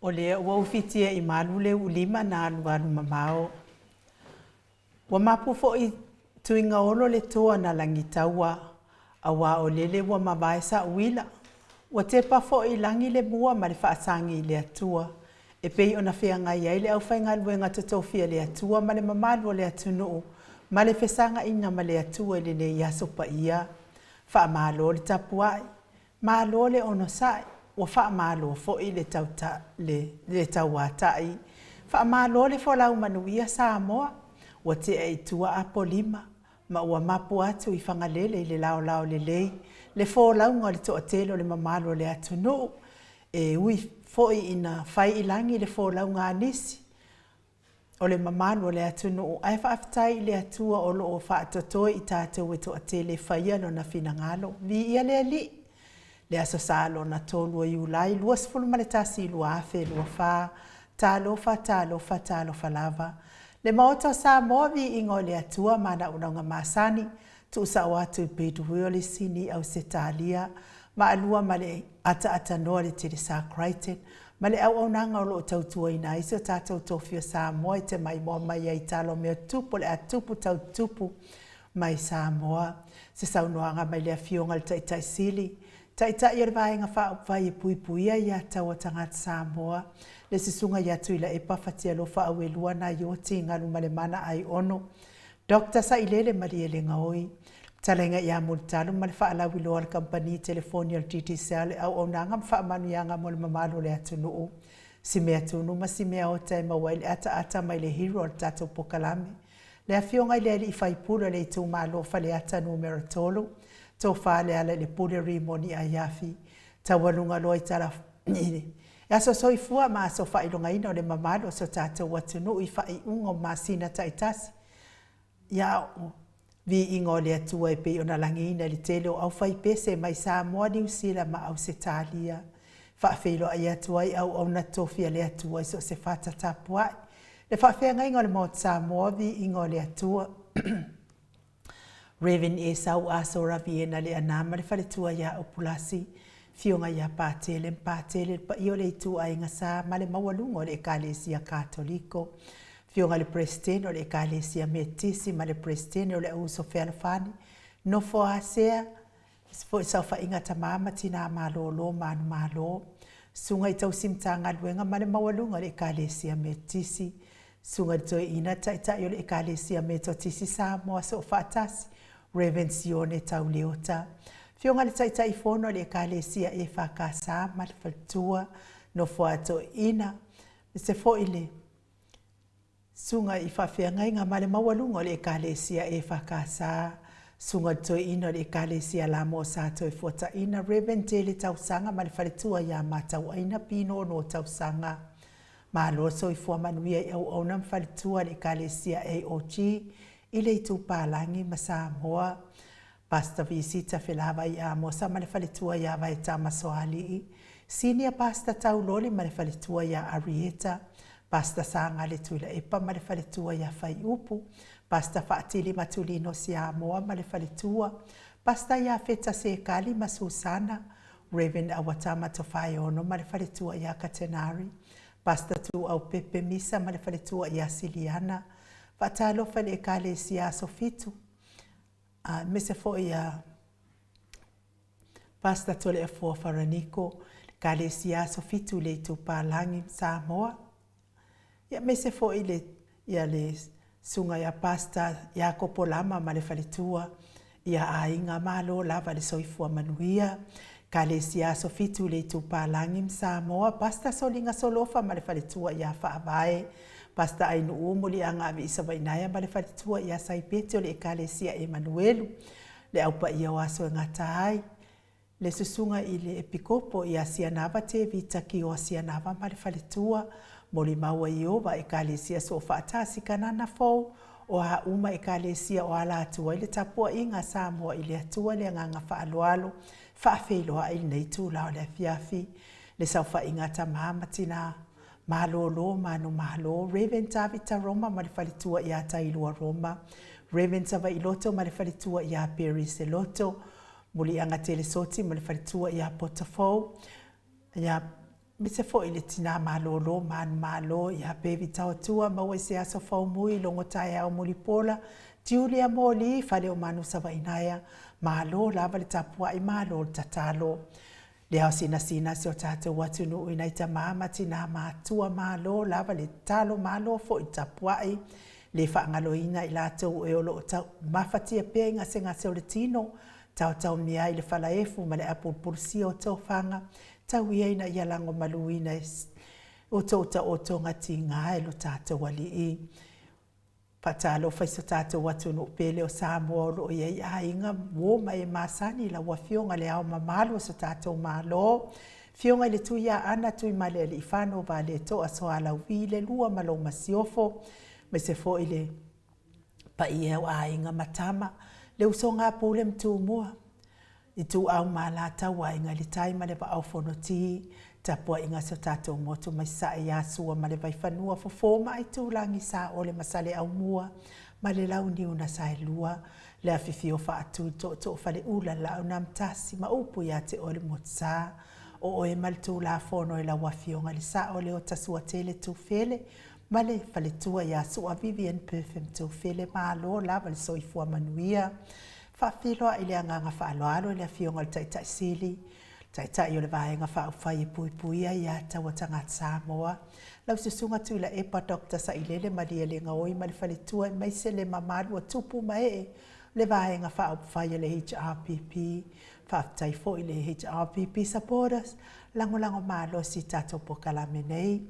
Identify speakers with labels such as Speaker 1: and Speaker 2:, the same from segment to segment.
Speaker 1: O lea ua ufitia I malu le ulima na alualu mamao. Wa mapu fo I tuinga olo le toa na langi taua. Awa o lele wa mabae sa uila. Wa tepa fo I langi le mua ma le whaasangi le atua. E pei ona whea ngai ai le au whainga luenga tatofia le atua ma le mamalu le atunuu. Ma le whesanga ina ma le atua le ne iaso pa ia. Wha malo le tapuai. Malo le ono sai. Wa wha malo fo I le tauatai. Wha malo le fo lau manuia Samoa. Wa te e tua apolima. Ma ua mapu atu I whangalele le lao lao le lei. Le fo lau ngā le toa telo le mamalo le atunu. E ui fo I ina whai ilangi le fo lau ngā nisi. O le mamalo le atunu. Ai whaafitai le atua o lo o whaatotoi I tātou e toa tele whaiano na finangalo. Vi ia le li. Le aso salo na tolu I ulai. Lua sifulu male tasi lua afe, lua wha. Talo fa lava. Le maota sa movi ingo le atua mana unanga masani. Tu sa watu I petu le sini au setalia. Ma alua male ata noa le tiri sa kraiten. Male au nanga o lo tautua ina iso tātou tofio sa moa te mai moa mai ai talo mea tupu le atupu tau tupu mai sa moa. Se saunoanga mai le afionga le taitai sili. Taitai ia vaenga whai puipuia ia tau tangata sa moa. Le sisunga ia tuila e pafatia lo wha awe luana i oti ngalu male mana ai ono. Dr. Sa ilele maria le ngaoi. Talenga ia multalu male wha alawi loa le kampani telefoni al TTCL au au nangam wha manu ianga mo le mamalo le atunuu. Si mea tunu ma si mea o tai mawaile ata mai le hero al tato pokalame. Le afionga ile I whaipula le tu malo fa le ata numero tolu. Tau wha le ala le pule rimoni a iafi. Tawalunga loa I tala nini. Ya so soifua ma so fa ilonga ina o le mamalo so tato watunu I wha I ungo masina taitasi. Ya vi ingo le atua e pe ona langi ina le tele o au whai pese mai Samoa New Zealand ma au se talia. Whaafeilo ai atua I au na tofia le atua I so se whata tapuai. Le whaafenga ingo le mot Samoa vi ingo le atua. Raven e sau aso raviena le anama le whaletua ia opulasi. Fionga ia pātele pa io le tu ai ngasa ma le mawalungo le ekalesia katoliko. Fionga le presteno le ekalesia metisi ma le presteno le uso felfani. No fo asea fo saufa inga tamama tina malo manu malo. Sunga I tau simtanga luenga ma le mawalungo le ekalesia metisi. Sunga toi ina taita io le ekalesia metotisi Samoa so fatasi. Revensione tau leota. Fionga le taitai fono le ekalesia e whakasa ma le whatua no fuato ina. Se fo ile. Sunga I whawhiangai ngā ma le mawalungo le ekalesia e whakasa. Sunga toi ina le ekalesia la mo sato e fuata ina. Revente le tausanga ma le whaletua ia ma tau aina pino no tausanga. Ma loso I fua manuia I au aunam whaletua le ekalesia AOG. Ile I tūpālangi ma Samoa. Pasta visita whelava I Amosa ma le whaletua ia vai tamasoali I. Senior pasta tau loli ma le whaletua ia Arieta. Pasta sanga le tuila epa ma le whaletua ia whai upu. Pasta whaatili matulino si Amoa ma le whaletua. Pasta ia feta se kali ma Susana. Raven awatama to whai ono ma le whaletua ia Katenari. Pasta tu au pepe misa ma le whaletua ia Siliana. Fatalo fale ekalesia sofitu. Mese fo ia pasta tole e fo faraniko. Ekalesia sofitu le tupalangi Samoa. Ya mese fo ile ia le sunga ya pasta ya kopolama ma le faletua. Ia ainga malo lava le soifua manuia. Ekalesia sofitu le tupalangi Samoa. Pasta solinga solofa ma le faletua ia whaabae. Pasta ai no umuli anga vi isa vainaya ma le whaletua ia saipete o le ekalesia Emanuelu. Le aupa ia waso ngata ai. Le susunga I le epikopo ia sianava te vitaki o sianava ma le whaletua. Moli maua Iova ekalesia so whaatasi kanana fau. O ha uma ekalesia o ala atua I le tapua inga Samoa I le atua le nganga whaaloalo. Whaafeiloa I nei tū lao le fiafi. Le saufa inga tamama tina. Malolo, mano malo, Raven tavita Roma, ma le whaletua ia tailua Roma. Raven tava iloto, ma le whaletua ia Paris Eloto. Muli anga telesoti, ma le whaletua ia Potafou. Ia Me se fo ile tina malolo man malo ya baby tau tua ma we se aso fau mui longo tai au Mulipola Julia Moli fale o manu savainaya malo lava le tapua i malo tatalo le au sina se o tatou watu no ina ita mama tina matua malo lava le talo malo fo i tapua i le whaangaloina i latou e olo tau mafatia pia inga se ngase o le tino tau mia i le falaefu ma le apulpulsi o tau whanga tau ia ina ia lango maluina o tonga tinga e lo tātou wali i. Patalo faiso tātou watu no pele o Samoa o lo ia ia inga wo mai masani la wafionga le au mamalu so tātou malo. Fionga le tuia ana tui male le ifano va le to aso ala wile lua malo masiofo. Me se fo ile pa ia wa inga matama. Le usonga pule mtu mua. I tu au malata wa inga li taima le pa au fonoti tapua inga so tātou motu mai sa e asua ma le waifanua fofoma i tu langi sa o le masale au mua ma le lau ni una sa e lua le afifio fa atu to fale ula la una mtasi ma upu ya te o le motsa o e mal tu la fono e la wafionga li sa o le o tasua tele tu fele ma le fale tua ya sua Vivian Perfume tu fele ma alo la vale soifua manuia Whawhiroa i le anganga whaaloalo i le whionga le taitai sili. Taitai o le vahenga whaufai e pui puia i a taua tangata Samoa. Lau susunga tu la epa Dr. Sailele Maria le ngaoi ma le whaletua i maise le mamadu a tupu mae le vahenga whaufai le HRPP. Whaftai fo i le HRPP supporters. Lango malo si tato po kalame nei.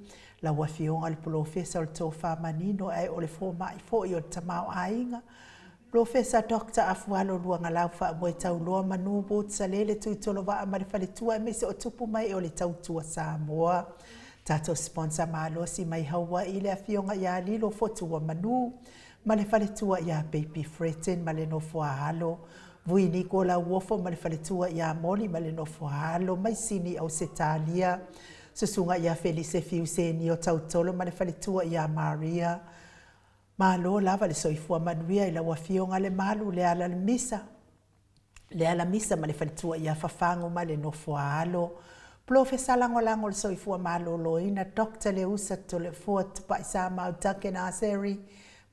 Speaker 1: La wafionga le professor le tofa manino ai o le fōma i fo i o tamau ainga. Professor Dr. Afualo luanga lau wha moe tau loa manu bot sa lele tui tolo wa amare whale tua e mese o tupu mai o le tau tua Samoa. Tato sponsor malo si mai haua i le afionga ia lilo fo tua manu. Ma le whale tua ia Baby Fretten ma le no fua halo. Vui ni ko la uofo ma le whale tua ia Moli ma le no fua halo. Mai sini au Setalia. Susunga ia Felice Fiuseni o tau tolo ma le whale tua ia Maria. Malo lava le soifua manuia i la wafionga le malu le ala misa. Le ala misa ma le whalitua ia whafango ma le nofua alo. Profesa lango le soifua malo loina Dr. Leusa tole fua tupa isa mautake na aseri.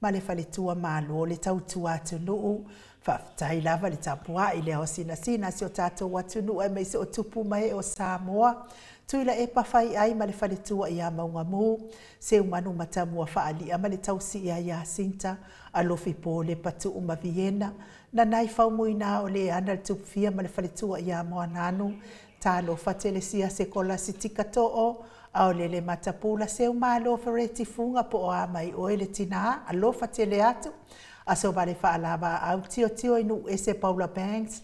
Speaker 1: Ma le whalitua malo le tautua atu nuu. Whaftai lava le tapua i le o sina si o tato watu nuu e meise o tupu mai o Samoa. Tuila e pawhai ai ma le whaletua i a maunga mu. Se umanu matamua whaali ama le tausi i a Jacinta. A lofi po le patu uma Vienna. Na nai whaumui nā o le ana le tupfia ma le whaletua i a moananu. Tā lo whatele sia se kola si tika to'o. A o le matapula se umalo whareti funga po o a mai o ele tina. A lo whatele atu. A so vale whaalava au tio inu ese Paula Banks.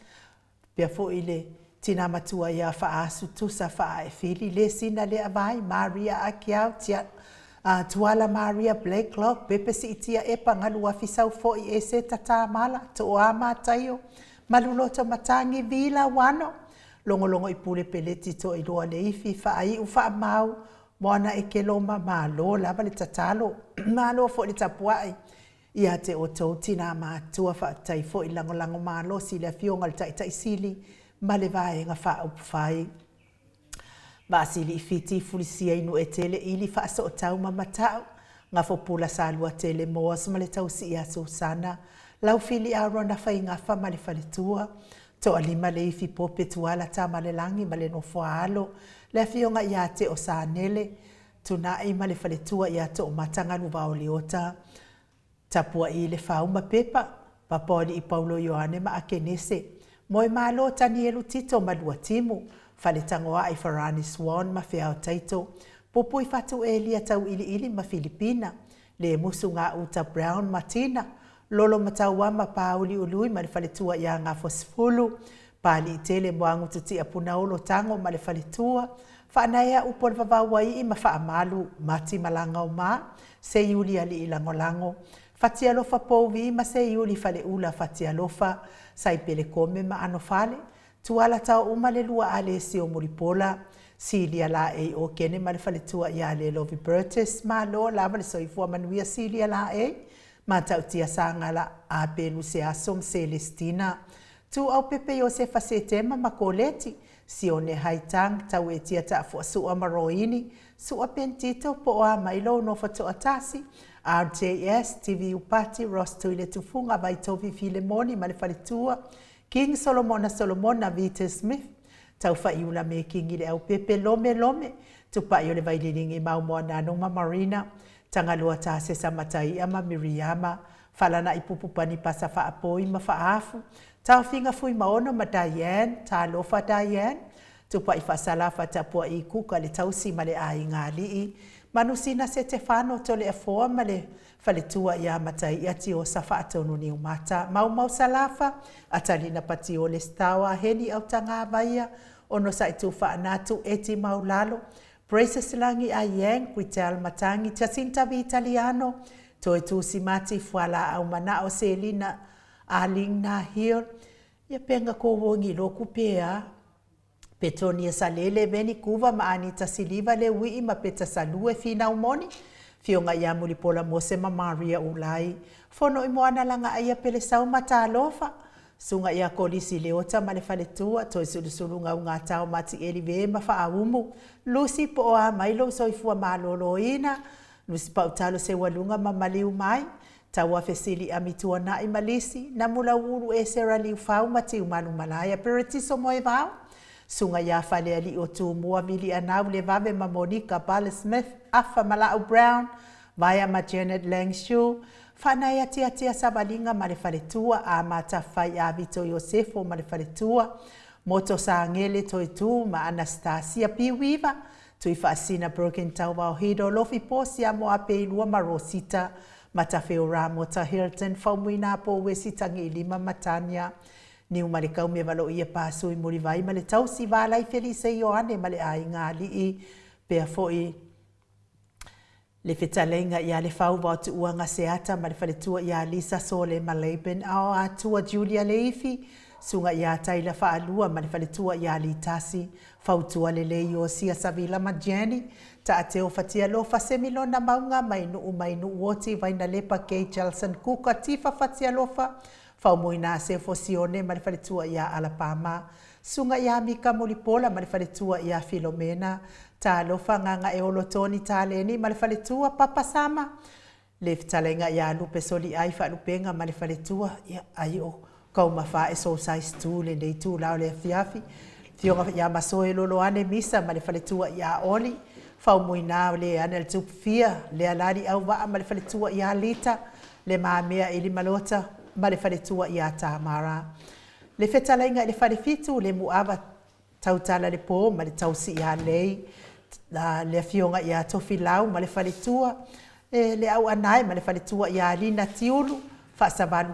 Speaker 1: Pia fo ile tina matua ia whaasu tusa wha e whiri le sina le avai Maria Akiau tia tuala Maria Blakelock pepe si itia e pangalu a fisau fo i e se tata mala to o ama taio malulota matangi vila wano longo i pule peleti to i loa le ifi whaai u wha mau moana e ke loma malo lava le tatalo malo fo le tapuai ia te o tau tina matua wha tai fo i lango malo si le fionga le tai sili ma le vaenga whaupwhai. Vasili i fiti fulisia inu e tele ili whaaso o tau mamatau. Ngā whopula salua tele moas ma le tausi i a Susana. Lau fili a rona whai ngafa ma le whalitua. To alima le ifi pope tuala ta ma le langi ma le no whaalo. Le fionga i a te o Sanele. Tuna i ma le whalitua i a to o matanga nuwa o liota. Tapua i le whauma pepa. Papori i Paulo Ioane ma ake nese. Moe malo Tanielu Tito madua timu. Fale tangoa i Farani Swan ma fea o taito. Popo i fatu elia tau ili ma Filipina. Le musu ngā uta Brown Martina. Lolo mataua ma pauli ului ma le fale tua i a ngā fosfulu. Pali i tele moangu tuti a punaolo tango ma le fale tua. Whaanaya upon vavawai i ma wha malu mati malanga o ma. Se yuli ali i lango. Fatialofa pouvi ma se yuli fale ula fatialofa. Sai pele kome ma ano fale. Tuala tau uma le lua ale si o Mulipola. Silia la e o kene ma le fale tua i ale Lovi Burtis. Ma lo lava le soifua manuia Silia la e. Ma tau tia sangala a pelu se asom Celestina. Tu au pepe yo se fasetema ma koleti. si o ne haitang tau e tia ta fo sua maroini sua pentito po a mailo no fato atasi RJS TV upati Ross Tuile Tufunga vai Tovi Filemoni ma le faletua King Solomona Vita Smith tau fa iula me King ile au pepe lome tu pa yo le vai lilingi mau mo na no Marina tanga lua ta se samatai ama Miriama falana ipupupani pasa fa apoi ma fa afu tau finga fui maono ma Diane ta lo fa Diane tu pa ifa sala fa ta po i kuka le tau si male ai ngali manusina se te fano to le fo ma le faletua ia matai ati o safa atonu ni umata mau salafa atalina pati o le stawa heni au tanga baia ono sa itu fa natu eti maulalo Braces langi a yang kuital matangi Jacinta vi Italiano to tu simati fuala au mana o Selina aling na here ya penga ko wongi lo kupea Petonia salele veni kuva ma Anita Siliva le wi ma peta salue fina umoni fionga ya mulipola mose ma Maria ulai fono imoana langa aya pele sau matalofa sunga ya kolisi leota ma le faletua to sulusulunga unga tau mati elive ma fa aumu Lucy po a mailo soifua maloloina Lucy pa utalo se walunga ma maliu mai tawa fesili amitua na imalisi na mula uru e sera liu fau mati umanu malaya peretiso moe vau sunga ya fale ali o tu mua mili anau le vave ma Monica Bale Smith afa Malao Brown vaya ma Janet Langshu fana ya tia sabalinga ma le faletua a mata fai a Vito Yosefo ma le faletua moto sa ngele toi tu ma Anastasia Piwiva tu ifasina Broken Tower hido lofi posia mo ape lua ma Rosita matafeo ramo ta Hilton faumuina po wesita ngilima matania ni umalikau me valo ia pasu i murivai ma le tausi valai Felice Ioane ma le ai ngali i pea foi le fetalenga ia le fau va tu uanga seata ma le faletua ia Lisa Sole ma Leben au atua Julia Leifi sunga ia taila fa alua ma le faletua ia litasi fautua le leio sia Savila ma Jenny ta ateo fatia lo fa semilona maunga mainu woti vaina lepa Kay Jelson Kuka tifa fatia lofa faumoina se fosione ma le faletua ia Alabama sunga ia Mika Molipola ma le faletua ia Filomena ta lofa nganga e olotoni taleni ma le faletua Papa Sama le fitalenga ia Lupe Soli ai fa lupenga ma le faletua ia ayo kau mafa e so size tu le dei tu la le fiafi fionga ia masoe lolo ane misa ma le faletua ia Oli faumoina le anel tup fia le alari au va ma le faletua ia Lita le mamea ili malota ma le faletua ia Tamara le fetalenga le falefitu le muava tautala le po ma le tausi ia lei le fionga ia Tofilau ma le faletua le au anai ma le faletua ia Lina Tiulu fa savalu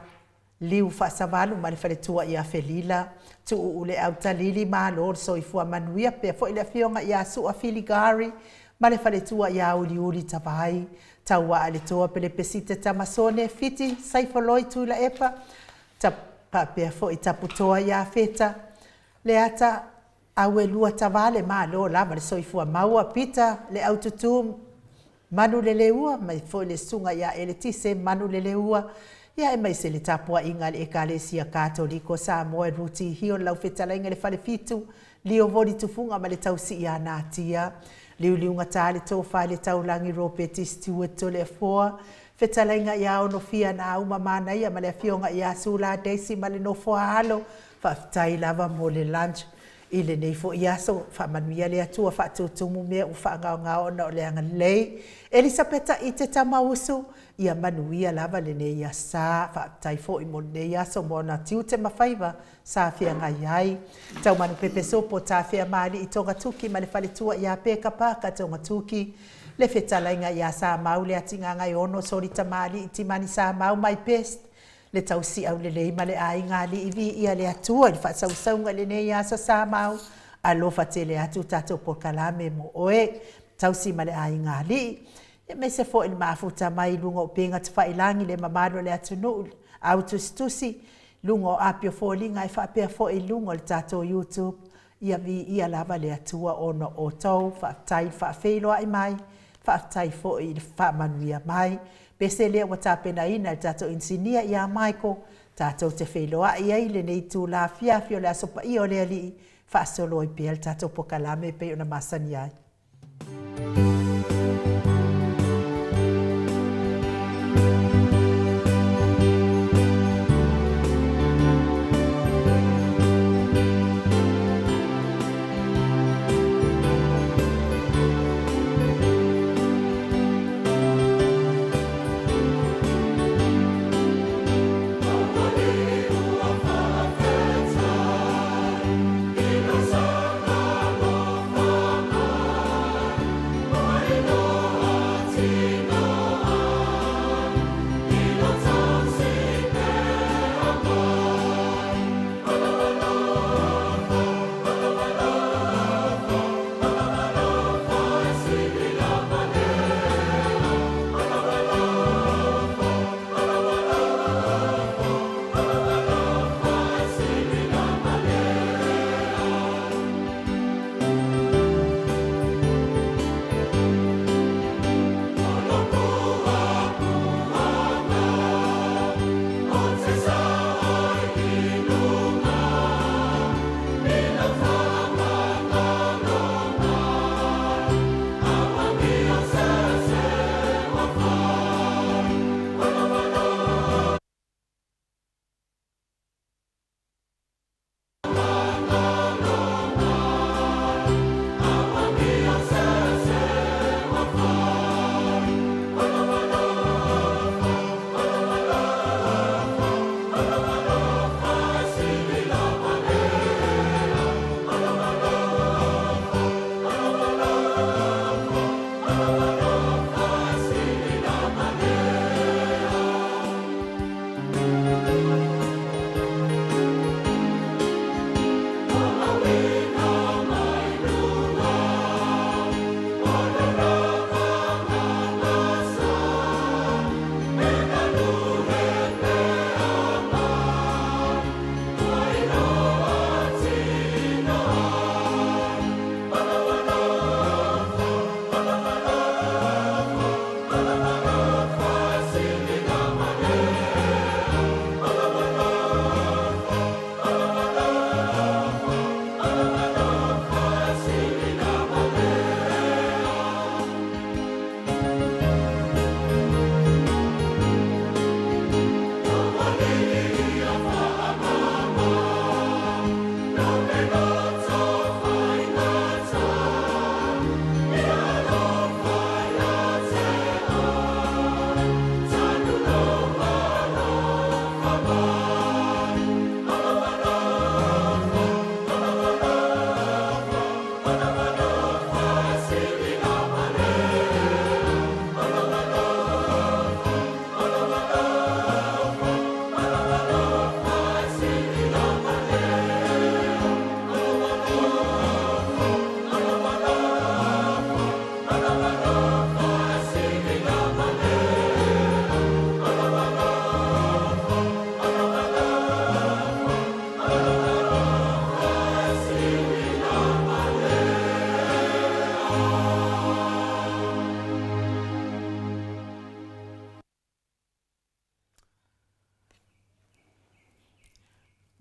Speaker 1: liu fa savalu ma le faletua ia Felila tu ule au talili ma lo so ifua manuia pe fo ile fionga ia Su Filigari ma le faletua ia uli tavai taua ale toa pele pesite tamasone fiti saifoloi tu la epa ta pa fo itaputoa ia feta le ata awe lua tavale ma lo lava le soifua maua pita le autotum manu le leua mai fo le sunga ia eletise manu le leua ia e mai se le tapua inga le ekalesia katoliko sa moe ruti hio lau fetalenga le fale fitu lio voli tufunga ma le tausi ia natia liuliunga tale tofa le taulangi Robert Stewart to le foa fetalenga ia ono fia na uma mana ia ma le fionga ia Sula Daisy ma le no foa halo fa tai lava mo le lunch ile nei fo ia so fa manuia le atua fa tutumu me u fa ngao na le anga lei Elisabetta ite tamausu ia manuia lava le nei ia sa fa tai fo i mo nei ia so mona tiute mafaiva sa fia ngai tau manu pepe sopo ta fia mali i tonga tuki ma le faletua ia peka paka tonga tuki le fetalainga ia sa mau le atinga ngai ono sori tamali i timani sa mau mai pest le tausi au le lei ma le ai ngali ivi ia le atua i whasausaunga le nei ia sa mau alofa te le atu tato por kalame mo oe tausi ma le ai ngali e me se fo il mafuta mai lunga o penga te whailangi le mamano le atu no au tustusi lunga o apio fo linga i whapea fo i lunga le tato YouTube ia vi ia lava le atua ono o tau whaatai whaafeilo ai mai whaatai fo i whaamanuia mai pese lea wa tapena ina le tato insinia ia Michael tato te wheloa i eile nei tu la fiafio le asopa i o lea li whaasolo i pia le tātou pokalame pe o na masani ai.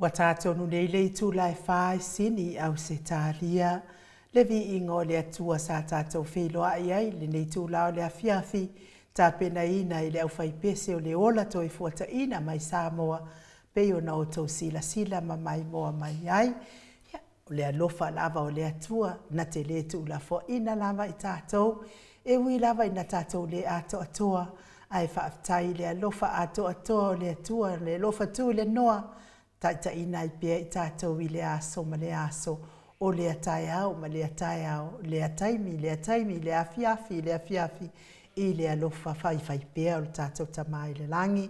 Speaker 1: Wa tātonu nei le tu lai whai sini au se tāria. Le vi ingo le atua sa tātou wheloa iai, le nei tu lao le awhiawhi, tā pena ina i le au whai pese o le ola toi fuata ina mai Samoa, peo na o tau sila sila ma mai moa mai ai. O le alofa lava o le atua, na te le tu la fo ina lava i tātou, e ui lava ina tātou le ato atoa, ai whaaftai le alofa ato atoa o le atua, le alofa tu le noa, ta ina i pia i tātou i le aso ma le aso o le atai au ma le atai au le ataimi le afiafi i le alofa whai pia o le tātou tamai le langi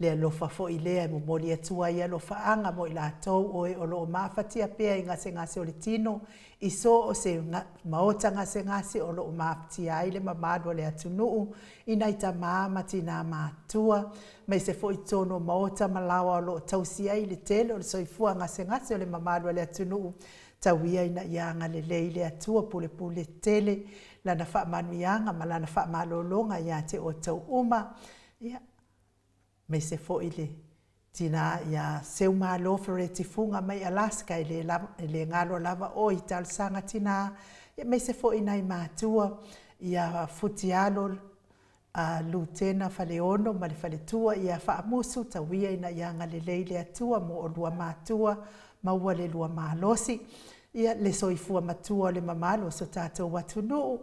Speaker 1: le alofa fo i lea mo mori atua i alofa anga mo i la tau o e o lo mawhatia pia i ngase o le tino i so o se maota ngase o lo mawhatia i le mamadwa le atunuu i nai ta maamati nā mātua mai se fo i tono maota malawa o lo tausia i le tele o le soifua ngase o le mamadwa le atunuu tauia ina ianga le leile atua pule tele lana wha manuianga ma lana wha malolonga ia te o tau uma ia mai se fo i le tina ia seu malo fereti funga mai Alaska le ngalo lava o i talsanga tina ia mai se fo ina i mātua ia futialo lutena faleono ma le faletua ia faamusu tawia ina ia ngalelei le atua mo o lua mātua maua le lua malosi ia le soifua matua o le mamalo so tātou watu nuu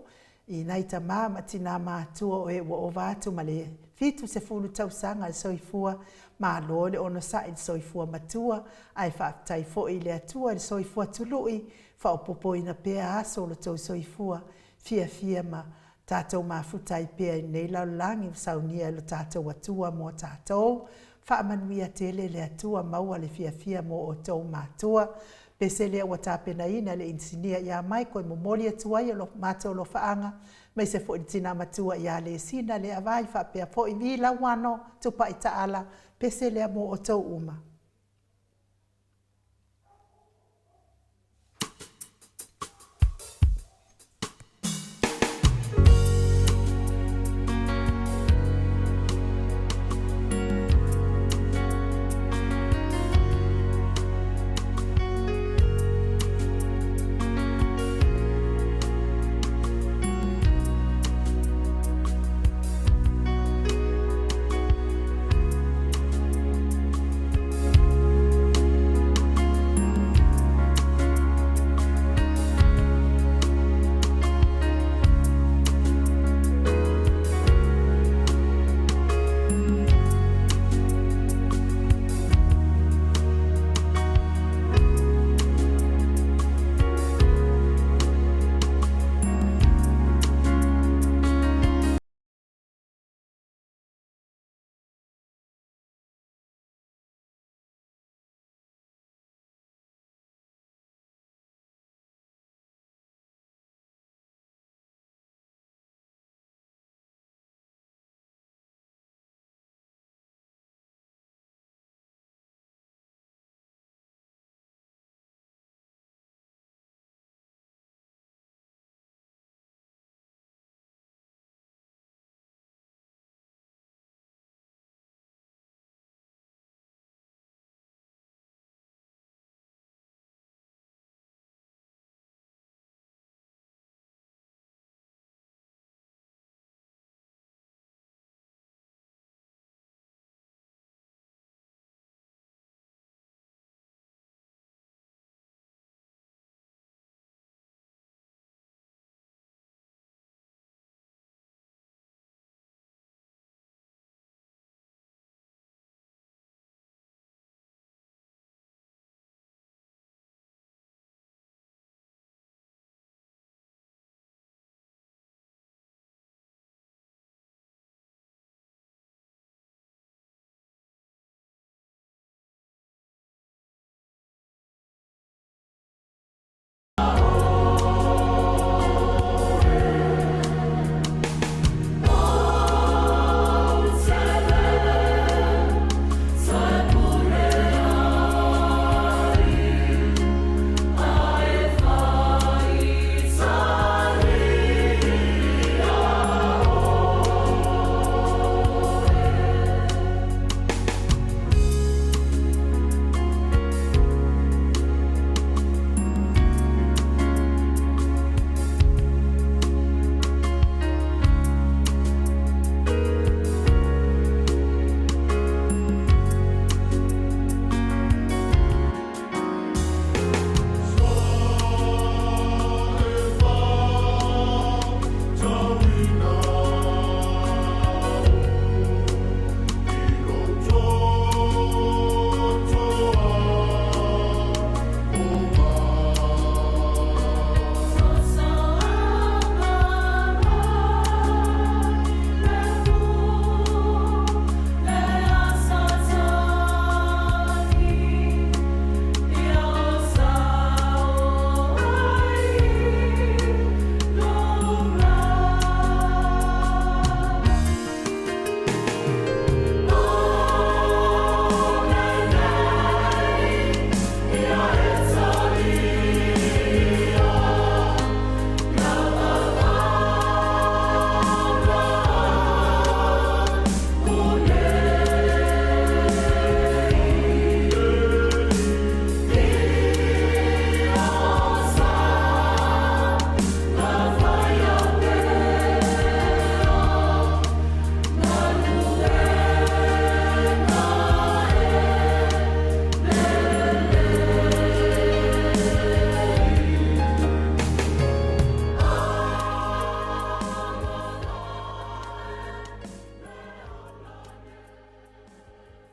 Speaker 1: i naita mama tina mātua o e o vātu ma le fitu se fulu tausanga le soifua malo le ono sa i soifua matua ai whaatai fo i le atua le soifua tului whaopopo ina pea aso lo tau soifua fia ma tātou mafutai pea i nei laulangi saunia lo tātou atua mo tātou whaamanuia tele le atua maua le fia mo o tau mātua pese lea ua tāpena ina le insinia ia mai koe momoli atuai o mātou lo whaanga mai se fo i tina matua ia le sina le avai whapea fo i vila wano tupa i taala pese lea mo o tau uma.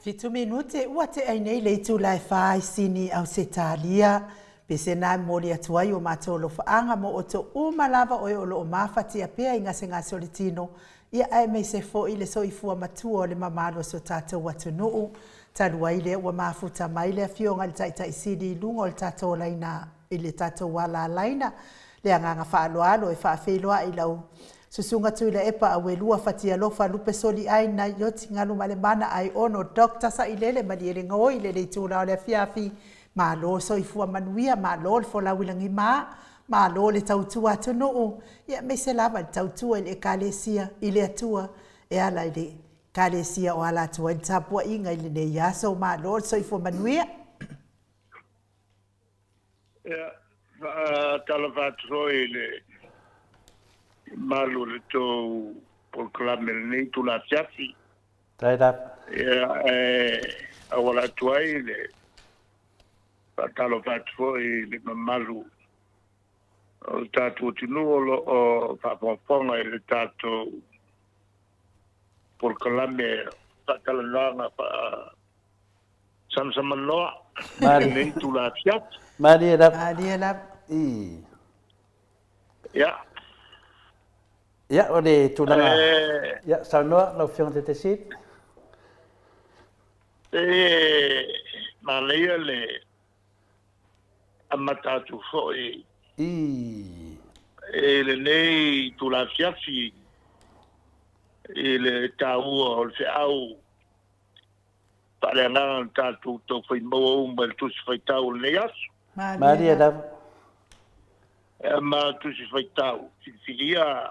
Speaker 1: Fitu minute ua te ai nei le tu lai fai sini au se talia. Pese nai mori atuai o mātou lo faanga mo o to umalava o lo o mawhati a pia inga se ngā solitino. Ia ai mei se fo i le so i fua matua o le mamalo so tātou watu nuu. Talu ai le ua mafuta mai le fionga le taitai sini lungo o le tātou laina i le tātou wala laina. Le anganga whaaloalo e whaafeiloa i lau. Susunga tui le epa a welua fatia lofa lupe soli ai na yoti ngalu male mana ai ono dokta sa ilele mali ele ngoi le le tula o le fiafi. Ma lo so i fua manuia, ma lo le fola wilangi ma lo le tautua atu nuu. Ia me se lava le tautua ile kalesia, ile atua, e ala ile kalesia o ala atua i tapua inga ile ne yaso, ma lo so i fua manuia.
Speaker 2: Ia, tala whāturo ile malu le tō proclame nei tu la fiafi.
Speaker 3: Right up.
Speaker 2: Ia, awala tuai le talo whāturo le malu o tātou tinu o whapawhonga i le tātou proclame whakalananga samsamanoa nei tu la fiafi.
Speaker 3: Mari up.
Speaker 1: Mari up.
Speaker 2: Ia.
Speaker 3: Ia, o le tūlanga. Ia, saunoa, lau whionga te sit.
Speaker 2: Māleia le amatatu foi. E le nei tula fiafi. E le tāua o le whiau. Pare ananga tātu tō whai maua umba le tusi whai tau le nei asu.
Speaker 3: Mari up.
Speaker 2: Ma tusi whai tau. Filia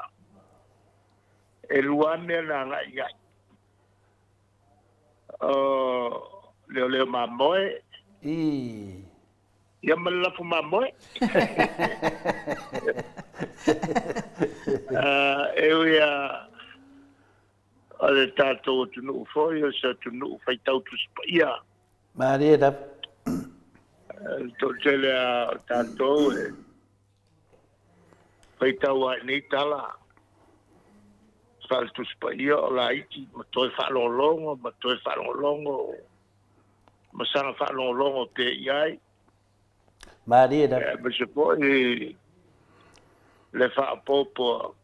Speaker 2: e luane na ngai ngai. Leo mamoe. Ia malafu mamoe. Ia ale tātou tunu ufoi o sa tunu ufai tau tuspa ia.
Speaker 3: Mari up.
Speaker 2: Tō tele a tātou e fai tau a nei tala. Fal tuspa ia o la iti, ma toi whaalolongo, masanga whaalolongo te iai.
Speaker 3: Mari up.
Speaker 2: Ma se po e le whaapopo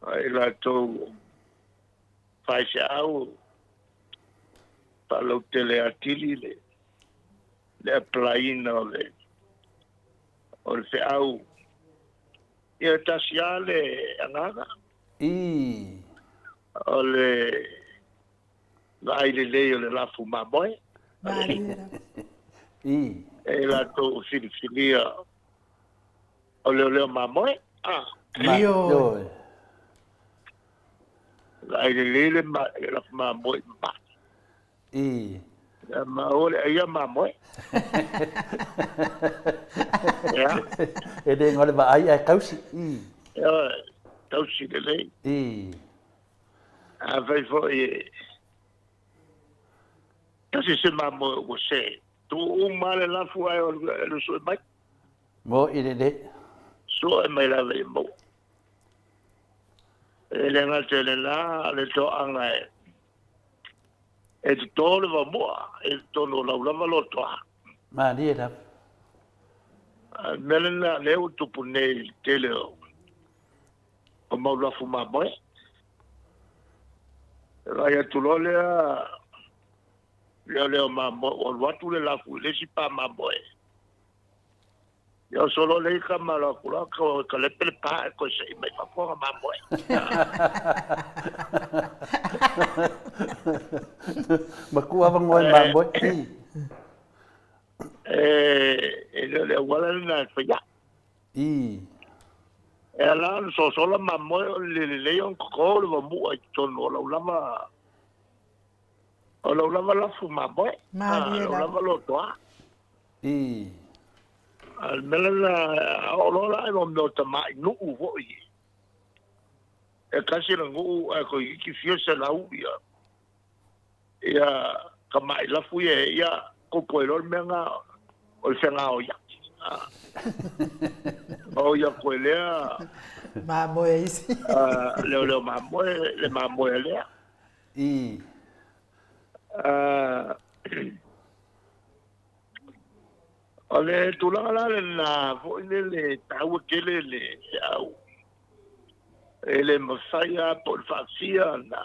Speaker 2: i la tau whai se au whaalau tele atili le aplaina o le whiau. Ia tasi a le angaga. O le ngai le o le lafu mamoe. E la tō filifilia o leo mamoe.
Speaker 1: Rio.
Speaker 2: Ngai le lafu mamoe ma. Ma ole ia mamoe. Ia.
Speaker 3: E de ngole ba ai kausi.
Speaker 2: Ia. Tausi de lei. A vai foi. Tausi se mamoe o se. Tu umale la fuai o lo so mai.
Speaker 3: Mo ile de.
Speaker 2: So e mai la le mo. Le ngate le la le to anga e. E to le va mo. E to lo la lo to.
Speaker 3: Ma di da.
Speaker 2: Melena le o tu pune tele o mau la fuma boy. Raya tu lo le ma o watu le la fu le si pa ma boy. Yo solo le kama la kula ka le pele pa ko se me fa po ma boy.
Speaker 3: Ma ku avang mo ma boy.
Speaker 2: Le wala na fa ya. Ela so solo ma mo le on ko le mo ai tono la lama. O lama la fuma boy. Lama lo toa. Al melana o la no no tama no vo i. E kasi na ngu ko ki fio se la uia. Ia kama la fuye ia ko poelo menga o fenga o ya. O ya ko lea.
Speaker 1: Ma moe isi.
Speaker 2: Le ma moe le. ole tulanga la na fo le tau tele le au ele masaya por facia na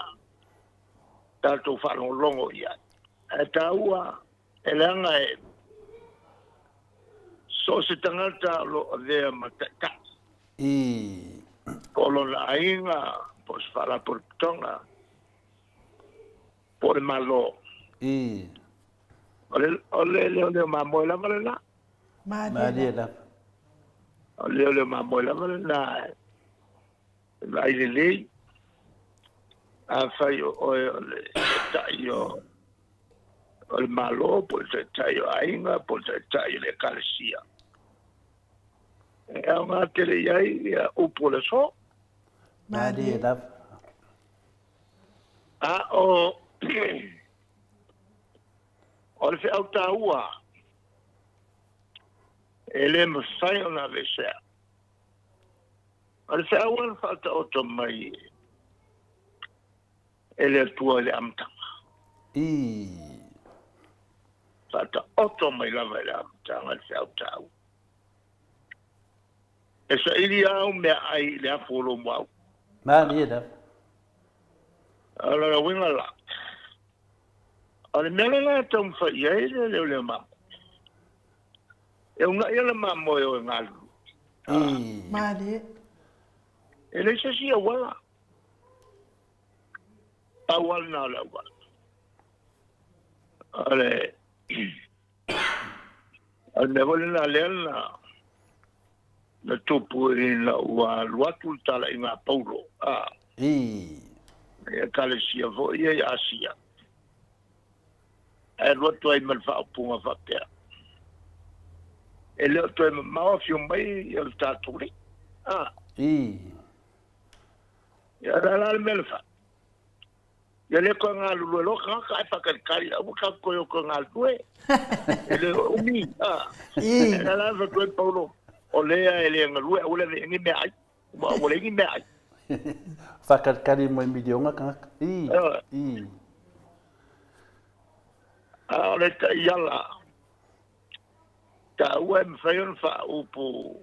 Speaker 2: tanto falo longo ya taua elanga so se tangata lo de mataka kolo la inga pos fala por tonga por malo ole mamola malena
Speaker 3: Madia.
Speaker 2: ole mamola malena la ile a fai o le taio o malo por se taio ainga por se taio le calcia e una tele yai o por eso
Speaker 3: Madia.
Speaker 2: o o le fe auta ua ele mo sai ona vese o le fe aua falta o mai ele tua le amtanga falta otto mai la le amtanga le fe auta ua e sa ili au me ai le afolo mo
Speaker 3: Madia.
Speaker 2: ala winga la ale mele la tom fa ye le ma e una ele ma mo yo ngalu
Speaker 1: Madia.
Speaker 2: ele se si wala awal na la wala ale ne volena lena na tupu ina wa luatu tala ina paulo e kalesia vo e asia e luatu ai malfa punga fatea e le to e ma fio mai e taturi ya la melfa ya le ko ngalu lo ka ka fa ka kari abu ka ko yo ko ngalu ele umi la va to paulo o lea ele ngalu o le ni me ai o le ni me ai
Speaker 3: Fakat kali mo midionga ka
Speaker 2: ole ta yala ta wem fayon fa upu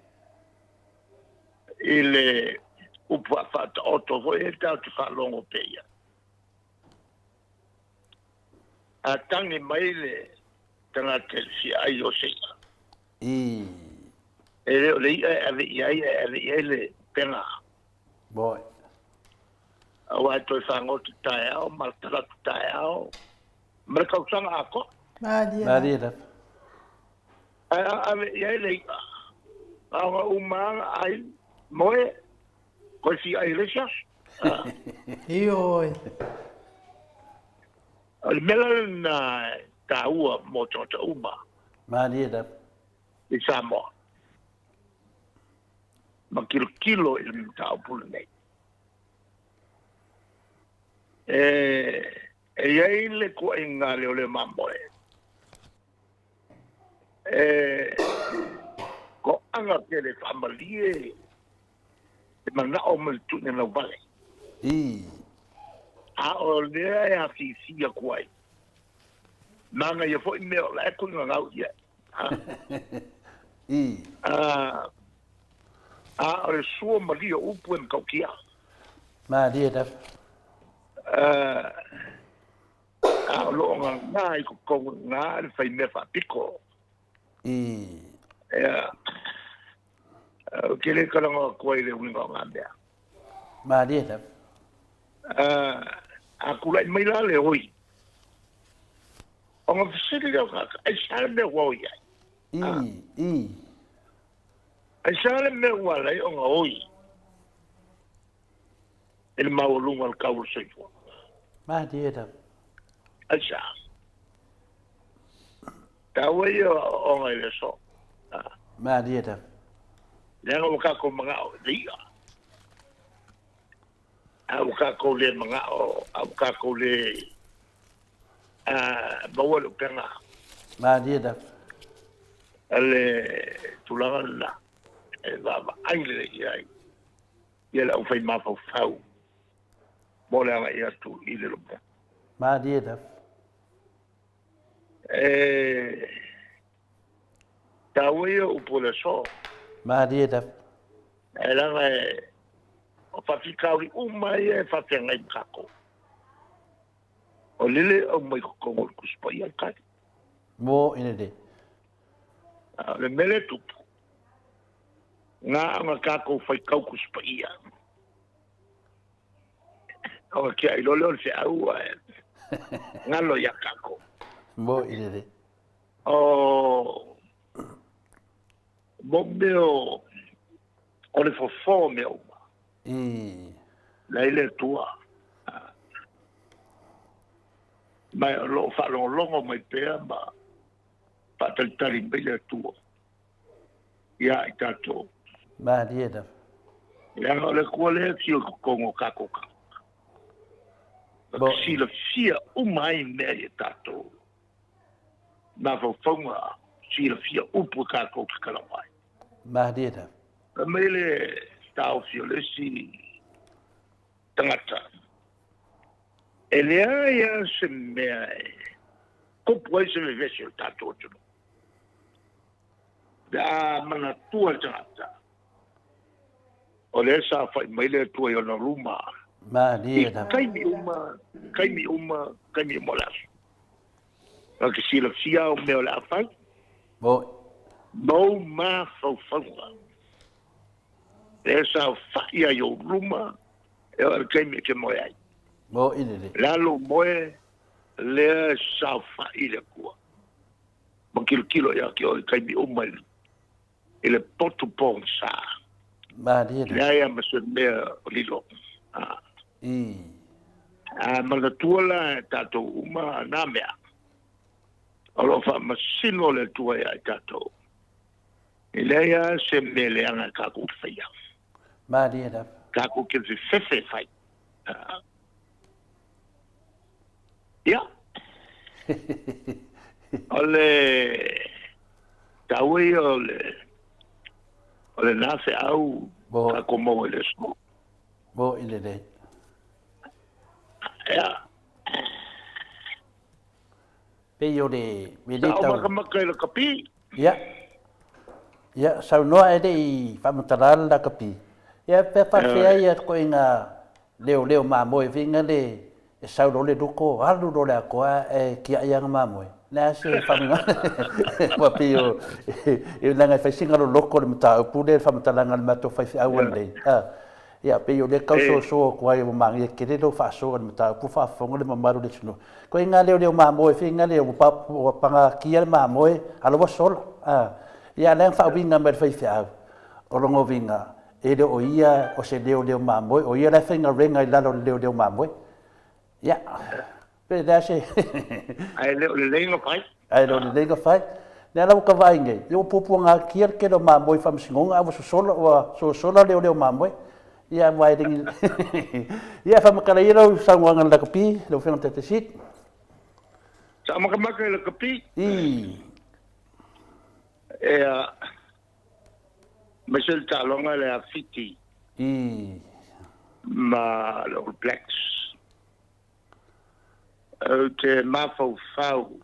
Speaker 2: ile upu fa auto vo e ta fa longo peia a tangi maile tanga telfi ai o se ele ele pena
Speaker 3: boy
Speaker 2: awa to fango tai au maltra tai au mereka usang ako
Speaker 3: Madia.
Speaker 2: ele awa umang ai moe ko si ai lesias
Speaker 1: Ioi.
Speaker 2: al melan na taua moto uma
Speaker 3: Madia.
Speaker 2: di Samoa ma kilo il tau pulne e ai le ko ingale ole mamoe ko anga ke le family e mana o mal tu ne no vale a o le a si a kwai manga ye fo me la ko nga ya o le suo malia upu en kaukia
Speaker 3: Madia.
Speaker 2: a lo nga ko nga le fai me fa pico o ke le kala nga ko ile winga nga bea
Speaker 3: Madia.
Speaker 2: a kula mai la le hoi o nga fisiri ga ai sa me wo ya ai sa me wala o nga hoi el maulunga al kaul seifo
Speaker 3: Madia.
Speaker 2: Acha. Tawa yo o ngai le so.
Speaker 3: Madia.
Speaker 2: Lengo ka ko mga o dia. Au ka ko le mga o, au ka ko le bawal pena.
Speaker 3: Madia.
Speaker 2: Ale tulangan na. E baba ai le ai. Yela o fai ma fau. Bola nga ia tu ile lo.
Speaker 3: Madia.
Speaker 2: Tawe o pole so.
Speaker 3: Ma dia da.
Speaker 2: Ela o whawhikauri umai e whawhengai kako. O lele o mai kongo kuspai al kai.
Speaker 3: Mo ina de.
Speaker 2: Le mele tupu. Ngā anga kako whaikau kuspai a. O kia ilole o se au a. Ngalo ya kako.
Speaker 3: Mo ina de.
Speaker 2: O meo o le fofo meo. Leile tua. Mai lo fa longo mai pea ma pa tali bele tua. Ya itato.
Speaker 3: Ma dia da.
Speaker 2: Ya le kuale ki o kongo kako. Bo si le fia umai me tato. Na fonga si le fia upu kako kala mai.
Speaker 3: Ma dia da.
Speaker 2: Mele tau fiolesi tangata. Elea ia se mea kupu ai se me vesi o tato tuno. Da mana tua tangata. O le sa fai maile tua i ona ruma.
Speaker 3: Ma dia da.
Speaker 2: Kaimi uma lasu. Ake si la fia o meo la fai. Mo ma fau faunga. Esa faia yo ruma e o kaimi ke moe ai.
Speaker 3: Mo ine.
Speaker 2: Lalo moe le sa fai le kua. Ma kilo ya ki o kaimi uma ele potu pong sa.
Speaker 3: Ma dia.
Speaker 2: Ya ya maso mea lilo. Ma tuala tato uma na mea. Alo fa masino le tua ya tato. Ile ya se mele anga kako fia.
Speaker 3: Ma dia da.
Speaker 2: Kako ke se fefe fai. Ya. Ole tawe ole nase au kako mo ele so.
Speaker 3: Bo ile de.
Speaker 2: Ya.
Speaker 3: Pe yo de medita.
Speaker 2: Sa maka le kapi.
Speaker 3: Ya. Ya, sau noa e dei whamutaral la kapi. Ya, pe whawhia ia ko inga leo mamoe vinga le e sau role duko, haru role a koa e kia ianga mamoe. Nea se whaminga. Wa pio, e nanga whaisinga lo loko le mta upu le whamutalanga le mato whaifi awan le. Ya, pe yo le kau so koa i mangi e kere lo whaasoa le mta upu whaafonga le mamaru le tino. Ko inga leo mamoe vinga le o panga kia le mamoe, alo wa sola. Ia leng fa winga mai fai fa o longo winga e de o ia o se leo mamoi o ia la finga renga i lalo leo mamoi ia pe da se
Speaker 2: ai leo lengo fai
Speaker 3: ne la ka vai nge yo popu nga kier ke do mamoi fam singonga o so solo leo mamoi ia vai ding ia fam kala iro sangwanga la kapi lo fenga tete sit
Speaker 2: sama ka la kapi Michel Talonga le afiti. Ma le All Blacks. Te mafau fau.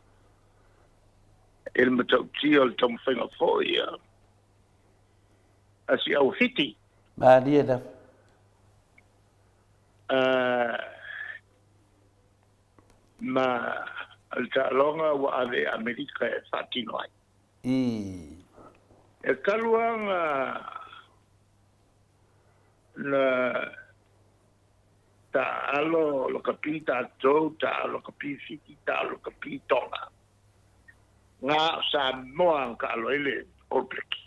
Speaker 2: Il me tautia le tom whinga foi. Asi au fiti.
Speaker 3: Ma dia da.
Speaker 2: Ma le Talonga wa ave Amerika e fatino ai. E kaluanga na ta alo lo kapita to ta alo kapi fiti ta alo kapi tonga nga sa moa ka alo ele opleki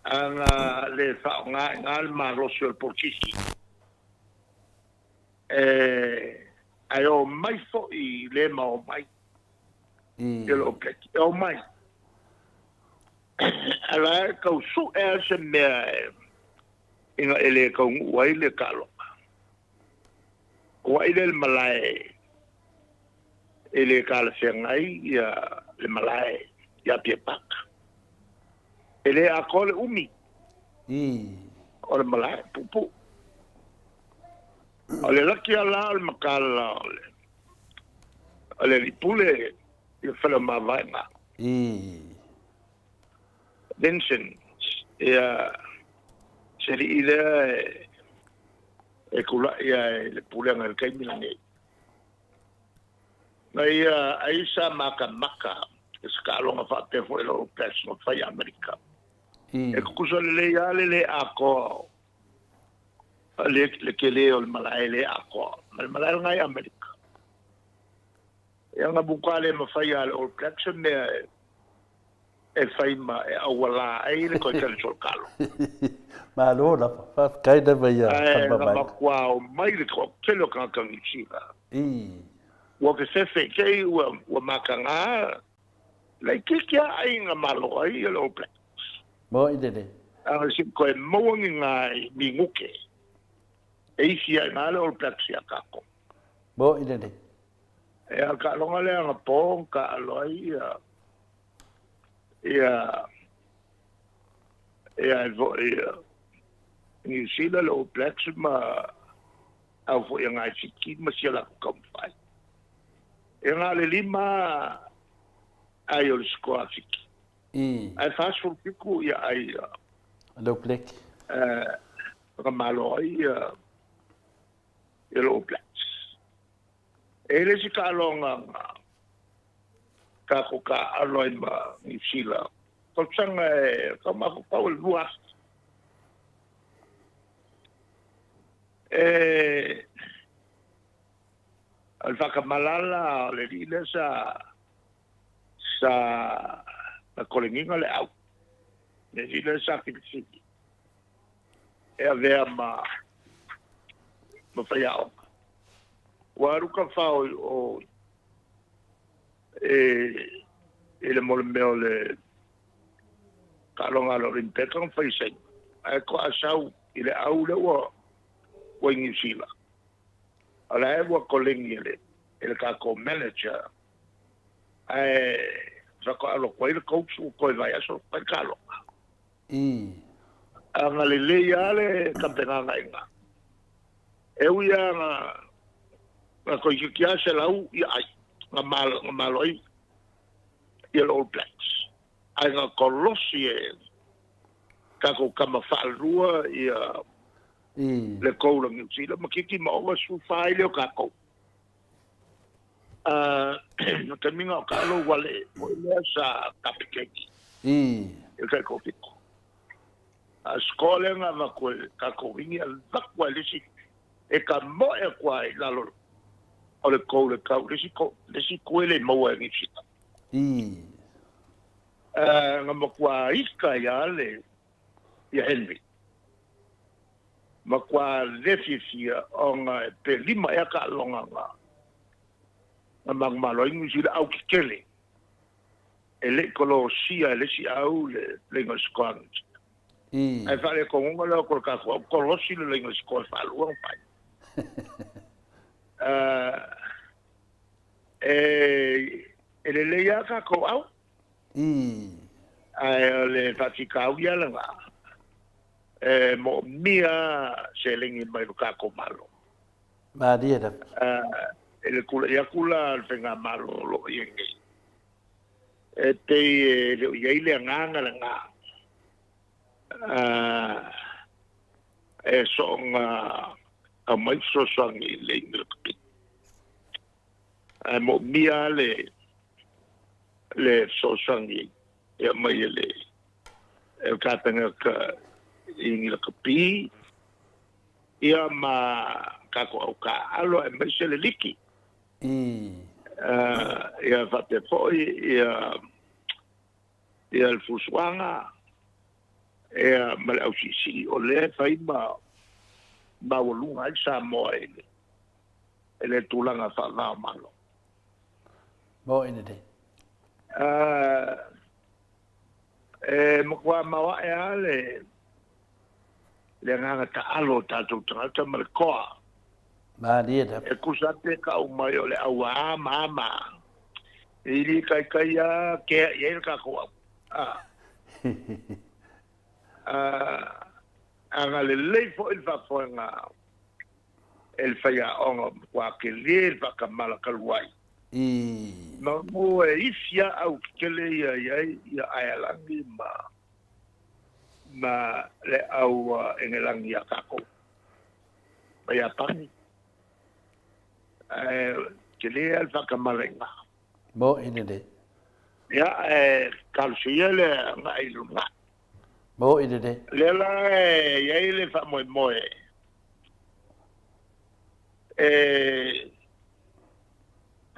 Speaker 2: anga le fa nga ma rosio portisi ayo mai fo I le ma mai el opleki o mai ala kau su se mea inga ele kau wai le kalo wai le malai ele kala sengai ya le malai ya piepak ele akole umi o le malai pupu o le laki ala le makala ale li pule ia fala mavaenga Vincent ia seri ida e kula ia le pule ngal kai milani na ia aisa maka eskalonga fa pe fo lo presso fai America e kuso le ia le ako le ke le o malai le ako malai ngai America ia nga bukale ma fai al all presso ne e fai ma e awala ai le ko tele sol kalo
Speaker 3: ma lo la fa kai da vai
Speaker 2: ma kwa mai le ko tele kan ni sila wa ke se fe ke wa makanga la kikia ai nga malo ai lo plex
Speaker 3: mo ide
Speaker 2: a si ko mo nga mi nguke e si ai lo plex ya kako
Speaker 3: mo ide
Speaker 2: e ka lo ngale nga po ka lo ai ni sila lo plex ma au fo nga si ki ma si la kom fai e nga le lima ai o skoa fiki ai fas fo piku ia ai
Speaker 3: lo plek
Speaker 2: ka malo ai lo plex e le si ka longa ka ko ka aloi ma ni sila ko tsanga ka ma ko pa lua al whakamalala le rile sa kolenginga le au. Le rile sa kipisiki. E a vea ma whaiao. Waruka whao o le mole meo le kalonga lo rimpeka ng whaiseng. Ai ko asau i le au le wa New Zealand. Ala e wa kolengi ele ka ko manager ai sako alo ko ile coach ko vai aso pa kalo anga le ale kampena nga e uia nga ko ki ase lau i ai nga maloi i all blacks ai nga kolosie ka ko kama falrua i le koula New Zealand makiki ma o su fai le ka ko no caminho ao calo wale essa capiteki eu quero que eu fico a escola nga va ko ka ko vinha va ko lesi e ka mo e kwa la lo o le koula ka lesi ko ele mo e ni sita nga mo kwa iska ya le ya Henry ma kwa lefifia o nga pe lima ya ka longa nga malo New Zealand au kikele ele kolo sia ele si au le ngoskan ai fale ko ngolo ko ka ko si le ngoskan fa lu pai ele le ya ka ko au ai le fatika u ya la mo mia selling mai ka ko malo
Speaker 3: ma dia da
Speaker 2: ele kula al fenga malo lo yengi te le ile nganga nga so nga a mai so sangi le ngri mo mia le so sangi e mai le el kapena ka ingi le kapi ia ma kako ka alo e mai se le liki ia fate foi ia el fuswanga ia mal au si o le fai ma volunga sa mo ele tulanga fa na malo
Speaker 3: mo ine
Speaker 2: mo kwa ma le nganga ta alo tatu trata mal koa
Speaker 3: ma dia da
Speaker 2: e kusate ka o mai ole awa mama ili kai ya ke ye ka ko anga le fo il va fo nga el faya on kwa ke le va kamala kalwai Ma mo e ifia au kele ia aialangi ma le au engelangi a kako. Ma ia pani. Kele al whakamarenga.
Speaker 3: Mo ine de.
Speaker 2: Ia kalsia le nga ilunga.
Speaker 3: Mo ine de.
Speaker 2: Le la ia le whamoe moe.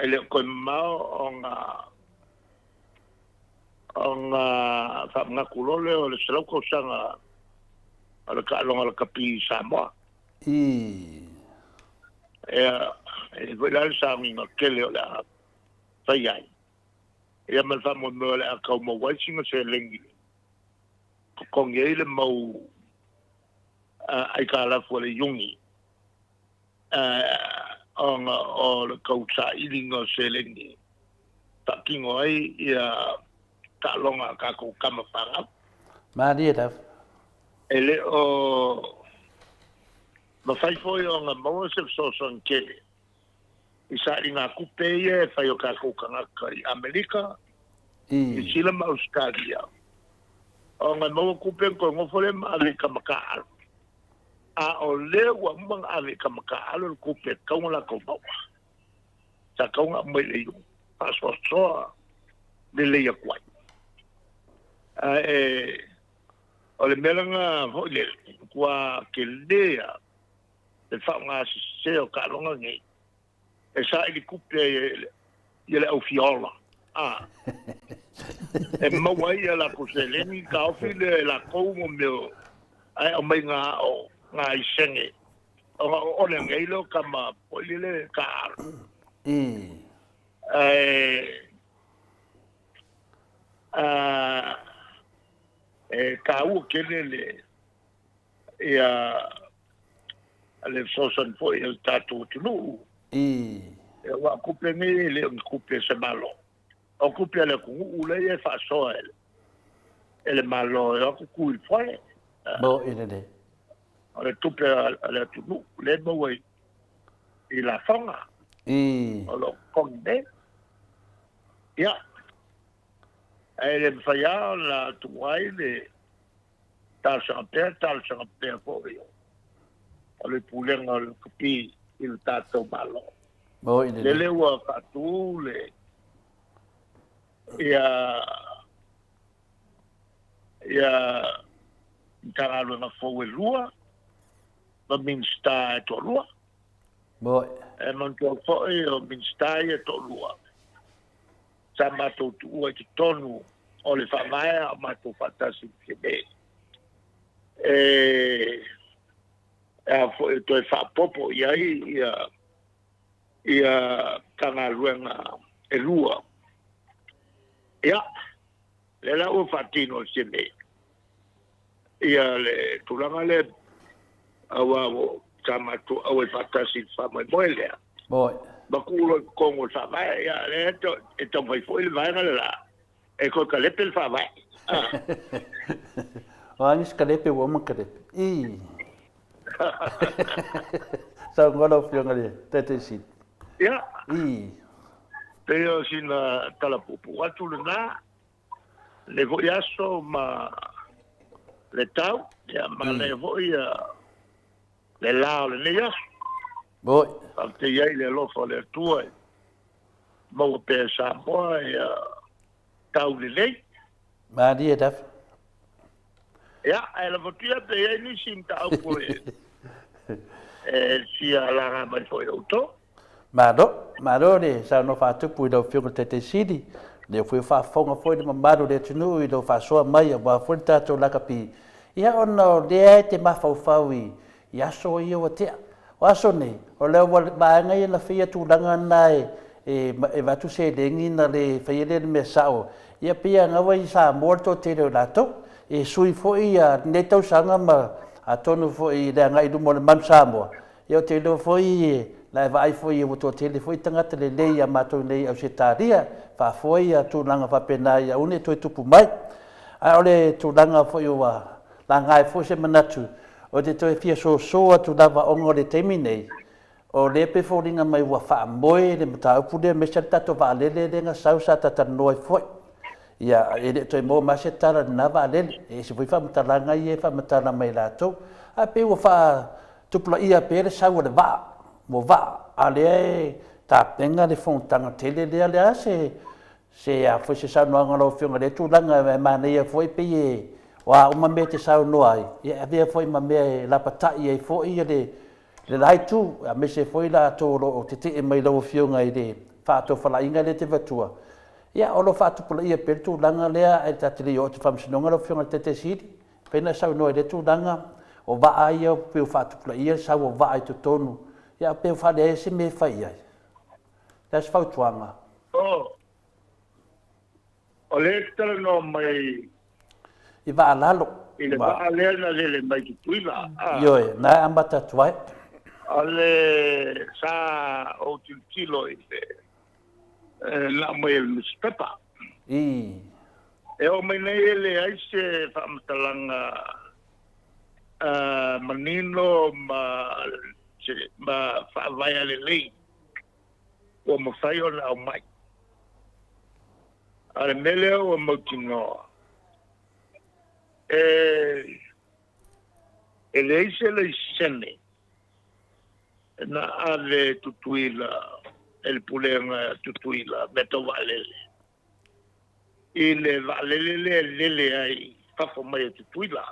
Speaker 2: Ele koe mau o ngā whamanga kulole o le selauko sanga o le kaalonga le kapi Samoa. E koe lale sa nginga kele o le a whaiai. Ia man whamoe mo le a kau mo waisinga se lengi. Kongi e le mau ai ka alafu le yungi. O le kauta ilinga se lengi. Takingo ai ia kalonga kako kamapanga.
Speaker 3: Maria taf.
Speaker 2: Ele o mawhaifoi o ngā maua se soson kele. Isa i ngā kupe e whai o kako kangaka i Amerika. I sila ma Australia. O ngā maua kupe ko ngofole ma ale kamakaaro. A o leo wa mwang ave kamakaaro le kupe kaunga la kaumaua. Sa kaunga mai le yung. Paswa soa le leia kwai. O le melanga hoile kua ke lea le whaunga se o ka longa ngai. E sa ili kupe i le au fiola. E maua ia la kuseleni ka ofi le la koumo meo. Ai o mai ngā o ngā i senge. O le ngai lo kama poilile ka aru. Ka ua kene le ia le sosan po i tātou tunu. E wa kupe ngai le kupe se malo. O kupe le kungu ule e whasoa ele malo e o kukui fwale.
Speaker 3: Mo ine de.
Speaker 2: O le tupe le tunu le maua i la whanga. O lo konde. Ia. E le mwhaiao la tuwai le tāsanga pēr kōreo. O le pūlenga le kupi i le tātou malo.
Speaker 3: Mo ine de.
Speaker 2: Le lewa katu le ia tangalo na fōe lua ma minsta e to lua.
Speaker 3: Mo.
Speaker 2: E man tō fōe o minsta e to lua. Sa mātou tu ua ki tonu o le whamaea o mātou whatasi ke me. Fōe to e whapopo ia kangaluenga e lua. Ia, le la o fatino se me. Ia le tulanga le awa o tamatu awa fatasi famai moelea.
Speaker 3: Moi.
Speaker 2: Makulo kongo famai ia le to vai foi vai la. E ko kalepe famai.
Speaker 3: O anis kalepe wo man kalepe. Sa ngolo fionga le tete sit.
Speaker 2: Ia. Pero sina talapupu watu na le vo yaso ma le tau ya ma le vo ya le lao le yaso
Speaker 3: boy
Speaker 2: ante ya le lo fo le tua mo pe sa mo ya tau le
Speaker 3: ma dia daf
Speaker 2: ya ele vo tia pe ya ni sim tau ko si ala ma fo auto
Speaker 3: Maro le sa no fa tupu do fio tete sidi le foi fa fonga foi de maro de tunu do fa so mai ba foi tato la kapi ia ono de te ma fa fawi ia so ia te wa so ne o le ba ngai la fia tu danga nai e va tu se de ngina le fia le me sao ia pia nga wa sa morto te do dato e sui foi ia ne tau sanga ma a tonu foi de ngai du mo man samo ia te do foi la vai foi o to tele foi tanga tele lei a mato nei au setaria fa foi a tu langa fa pena ia une to tupu mai a ole tu langa foi o la ngai foi se manatu o te to fia so tu dava ongo le teminei o le pe foringa mai ua wha moe le matau pune me sa tato wa lele le nga sau sa tata noi foi. Ia e le toi mo ma se tara na wa lele e se foi wha matalanga i e wha matala mai lato. A pe ua wha tupula ia pe le sau le wa mo wa a le e ta penga le fontanga tele le a se a foi se sau noanga lo fionga le tūlanga ma nei a foi pe e wa uma me te sau noai. Ia a foi ma me la patai e foi ia le lai tu a me se foi la to o te te mai lo fionga i le fa to fala inga le te vatua ia o lo fa tu pula ia per tu langa lea e ta te o te fam sinonga lo fionga te sidi pena sau no le tu langa o va ai o pe fa tu pula ia sau o va ai tu tonu ia pe fa le se me fa ia das fa tuanga
Speaker 2: o le tala no mai
Speaker 3: i va lalo
Speaker 2: i le va le na le mai ki tuila
Speaker 3: yo na ambata tuai
Speaker 2: ale sa o tilo i la mai el mispepa
Speaker 3: e
Speaker 2: o mai nei le ai se famtalanga manino ma fa vai ale lei o mo fai o na mai ale mele o mo tino le se le sene na ale tutuila el pulenga tutuila beto valele ile valele lele ai fafo mai tutuila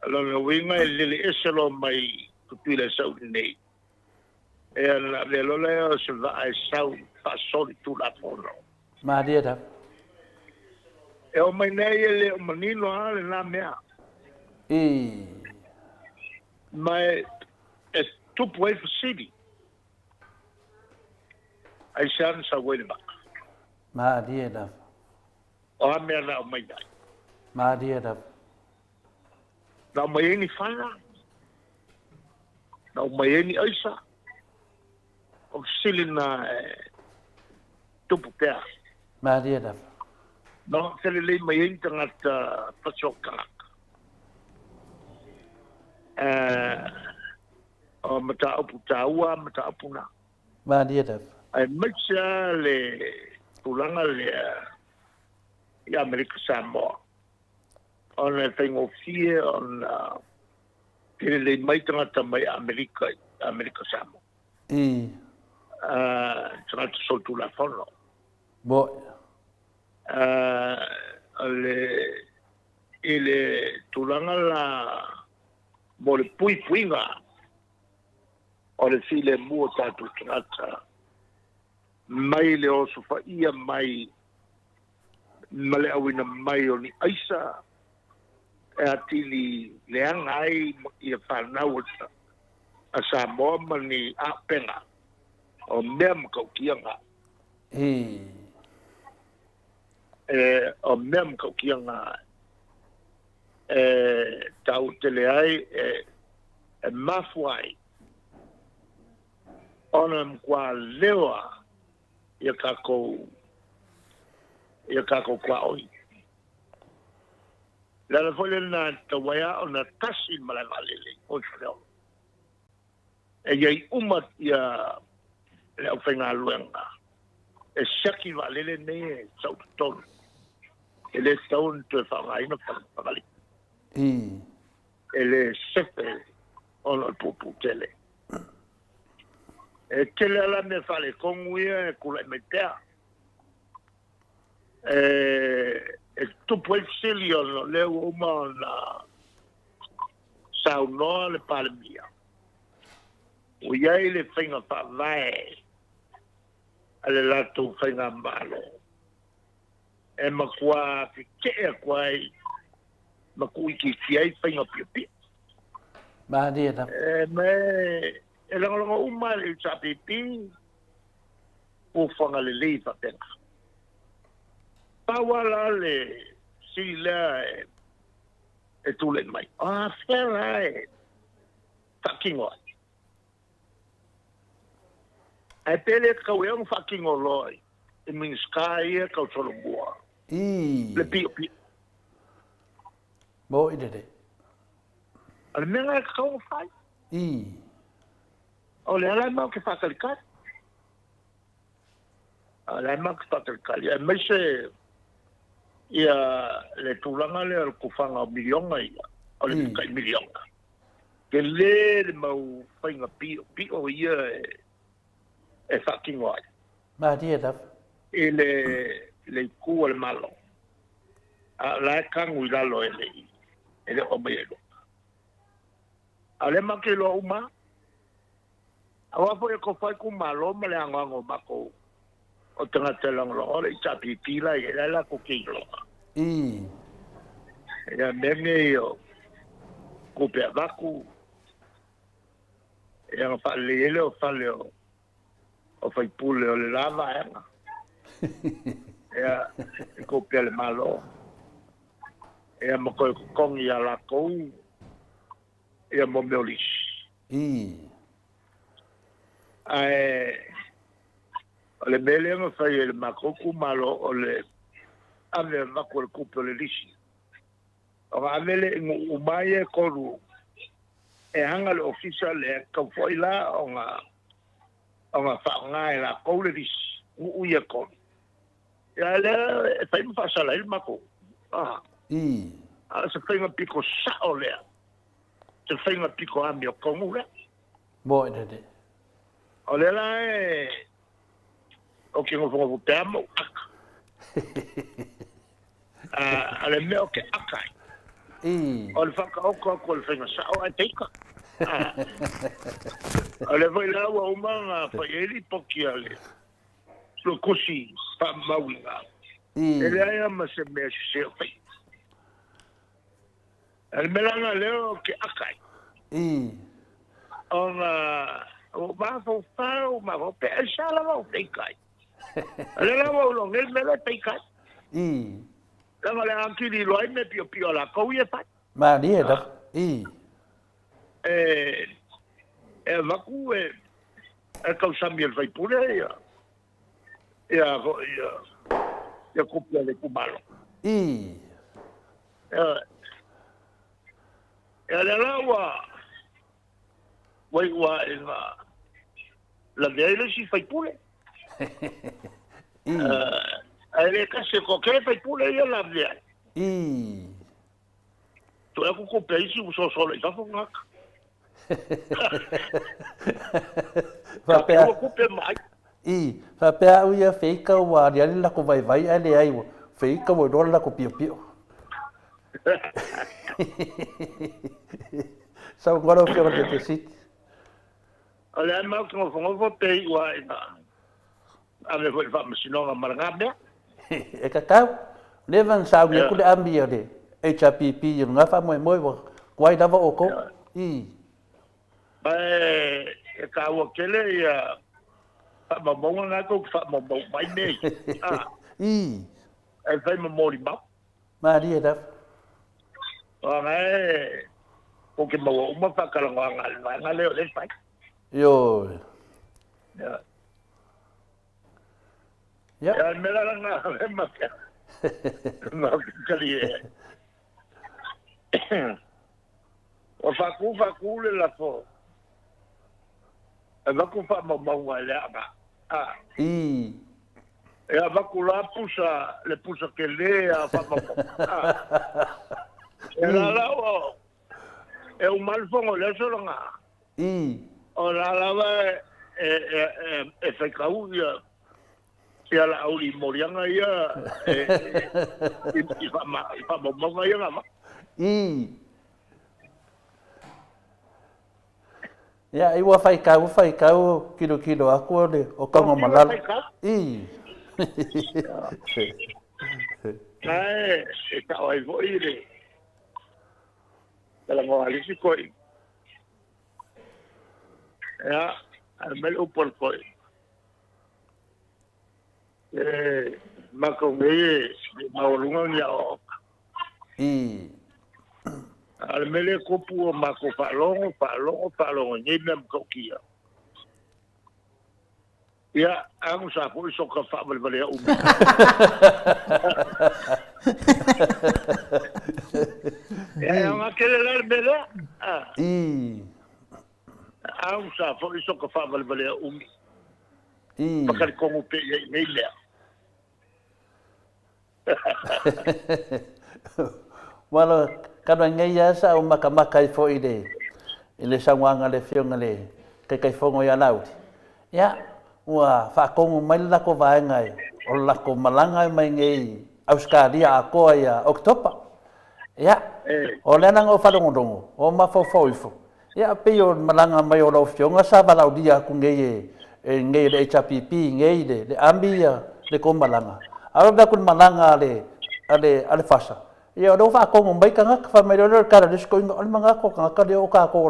Speaker 2: lo winga lele eselo mai tutuila sau nei la le lo le se va ai sau fa soli tu la fono
Speaker 3: ma dia da
Speaker 2: e o mai nei le manino ale na mea mai es tu puoi city ai san sa wele ba
Speaker 3: ma dia da
Speaker 2: o me na mai dai
Speaker 3: ma dia da
Speaker 2: na mai ni fala na mai ni aisa o silina tu pupea
Speaker 3: ma dia da
Speaker 2: no se le mai internet pasoka o mata aputaua mata apuna
Speaker 3: ma dia da
Speaker 2: ai mixa le tulanga le i Amerika Samoa on a thing of fear on le mai tanga mai Amerika Samoa tanga so tu la fono
Speaker 3: bo
Speaker 2: le tulanga la mo le puinga o le file mua tatu tangata mai le o sofa ia mai male awina mai o ni aisa e atili le angai ia whanau a sa moama ni a penga o mea makaukianga o mea makaukianga tau tele ai e mafuai ona mkwa lewa ia kako kwa oi la fole na tawaya ona tasi malagalele o feo e ia umat ia le ofenga luenga e shaki valele ne sau ton ele stone to fanga ino pagali ele sefe ona pupu tele e tele ala me fale konguia kula metea e tu puoi silio le uma na sauno le palmia o ia le finga fa vai ale la tu finga malo e makua fikia kwai makui ki fiai finga pipi
Speaker 3: ma dia da
Speaker 2: me e lango uma le chapipi o fanga le leifa penga pawala le sila e tule mai fera fucking on ai pele kau e un fucking oloi e min sky kau solo boa le pi
Speaker 3: bo ide de
Speaker 2: al menga kau fai O le ala mau ke whakalikari. Le mau ke whakalikari. E mai se ia le tūlanga le al kufanga o milionga ia. O le kai milionga. Ke le mau whainga pio ia e whakingo ai.
Speaker 3: Ma dia da.
Speaker 2: E le kua le malo. A la kangu i lalo e le o mai elo. A le ma ke lo uma. A wafo e ko whai ku malo ma le angango mako o tanga te langlo. O le i tapi pila i e la ko kei longa.
Speaker 3: I.
Speaker 2: E a menge i o kupe a vaku. E a whale ele o whale o whai pule o le lava e nga. E a kupe le malo. E a mako e kongi a la kou. E a mo meolis.
Speaker 3: I.
Speaker 2: Ai o le mele nga fai e le makoku malo o le ave mako le kupe o le lisi. O nga amele ingo umai e koru e hanga le official e kaufoi la o nga whaonga e la kou le lisi. Ui e koru. Ia le e fai mawhasala il mako.
Speaker 3: I.
Speaker 2: A se fai piko sao lea. Se fai piko ami o kongu lea.
Speaker 3: Bo ina de.
Speaker 2: O le la e o ke ngofongo te amo aka. A le meo ke aka.
Speaker 3: I.
Speaker 2: O le whaka oko ako le whainga sao ai teika. O le vai laua umanga whaieri poki a le. Slo kosi pa mawinga.
Speaker 3: I.
Speaker 2: E le aia ma se mea se o whai. E le melanga leo ke aka.
Speaker 3: I.
Speaker 2: O nga o mafo fau ma o pe sala o teikai. Le la o lo ngel mele teikai.
Speaker 3: I.
Speaker 2: La le anki di loi me pio la ko ye pa.
Speaker 3: Ma dia da. I.
Speaker 2: E vaku e ka usami el vai pure ya. Ya kopia le kumalo.
Speaker 3: I.
Speaker 2: Le la wa la vele si fai pure.
Speaker 3: I.
Speaker 2: Le kase ko ke fai pure ya la vele.
Speaker 3: I.
Speaker 2: Tu e ko pe isi so le fa fonga.
Speaker 3: Va pe.
Speaker 2: Ko pe mai.
Speaker 3: I. Va pe au ia feika wa dia la ko vai ale ai. Feika wo do la ko pio. Sao ngoro fio te sit.
Speaker 2: Ole ma ko fongo pe wa ina. Ave foi fa sinonga marangabia.
Speaker 3: E kakau. Levan sao ia ku le ambia de. HPP yo nga fa moi wa kwai dava oko. I.
Speaker 2: E ka wa kele ia fa mo nga ko fa mo mai nei.
Speaker 3: I.
Speaker 2: E fai mo mori ba.
Speaker 3: Ma dia da.
Speaker 2: O ke mau uma whakaranga nga leo le pai.
Speaker 3: Yo.
Speaker 2: Ya.
Speaker 3: Ya.
Speaker 2: Ya me la nga le maka. Ma kali e. O faku le la fo. E vaku fa mo mau le aba.
Speaker 3: I.
Speaker 2: E a vaku la le pusa ke le a fa mo. E la o. E un malfongo le solo nga.
Speaker 3: I.
Speaker 2: O la lava e fai kauia. Se ala auli morianga ia i fa mo ia nga.
Speaker 3: I. Ya, iwa fai kau kilo aku le o kanga malala. I.
Speaker 2: E ka oi voi le. Tala mo alisi koi. Ya, al mel upor koi. Mako me maulunga ni o.
Speaker 3: I.
Speaker 2: Al mele kopu o mako palongo ni mem kokia. Ya, ang sa po so ka fa bal ya Ya, ang akele lar bela.
Speaker 3: I.
Speaker 2: au sa fo iso ka fa vale umi
Speaker 3: I.
Speaker 2: pakal ko mo pe nei le
Speaker 3: Wala kana ngai ya sa o makamaka I fo ide. Ile sangwanga le fionga le kai fongo ya lau. Ya, wa fa kongo mai la ko vai ngai. O la ko malanga mai ngai Australia a ko ya Oktoba. Ya. O le nang o fa dongo o ma fo fo ifo. Ya pe o malanga mai o lo fionga sa ba lau dia ku ngai ngai le HPP ngai le ambia le ko malanga. Aro da kun malanga ale fasa. Ya do fa ko mai ka ngak fa mai do ka de ko ngol manga ko ka de o ka ko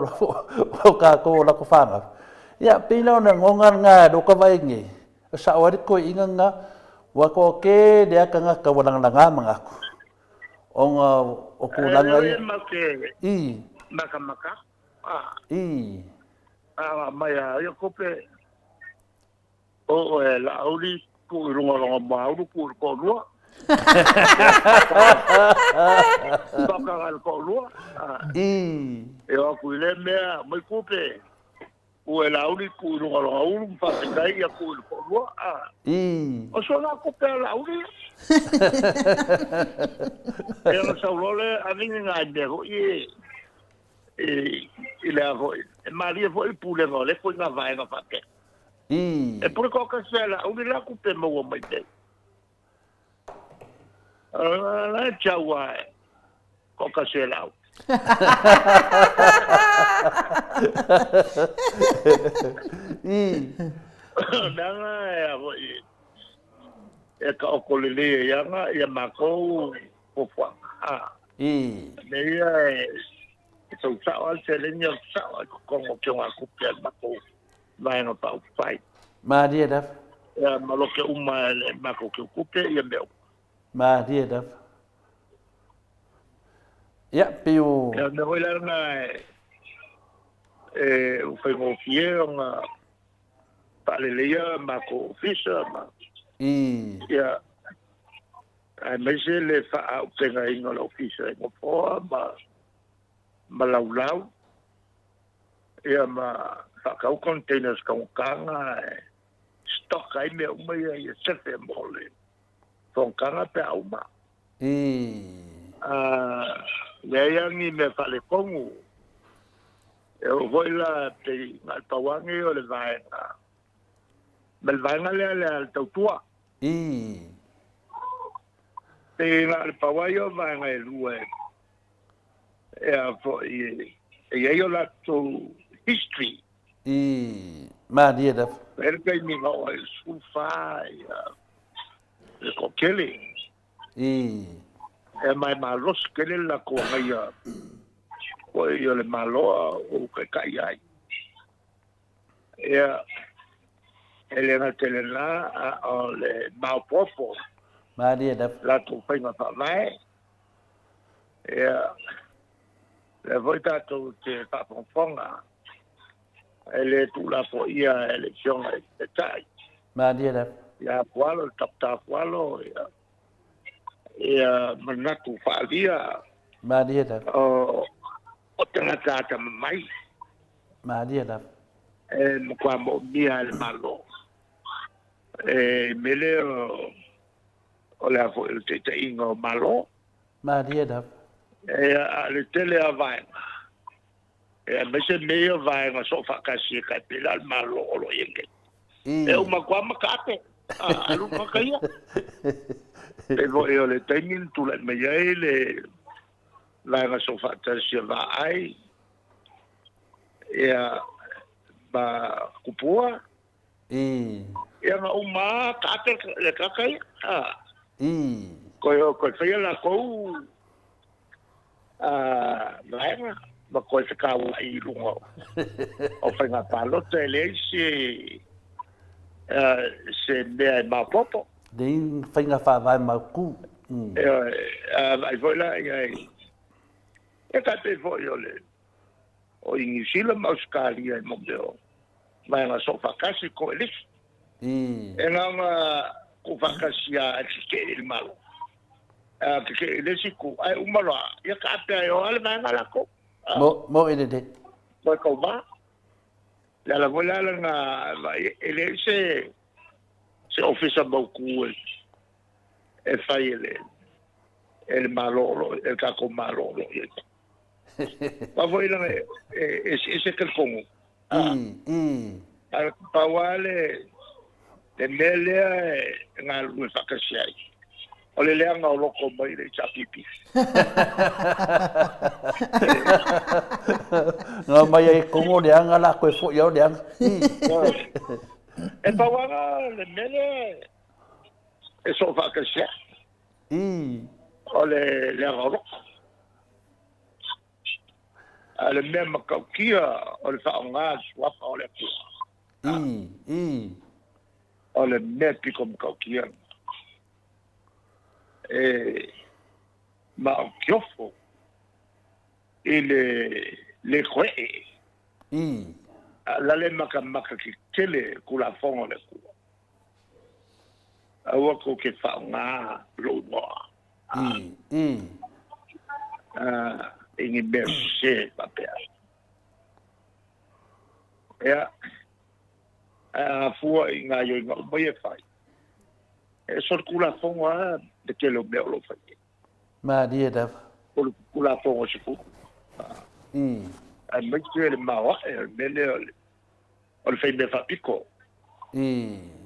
Speaker 3: la ko fa nga. Ya pila na ngongan nga do ka vai ngi. Sa wari ko inga nga wa ko ke de ka nga ka walang langa mga ko. O kulang nga. I.
Speaker 2: Maka.
Speaker 3: I.
Speaker 2: Maya yo kope. O la auli ku runga mauru ku ko lua. Toka ko lua.
Speaker 3: I.
Speaker 2: E o ku le mea mai kope. O la auli ku runga uru fa kai ya ku ko lua.
Speaker 3: I.
Speaker 2: O so la kope la auli. E no sa role ani nga de ho e il a Maria foi pule no le foi na vai na fate.
Speaker 3: I.
Speaker 2: E por ko ka sela o la coupe mo mai te. La chawa ko ka sela.
Speaker 3: I.
Speaker 2: Nanga ya e ka o ko le ya nga ya mako ko fa.
Speaker 3: I.
Speaker 2: Me ya so sa al selenya sa ko mo ke wa coupe mako. Vai no pau pai.
Speaker 3: Ma dia daf.
Speaker 2: Ya maloke uma mako ke coupe ya meu.
Speaker 3: Ma dia daf. Ya piu.
Speaker 2: Ya me voy la na o foi mo fiel nga paleleia mako fisa ma.
Speaker 3: I.
Speaker 2: Ya ai me se le fa o tenga ino la fisa mo po ma laulau. Ya ma Fakau containers kau kanga stock ai me uma ia sefe mole. Fong kanga pe uma. Le yang ni me fale kongu. E o voila te ngal tawangi o le vaenga. Mel vaenga le al tautua. Te ngal pawayo vaenga e lue. E a fo e yo la to history.
Speaker 3: Ma dia daf.
Speaker 2: Perché mi va il sulfai le cocktail e mai malos che la coia poi io le malo o che caiai e Elena Telena le mau popo
Speaker 3: Ma dia daf.
Speaker 2: la tu fai ma fa mai e le voi dato che fa fonga ele tu la foia elezione e tai
Speaker 3: Ma dia daf.
Speaker 2: ya pualo tapta pualo ya manatu falia
Speaker 3: Ma dia daf.
Speaker 2: o tanga tata mai
Speaker 3: Ma dia daf.
Speaker 2: kwa mo mia el malo mele o la fo el te ingo malo
Speaker 3: Ma dia daf.
Speaker 2: le tele avai me se meio vai na sofa kasi ka pila malo lo yenge uma kwa makate alu makaya pero yo le tengo tu le me le la na sofa kasi va ai ya ba kupua ya na uma kate le kakai ko fai la ko vai ma ko se ka wa I lungo o fa nga palo te le se me ma popo
Speaker 3: Dei fainga fa vai ma ku.
Speaker 2: ai voi la e ka te voi ole o New Zealand ma Australia mo deo vai na sofa kasi ko elis e nga ko fa kasi a ke il malo ke elisi ku ai umara ya ka te o ale na la ko
Speaker 3: Mo ide de.
Speaker 2: Ko ko ba la vola nga ele se officer bauku e fai ele malolo el kako malolo pa voi la ese que como pa wale te mele nga lu fakasiai ole le nga loko mai le chapipi
Speaker 3: nga mai e kongo le nga la ko fo yo le
Speaker 2: e pa wala le mele e so fakasiai ole le nga loko ale mema kaukia ole faonga swapa ole ku ole me piko kaukia ma kiofo le khoe la le maka ki tele kula fongo le ku awa ko ke faonga lo mo ingi berse papel ya fua inga yo inga boye fai kula fongo de que lo veo lo fai
Speaker 3: ma dia da
Speaker 2: kula fongo se fu ai mai que ele mau ele o fai me fa pico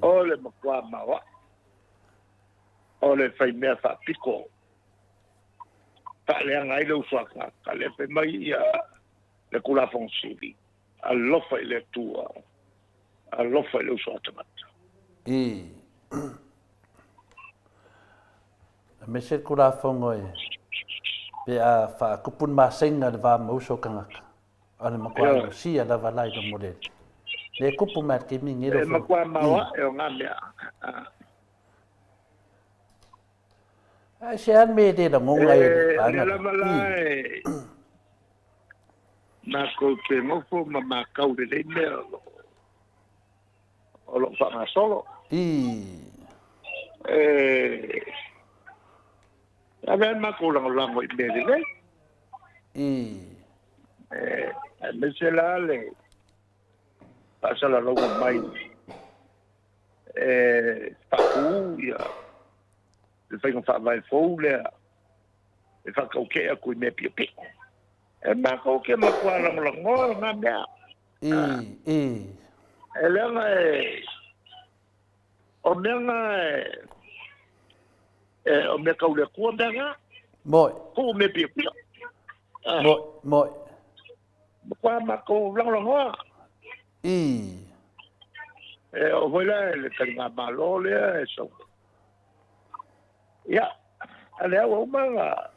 Speaker 2: o le makwa mau o le fai me fa pico ta le ngai lo swaka ka le pe mai le kula fongo sivi allo fai le tua allo fai lo swata mata
Speaker 3: me se kura fongo pe a fa kupun ma senga de va mo so kanga ale ma kwa si ala va lai do model le kupu ma ke mi ngiro
Speaker 2: ma kwa ma wa e nga me
Speaker 3: a se an me de da mo ngai
Speaker 2: pa na la malai na ko ke mo fo ma kau de me o lo fa ma solo Aben ma ko lang mo ibeli le. Mesela le. Pasa la logo mai. Papu ya. Le fai fa vai fo le. Le fa ko ke ku me pi pi. Ma ko ke ma ko lang nga me. Ele nga o me nga o me kau le kua menga.
Speaker 3: Moi.
Speaker 2: Ko me pia pia.
Speaker 3: Moi.
Speaker 2: Kua ma ko lang hoa. O voila le kanga malo le so. Ya. Ale o manga.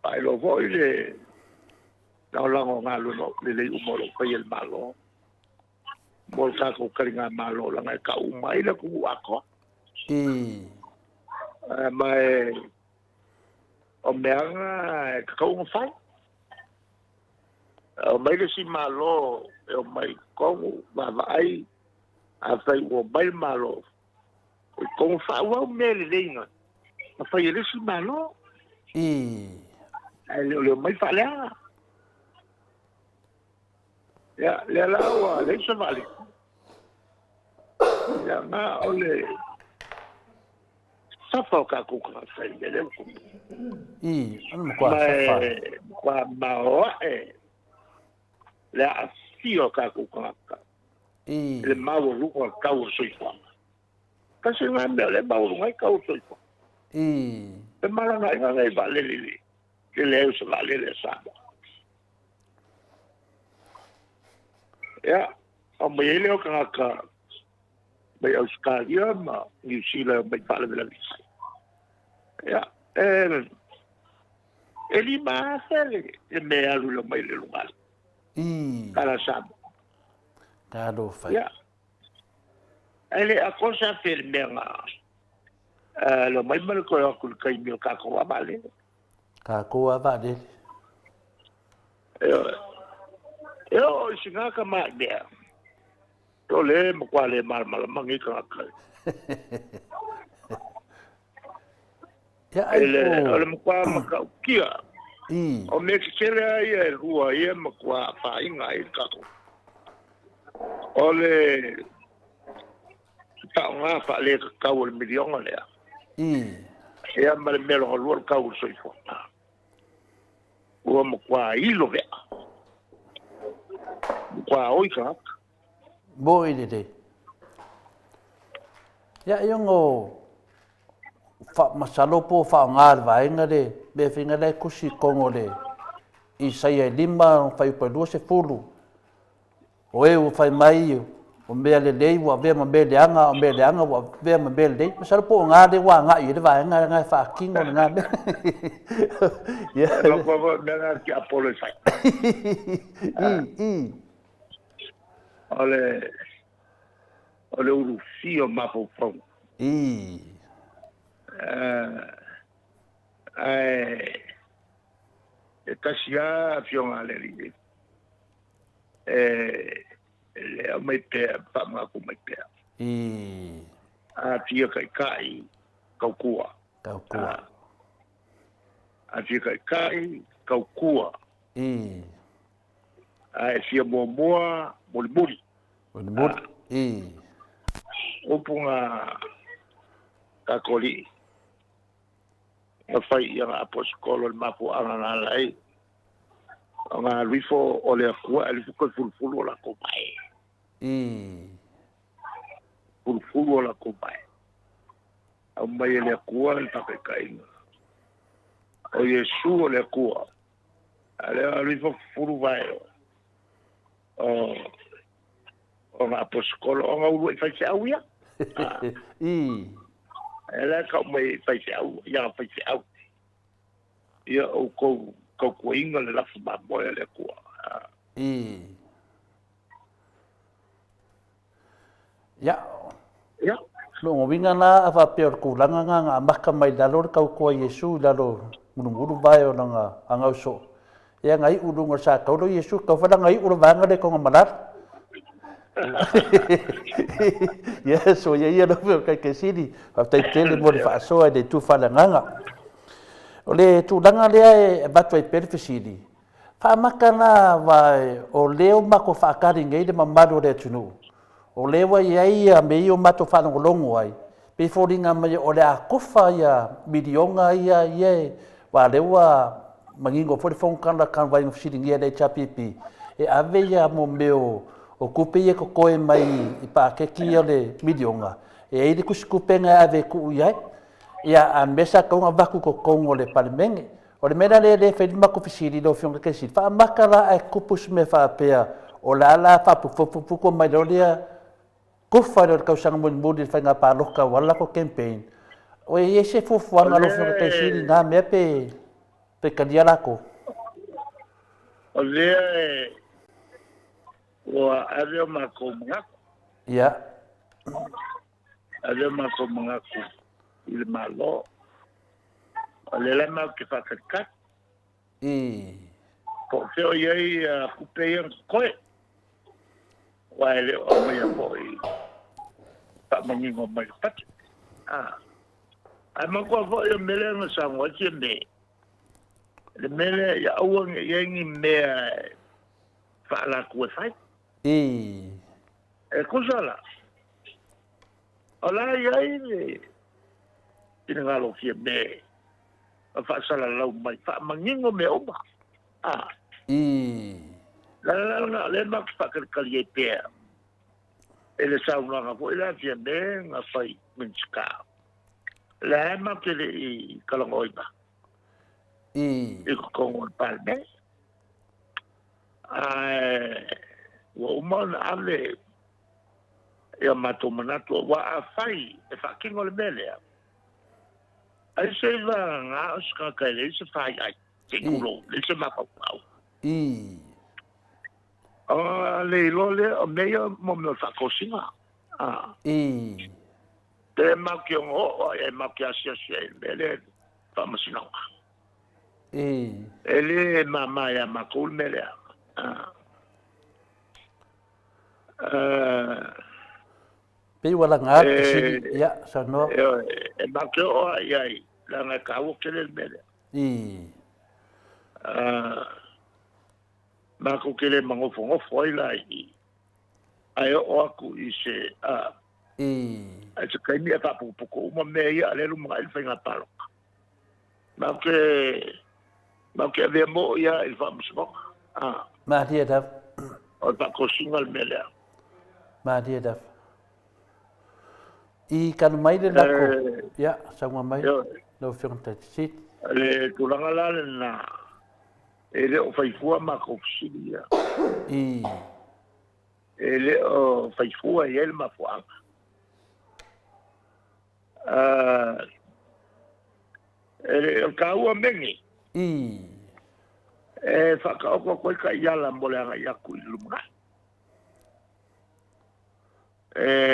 Speaker 2: Pai lo voi le. Lang ngalo no le umolo pai el malo. Mol ka ko kanga malo lang ka umai le ku ako. Mai o meanga ka un fai o mai le si malo o mai ko va vai a fai o mai malo ko fa o me le dinga a fai le si malo le mai fa ya le la o le se vale ya na ole safa ka ku ka sai le ku
Speaker 3: anu kwa safa
Speaker 2: kwa mao la asio ka ku ka le mau lu ko ka u soi kwa ka se nga me le mau lu ngai ka u soi kwa e mala ngai ba le ke le us la le sa ya o me le o ka mai Australia ma New Zealand mai pala vela visa ya eli ma sele me alu lo mai le lugar kala sam
Speaker 3: kado fa
Speaker 2: ya ele a cosa fermenga lo mai mal ko ku kai mi ka ko vale
Speaker 3: ka ko vale
Speaker 2: yo singa ka ma de to le mo kwale mal mangi ka ka
Speaker 3: ya ai
Speaker 2: ole mo kwa ma ka kia o me ke sere ai rua ia mo kwa fa inga i ka ko Ole taonga fa le kau le miliona le. E ama le melo lo kau soifo. O mo kwa ilo ve. Kwa oika.
Speaker 3: Bo ile de. Ya yongo fa masalopo fa ngal vai ngade be finga le kusi kongo le. I sai lima fai pa 2 o eu fai mai o mea le lei wa ve ma be le anga wa ve ma be le masalo po nga de wa nga i de vai nga fa kingo nga be
Speaker 2: ya no po nga ki apologize ole urufio mapo fong e kasia fionga le ri le mai pe pa ma ku mai pe a tia kai kaukua a tia kai kaukua a sia moa molibuli upunga kakoli nga fai yang aposkolo mapu ana lai nga rifo ole akua alifu ko fulfulu la ko pai fulfulu la ko pai au mai le akua le pakai o yesu ole akua ale rifo fulu vai o nga aposkolo nga ulu fai au ya ela ka mai fai au ya fai au ia o ko inga le lafu ma moe le kua.
Speaker 3: Ya. Lo ngobinga na ava peor kulanga nga maka mai dalor kau kua Yesu dalo munu vai o nga anga so. Ya ngai udu ngasa kau lo Yesu kau fada ngai udu banga de ko ngamalat. Ya so ya no veo que sini. Hasta tele mo fa so de tu fala nga. Ole tu langa le batu e perfisidi. Fa makana vai o leo mako fa kari ngai de mamado de tunu. O lewa ia me o mato fa ngolongo ai. Pe foringa me o le akufa ia midionga ia ye wa lewa mangingo for fon kan kan vai fsidi ngai de chapipi. E ave ia mo meo o kupe ia ko koe mai i pa ke ki ole midionga. E ai de kuskupenga ave ku ia. Ia a mesa kaunga waku ko kongo le palemenge. O le mena le whai mako fisiri lo fionga kesi. Wha makara ai kupus me wha pea. O la ala wha puko mai lolia. Kufa le kausanga muni muni whai ngā pāloka wala ko campaign. O e se fufuanga lo fionga kesi ngā mea pe kaniarako.
Speaker 2: O lea o aveo mako mngako.
Speaker 3: Ia.
Speaker 2: Aveo mako mngako. Il malo le lama ke whakakat po feo iei kupei ang koe wai le o mai a poi pa mangingo mai pati ai makua fo i mele nga sangwa tia me le mele ia auang iengi mea whaala kue whai e kusala o la iei le ina ngalo fia me fa sala lau mai fa mangingo me oma la le mak fa kali pe ele sa una fo ila fia me nga fai minska la mak le kalangoi ba ko ngol palme wo mon ale ya matomanato wa fai e fa kingo le mele ai se va nga ska ka le se fa ai te kulo le se ma pa au le lo le o me yo mo me fa cocina te ma ki o e ma ki asia se le fa ma sina ele mama ya ma kul me le
Speaker 3: Pe wala nga si ya sa no
Speaker 2: e ma ke o ai la nga ka o ke le mele ma ko ke le mango fongo foi la ai o aku i se ai se kai mia tapu poko uma me ia le lu mai fenga palo ma ke ave mo ia il fa msmo
Speaker 3: ma dia da
Speaker 2: o ta ko singal mele
Speaker 3: ma dia da I kan mai le lako ya sa mai lo fion ta sit
Speaker 2: le tulanga la na ele o fai fua ma ko silia ele o fai fua e ele ma fua ele o kaua mengi fa ka o ko ka yala mole nga ya ku ilunga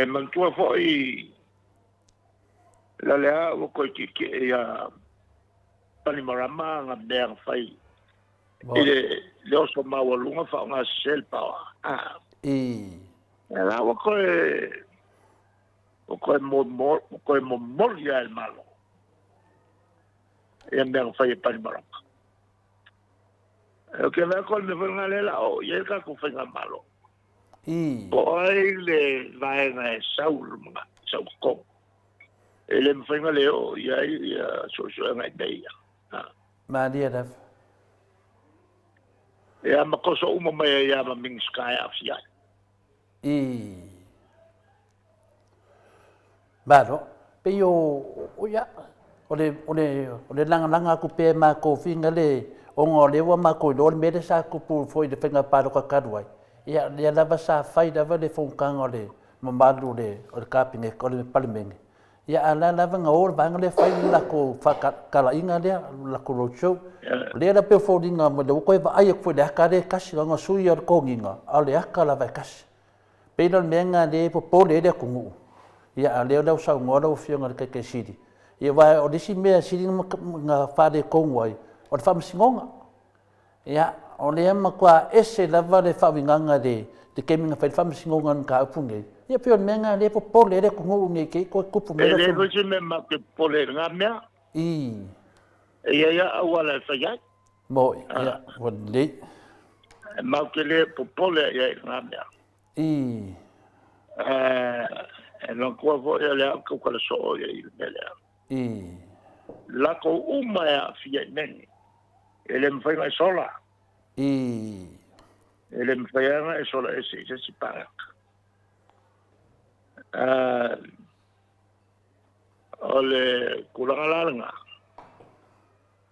Speaker 2: man tua foi la lea o ko ki ya Panimarama nga mer fai ile le oso mawa lunga fa nga sel pa la o ko mo ya el malo e mer fai Panimarama o que va con me fue nga lela o ye ka ko fa nga malo o ai le vai nga saul mga sau ko ele me fai nga leo ya so nga dei
Speaker 3: ma dia da
Speaker 2: ya ma koso uma mai ya ma ming sky afia
Speaker 3: bado pe yo o ya o le langa ku pe ma ko finga le o ngole wa ma ko do me de sa ku pu foi de penga pa ko ka duai ya lava sa fai da va le fonkanga le mamalu le o kapinge ko le palmeng ya ala lava nga or bang le fai la ko fa kala inga le la ko ro show le da pe fo dinga mo de ko va ai ko de ka de kasi nga su ya ko nginga ale aka la va kasi pe no menga de po le de ku ya ale da sa ngo do fio nga ke sidi ya va o disi me sidi nga fa de ko ngoi o fa msingonga ya o le ma kwa ese lava le fa winganga de keminga fa msingonga ka punge ia pio menga le po le ko ngu nge ke ko kupu me
Speaker 2: le ko se me ma ke pole nga me ia awala fa ya
Speaker 3: mo ia wole
Speaker 2: ma ke le pole ia nga me no ko vo ia le ko ko so ia il mele la ko uma ya fia neni ele me fai mai sola ele me fai mai sola ese si para ole kulangalanga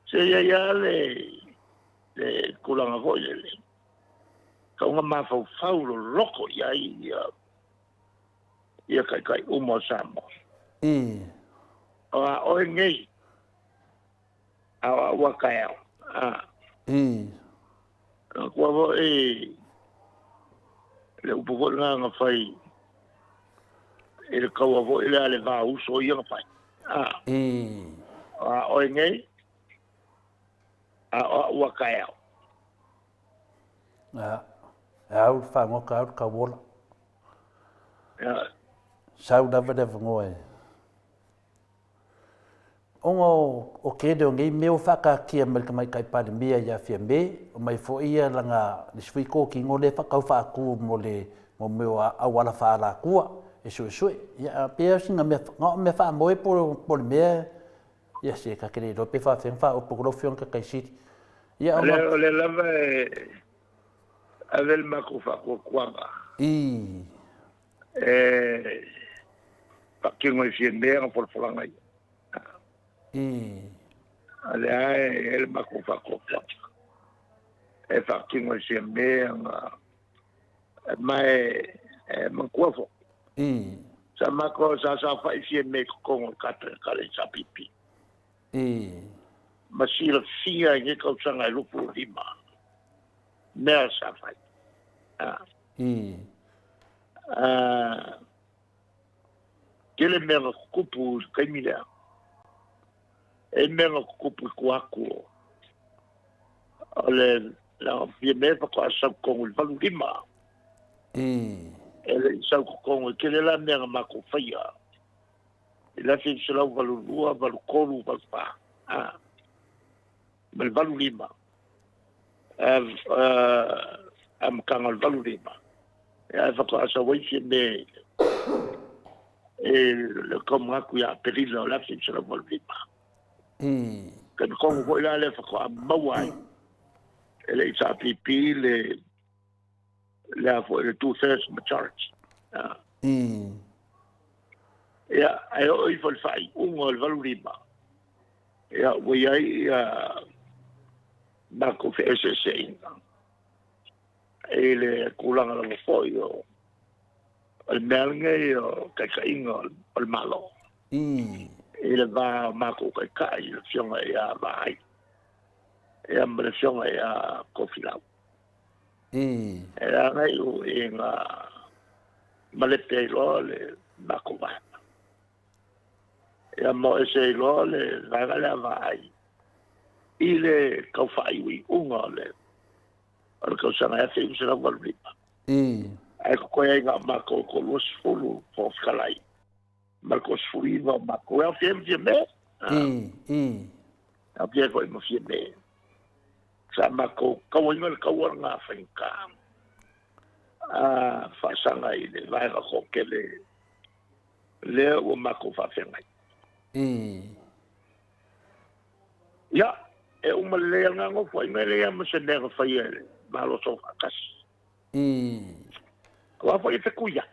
Speaker 2: se ya le kulanga voile ka nga ma fa loko ya ia kai umo samo o ngei a wa kai ko vo le upo nga fai ele kaua vo ele ale va uso ia fai o ngei wa kai
Speaker 3: au fa ngo ka wola sau da va ngoi ongo o ke de ngai meu fa ka ki mal ka mai kai pa de mia ya fia me o mai fo ia langa le sui ko ki ngole fa ka fa ku mo meu a wala fa la ku e so ya pe singa me fa mo por me ya se ka ke do pe fa o po fion ka kai sit ya
Speaker 2: le lava avel ma ku fa ko kwanga pa ki ngoi fia me por fulanga ale ai el ma ko fa ko e fa ki mo se me mai man ko fo sa ma ko sa fa si me ko ka le sa pipi ma si la fia nge ko sanga lu pu lima me sa fa kele me ko pu kai mi la e menga kupu kuaku ole la viene pa ko sa ko el valurima ele sa ko ke le la menga ma ko faia ila fi sala valurua valukolu pa bel valurima am kangal valurima e whakaasa waisi me e le komaku ia perila o lafi sara volvima. Kan kongo ko ila le whaka mawai e le isa pipi le afo le 2/3 majority. Ia, ai o i whai ungo le valurima. Ia, wai ai mako fe SSA inga. E le kulanga la mafoi o le mealnge o kaikainga o le malo. E le va mako kaikai le fionga ia vai. Ia le fionga ia kofilau. E la ngai u inga malepe lo le mako vai. Ia mo ese lo le vagale vai. Ile kau whaiwi unga le. Ora kau sanga e whiu sera walripa. Ai ko e ngā mako ko los fulu po whakalai. Mako sfuiva mako. Ea whiem fia me. Ea whiem ko ima fia me. Sa mako kau inga le kau ar ngā whainka. Whasanga i le vaiga hoke le ua mako whawhengai. Ia. E umalea ngā ngofu, inga lea masenega whai ele, malo so whakasi. Kua whai e whikuia.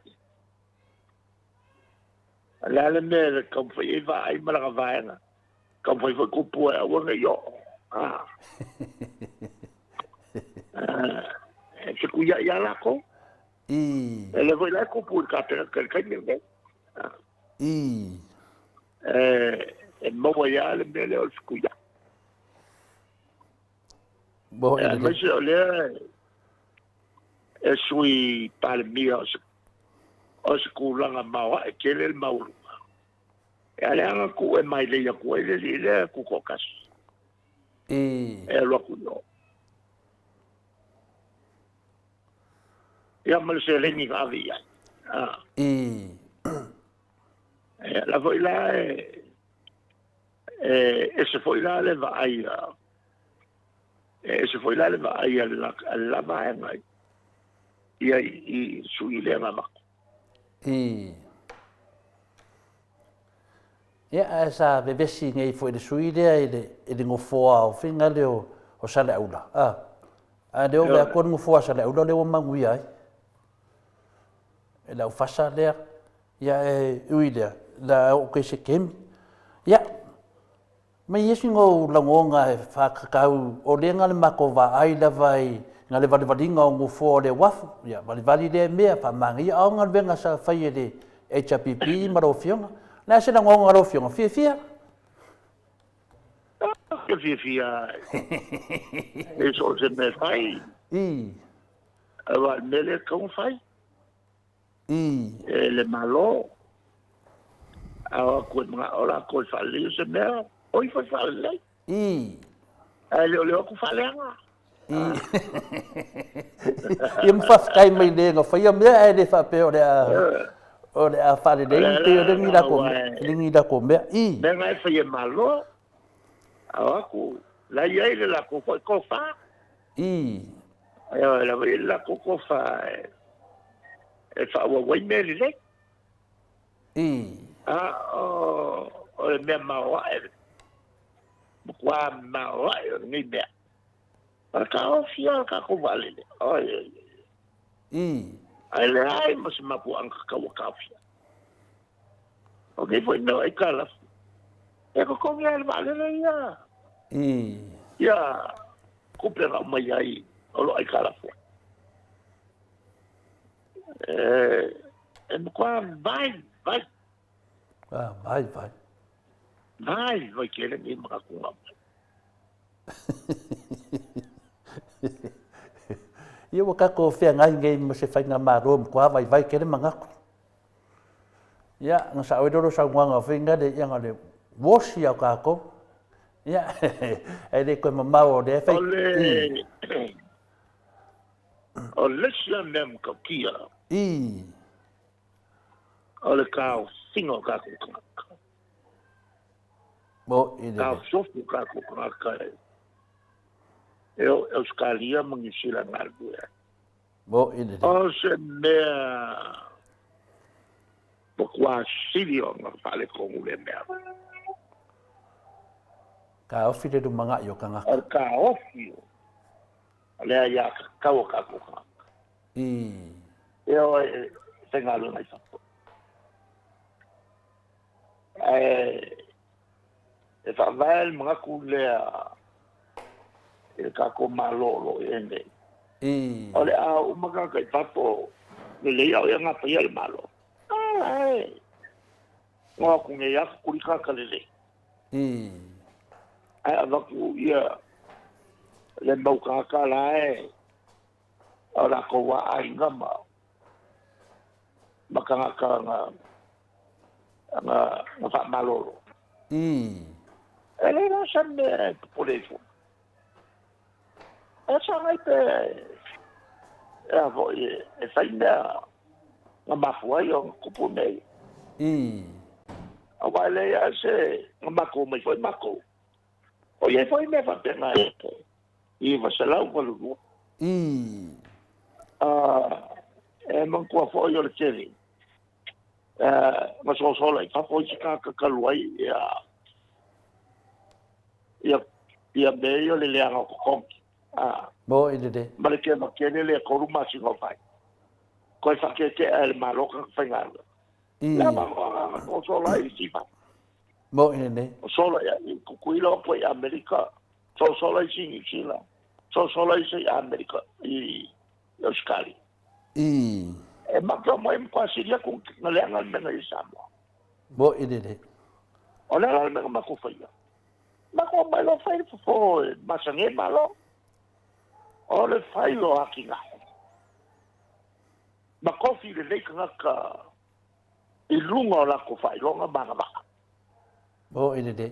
Speaker 2: Lale mele, kau whai e whai maraka whaenga. Kau whai whai kupua e awanga i o. E whikuia i alako. E le whai lai kupua i kātera kai me. E maua i ale mele o whikuia. Mese o lea e sui palemia o se kulanga maua e kele le maurunga. E aleanga ku e mai leia ku e le ku kokasi. E loa ku no. Ia male se lengi gavi ia. La foi la e se foi la le vai se foi lá leva aí la vaenga ia i sui le mama
Speaker 3: ia sa bebesi ngai foi de sui le ele ngofoa o finga le o sala aula a de o ko ngofoa sala aula le o mangui ai ela o fasa le ia uile la o que se kem ia mai yesu ngo langonga e whakakau o le ngale mako wa ai la vai ngale valivalinga o ngufo le wafu ia valivali le mea whamangi au ngal venga sa whai le HPP maro fionga na se langonga ro fionga fia
Speaker 2: e so se me fai awa mele kong fai e le malo awa kut mga ora kut fali se mea oi foi falei. Ele olhou com falenga.
Speaker 3: E me faz cair meio lenga, foi a minha ele papel de a fale de ele ninguém da comer.
Speaker 2: Bem aí foi malo. Aku la ele la ko foi kofa. Ela vai la ko kofa. E fa o wai mele le. O me mau kwa mawa ni be ka ofia ka ko vale ai le ai mas mapu ang ka ofia okay foi no ai kala e ko ko ngal vale ya ko pera mai ai o ai kala fo e kwa vai vai kele ni makakunga.
Speaker 3: Ia waka ko fea ngai ngai mo se whainga maro kwa vai kele mangaku. Ia ngasa oidoro sa nguanga whinga de ianga le wosi au kako. Ia e le koe mamau o le whai.
Speaker 2: O lesla nem ka kia. O le kao singo kako kaka. Kau sofu kako kaka. Eu escalia mangisila ngalbu ya.
Speaker 3: Mo ine.
Speaker 2: O se mea pokua sirio nga whale kongu le mea.
Speaker 3: Ka ofi le manga yo kanga.
Speaker 2: Ar ka ofi o. Lea ia kau ka kuka. Eo te ngalo nai sapo. E whawel mga ku lea e ka ko malolo e ene. O le a umaga kai papo le lei au ia ngapa ia le malo. Ngā ku nge ia kurika ka le lei. Ai avaku ia le mau kaka la e o la ko wa ai ngama. Maka ngaka nga wha malolo. E le na sande polefu. E sa ngai pe e avo e whainea nga mafua i o kupu nei. A wai le ia se nga mako mai foi mako. O ye foi me whapenga e te. I wasalau waluru. E mangkua foi o le teri. Masosola i whapoi si kakaluai ia mei o le leanga o kokongi.
Speaker 3: Mo ine de.
Speaker 2: Male ke makene le koruma si ngofai. Koe whakete e le maroka whainganga. Lea mangoa o sola i sipa.
Speaker 3: Mo ine de.
Speaker 2: O sola i kukuila o poi Amerika. So sola i singi sila. So sola i si Amerika i Australia. E maka mo e mkwa siria kung naleanga menga i Samoa.
Speaker 3: Mo ine de.
Speaker 2: O leanga menga makufaya. Mako mai lo fai fo masange malo. O le fai lo haki ngahe. Ma kofi le leika ngaka i lunga o lako fai longa manga maka.
Speaker 3: Mo ine de.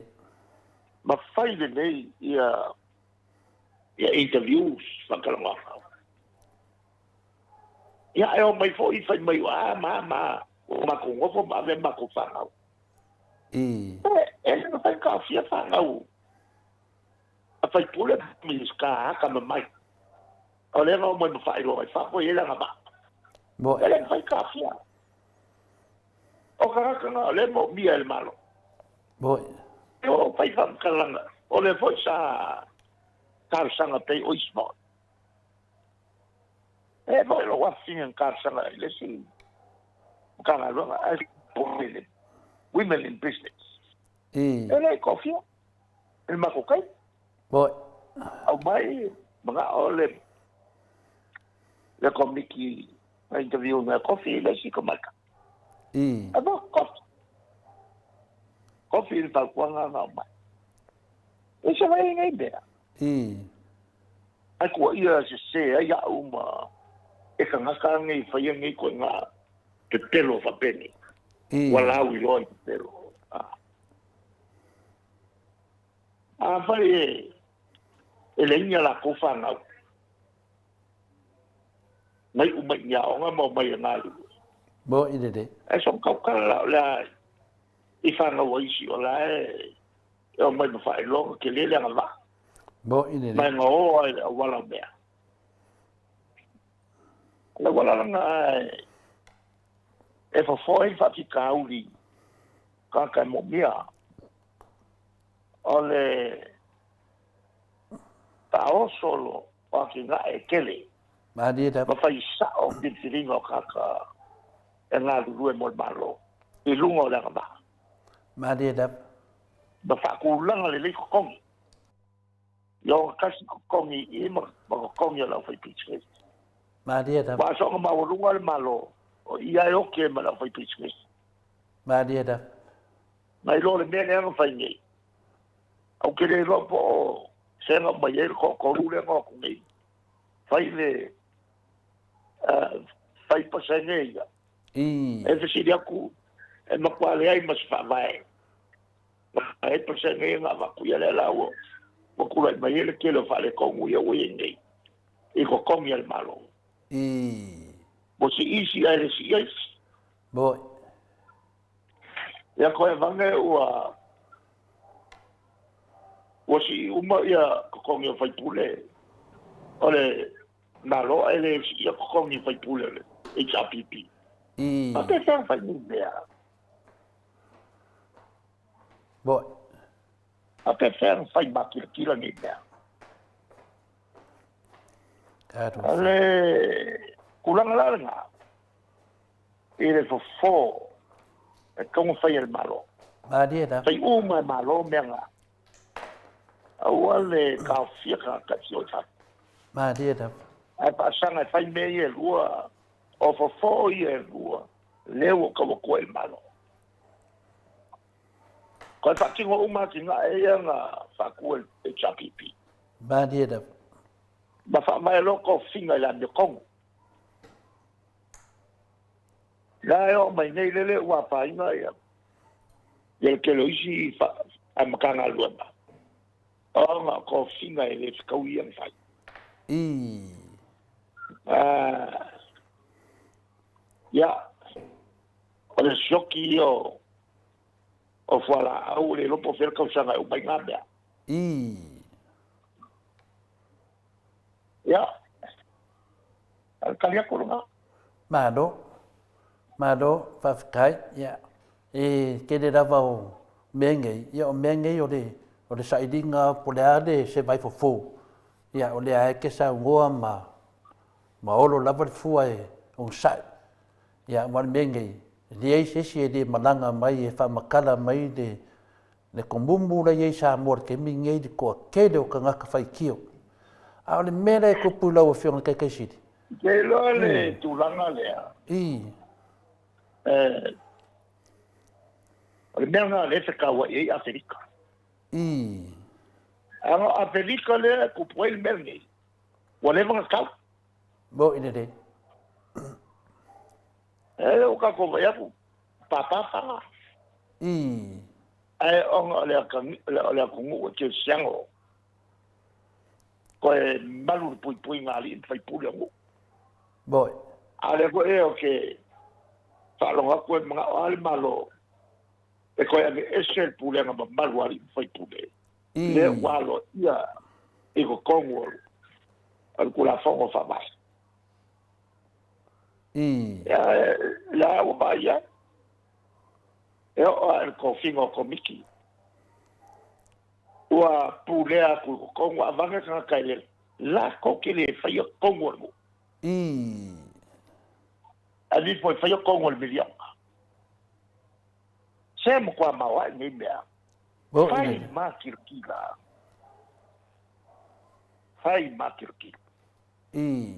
Speaker 2: Ma fai le nei ia interviews whakalanga. Ia e o mai fo i fai mai ma o mako ngofo ma ve mako whangau. E na fai ka fia whangau. A fai pule minis ka haka ma mai. O le ngau mai mawhai lo ai whako i elanga ma.
Speaker 3: Mo
Speaker 2: E le fai ka fia. O ka haka ngā le mo mia el malo.
Speaker 3: Mo
Speaker 2: E o fai whamkalanga. O le fai sa karsanga pei o ismo. E mo lo wafingan karsanga i le si. Kanga runga as women in business. E le kofia. E mako kai.
Speaker 3: Mo
Speaker 2: Au mai mga o le komiki na interview na kofi le si komaka. Aba kofi. Kofi il tal kuanga nga mai. E se vai ngai bea. Ai kua ia se ia uma e ka ngaka ngai whaia ngai koe ngā te telo whapeni. Walau i loa i te telo. Whai e le inga la kofa ngau. Ngai umai nia o ngā mau mai ngā lu.
Speaker 3: Mo ine de.
Speaker 2: E son kau kala la i whangau isi o la e o mai mawhai longa ke lele anga wā.
Speaker 3: Mo ine de.
Speaker 2: Mai ngā o ai a wala mea. Le wala langa e whawhoi whaki ka auri ka kai mo mea. O le ta o solo o ki ngā e kele.
Speaker 3: Ma di da.
Speaker 2: Ma whai sa o pintiringa o kaka e ngā lulu e mo malo. I lunga o langa wā.
Speaker 3: Ma di da.
Speaker 2: Ma whakulanga le leiko kongi. Yo kasi kongi i ma kongi o lau whai pitchkes.
Speaker 3: Ma di da.
Speaker 2: Wa so ma lunga le malo. O ia e oke ma lau whai pitchkes.
Speaker 3: Ma di da.
Speaker 2: Nai lo le mea ngā whai ngei. Au kere lo po senga mai e ko rule ngā kungi. Whai le whai pasenge ia. E whasiri aku e makuale ai mas whawai. E pasenge ia ngā waku ia le lau. Wakura i mai ele kele whale kongu ia ue ngei. I ko kongi al malo. Mo si isi ai le si ais.
Speaker 3: Mo
Speaker 2: Ia koe vange ua si uma ia ko kongi o whaipule. O le na lo ele ia ko ni fai pule le HRPP
Speaker 3: I
Speaker 2: ate fa fai ni mea
Speaker 3: bo
Speaker 2: ate fa fai makila ni mea
Speaker 3: kadu
Speaker 2: ale kulang la nga ele fo e como fai el malo
Speaker 3: ma dia da
Speaker 2: fai uma malo mea nga awale ka fia ka siota
Speaker 3: ma dia da
Speaker 2: ai pasanga fai me e lua o fo e lua leo como ko el malo ko fa kingo uma kinga e nga fa ko e chapipi
Speaker 3: ma dia da
Speaker 2: ba fa mai loko finga la de kongo la yo mai nei lele wa fa inga ya el que lo isi fa am kanga lua ba nga ko finga e le ka uian fai
Speaker 3: I
Speaker 2: ya o le shoki o fala au le lopo fer ka usanga u bai ngabea
Speaker 3: I
Speaker 2: ya al kalia kolonga
Speaker 3: ma do fa kai ya e ke de dava o menge ya o menge o le saidinga poleade se vai fo ya o le ai ke sa ngoa ma olo lava fua e o sai ya ma menge di ai se de malanga mai e fa makala mai de le kombumbu la ye sa mor ke minge di ko ke de o kanga ka fai kio a le mera e ko pula o fiona ke siti
Speaker 2: ke lo le tulanga le
Speaker 3: I
Speaker 2: o le mea le se kawa e Afrika
Speaker 3: I
Speaker 2: anga Afrika le ku poel merne wale mga kau
Speaker 3: bo ine de
Speaker 2: o ka ko ya ku papa
Speaker 3: I
Speaker 2: ai on le ka ngu ke siango ko e malu pui ngali fai pule ngu
Speaker 3: bo
Speaker 2: ale ko e o ke fa lo ko mga al malo e ko ya esel pule nga malu ali fai pule le walo ia e ko kongo al kula fongo fa mai
Speaker 3: I
Speaker 2: la o vaya o al kofingo komiki ua pulea ku kongo avanga ka kaile la ko ke le fai kongo
Speaker 3: I
Speaker 2: ali foi fai kongo le milion sem kwa mawa ni mea
Speaker 3: bo
Speaker 2: fai
Speaker 3: ine
Speaker 2: makirki
Speaker 3: I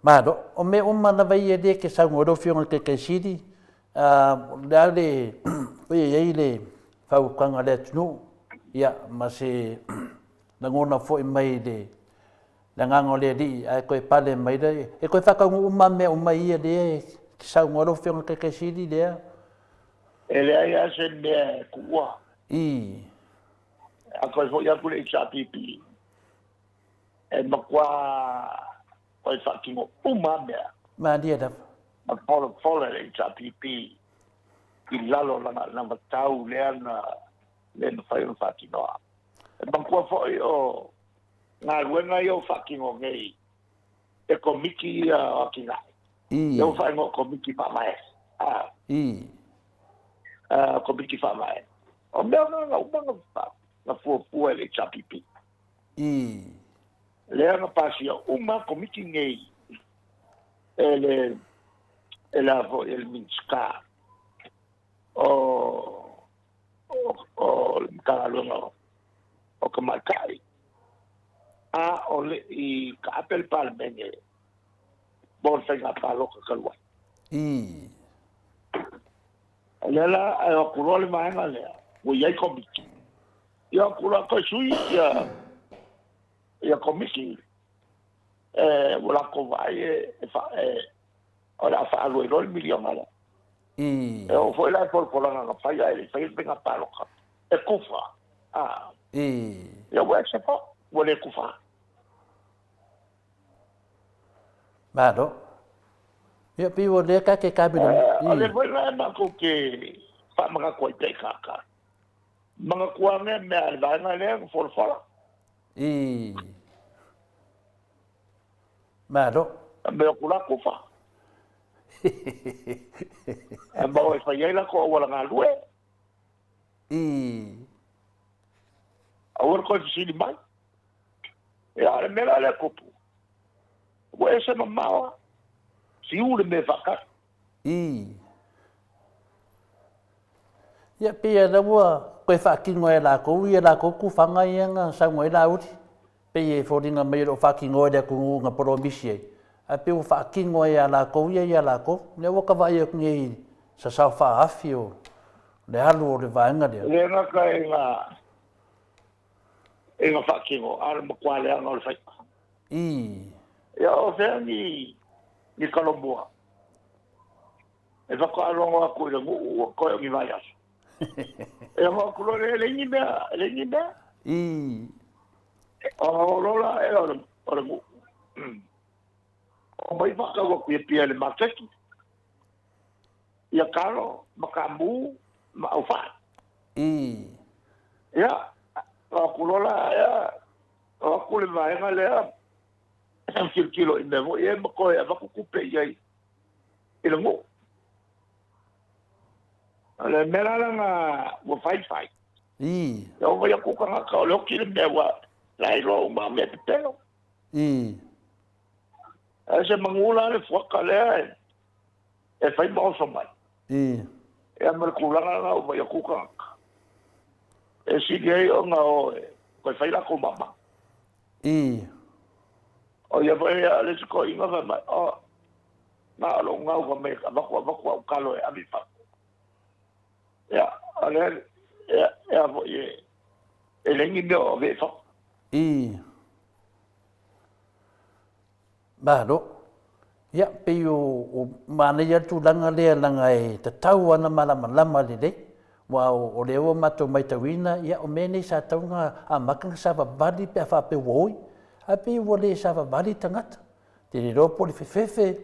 Speaker 3: ma do o me o mana vai e de ke sa ngoro fiona ke sidi da le o ye le fa u kanga le tnu ya ma se na ngona fo mai de na nganga le di ai ko pale mai de e ko fa ka u ma me o mai e de sa ngoro fiona ke sidi de
Speaker 2: ele ai ase me kuwa
Speaker 3: I
Speaker 2: a ko fo ya ku le chapipi e makwa oi fucking umamea
Speaker 3: ma dia da
Speaker 2: ma polo le HRPP i lalo na matau le na fai un fucking no e bankua foi o nga luenga yo fucking o ngei e komiki a kinga
Speaker 3: I
Speaker 2: yo fai ngo komiki pa mai
Speaker 3: I
Speaker 2: komiki pa mai o mea nga umanga na fu le HRPP
Speaker 3: I
Speaker 2: le ana pasio uma komiki ngei el minska o kalalo o kamakai o le I kapel palmenge bon fenga palo kalwa
Speaker 3: I
Speaker 2: lela o kulole maenga le o yai komiki ya kula ko sui ya komiki wala ko vai ora fa algo el millón ala
Speaker 3: I
Speaker 2: o foi lá por nga fai ele fai benga palo ka e kufa
Speaker 3: I
Speaker 2: ya wa se po wole kufa
Speaker 3: ma do ya pi wo le ka ke ka bi
Speaker 2: ale foi lá na ko ke fa mga ko te kaka mga kuange me alba nga le for fala
Speaker 3: I Maro.
Speaker 2: Me o kula ko fa. E mo e fa yela ko wala nga lue. Awar ko si di mai. E ale mela le kopu. Wo ese mamawa. Si ule me whaka.
Speaker 3: Ia pia na ua, koe whakingo e la kou, ia la kou ku whanga i anga sa ngoi la uti. Pia e whoringa mai ro whakingo e rea ku ngā poromisi ei. A pia u whakingo e a la kou, ia la kou. Ne waka vai e kungi sa sao whaafi o le halu o le vaenga rea.
Speaker 2: Le ngaka e ngā whakingo, ara makuale anga o le whaika. Ia o whea ni Kalombua. E whakaarongo aku i le ngu ua koe o ngi vai asu. E hoa kulo le lengi mea. O rola e o le ngu. O mai whakaua kuia pia le mateki. Ia karo, makamu, ma au wha. Ia, o kulola ia, o kule vaenga lea, kilo i mevo, ia makoe a wakukupe iai, i le ngu. Le mera nga wa fai. Ia o vai kuka nga ka o le oki le mewa, lai ro ma me te pelo. Se mangula le fuaka lea, e fai mauso mai. E amere kulanga nga o vai kuka nga. E sige o nga o, koe fai la ko mama. O ia vai a le siko inga vai mai, o, nga alo nga o me ka vaku au kalo e ami fa. Ja, alleen, ja, voor je. Lengi no, weet je.
Speaker 3: Bado. Ja, pe o mana ia tu langa le langa e te tau ana malama le. Wa o le o mato mai tawina, ia o mene sa taunga a makanga sa vavali pe fa pe woi. A pe o le sa vavali tangata. Te re ro po le fefefe.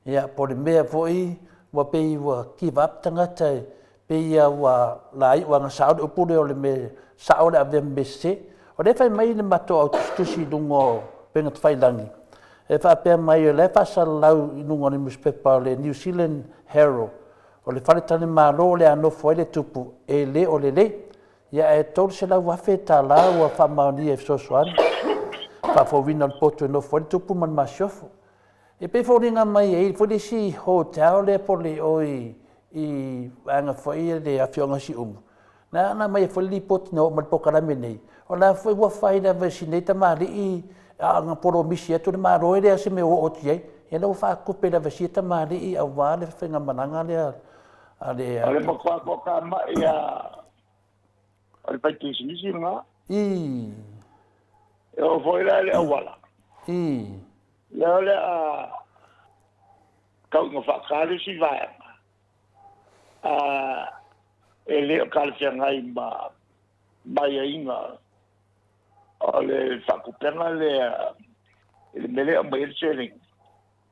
Speaker 3: Ia po le mea foi, wa pe wa give up tangata. Pe ia wa lai wa ngasau o pule o le me sao le ave mbese o le fai mai le mato au tusi lungo penga fai langi e fa pe mai le fa salau lungo ni muspepa le New Zealand Herald o le fale tane malo le ano foi le tupu e le o le ia e tol se la wa fe tala wa fa mauni e so swan fa fo vino al poto no foi tupu man masofo e pe fo ringa mai e fo si hotel le pole oi I anga foi de afionga si na mai foi lipot no mal pokala menei o la foi wa fai da vacineta mari I anga poromisi tu ma roere se me o tie e no fa kupe da vacineta mari I avale fenga mananga le
Speaker 2: ale mo ka ma ia ale pa ti si nga o foi la le awala le kau ngo fa kale si vai ele o kalfia ngai mai ainga ale fakupenga le mele o mai selling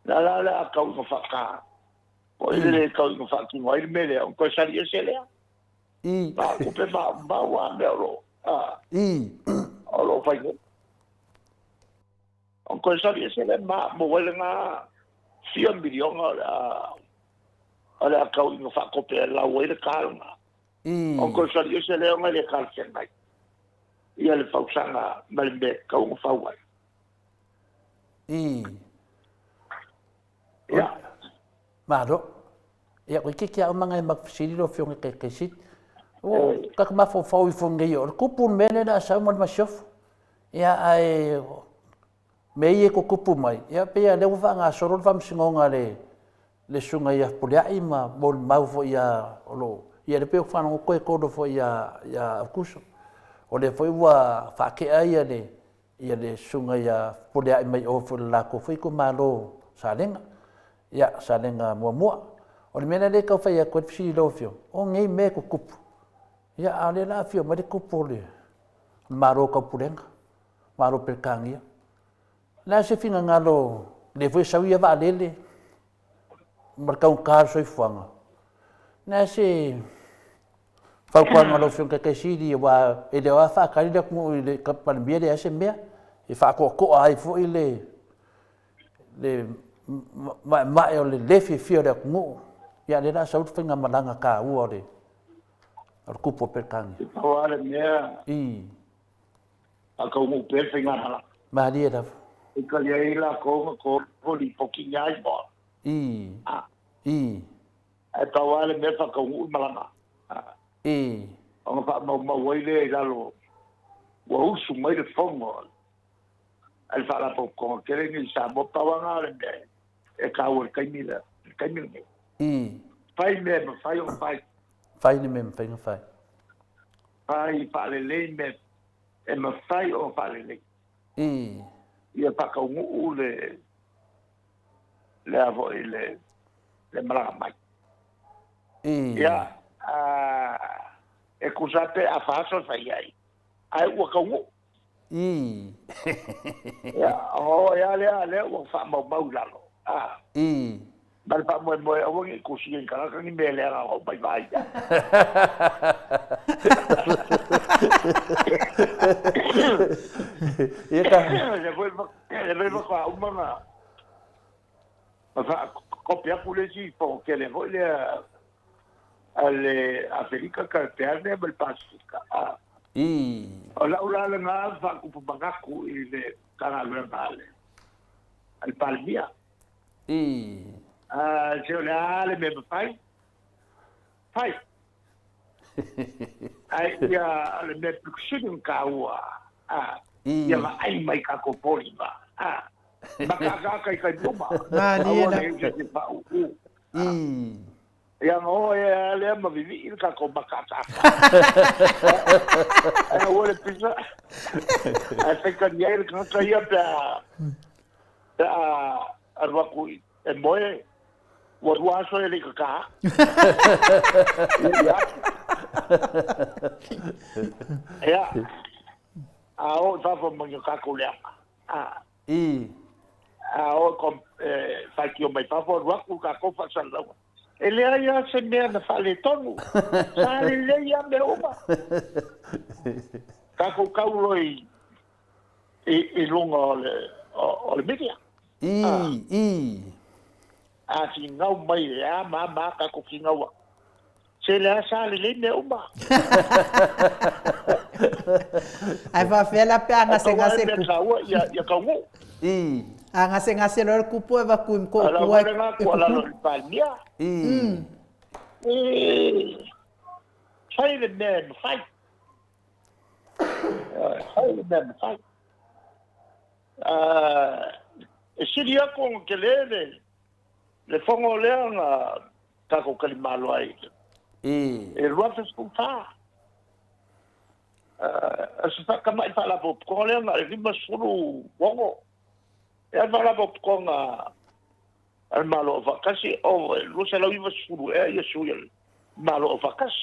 Speaker 2: la kau no faka o ele kau no faki mai mele o ko sali sele ba ko pe ba wa mero o lo fai o ko sali sele ma mo wele nga 4 million ala kau no fa ko pe la we le calma o ko sa yo se le o le calcia mai ia le fausanga malbe kau no fa wa ya
Speaker 3: maro ia ko ki a manga ma sili lo fiong ke sit o ka ma fo i fonge yo ko pun mele na sa mo ma shof ia ai me ye ko kupu mai ia pe ia le fa nga soro fam singonga le sunga ia puleai ma bol mau fo ia olo ia le peo fano koe kodo fo ia kuso o le foi wa fa ke ia le sunga ia puleai mai o fo la ko foi ko malo salenga mua o le mena le ka fa ia ko fisi lo fio o ngei me ko kupu ia ale la fio ma le kupu le maro ka pulenga maro perkangia la se finga ngalo le foi savia va lele marca caso e fanga na se fa quando lo fion che si di wa e le va fa cari da come le capalbie de ase mea e fa ko ai fo ile le mai o le lefi fio le ngu ya le da sau finga malanga ka u o le al kupo perkang
Speaker 2: Tau ale mea, a kau mu pepe ngana.
Speaker 3: ma dia da
Speaker 2: Ika lea ila ko li poki nyai mo. Ah,
Speaker 3: i
Speaker 2: e tau ale mea pa kau mu malanga. Ang pa ma waile lalo. Wa usu mai de fongo. Al fa la po ko kere ni sa mo tawanga ale mea. E ka ur kaimila, kaimila. Fai me, fai o fai.
Speaker 3: fai ni mem fai fai
Speaker 2: Fai pa le me. E ma fai o fa le ia whakaungu le avo i le maranga mai. Ia, e kusate a whaaso whai ai. Ai ua kaungu. Ia, ia lea ua whaamau mau lalo. Mari pa moe awangi kusi en karaka ni me lea ngā bai vai.
Speaker 3: Ia ka.
Speaker 2: Le veo kwa umanga. Masa kopia kulesi po que le voy ale Afrika cartearne bel Pacífica. Ola le nga fa ku bangaku ile kana le al palmia. Se ole me fai. Fai. Ai ya le me pluxin kaua. Ia ma ai mai ka ko poliva. Makaka kai duma. Ia no e le ma vivi il ka ko makaka. Ai ora pizza. Ai se ka ia il ka ia pa arwa ku e moe wa so ele ka. Ia. O fa fo mo ka ko le. O kom fa ki o mai fa fo wa ku ka ko fa sa la. Ele ia se me na fa le tonu. Sa le ia me uma. Ka ko ka roi e longa o le media. A si ngau mai ya ma ka ko ki ngau. Se le sa le me uma.
Speaker 1: Ai va fela pe anga se ngase
Speaker 2: ku. Ya ka ngu.
Speaker 1: Anga se ngase lo kupu e va ku ko
Speaker 2: ku. Ala ko ala lo palmia. Sai le me fai. Sai le me fai. Siria ko ke le fongo leanga ka ko kalimalo ai. E ruafes ku fa. Asa kama i fala pop ko le na i masuru wongo e fala pop ko nga al malo vakasi o lo se la i masuru e ia suel malo vakas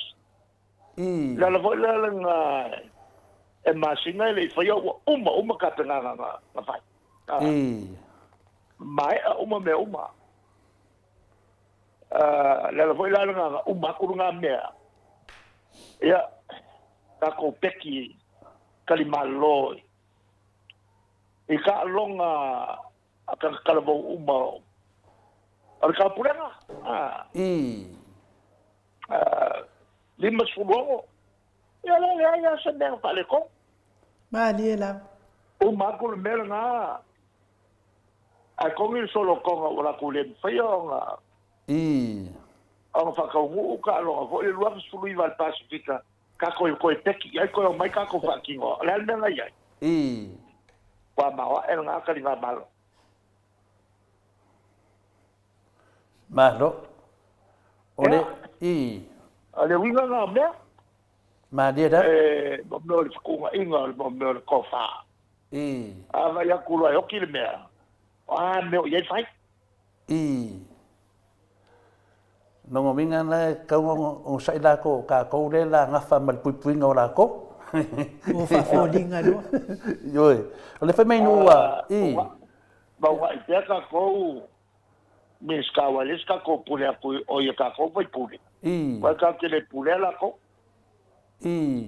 Speaker 2: la vola nga e masina le fa yo uma ka tanga nga fa mai uma me uma la vola nga uma ku nga me ya ka ko peki kalimalo e ka longa ka kalabo uma ar ka puranga lima sulo ya se me fale ko
Speaker 1: ma liela
Speaker 2: uma ko me nga a ko mi solo ko ora ko le fayonga ang fa ka ka lo fo le lua sulu i val Pacifica ka ko peki ai ko mai ka ko fa kingo la me nga ia wa ma wa nga ka linga malo
Speaker 3: malo ole
Speaker 2: ale winga nga me
Speaker 3: ma dia da
Speaker 2: mo le ko nga inga mo le ko fa ava ya ku lo ki le me me ye fai
Speaker 3: no minga na ka o sai la ko ka ko le la nga fa mal pui ngora ko
Speaker 1: o fa folinga do
Speaker 3: yoi le fa mai nua
Speaker 2: ba wa te ka ko mis ka wa les ka ko pule o ye ka ko vai pule wa ka ke le pule la ko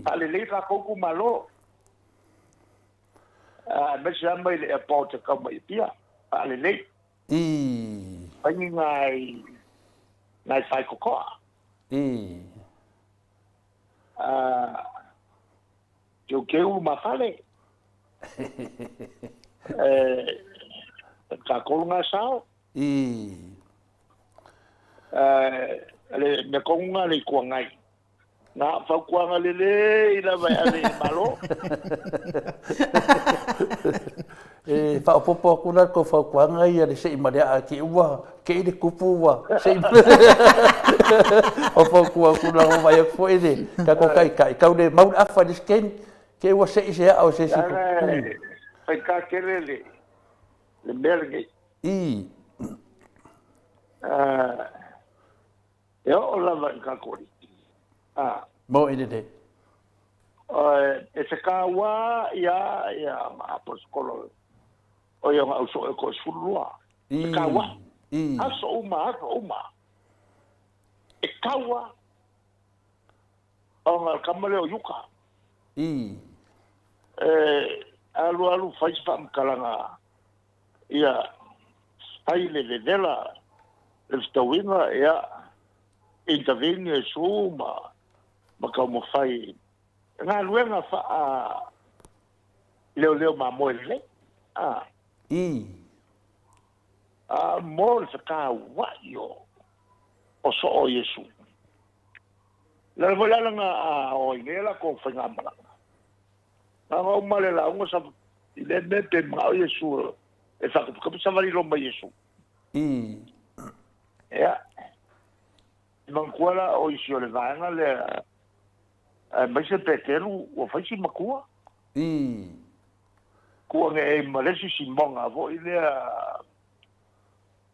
Speaker 2: ale le ka ko ku malo me se mai le airport ka mai pia ale le Pangi ngai fai kokoa. Keu mafale. Ka kolunga sao. Le konga le kuangai. Na fa kuanga le ila vai ale malo.
Speaker 3: Fa popo kuna ko fa kuanga ia le sei maria ki ua ke ile kupu ua sei o fa kuanga o vai fo ele ka ko kai ka le mau afa dis ken ke ua sei se au se si
Speaker 2: fa ka kere le merge yo la va ka kori
Speaker 3: mo ele de
Speaker 2: se ka wa ya ma apostolo o yo au so ko sulua ka wa aso uma e ka wa o ngal kamale o yuka alu fai fam kalanga ia ai le dela le stowinga ia intervene suma maka mo fai nga luenga fa leo ma moile mo se ka wa yo o so o yesu la vola nga o ngela ko fa nga mala nga o male la ngo sa ile mete ma o yesu e fa ko sa vari lo ma yesu ya non quella o isio le vanga le ma se peteru o fa si makua ko nge malesi simonga vo ile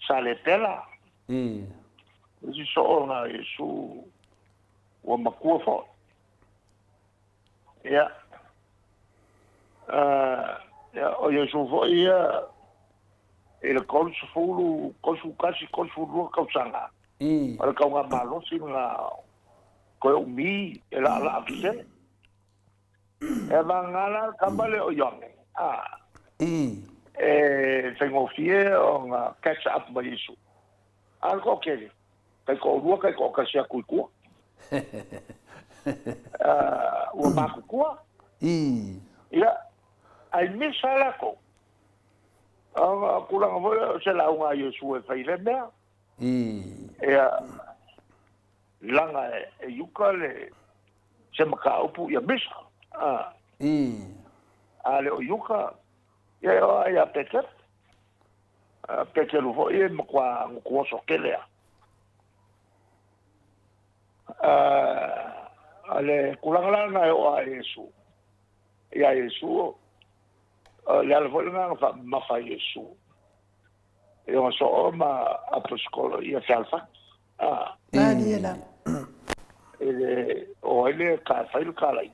Speaker 2: saletela si so nga yesu o makua fo ya o yesu vo ia ele konsul kasi konsul ka sanga ala ka nga malo singa ko umi ela ala afise mangala kambale o yong tengo fie on catch up ba yesu algo que ko ruo ko kasia kuikua o makukua ia ai misala ko kula ngavo se la unga yesu e faile mea langa yuka le se maka upu ya misa ale o yuka ya peter vo e mkwa so kelea ale kulangala o yesu ya yesu le alvolanga fa mafa yesu yo so ma apostolo ia salfa
Speaker 1: Daniela.
Speaker 2: Ele ka fail kalai.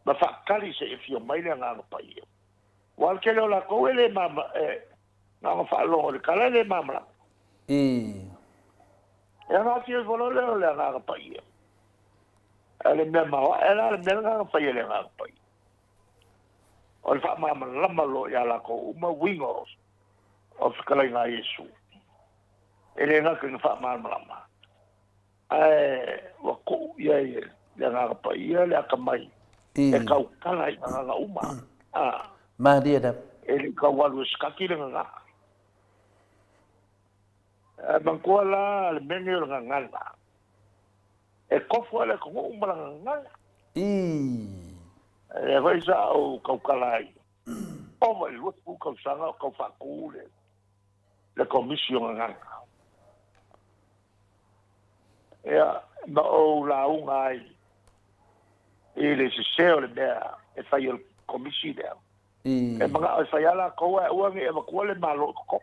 Speaker 2: Ma fa kali se fio mai le nga pa ia. Wal ke la ko ele mama nga fa lo le kala le mama. Era ti volo le nga pa ia. Ale me ma era le nga pa ia le nga pa ia. Ol fa mama lama lo ya la ko uma wingos of kala nga Yesu. Ele nga ke fa mama. Wa ko ia nga pa ia le akamai. E kau kala nga uma.
Speaker 3: Ma dia da.
Speaker 2: Ele ka walu skaki le nga. Bangkola le menyo nga ngala. E kofu le ko uma nga. E vai sa o kau kala. O vai lu ku kau sanga kau fa ku le commission nga. Ma o la unga ele se seo le bea e fai el komiside e mga e fai ala koa uangi e makua le malo ko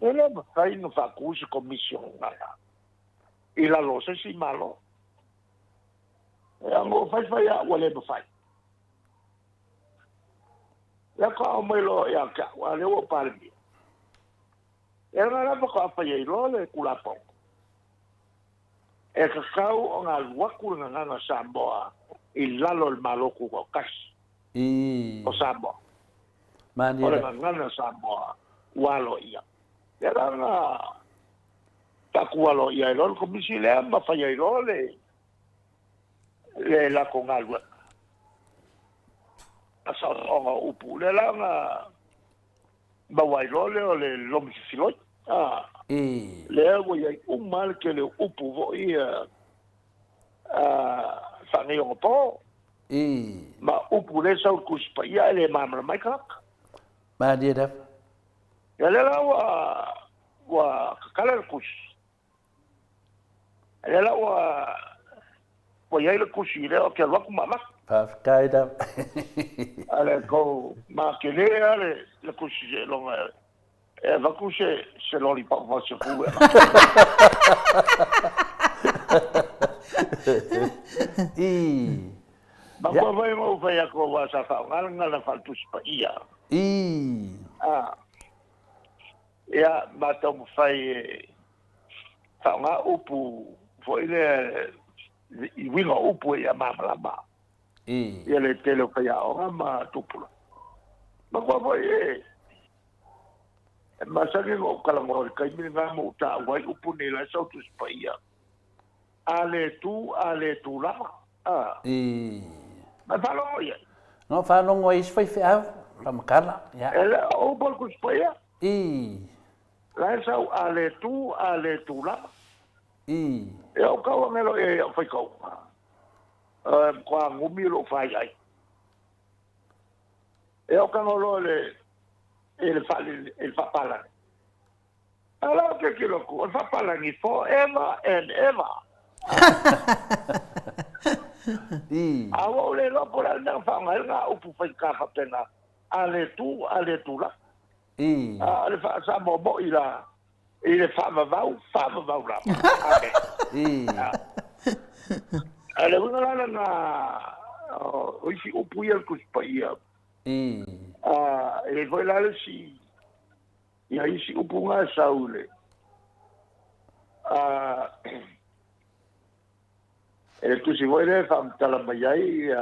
Speaker 2: ele ma fai no fa kusi komision ngala i la lo se si malo e ango fai a wale ma fai ya ka o melo ya ka wale o palmi e ngala ma ka fai i lo le kulapo e kakau o ngā luaku ngā Samoa i lalo le maloku o kasi o Samoa. O le ngā Samoa walo ia. Ya nga takualo ia lo komisi le ma fa ia lo le la ko ngalwa. Asa o upu le la nga ba wai lo le lo mi filoi. Le wo ia mal ke le upu vo ia fa ngi o po. Ma upu le sa ku spa ia le mamra mai ka.
Speaker 3: Ma dia da.
Speaker 2: Ya le la wa kala kus. Ya la wa ia le kusi le o ke wa ku mama.
Speaker 3: Pa kai da.
Speaker 2: Ale ko ma ke le kusi lo va kusi se lo li pa va se ku. Ma ko vai mo fa ya ko wa sa fa ngala fa tu spa ia. Ya ma to mo fai fa nga upu foi le i winga upu ya mama ba. Ya le tele fa ya o ma tupula. Ma ko vai ma sa ke ko kala mo ka mi nga mo ta wai upu ne la sa tu spa ia. Ale tu la. Ma fa lo ia.
Speaker 3: No fa no ngoi fai fa makala ya.
Speaker 2: Ele o bol ku spa ia. La sa ale tu la. E o ka o melo e fai ko. Kwa ngumi lo fai ai. E o ka lo le il fa pala. Ala ke kilo ko fa pala ni forever and ever. Awo le lo por al na fa ngal nga upu fai ka fa pena. Ale tu la. Ale fa sa mo ila ile fa va la. Ale una la na o si upu ia ku spa ia. Ele foi lá si. E aí si upu nga saule. Ele tu si voi le fam tala mai ai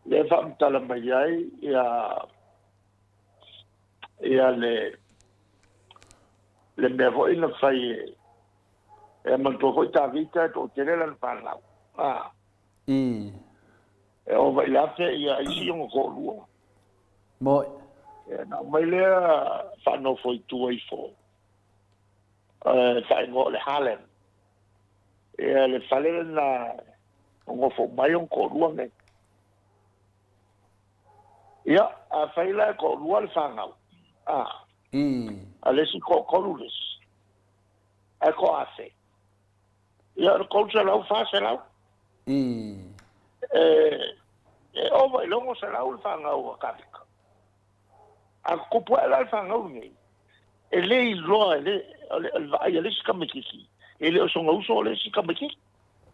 Speaker 2: le fam tala mai ai le me voi na fai e man to foi ta vita to tele la parla. E o vai lá fe e aí si un ko lu.
Speaker 3: Mo
Speaker 2: Na mai le fa no foi tu ai fo. Sai ngo le halen. E le fale na ngo fo mai un ko lu ne. Ya, a fai la ko lu al fanga. Ale si ko lules. E ko afe. Ya ko se la fa se la. O vai longo se la ul fanga o kafika. A ko po la fanga o ni. Ele lo ele vai ele se kamiki. Ele o son uso ele se kamiki.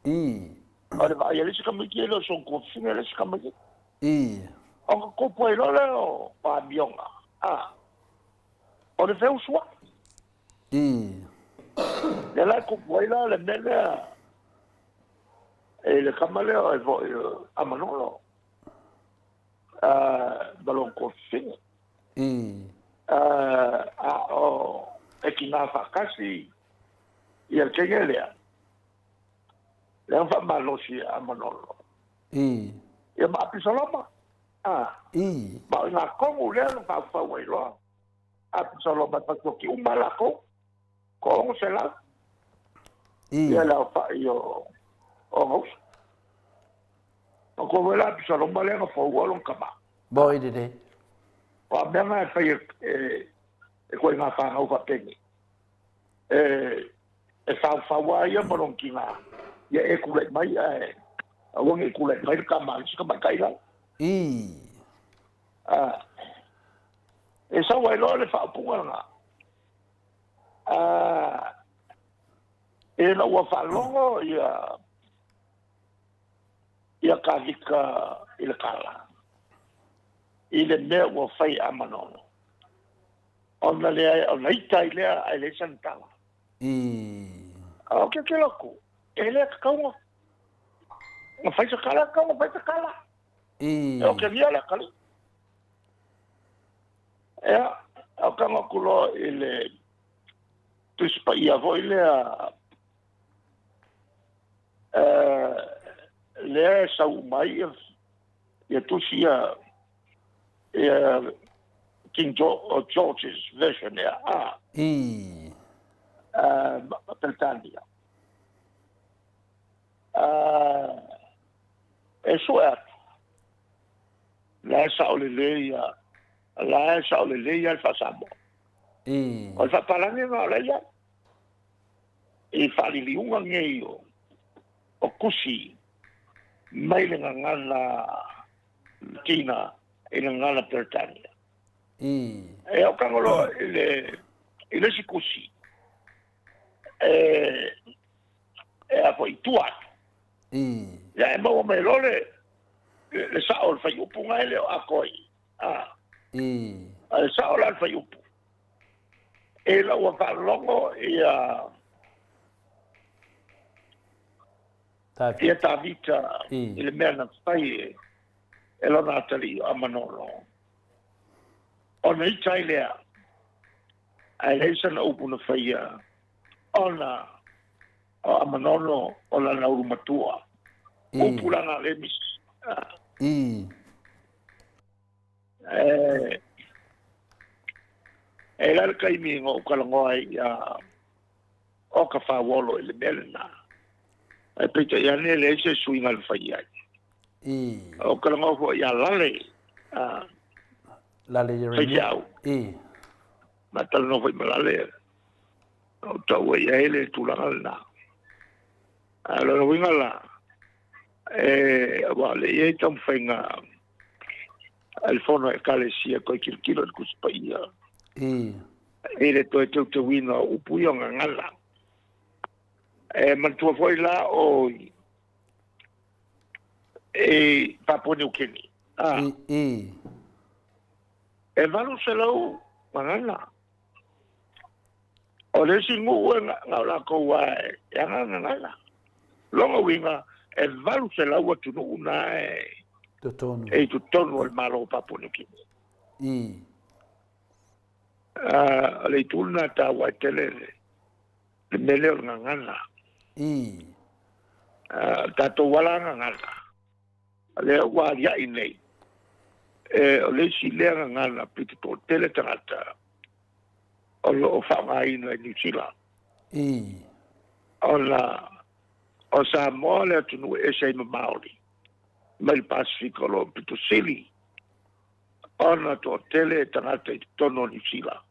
Speaker 2: Ele vai ele se kamiki ele o son ko fina ele se kamiki. O ko po lo le o pa bionga. O le feu sua. Le la ko po le mele. Le kamale o vo amanolo. Balon ko fina. O ekina fa kasi ia kengelea. Le fa malo si amanolo. Ia ma pisoloma. Ma nga kongu le fa fa wai lo. Pisoloma pa ki umala ko. Ko se la. Ia la fa yo o ko vela pisoloma le fa walo kama.
Speaker 3: boy de.
Speaker 2: Wa bema fa ko nga fa au fa pengi. Fa wa ia moron kinga. Ia e kule mai awang e kule mai kama ska kai la. E sa wai lo le fa punga nga. E na wa fa longo ia ka vika ile kala. Ile me wa fai amanono. Ona le ona ita ile ile santala. Okay, que louco. Ele é calma. Não faz a cala, calma, faz a cala. É o que via lá, cala. ea au kanga kulo ile tu spa ia vo ile le sa mai ia tu sia King George's version ea Britannia e soa la sa o le ia la sa o le ia fa samo o fa palani no la ia e fa li unga ngei o kusi mai le ngana Tina e ngana Britannia e o kangolo ile si kusi e a foi tua ya e mo me lole le sa o fa yupu ngai le a koi le sa o la fa yupu e la o fa longo ia ta vita ile mena fai e lo natali a manolo ona i tailea ai leisa na upu na fai ona a manolo o la na urumatua upu la na lemis e la kai mi ngo kalangoai o ka fa wolo ile melna e pita ya ne le se swing al fai ai o kalango ya lale
Speaker 3: Jeremy
Speaker 2: ma tal no foi malale o tau e ele tu la na alo no winga la vale e tam fenga al fono e kalesia ko kirkilo ku spaia ele to te wina u puyo ngala man tu foi la o Papua New Guinea e valu se lau mangana o le singu nga la ko wa ya ngana longa winga e valu se lau tu no una tu tonu al malo Papua New Guinea le tuna ta wa tele le mele ngana ta to wala ngana le wa ya inei o le si le ngana piti to tele tata o lo fa mai no New Zealand o sa mole tu no e sei Maori mai Pacifico lo pito sili ona to tele tata to no New Zealand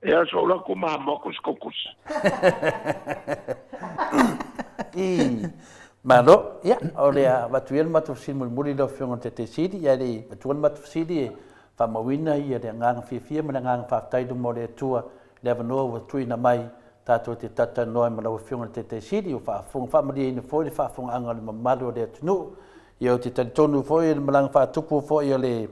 Speaker 2: e so la kuma mokos kokos
Speaker 3: Malo, ya, oleh batuan matu simul muri do fiong te sidi, ya di batuan matu sidi, famawina ya di ngang fifia menangang faktai do mole tua, levano wa tui na mai, tato te tata noa mana fiong te sidi, fa fung famadi ni foi fa fung angal mamalo de tunu, ya te tonu foi melang fa tupu foi le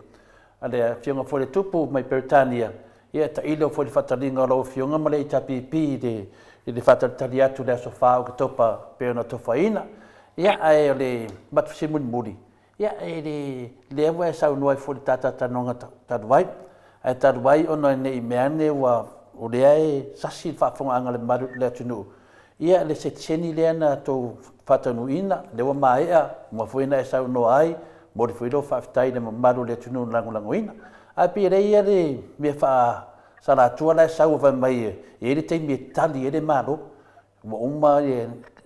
Speaker 3: ale fiong foi tupu mai Britannia, ya ta ilo foi fatalinga lo fiong male tapi pi de fatal atu le sofa o topa pena tofaina. Ya ai le bat simun muri ya ai le wa sa no foi tata tanonga tadwai ai tadwai ono nei meane wa o le ai sasi fa fonga ngale maru le tunu ya le setseni le na to fatanu ina le wa mai mo foi na sa no ai mo foi do fa tai de maru le tunu langu ina a pi re ya le me fa sala tua la sa wa mai e le te mi tali e maru mo uma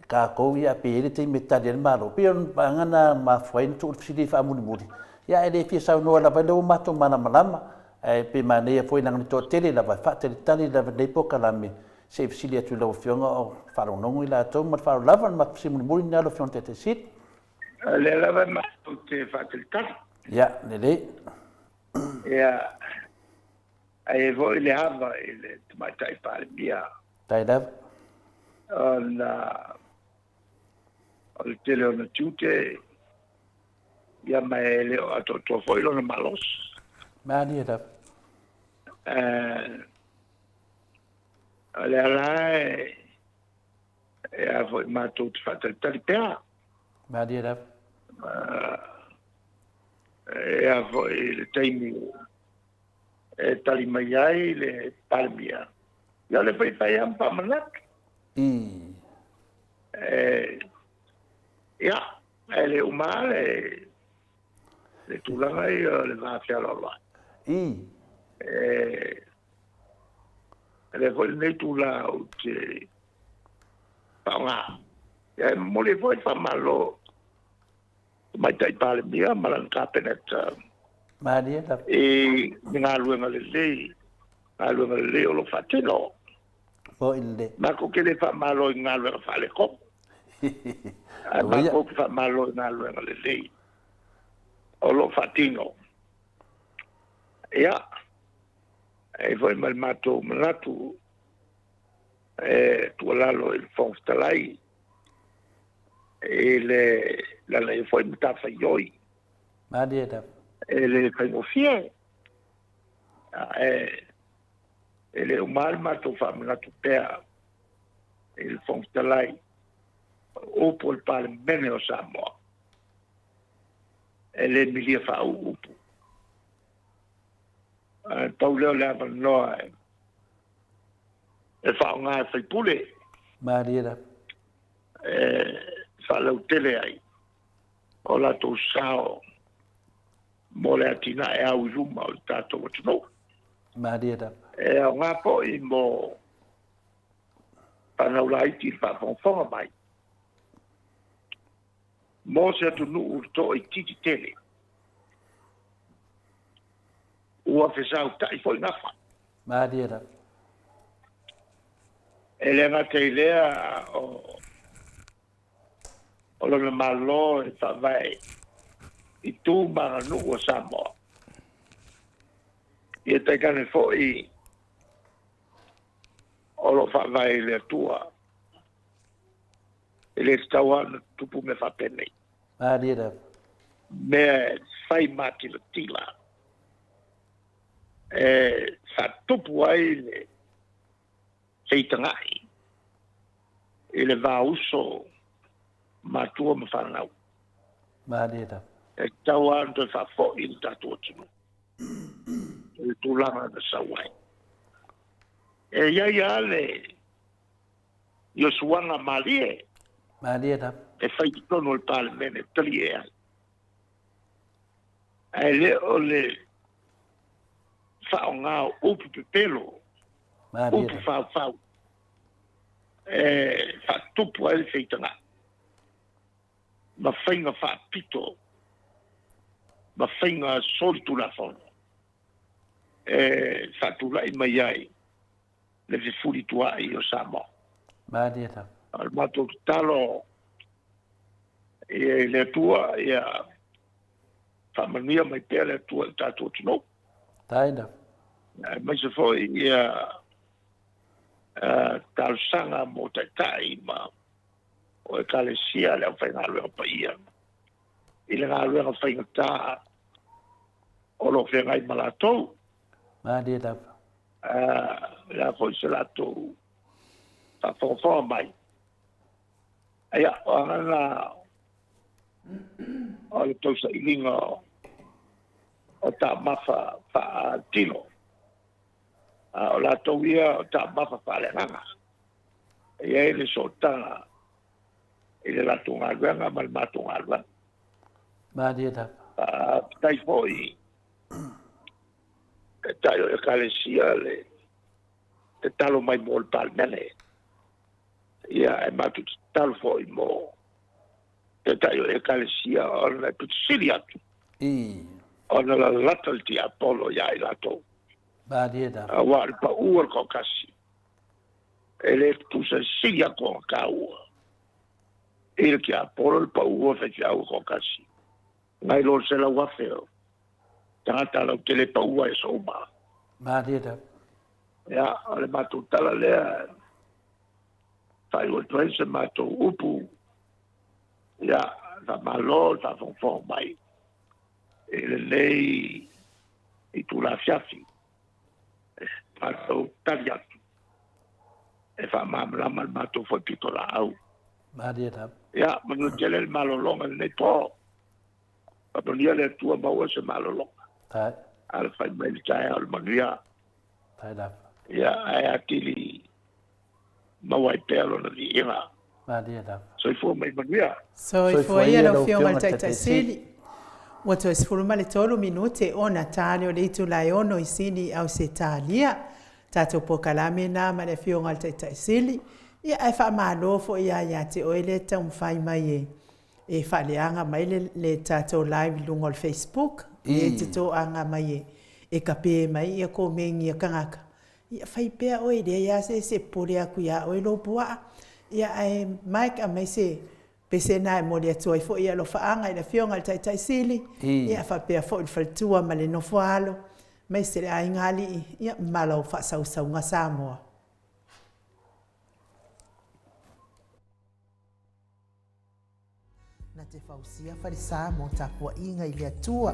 Speaker 3: ka ko ya pe te meta de malo pe bangana ma foi tu sidi fa muri ya ele fi sa no la velo mato mana malama pe mane foi nang to tele la fa tele tali la de poka la me se fisilia tu lo fionga o fa no ila to ma fa lava ma simul muri na lo fion te sit
Speaker 2: le lava ma te fa tele tali
Speaker 3: ya le
Speaker 2: ya ai voi le hava ile ma tai pa bia
Speaker 3: tai da
Speaker 2: o le tele o na tute ia mai le o to foi lo na malos
Speaker 3: mani da
Speaker 2: ale ala e foi ma tu fatal talipea
Speaker 3: mani da
Speaker 2: a fo le taimi tali mai ai le palmia. Ia le pai am pa manat. Ia, le umale le tulanga le mafia lo. Le foi nei tula o te paunga. Ia mo le foi fa malo. Mai tai pale mia malan kapeneta.
Speaker 3: Maria da.
Speaker 2: Ngā luenga le o lo fatino.
Speaker 3: Po ile.
Speaker 2: Ma ko ke le fa malo ngā luenga fa le kop. Ma ko fa malo ngā luenga le. O lo fatino. Ia. Foi mal mato manatu. Tu lalo il fonstalai. La lei foi mutafa yoi.
Speaker 3: Maria da.
Speaker 2: Le fai mo fie. Ele o mal mato fa manatu pea. Il fonstalai. O pol pal mene o Samoa. Ele milia fa upu. Tau leo le avan noa fa ngā fai pule.
Speaker 3: Maria da.
Speaker 2: Fa lau tele ai. O la tau sao mo le atina au iluma o tātou atino.
Speaker 3: Maria da.
Speaker 2: O ngā po I mo panau la iti fa fonfonga mai. Mo se atu nuu to I titi tele. Ua fesau tai foi ngafa.
Speaker 3: Maria da.
Speaker 2: Ele ngā te ilea o lona malo fa vai I tū manga nuu o Samoa. Ia te kane foi o lo fa vai le tua. Ele stawa tupu me fa pene.
Speaker 3: Maria da.
Speaker 2: Me fai mati le tila. Sa tupu ai le seitangai. Ele va uso matua me whanau.
Speaker 3: Maria da.
Speaker 2: Tau anto fa fo I tatu atinu. E tūlanga na sawai. Ia le Yosuanga Malie.
Speaker 3: Maria da.
Speaker 2: E fai tono il pale mene tali e ai. Le o le fao ngā upu pepelo.
Speaker 3: Maria
Speaker 2: Upu
Speaker 3: da.
Speaker 2: fao. Fa tupu ai le feitanga. Ma whainga wha pito. Ma whainga solitu la fono. Fa tula I mai ai. Le se furi tua I o Samoa.
Speaker 3: Maria da.
Speaker 2: Al mato talo le tua ia fa mania mai pele tua tato tino.
Speaker 3: Taina.
Speaker 2: Mai se foi ia tal sanga mo tai ma o kalesia le fa ngalo o paia. Ile ngalo o fa ngata o lo fe ngai malato.
Speaker 3: Maria da.
Speaker 2: La foi se lato fa fo mai. Ia ona o le tosa ilinga o ta mafa fa tino. O la tauia o ta mafa fa le nganga. Ia ele sotanga ele la tunga luenga mal matunga luenga.
Speaker 3: Maria da.
Speaker 2: Tai foi tai o kalesia le te talo mai mo le palmene. Ia e matu talo foi mo te tai o kalesia o le tutsiri atu. Ona la latal ti Apollo ia I lato.
Speaker 3: Maria da.
Speaker 2: Wa pa ua ko kasi. Ele tu se siga ko ka ua. Ele ki Apollo pa ua fe ki au ko kasi. Ngai lo se la wa feo. Tata la tele pa ua e so ma.
Speaker 3: Maria da.
Speaker 2: Ya, ale matu tala lea. Tai o tuense matu upu. Ya, ta malo, ta fonfon mai. Ele lei I tu la fiafi. Pato taliatu. E fa mamla mal mato foi pito la au.
Speaker 3: Maria da.
Speaker 2: Ya, manu tele el malolonga le to. Papalia le tua maua se malolo.
Speaker 3: Tai.
Speaker 2: Al fai mai le tae al mangria.
Speaker 3: Tai da.
Speaker 2: Ia ai atili mawai pelo na di inga.
Speaker 3: Ma dia da.
Speaker 2: So i fu mai mangria.
Speaker 1: So i fu ia lo fionga le taitaisili. Wato esfuruma le tolu minute o na tane o le itu lai ono i sini au se talia. Tato po kalame na ma le fionga le taitaisili. Ia ai wha maalofo ia ia te oile ta umwhai mai e. E whaleanga mai le tato live lungo le Facebook. E te tō anga mai e. E ka pē mai ia ko mengi a kangaka. Ia whai pēa oile ia se pore aku ia oilo pua. Ia ai Mike a mai se pese na e mori atua i fo ia lo whaanga i la fionga le taitaisili. Ia wha pēa fo i whaltua ma le nofo alo. Mai se le ai ngali ia malau wha sausaunga Samoa. Na te whausia wharisā mō tāpua inga i lea tua.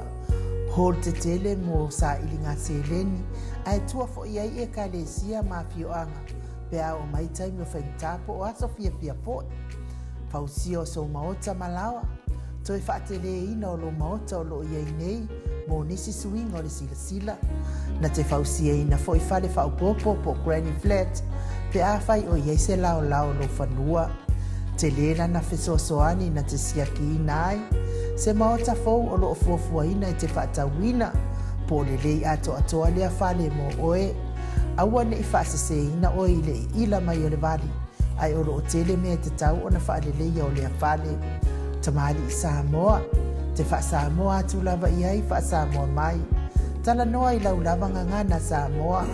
Speaker 1: Hol te tele mō sā ili ngā seleni. Ai tua fo iai e ka le sia mā fioanga. Pea o mai taimi o whaintapo o aso fia fo. Whausia o so maota malawa. Toi whaatele ina o lo maota o lo iai nei. Mō nisi suinga o le sila. Na te whausia ina fo i whale whaupopo po Granny Flat. Pea whai o iai se lao lo whanua. Te lera na fesoasoani na te siaki ina ai. Se maota fou o loo fuafua ina i te whaatawina. Po le lei ato atoa lea whale mo oe. Aua ne i whaasese ina oe i le ila mai o le wali. Ai o loo tele mea te tau o na whaale leia o lea whale. Tamari i Samoa. Te wha Samoa atu lava i ai wha Samoa mai. Tala noa i lau lava ngangana Samoa.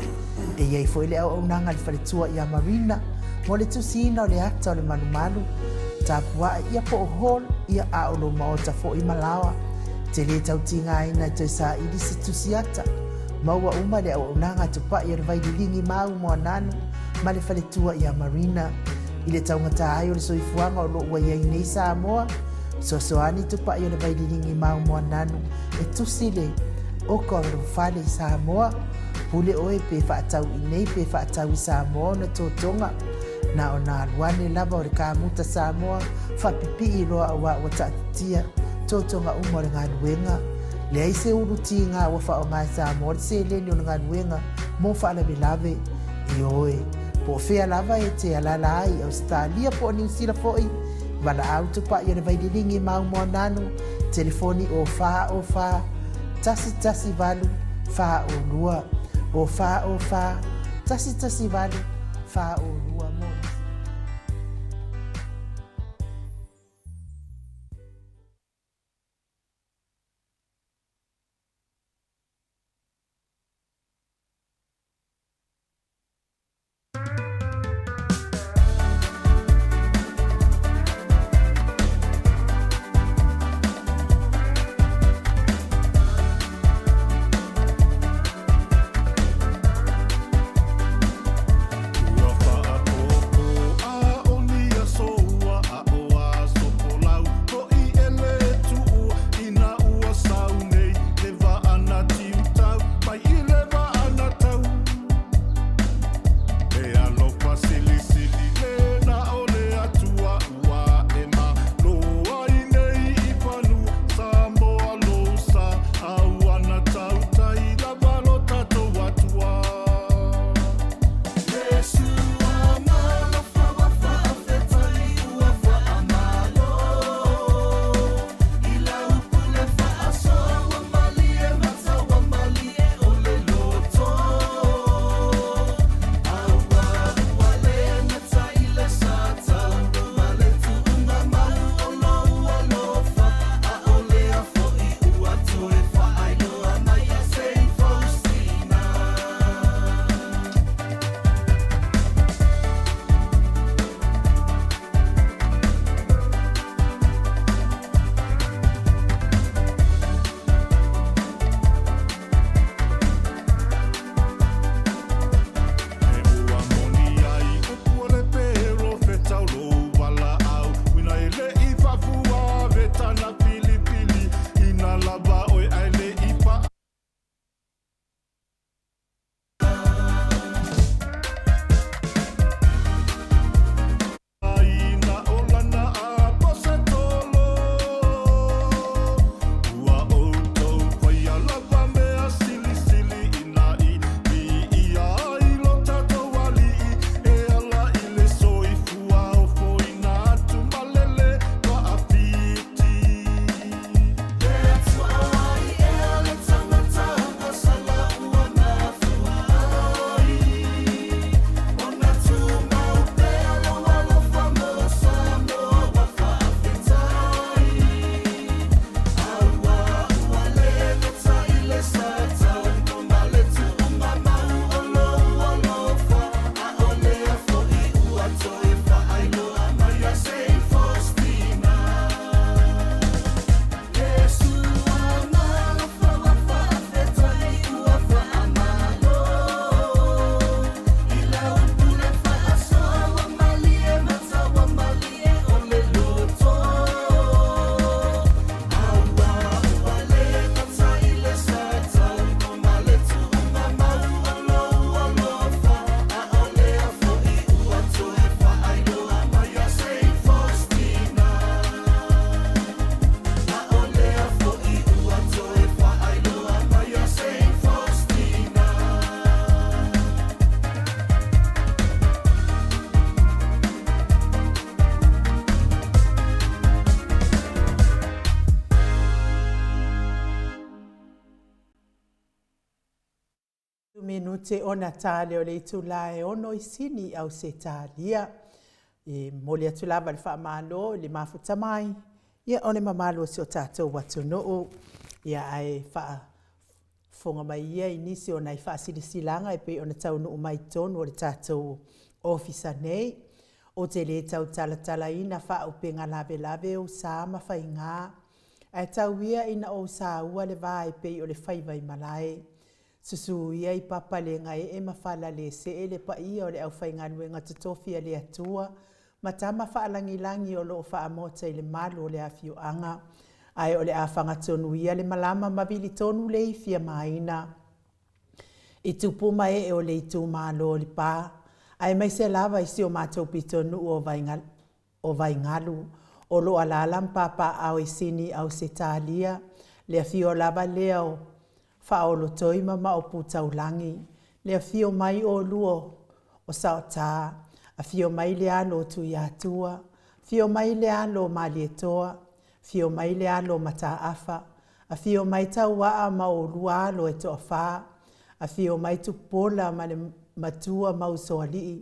Speaker 1: E iei fo i le au nanga le whaletua i a Marina. Mo le tusina o le ata o le manumalu. Tapua ia po hol ia a o lo maota fo i malawa. Te le tautinga ina te sa i disi tusiata. Maua uma le au nanga tupa i le vaidilingi mau mo ananu. Ma le whaletua i a Marina. I le taungata ai o le soifuanga o lo ua iai nei Samoa. Sosoani tupa i le vaidilingi mau mo ananu. E tusile o ka o whale i Samoa. Pule oe pe whaatau i nei pe whaatau i Samoa na tōtonga. Na o nā luane lava o le kāmuta Samoa, whapipi i roa awa o tātia, tōtonga umo le ngā nuenga. Le aise uru ti ngā wa wha o ngā Samoa, le se leni o ngā nuenga, mō whaalawe lave i oe. Po whea lava e te alala ai, Australia po New Zealand foi, wala au tupa i le vaidilingi mau mo nanu, telefoni o wha, tasi valu, wha o lua, o wha, tasi valu, wha o lua mo.
Speaker 4: Ua whaapō
Speaker 1: Minute ona tale o le tulae ono I sini au se talia. Mo le atulava le whaamalo le mafuta mai. Ia o le mamalo se o tātou watu noo. Ia ai wha fonga mai ia inisi o nei wha silanga e pe ona tau noo mai tonu o le tātou ofisa nei. O te le tau tala ina wha upenga lave o sa ma whai ngā. Ai tau ia ina o sa ua le vai pe o le whaiwai malai. Susu ia I papa le ngai e mawhala le se e le pa ia o le au whai nganue ngatutofia le atua. Ma tama whaalangi o loo whaamota I le malu o le awhio anga. Ai o le awhanga tonu ia le malama mawili tonu le fia maina. I tupu mai e o le itu malo le pa. Ai mai se lava I si o mātou pitonu o vai ngalu. O lo alalam papa au I sini au se talia. Le awhio lava leo. Whaolo toima ma o putaulangi. Le fio mai o luo o saota. A fio mai le alo tu iatua. Fio mai le alo malietoa. Fio mai le alo mata afa. A fio mai taua ma o lua alo e toa wha. A fio mai tu pola ma le matua ma usoalii.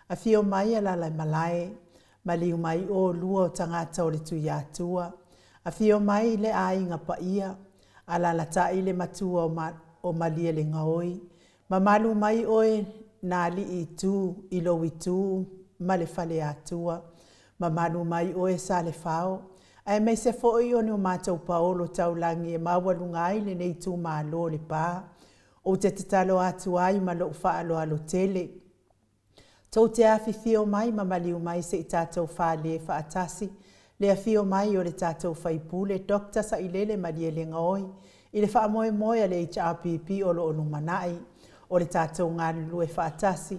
Speaker 1: A fio mai alala malae. Ma liu mai o lua o tangata o le tu iatua. A fio mai le ainga pa ia. Ala la ta ile matua o malia le ngaoi. Ma malu mai oe na li I tu ilo I tu ma le fale atua. Ma malu mai oe sa le fao. Ai mai se foi o ni o mātou paolo taulangi e mawalungai le nei tu malo le pa. O te tatalo atu ai ma lo faalo alo tele. Tau te awhifio mai ma maliu mai se I tātou wha le wha atasi. Le afio mai o le tātou whaipule, Dr. Sailele Maria le ngoi. I le wha moe moe le HRPP o lo onu manai. O le tātou ngālu e whaatasi.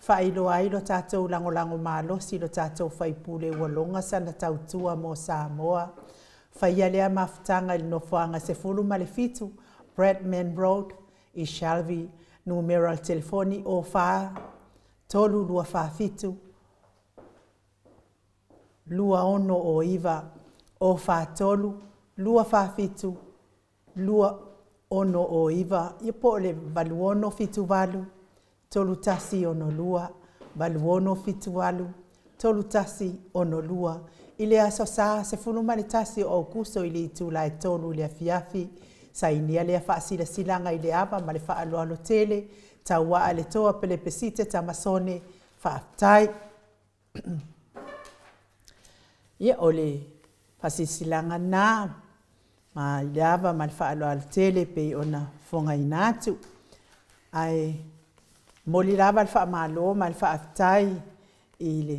Speaker 1: Wha ilo ailo tātou langolango mālosi lo tātou whaipule walonga sana tautua mo Samoa. Whaia lea mafutanga ili nofoanga se fulu malefitu, Bradman Road, I Shelby, numero telefoni o wha, tolu lua wha fitu. Lua ono o iwa o whātolu, lua whawhitu, lua ono o iwa. Ia po le valu ono fitu walu, tolu tasi ono lua, valu ono fitu walu, tolu tasi ono lua. Ile aso sa se funuma le tasi o kuso ili tu lai tolu le afiafi, sa inia le whaasila silanga ile ava ma le whaalo alo tele, ta waa le toa pele pesite ta masone whaatai. Ia ole pasisilanga nā, ma leava ma le whaalo al tele pe ona whonga inatu. Ai moli lava le wha malo ma le whaafitai I le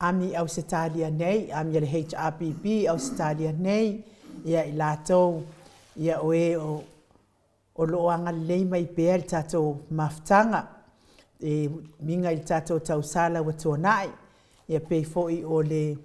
Speaker 1: ami au se talia nei, ami le HRPP au se talia nei, ia I lātou, ia oe o loanga lei mai pēr tātou maftanga, minga I tātou tausala wa tuanai, ia pei foi o le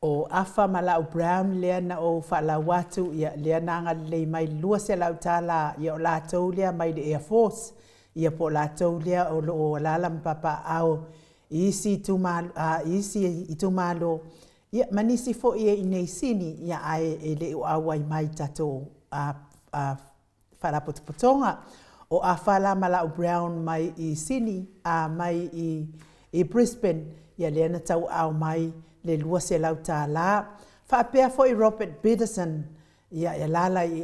Speaker 1: o afa Malau Brown lea na o whala watu ia lea nanga lei mai lua se lau tala ia o lātou lea mai le Air Force ia po lātou lea o lalam papa au isi I tumalo ia manisi fo ia I nei sini ia ai e le o awai mai tatou whala potopotonga o a whala Malau Brown mai I sini mai I Brisbane ia lea na tau au mai le lua se lau tā la. Whaapea fo I Robert Peterson, ia lala I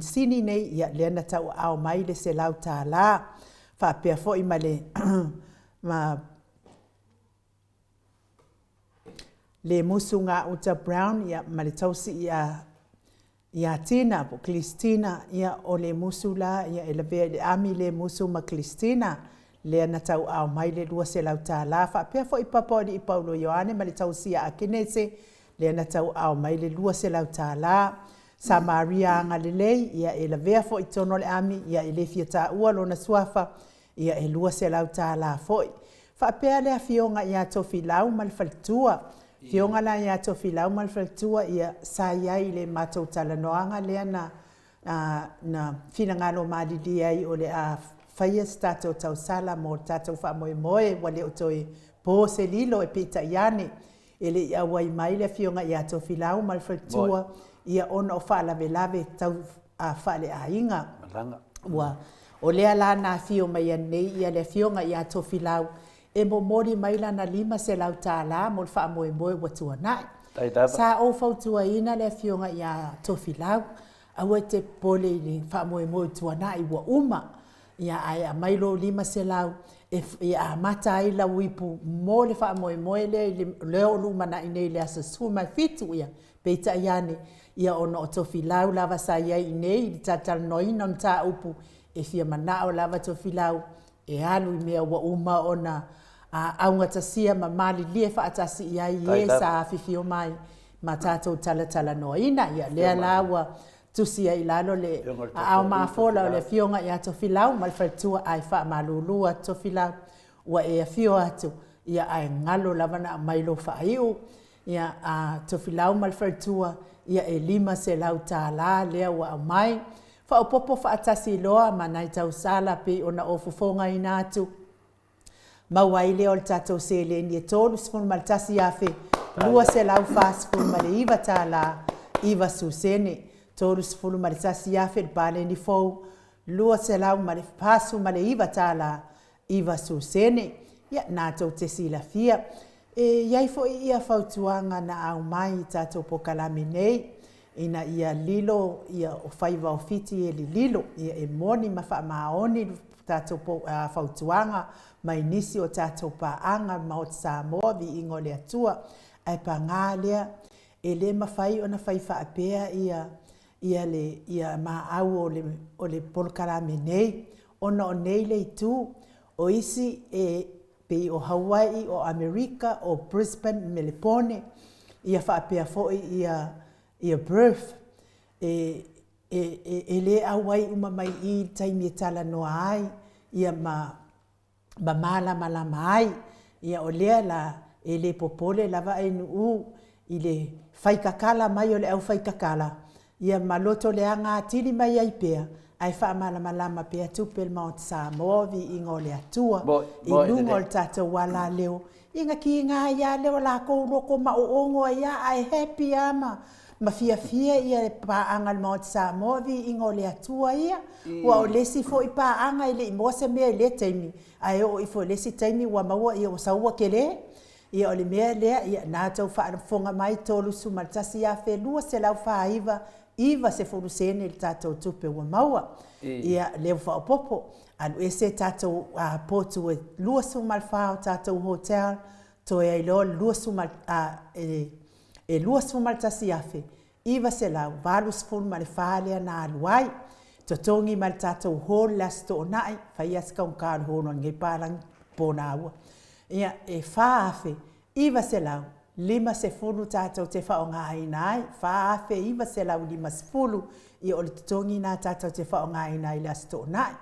Speaker 1: sini nei, ia leana tau au mai le se lau tā la. Whaapea fo I male le musu ngā uta Brown, ia male tausi ia tina, po Clistina, ia o le musu la, ia elevea le ami le musu ma Clistina, leana tau au mai le lua se lau tā la. Whaapea fo I papori I Paulo Ioane ma le tau sia a kenese. Leana tau au mai le lua se lau tā la. Sa Maria anga le lei. Ia e la vea fo I tono le ami. Ia e le fia tā ua lo na suafa. Ia e lua se lau tā la fo I. Whaapea lea fionga ia tofi lau ma le faltua. Fionga la ia tofi lau ma le faltua. Ia sa iai le matou talanoanga leana na fina ngalo madidi ai o le a whaia stato tau sala mo tātou wha moe moe wale o toi pō se lilo e pita iane ele ia wai mai le fionga ia to filau mal fatua ia ona o fa lave tau a fa le ainga wa o le ala na fio mai nei ia le fionga ia to filau e mo mori mai la na lima se lau tala mo fa mo wa tuana sa o fa tuaina le fionga ia to filau a te pole le fa mo tuana I wa uma ia ai mai lo lima se lau ia mata ai la wipu mo le fa mo le o luma na nei le asa su mai fitu ia peita iane ia ono o tofi lau lava sa ia I nei I tatal noina mta upu e fia mana o lava tofi lau e alu I mea wa uma ona aunga tasia ma mali lie fa atasi ia I sa fifio mai ma tatou tala noina ia lea laua tusia I lalo le au mafola o le fionga ia tofi lau mal fatua ai fa malulua tofi lau wa e fio atu ia ai ngalo lava na mailo fa iu ia tofi lau mal fatua ia e lima se lau tala lea wa mai fa popo fa atasi loa manai tau sala pe ona o fofonga ina atu mawai leo le tatou se le ni tolu sfun mal tasi afe lua se lau fast food male iva tala iva susene tolu sfun mal tasi afe bale ni fo lua se lau male pasu male iva tala iva susene ia na tau te sila fia iai fo ia fautuanga na au mai tatou pokalami nei ina ia lilo ia o faiva o fiti lilo ia e moni mafa maoni tatou fautuanga mai nisi o tatou paanga ma o Samoa vi ingo le atua ai pangalea ele mafai ona fai fa apea ia ma au o le pokalami nei ona o nei le tu o isi pe o Hawaii o Amerika o Brisbane Melbourne ia fa pe fo ia birth le awai uma mai I taimi tala no ai ia ma mala mai ia o le la ele popole lava ai nu ile fai kakala mai o le au fai kakala ia maloto le anga tili mai ai pea ai fa malama pe tupel Mount Samoa vi ingo le atua I lungo tata wala leo inga ki nga ya leo la ko roko ma o ongo ya ai happy ama ma fia ia pa anga Mount Samoa vi ingo le atua ia wa o lesi fo I pa anga ile mose me le taimi ai o I fo lesi taimi wa maua ia o saua kele ia o le mea lea ia na tau fa fonga mai tolu su maltasi ya fe lua se lau fa iva se fulu sene le tatou tupe wa maua ia leo fa popo alu ese tatou potu e lua su malfao tatou hotel to e lo lua su mal lua su maltasi afe iva se lau valu sfulu male fale na aluai totongi mal tatou hol las to nai fa ias ka un kar hono ngai palang pona ua ia e fa afe iva se lau lima se fulu tatou te whaonga ainai, whaafe iwa se lau lima se fulu, I o le tutongi nā tatou te whaonga ainai le asto nai.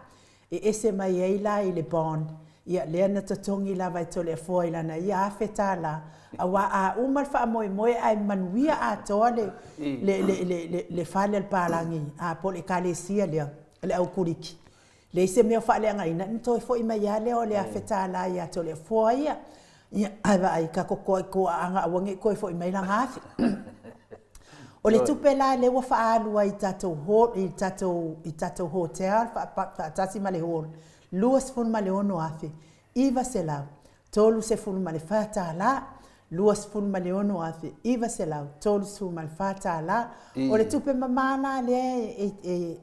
Speaker 1: E ese mai eila I le bond, ia lea na tutongi la vai tole fua ilana, ia afe tala, a wa a umal wha moe ai manuia a toa le whale al palangi, a po le kalesia lea, le au kuriki. Le ise mea whale angaina, nito fo ima ia leo le afe tala ia tole fua ia, ia ai ka ko anga awange ko fo mai la ngafi o le tupela le wa faalu ai tatou hotel fa tasi male hol luas fun male ono afi iva sela tolu se fun male fata la luas fun male ono afi iva sela tolu su male fata la o le tupe mamana le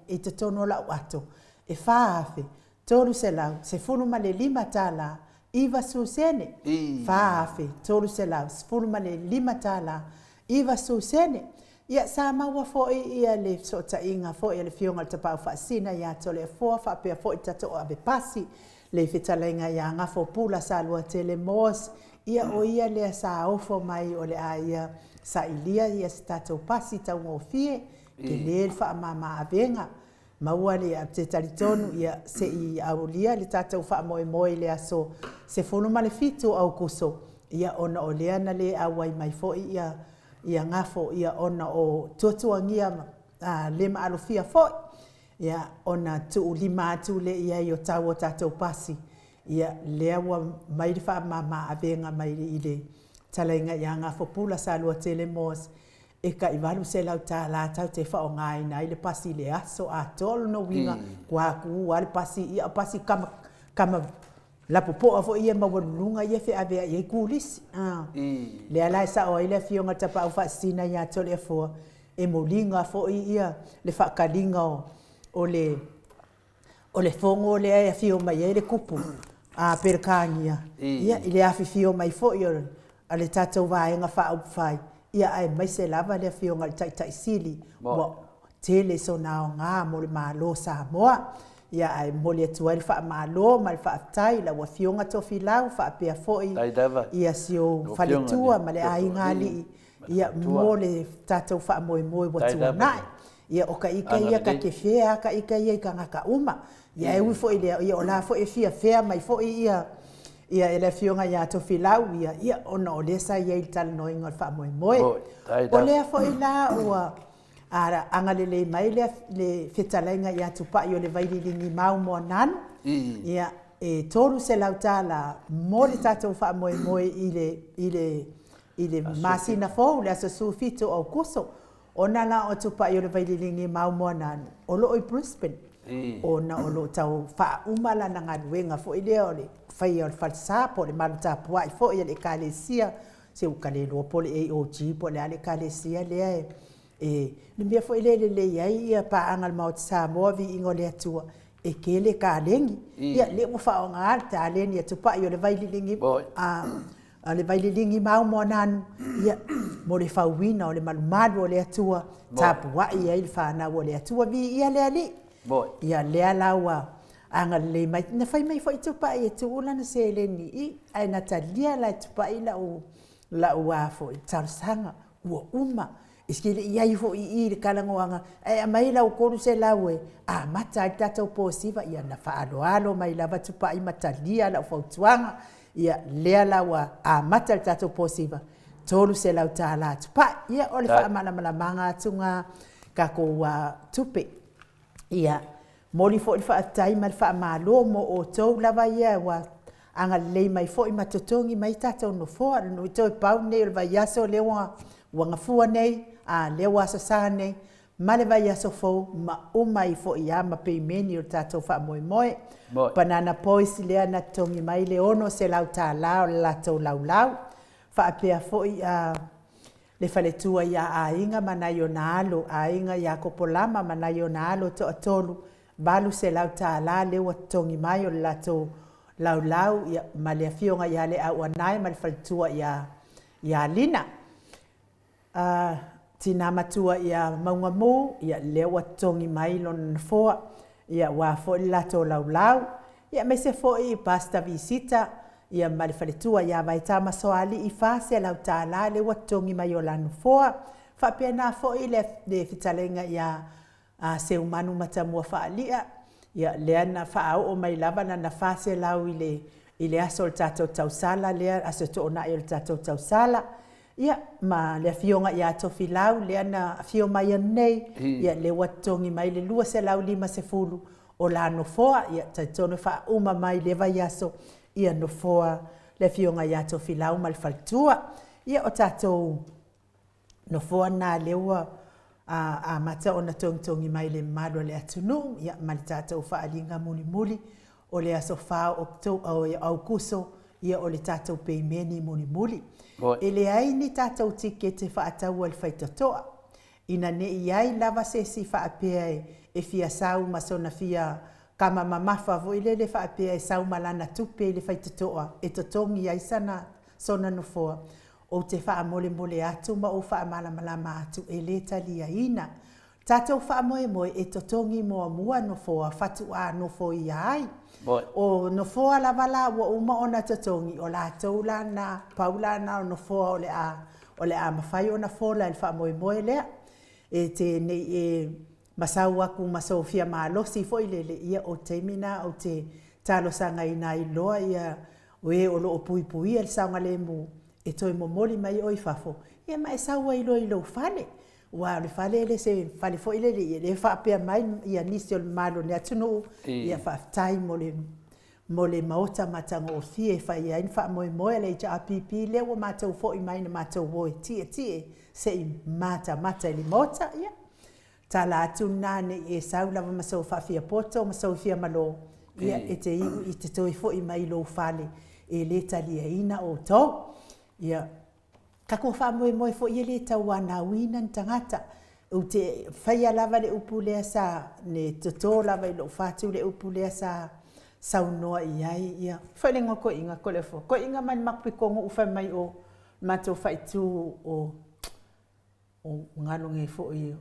Speaker 1: e tono la wato e fa afi tolu sela se fun male lima tala iva susene faafe tolu sela sfulma le lima tala iva susene ia sa maua foi ia le sota inga foi le fionga tapa fa sina ia tole fo fa pe foi tato abe pasi le fitalenga ia nga fo pula salua tele mos ia o ia le sa ofo mai o le aia sa ilia ia stato pasi ta ngofie ke le fa mama avenga maua le te taritonu ia se I aulia le tatou wha moe le aso se fono ma le fitu au kuso ia ona o lea na le awai mai fo ia ngafo ia ona o tuatuangia le maalofia fo ia ona tu lima atu le ia I o tau o tatou pasi ia lea wa mai le wha mama avenga mai le talainga ia ngā whapula sa lua tele mos e ka i walu se lau tā la tau te whao ngai nai le pasi le aso a tolu no winga kua ku ale pasi ia pasi kama lapu po afo ia mawalunga ia fe avea ia kulis le ala sa o ile fionga tapa ufa sina ia tole afo e molinga fo ia le whakalinga o le fongo le ai fio mai e le kupu a perkania ia ile afi fio mai fo ia ale tatou vaenga whaupwhai ia ai mai se lava le fionga le tai sili mo tele so nao ngā mo le malo sa moa ia ai mo le atua le wha malo ma le wha tai la wa fionga tofi lau wha pia foi ia sio whaletua ma le ai ngali ia mo le tatou wha moe moe watua nai ia o ka ika ia ka ke fea ka ika ia ka ngaka uma ia e ui foi le ia o la foi fia fea mai foi ia ele fionga ia to filau ia ona o lesa ia il tal no inga fa moe o le fo ila o ara angalele mai le fetalenga ia tu pa yo le vaili lingi mau mo nan ia e toru se lautala mo le tatou fa moe ile masina fo le aso sufito o kuso ona la o tu pa yo le vaili lingi mau mo nan o lo i Brisbane ona o lo tau fa umala na ngaduenga fo ile ole fai o falsa po le maluta puai fo ia le kalesia se u kale lo po le AOG po le ale kalesia le le mea fo ile le ia pa angal maut sa mo vi ingo le atua e kele kalengi ia le mo fa ngal ta le ni tu pa yo le vai lingi le vai lingi mau mo nan ia mo le fa wina o le malumado le atua ta puai ia il fa na o le atua vi ia le ali ia le alawa anga le mai na fai mai foi tupa e tu ula na se le ni ai na talia la tupa ila o la ua foi tarsanga ua uma iskile ia i foi i le kalangoanga ai mai la o koru se la we a mata tata posiva ia na fa alo mai la tupa i matalia la fo tuanga ia le la wa a mata tata posiva tolu se la tala tupa ia o le fa mana manga tunga ka ko wa tupe ia moli fo il fa tai mal fa malo mo o to lava ia wa anga le mai fo i matotongi mai tata no fo no to pau ne va ya so le wa nga fu nei a le wa sa nei male va ya so fo ma o mai fo ia ma pe meni o tata fa moe banana pois le na tongi mai le ono se lauta la to lau fa pe fo ia le faletua ia a inga manayonalo a inga ya kopolama manayonalo to atolu balu se lauta la le watongi mai o lato lau ia male fionga ia le au anai mal faltua ia lina tina matua ia maungamu ia le watongi mai lon foa ia wa fo lato lau ia me se fo i pasta visita ia male faltua ia vai tama soali i fase lauta la le watongi mai o lan foa fa pena fo i le fitalenga ia se umanu matamua faalia ia leana faao o mai lava na fase lau ile aso tatou tausala lea aso toona i tatou tausala ia ma le fionga ia tofi lau leana fio mai nei ia le watongi mai le lua se lau 50 o la no foa ia taitono fa uma mai le vai aso ia no foa le fionga ia tofi lau mal faltua ia o tatou no foa na leua a mata ona tongtongi mai le malo le atunu ia malita o faalinga muli o le aso fa o au kuso ia o le tatou peimeni muli ele ai ni tatou tikete fa atau al faitotoa ina ne iai lava se si fa apea e fia sau masona fia kama mamafa vo ile le fa apea e sau malana tupe le faitotoa e totongi ai sana sona no foa o te wha mole atu ma o wha malama atu e le talia ina. Tatou wha moe e totongi moa mua no foa fatu a no fo i ai. O no foa la wala wa uma ona totongi o la taula na paula na no foa o le a mawhai ona fola il wha moe lea. E te ne e masau aku masofia malosi fo i lele ia o te mina o te talo sanga ina i loa ia o lo o pui el sanga le mu. E toi momoli mai oi fafo ia mai saua ilo fale wa le fale le se fale fo ile le fa pe mai ia nisi o malo le atunu ia fa tai mo le maota matango o fie whai ain wha moe moe le ja apipi le wa mātou fo i mai na mātou woe tie se i mata i li maota ia. Ta la atu nane e sau lava masau whawhia poto masau fia malo ia e te iu i te toi fo i mai lo whale e le talia ina o tau ia. Kako wha moe fo i le tau wana wina ni tangata u te whaia lava le upu lea sa ne toto lava i lo whatu le upu lea sa sau noa i ai ia. Whaelenga ko inga ko le fo. Ko inga mani makupikongo u whai mai o mato whaitu o ngalunge fo i o.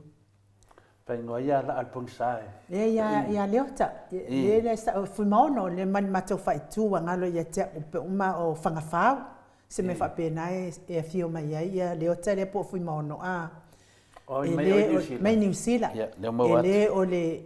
Speaker 3: Whaingoa ia la alpong sae.
Speaker 1: Ia leota. Le sa fumaono le mani mato whaitu a ngalo ia te upe uma o whangawhau. Se me whapenai e a fio mai ai ia leota le po fumaono a. Mai New Zealand.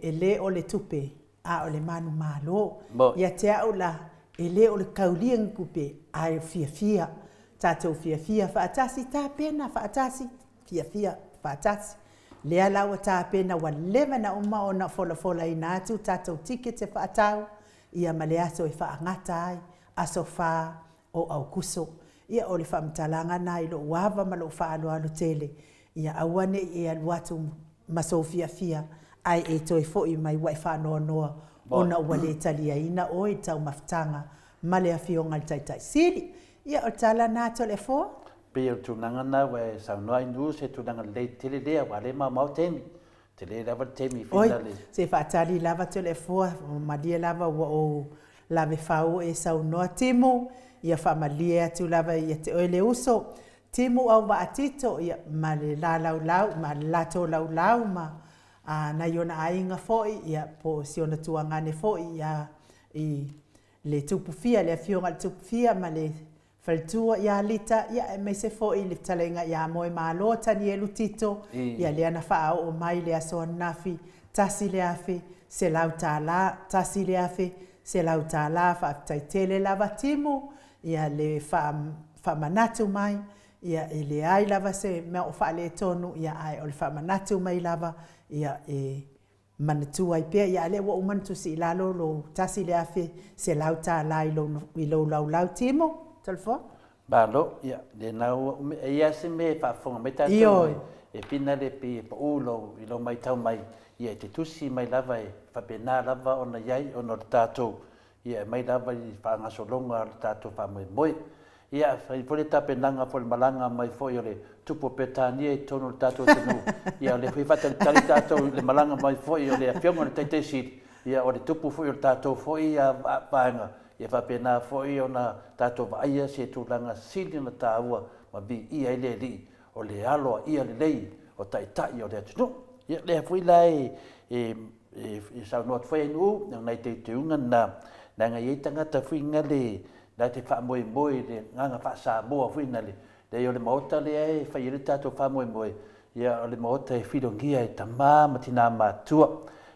Speaker 1: Ele o le tupe. A o le manu malo. Ia te au la ele o le kaulia ngupe ai fia. Tātou fia. Whaatasi tā pena, whaatasi. Fia, whaatasi. Lea laua tā pena wa lewa na uma o na fola i nātu. Tātou tike te whaatau. Ia male aso e whaangata ai. Aso wha o au kuso. Ia o le whaamtalanga na i lo wava ma lo whaalo tele. Ia awane e aluatu maso fia. Ai e toi fo'i mai wai whanoa noa ona ua le talia ina o e tau maftanga ma le awhionga tai sili. Ia o tala nā to le fo?
Speaker 3: Pea o tūnanga na wai saunoa inu se tūnanga le tele lea wa le mau temi. Te le lava temi whina le.
Speaker 1: Se whaatari lava to le fo, malia lava ua o lave whau e saunoa timu. Ia whamalia atu lava ia te oele uso. Timu au wa atito ia ma le la lau, ma le lato lau ma. Na iona ainga foi ia po siona tuangane foi ia i le tupufia le fionga le tupufia ma le faltua ia lita ia me se foi le talenga ia moe malo tani elu tito ia le ana faa o mai le aso nafi tasi le afe se lautala tasi le afe se lautala fa taitele lava timu ia le fa manatu mai ia ele ai lava se me o fa le tonu ia ai o le fa manatu mai lava ia manatua ai pea ia le wa manatu si lalo lo tasi le afe se lauta lai lo lau timo telefo
Speaker 3: balo ia de nau ia se me fa fonga meta e pina le pe ulo i lo mai tau mai ia te tusi mai lava e fa pena lava ona iai ona tato ia mai lava i fa ngaso longa tato fa moi ia fai pole tape nanga pole malanga mai foi ole tupo petani e tono tato tenu ia le fai fata tali tato le malanga mai foi ole a fionga le tete sit ia ole tupo foi ole tato foi ia panga ia fa pena foi ona tato vai se tu langa sili na taua ma bi ia ile li ole alo ia le lei o tai tai o le tenu ia le foi lai e sa not foi nu nai te tunga na ngai tanga ta foi ngale da te wha moe le nganga wha sa moa whina le o le maota le ai whai ere tātou wha moe ia o le maota e whirongia e tamā matina mātua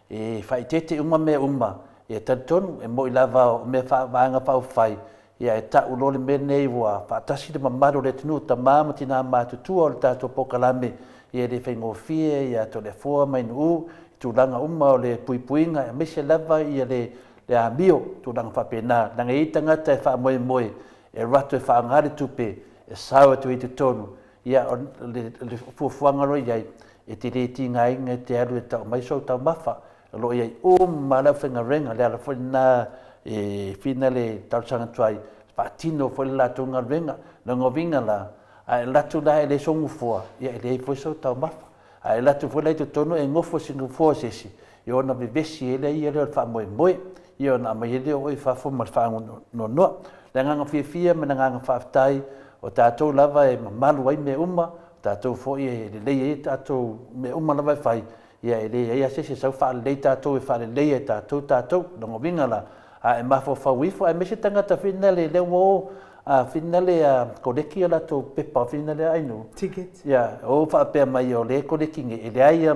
Speaker 3: e whai tete uma me uma e tantonu e moe lava o me wha vanga whau whai ia e ta ulo le me nei wa wha tasi le mamaro le tunu tamā matina mātutua o le tātou pokalame ia le whaingofie ia to le fua mai nuu tu langa uma o le puipuinga e mese lava ia le amio tu langa whapena nanga i tangata e wha moe e rato e wha ngare tupe e sawa tu i te tonu ia le fuafuanga roi iai e te reti ngai ngai te alu e tau mai sou tau mawha lo iai mala whenga renga le ala whena e whina le tau sanga tuai whaatino whele la tunga renga na ngovinga la a e latu la e le songu fua ia e le fwe sou tau mawha a e latu whele i te tonu e ngofo singu fua sesi i ona vivesi e le i e le wha moe ia na mai ele o fa fo mal fa no le nganga fia me nganga fa tai o tatou lava e malu ai me uma tatou fo e le e tatou me uma lava fai ia ele ia se sa fa le tatou e fa le e tatou no vinga la a e mafo fa wifo e me se tanga ta finale le wo a finale a kodeki la to pepa finale ai no
Speaker 1: ticket
Speaker 3: ia o fa pe mai o le kodeki e le ai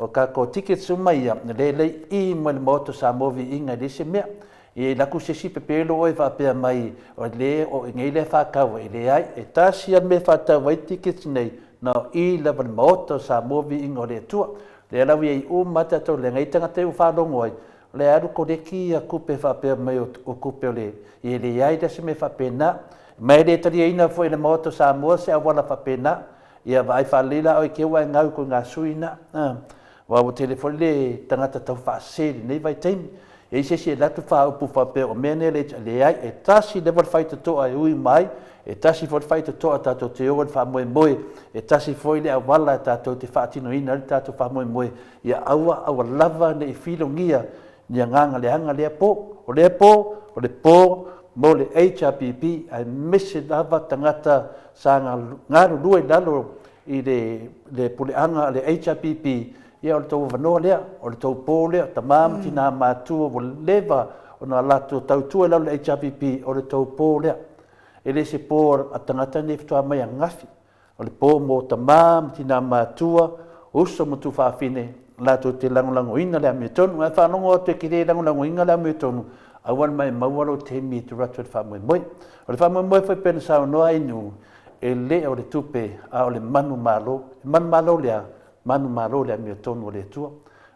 Speaker 3: o ka ko ticket suma ia le I mo le moto sa movi inga le se mea e la ku se si pepelo o fa pe mai o le o ngai le fa ka we le ai e tasia me fa ta wai tickets nei no I le moto sa movi inga le tua le la wi o mata to le ngai tanga te u fa longo ai le aru ko de ki a kupe fa pe mai o kupe le i le ai da se me fa pena mai le tari ina fo le moto sa mo se wala fa pena ia vai fa lila o ke wa ngau ko nga suina wa o telefone le tangata tau fa se nei vai tem e se la tu fa pu fa pe o mene le ai e tasi le fa to ai ui mai e tasi fo fa to ata to te o fa mo e tasi fo le wala ta to te fa tino ina ta to fa mo ia awa lava nei filongia nia nganga le anga le po o le po mo le HRPP ai mese lava tangata sanga ngaru lue lalo i le pule anga le HRPP ia o le tau wanoa lea o le tau po lea tamam tina matua o leva o na lato tau tua lau le HRPP o le tau po lea e le se po a tangata ne fitua mai a ngafi o le po mo tamam tina matua uso mo tu whaafine lato te langolango ina lea me tonu e whanongo te kire langolango ina lea me tonu awan mai mawaro te mi tu ratu le whamoe moi o le whamoe moi fai pena sao noa inu e le o le tupe a o le manu malo lea manu malo lea me tonu o le tua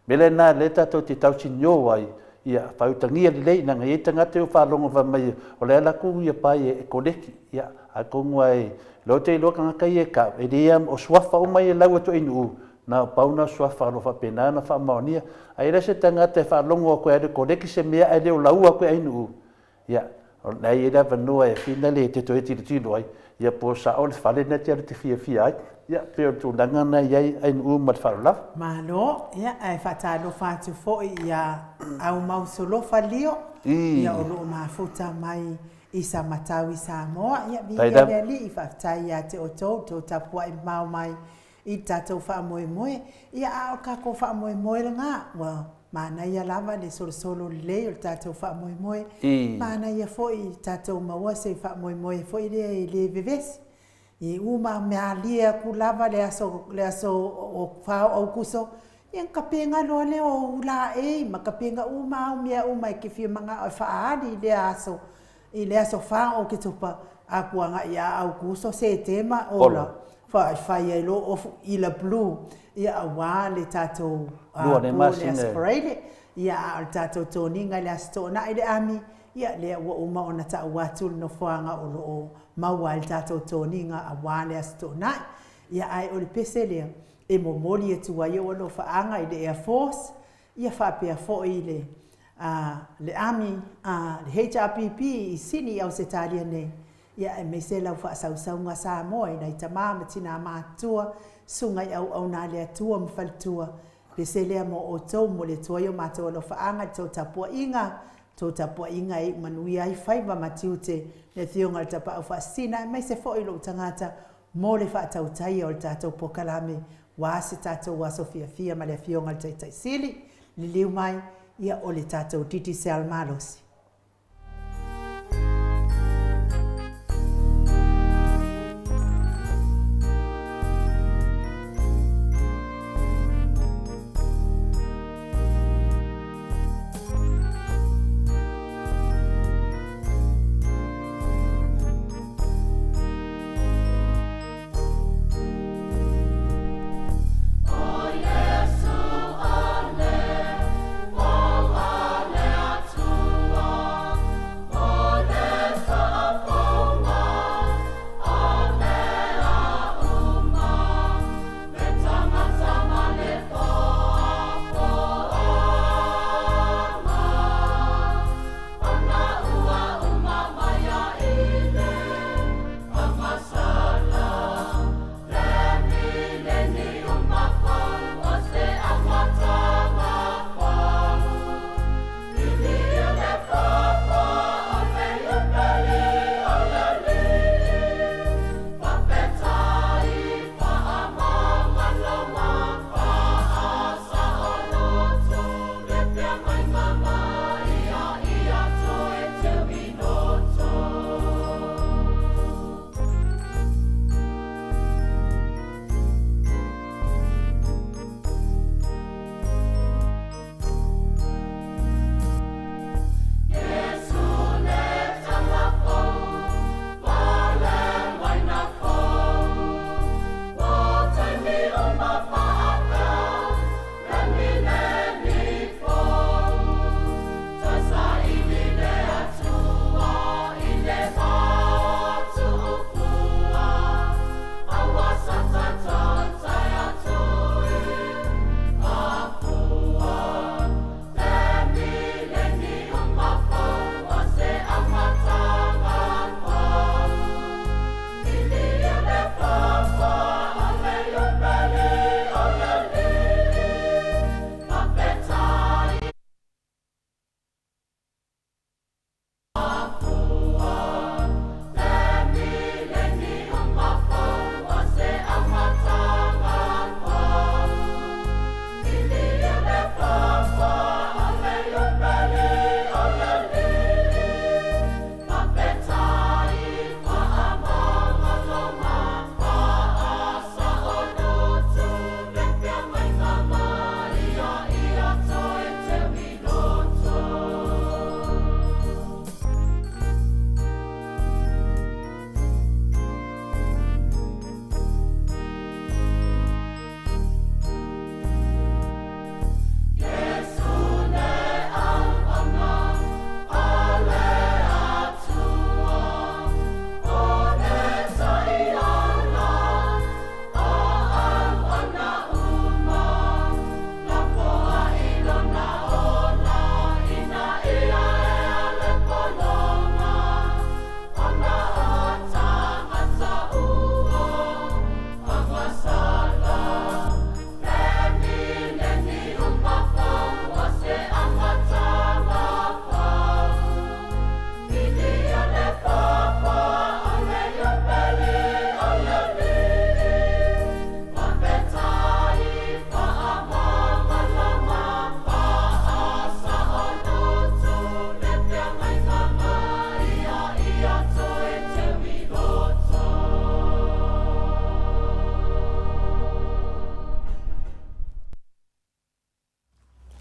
Speaker 3: mele na le tato te tau sinyo ai ia whautangia li lei nanga i tangate o whalongo whamai o le alaku ia pai e koleki ia a kongu ai lo te loka ngakai e ka e rea o swafa o mai e lau ato inu na pauna swafa no whapena na whamaonia ai rese tangate whalongo o koe ade koleki se mea e leo lau a koe inu ia nei e rawa noa e whina le te toi tiro ai ia po sa o le whale na te te fia ai ia peo tu langana iai ai nu mat whalolaf
Speaker 1: Malo, ia, ai whatalo whatu foi ia au mausolo whalio ia o loo mafuta mai i sa matau i Samoa ia via leli i whaftai ia te otou tō tapua i mau mai i tatou whaamoemoe ia a o kako whaamoemoe langa well mana ia lava le solo le o tatou whaamoemoe mana ia foi tatou maua se whaamoemoe foi le vevesi i uma mea lia ku lava le aso o whao au kuso ia kapenga loa le o la ma kapenga uma mea uma i ke fia manga o whaari i le aso whao o ke tupa a kuanga ia au kuso se tema o la whai e lo i la blue ia awa le tatou le aspirate ia al tatou toninga le astona i le ami ia le ua uma ona ta watu no whanga o lo maua le tatou toninga a wale astona ia ai o le pese lea e momoli e tuai o lo whaanga i le Air Force ia whapea fo i le Army le HRPP i sini au se talia ne ia e mese lau whaasaunga Samoa i nei tamama tina mātua sunga i au na le atua mwhalitua pese lea mo o tau mo le tuai o mātua lo whaanga tau tapua inga e manui ai whaiva matiute le thionga le tapa au whaasina mai se fo i lo tangata mo le whaatautai o le tātou pokalame wa se tātou wa Sofia Fia ma le thionga le taitai sili li liu mai ia o le tātou titi se almalosi.
Speaker 4: Oh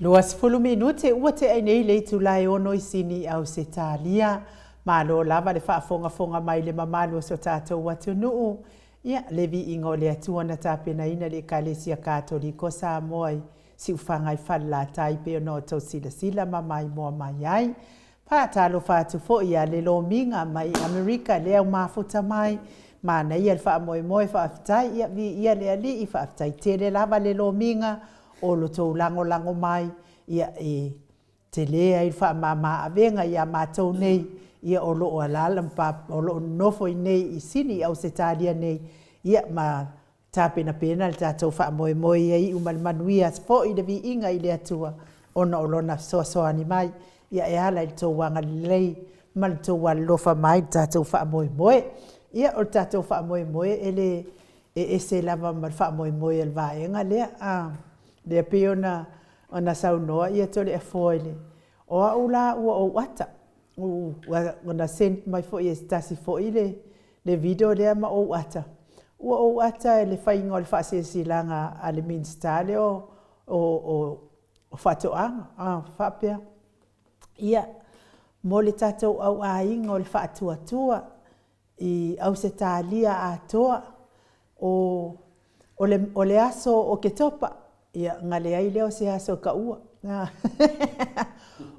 Speaker 1: 20 minute ua te ai nei le tulai ono i sini au se talia ma lo lava le whaafonga mai le mamalu o so tātou atu nuu. Ia, le vi ingo le atua na tāpena ina le Kalesia Katoliko sa moai si uwhangai whala taipe o no tau sila mamai moa mai ai. Pātalo whātu fo ia le lo minga mai Amerika le au mafuta mai. Ma na ia le wha moe whaafitai ia vi ia le ali i whaafitai tele lava le lo minga o lo tau lango mai ia e te lea i wha mama avenga ia mātou nei ia o lo o alala mpa o lo nofo i nei i sini au se tālia nei ia ma tāpena pena le tātou wha moe ia i umalmanuia fo i le vi inga i le atua ona o lona soani mai ia e ala i tau wanga lei ma le tau walofa mai tātou wha moe ia o tātou wha moe ele e se lava ma wha moe el vaenga lea lea pe ona saunoa ia tole e foile o aula ua o wata ona send mai fo i stasi fo ile le video lea ma o wata ua o wata e le whainga o le whaasesilanga a le minstale o whatoanga whapea ia mo le tātou au ainga o le whaatuatua i au se tālia atoa o le aso o ke topa ia ngale ai leo se aso ka ua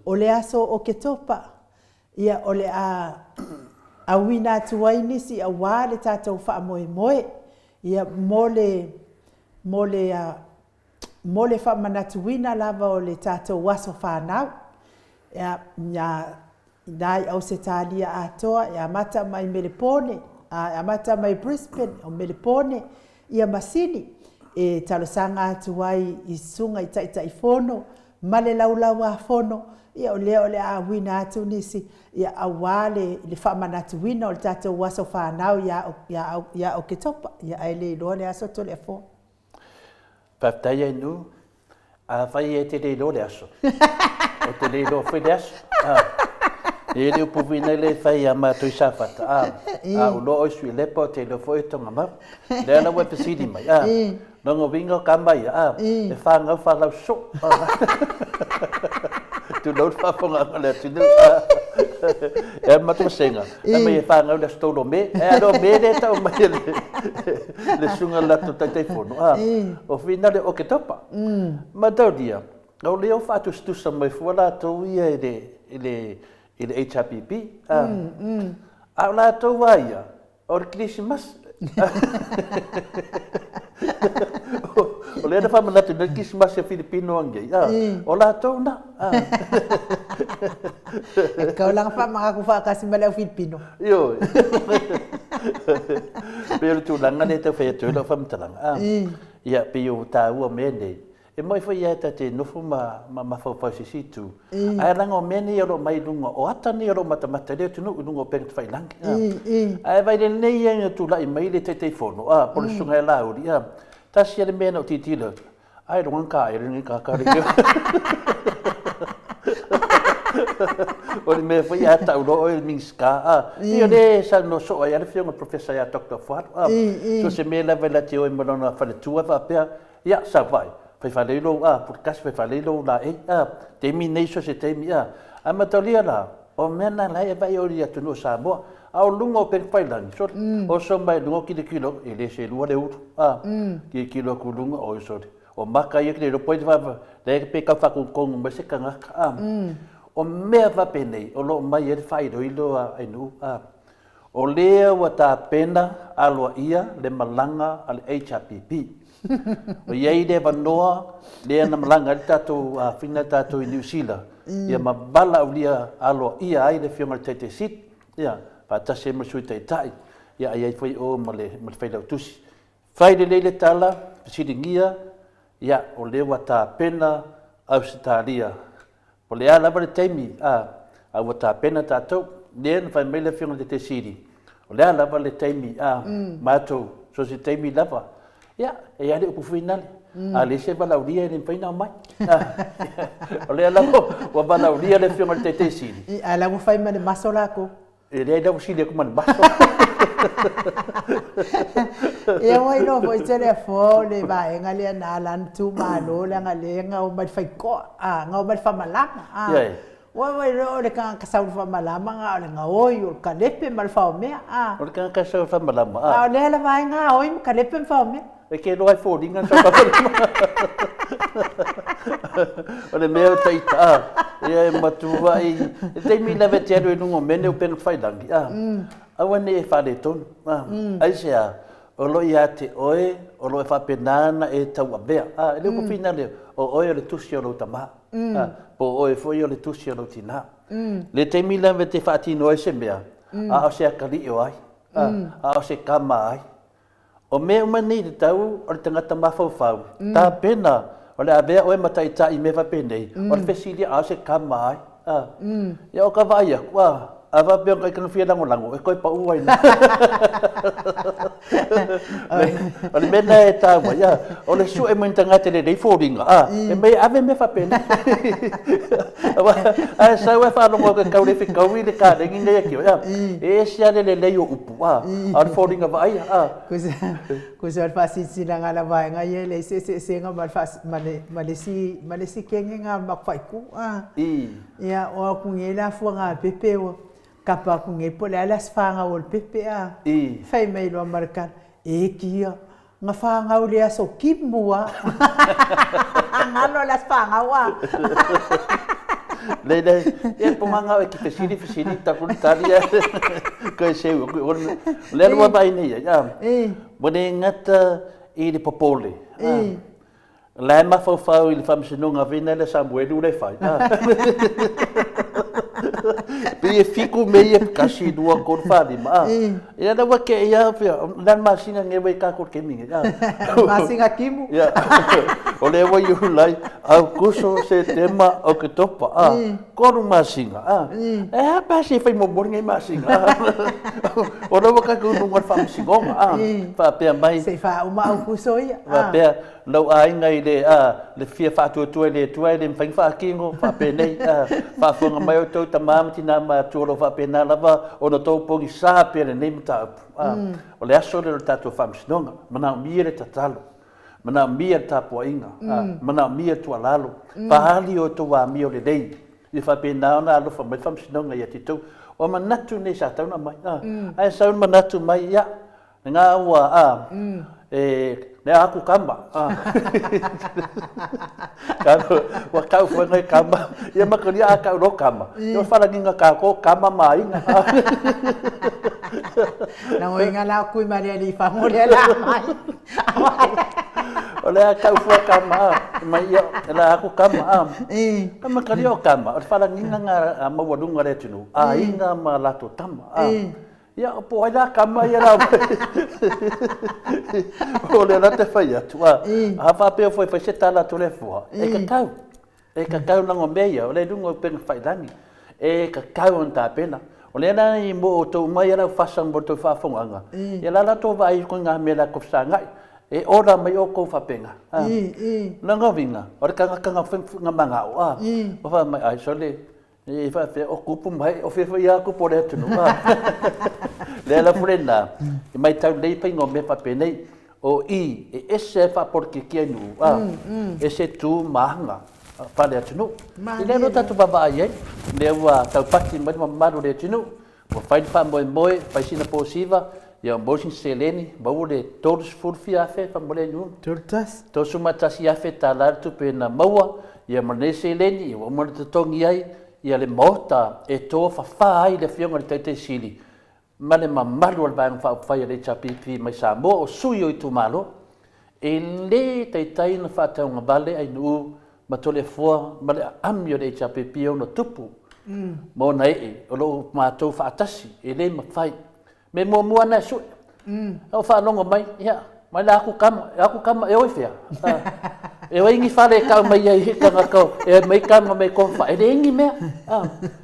Speaker 1: o le aso o ke topa ia o le a wina tuaini si a wale tātou wha moe ia mole wha manatuina lava o le tātou waso whanau ia nai au se tālia atoa ia mata mai Melepone ia mata mai Brisbane o Melepone ia masini e talosanga atu ai i sunga i tai fono male laulau a fono ia o le a wina atu nisi ia awale le whamanatu wina o le tātou waso whanau ia o ke topa ia aile iloa le aso tole a fo.
Speaker 3: Paftai ai nu a whai e te leilo le aso o te leilo whai le aso e le upuvina le whai a mātui sāwhata a ulo o sui lepo te lo fo e tonga mau le ana ua pesidi mai nongo wingo kamai e whangau whalau so tu lau whafonga le tinu e matu senga e mai e whangau le stolo me e alo me le tau mai le sunga latu tai fono o whina le o ke topa ma tau dia o leo whatu stusa mai fuala tau ia ele HRPP a la tau waia o le Christmas o le fa manatu le Christmas e Filipino ange o la tau na
Speaker 1: kau lang fa maka ku fa kasi mala Filipino
Speaker 3: yo pero tu langa le te fe tu lo fa mtalanga ia pe yo ta u mene e mai foi ia te nofu ma fa si tu ai langa o mene yo mai lunga o atani yo mata le tu no lunga pe fai lang ai vai le nei ia tu la mai le te fono por sunga la uri ta sia le mena o titilo ai ronga ka ai ringa ka ri o me foi ia ta o minska io le sa no so ai le fiona professor ia Dr. Fuad so se me la vela te o molona fa le tua va pe ia sa vai fai falelo por cas fai falelo la te mi nei so se te mi a matolia la o mena la e vai o ia tu no sa mo au lungo pe fai lan so o so mai lungo kilo e le se lua le ut ki kilo ku lungo o so o maka ia ke lo poi va le pe ka fa con me se kanga o me va pene o lo mai e fai do ilo ai nu o le wa ta pena alo ia le malanga al HRPP o iei le vanoa le na malanga le tatu fina tatu i New Zealand ia mabala o lia alo ia ai le fiona te sit ia pa tase mo sui tai ia ai foi o male fai lau tusi fai le tala siringia ia o le wata pena Australia o le ala le taimi a wata pena tatu le na fai mele fiona te siri o le ala le taimi mato so si taimi lava ia e ale upu final ale se bala uria ni paina mai ole ala o bala uria le fiona te siri
Speaker 1: ala mo fai mane masola ko
Speaker 3: e le da usile ko man baso
Speaker 1: Ia wai no foi telefone le vai ngale na lan tu malo la ngale ngau mai fai ko ngau mai fa malama wai ro le ka sau fa malama nga le ngoi o ka lepe mal fa me
Speaker 3: o le ka sau fa malama
Speaker 1: le la vai nga oi ka lepe fa me
Speaker 3: e ke no ai fodi nga sa fa o le mea taita ia matua i te mi leve te ero nungo mene o pen fai dangi awane e fa le ton ai sia o lo ia te oe o lo e fa penana e tau avea le ko fina le o oe le tusi o lo tama po oe foi o le tusi o lo tina le te mi leve te fa tino e se mea o se akali o ai o se kama ai o mea mani te tau o le tangata mafau ta pena o le avea oe matai ta i me fa penei o le fesili a se kama ai ia o ka vai akua ava pe kai kan fia lango e koi pa uai na ole mena e ta wa ya ole su e mun tanga te dei foldinga e me ave me fa pena a sa wa fa longo ka kaule fi kauli de ka de ngi ki ya e sia le le yo upu al foldinga va ai
Speaker 1: ko se fa si na ngala va nga ye le se nga mal fa malesi kenga nga makfai ku ya o ku ngela fu nga pepeo kapa ku nge pole ala sfanga ol pepe fai mai lo markan e kia nga fanga ol ya so kimua ngalo la sfanga wa
Speaker 3: le e pomanga e ki fesini ta ku talia ko se le lo ba ini ya bone ngata i de popole la ma fa il fam sinunga vina le samuel le fai pe fico meia kasi dua kon fadi ma ia da wa ke ia dan masina nge we ka ko ke minga
Speaker 1: masinga kimu
Speaker 3: ya ole wa yu lai au kuso se tema o que topa ko masinga pa se fai mo bornge masinga o no ka ku no fa singonga fa pe mai
Speaker 1: se fa uma au kuso ia
Speaker 3: fa pe lo ai ngai le fia fa tu le fai fa kingo fa pe nei fa fonga mai o to tamam tina ma tolo fa pena lava o no to pogi sa pe nei mta o le aso le tato fam sinonga mana mire tatalo mana mire tapo inga mana mire tu alalo pa ali o to wa mi o le dei i fa pena na lo fa mai fam sinonga ya tito o manatu nei sa tau na mai ai sa manatu mai ya nga wa ne aku kamba kalau wakau foi ngai kamba ia makali aka ro kamba yo fala ninga ka ko kamba mai
Speaker 1: na ngoinga la ku maria li fa mo la mai
Speaker 3: ole aka foi kamba mai yo la aku kamba makali o kamba fala ninga nga mawadunga re tunu inga ma la to tamba ya po ida kama ya la ole la te fai atua fa pe foi fa seta la to le fo e ka kau na ngombe ya ole dungo pen fai dani e ka kau on ta pena ole na i mo to mai la fa sang bo to fa fonga ya la to vai ko nga me la ko sanga e ora mai o ko fa penga na ngovinga ora ka nga manga o fa mai ai sole e fa fe o kupu mai o fe ya ku po le tunu le la frena e mai tau lei pa ngombe pa penei o e ese fa porque que nu ese tu mahanga pa le tunu le no tatu baba ye le wa tau pati mai maru le tunu o fai pa moi pa sina posiva ya mosin seleni ba le todos furfia fe pa mole nu
Speaker 1: tortas
Speaker 3: to sumata sia fe talar tu pena maua ya mone seleni o mo te tongi ai ia le mota e tō whawhai le whionga le teitei sili. Ma le mamalu al bang whawhai le chapipi mai sa mo o sui o i tu malo. E le teitei na whataunga vale ai nuu ma tole fua ma le amio le chapipi o no tupu. Mo na o lo mātou whaatasi e le mawhai. Me mua na sui. O whanonga mai, ia, mai la aku kama e oifea. E o ingi fale ka mai ai ka ko e mai kama mai ko fa e ingi me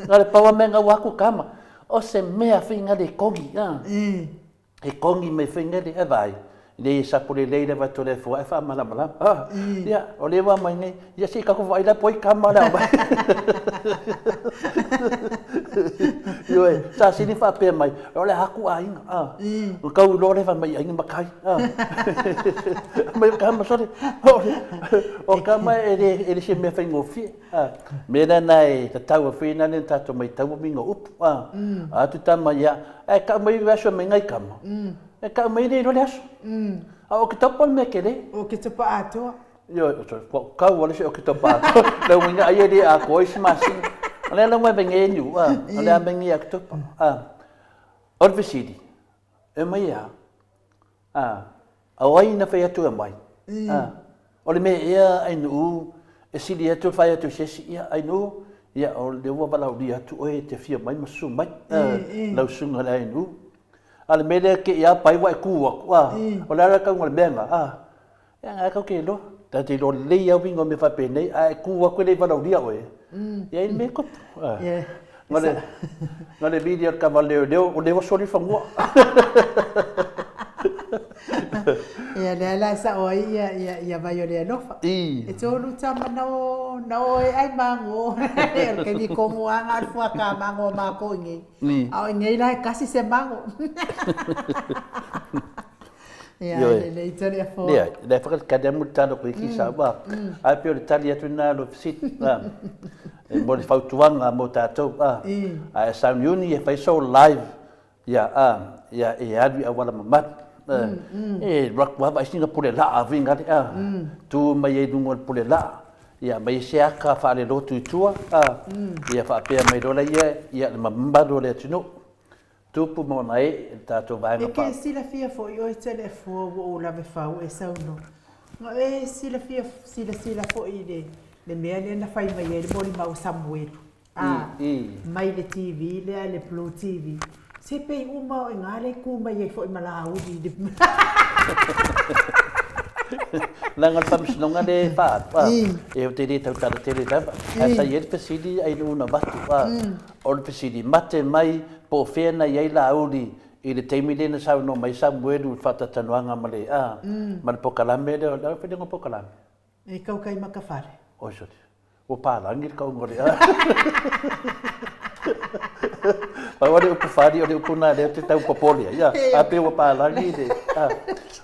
Speaker 3: ngale pawa me nga waku kama o se mea finga de kongi e kongi me finga de vai le sapule le va to le fo e fa mala ya o le wa mai nei ya si ka ko vai la poi kama la Yo sa sini fa pe mai. Ole haku ai. O kau lo le fa mai ai makai. Mai ka ma sore. O ka mai ele se me fa ngofi. Me na nai ta tau fi na nen ta to mai tau mi ngo up. A tu ta mai ya. E ka mai va so me ngai kam. E ka mai ni lo le aso. O ke topol me kele.
Speaker 1: O ke topa ato.
Speaker 3: Yo, kau wala se o ke topa. Le winga ai di a ko ismasi. Ale la mai bengi ni ale bengi ak topa. Orvisidi. E mai ya. Awai na fa tu mai. Ole me ia ai nu e sidi tu fa tu se ia ai nu ia o le wa bala dia tu o te fia mai masu mai. Lau sunga ai nu. Ale me le ke ia pai wa ku wa. Ola la ka ngol benga. Ya nga ka ke lo. Ta ti lo le ia wingo me fa pe nei ai ku wa ko le bala dia o. Ya il me ko. Ngale video ka valeu deu o devo soli fangua.
Speaker 1: Ya le la sa o ya vai o le no. E tolu tama no ai mango. El que ni como anga fu ka mango ma ko ngi. Au ngi la casi se mango. Ya le itali fo.
Speaker 3: Ya, le fa ka de multano ko ki sa ba. Ai pe o Italia tu na lo sit. E mo le fautuanga mo tatou a Sound Uni e fai so live ya e adu a wala mamat e rock wa ba singa pule la a vinga tu mai e dungo pule la ya mai se aka fa le lotu tua ya fa pe mai do la ya mamba do le tino tu pu mo mai tatou vai
Speaker 1: ma pa e ke sila fia fo yo tele fo o la ve fa o e sa no e sila fia sila fo ide le mea le na fai mai e le mori mau Samuel. Mai le TV, le Blue TV. Se pei uma o ngā le ku mai e fo i malau di.
Speaker 3: Langan pamsinonga le fa. E o te re tau tara tere lava. A sa ieri pesidi ai una batu. O le pesidi mate mai po fena iei la auri. I le teimi le na sau no mai Samuel u fata tanuanga male. Ma le pokalame le o la whenenga pokalame.
Speaker 1: E kau kai makawhare.
Speaker 3: O so. O palangi kau ngore. Pa wale upu fari o le upu na le te tau popoli. Ya, ape o palangi de.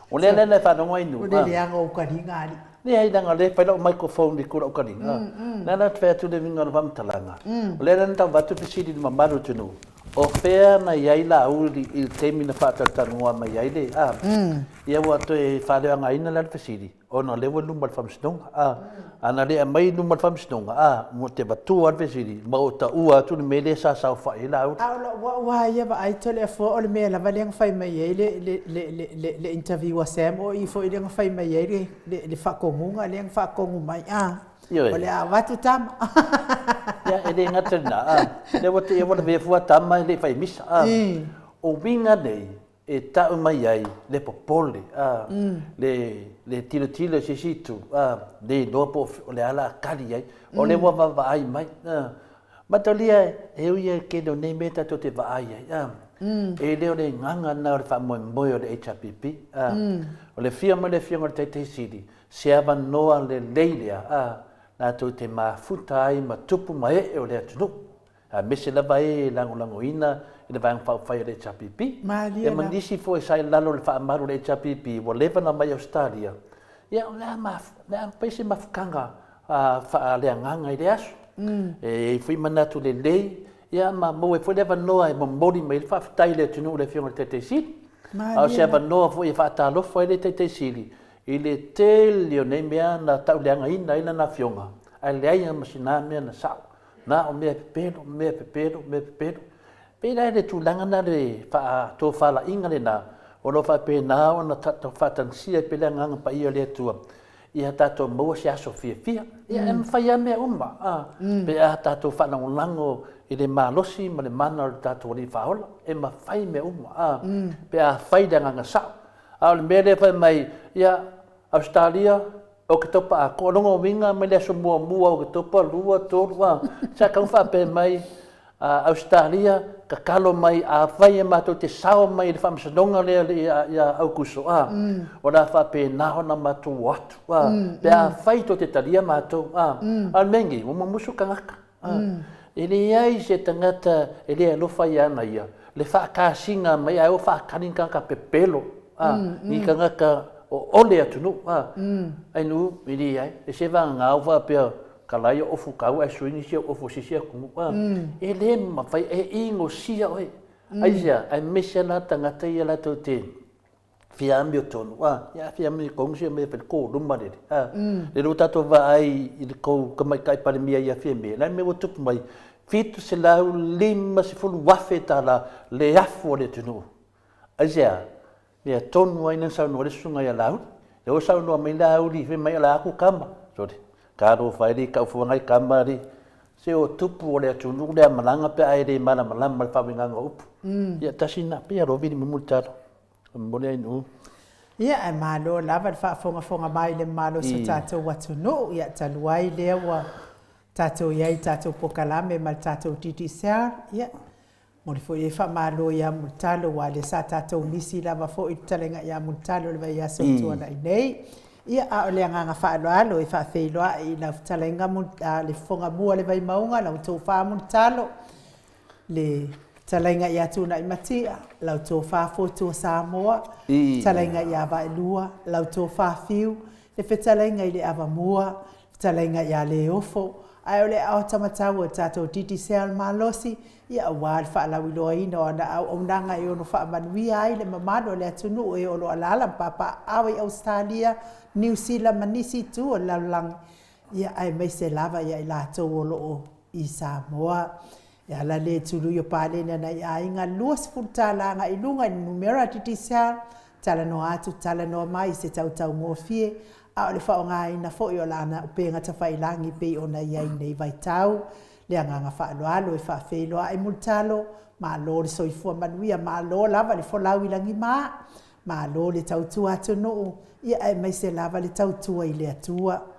Speaker 3: O le le fa no inu.
Speaker 1: O le anga o karinga ali.
Speaker 3: Le ai danga le pa lo microphone di kura o karinga. Na na tfe tu le vinga vam talanga. O le na ta vatu pisidi di mamaru tunu. O fea na iai la uri i temi na whata tanua mai iai le. Ia wa to e whare anga ina la pisidi. O na lewa lumal whamsinonga. Ana le a mai lumal whamsinonga. Mo te batu al pisidi. Ma o ta ua tu ni mele sa sa whae la uri.
Speaker 1: Wa ia ba ai tole a fo o le mea lava leanga whai mai iai le interview a Sam o i fo i leanga whai mai iai le whakongunga leanga whakongu mai. O le a watu tama.
Speaker 3: Ya ele ngata na le wat e wat ve fu tama le fai misa o winga nei e ta mai ai le popole le tilo se situ le dopo le ala kali ai o le wa va ai mai ma tolia e u ye ke do nei meta to te va ai e le o le nganga na fa mo mo o le HPP o le fia mo le fia o te sidi se ava noa le leilia na to te mafuta ai ma tupu mai e o le atunu. Mese lava e lango ina i le vang whai le HPP. E mandisi fo e sai lalo le whaamaru le HPP wa lewa na mai Australia. Ia o lea paise mafukanga lea nganga i le asu. E fui manatu le lei. Ia ma mo e fo lewa noa e mamori mai le whaafutai le atunu le fionga te sili. Au se ava noa fo e whaatalofa e le te sili. I le te leo nei mea na tau leanga ina na fionga. Ai leai masina mea na sao. Na o mea pepero. Pera le tūlanga na le tō whala inga le nā. O lo wha pe nā o na tato whatansia pe le nganga pa ia le tua. Ia tato maua se aso fia. Ia whai a mea uma. Pe a tato whanangolango i le malosi ma le mana o le tato wani whaola. E ma whai mea uma. Pe a whai le nganga sao. A o le mea le whai mai ia Australia o ke topa a kolongo winga mai le mua o ke topa lua tōrua. Sa kau whape mai Australia ka kalo mai a whai e mato te sao mai le whamsadonga lea ia aukuso. O la whape naho na mato watu. Pe a whai to te talia mato. Al mengi, o mamusu kangaka. e le ai se tangata e le alofa ia na ia le whaakasinga mai ai o whaakaninga ka pepelo i ka ngaka o ole atu no ai nu i le ai e se vanga ngā uwa pia ka lai o ofu kau ai suingi sia ofu sisia kumu e le mawhai e ingo sia oi ai sia ai mese la tangata ia la tau te fiambi o tonu ia fiambi kongsia me pe ko luma le lo tato va ai i ko kamai kai palemia ia fiambi lai me o tupu mai fitu se lau lima se fulu wafe tala le afu le tunu ai sia ia tonu ai na sa no le sunga ia lau le o sa no mai lau li fe mai la aku kama sori karo fai li ka fu ngai kama ri se o tupu o le tunu le malanga pe ai le mana malama fa winga upu ia tasina pe ro vini multaro mole ai no
Speaker 1: ia e malo lava le whaafonga mai le malo sa tātou watu no ia taluai lea wa tātou iai tātou pokalame ma tātou titi sea ia mo le fo i fa malo ia multalo wa le sa tātou nisi lava fo i talenga ia multalo le vai aso tuana i nei ia a o le nganga whaaloalo i whaafeiloa i la talenga le fonga mua le vai maunga la utou wha multalo le talainga ia tuna i matia, lau tō whāwhotua Samoa, talainga ia wa elua, lau tō whāwhiu, le whetalainga i le awa mua, talainga ia le ofo, ai o le au tamatau o tātou titi seal malosi, ia awal whaalau iloa ina o na au nanga i ono whaamanuia ai le mamano le atunu e olo alala papa au i Australia, New Zealand manisi tu o laulang, ia ai mai se lava ia i lātou olo o i Samoa. Ya la le tulu yo pale na na inga luas futala nga ilunga numera titisa tala no atu tala no mai se tau tau ngofie a le fa nga ina fo yo lana upenga ta failangi pe ona ia nei vai tau le nga fa lo alo e fa fe lo ai multalo ma lo le soifua manuia ma lo lava le fo lawi langi ma lo le tau tu atu no ia ai mai se lava le tau tu ai le atua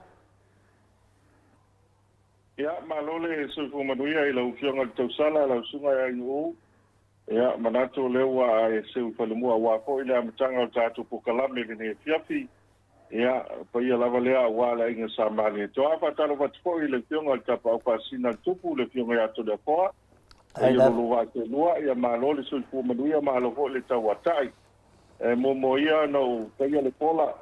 Speaker 2: ia malole soifua manuia i lau fionga le tausala lau sunga ia i o ia manato lewa e seu falemua wa ko ile amatanga o tātou pokalame vene fiafi ia pa ia lava lea wala inga sa mani to afa talo vatfo ile fionga le tapa au pasina tupu le fionga ia to le poa ia lo wa te lua ia malole soifua manuia malo ho le tawatai e momo ia no taia le pola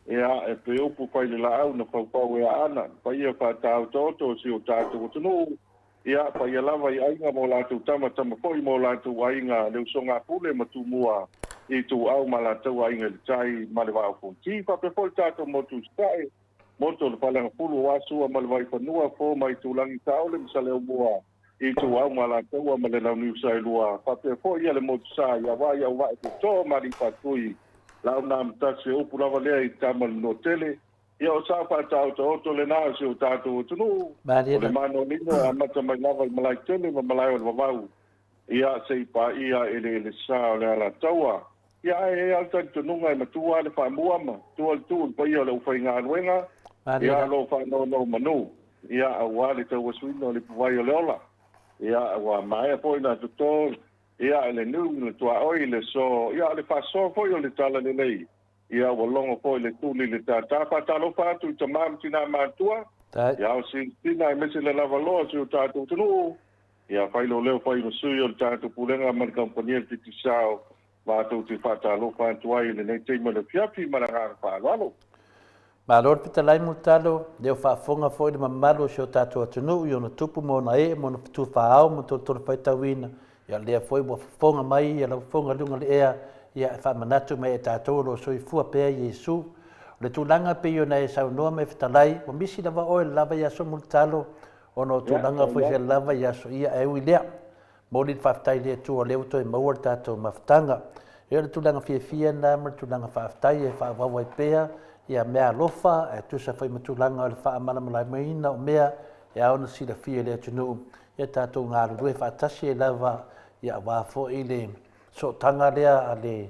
Speaker 2: ia e pe upu pai le lau na pau e ana pa ia pa tau toto si o tātou tunu ia pa ia lava i ainga mo lātou tama poi mo lātou ainga leu songa pule matumua i tu au ma lātou ainga le tai ma le wao fonti pa pe poi tātou motu stai moto le palanga pulu wasua ma le vai whanua fo mai tu langi taole misa leo mua i tu au ma lātou ma le lau niu sai lua pa pe poi ia le motu sa ia wai au wai te tō mari patui lau na mtase upu lava lea i tamal no tele ia o sa pa tau to le na se o tātou tunu o le mano nino a mata mai lava i malai tele ma malai o vavau ia se pa ia ele sa o le ala taua ia e alta tununga i matua le fa muama tu al tu pa ia le ufai ngā nuenga ia lo fa no manu ia a wale tau wasuino le puwai o le ola ia a wa mai a poina tutor ia le nungu le tua oi le so ia le fa so foi o le tala le lei ia o longo foi le tuli le tata pa talo fa tu tamam tina matua ia o si tina mese le lava lo si o tatu tunu ia fai lo leo fai no sui o tatu pulenga man kompania ti tisao va tu ti fa talo fa tu ai le nei te mo le fiafi maranga fa lo
Speaker 3: ma lor pita lai multalo deu fa fonga foi de mamalo si o tatu tunu yo no tupu mo na e mo no tu fa au mo to fai tawina ia lea foi mo fonga mai ia la fonga lunga le ea ia fa manatu mai e tātou lo soifua pea Iesu le tūlanga pe yo nei sau noa me fitalai o misi lava oe lava ia so multalo o no tūlanga foi se lava ia so ia e ui lea mo li whaftai lea tu o leo toi maua le tātou maftanga ia le tūlanga fia na ma le tūlanga whaftai e whaawawai pea ia mea lofa e tusa foi ma tūlanga o le whaamana malai maina o mea e aona sila fia lea tunu ia tātou ngā rurue whaatasi e lava ia wafo i le so tanga lea a le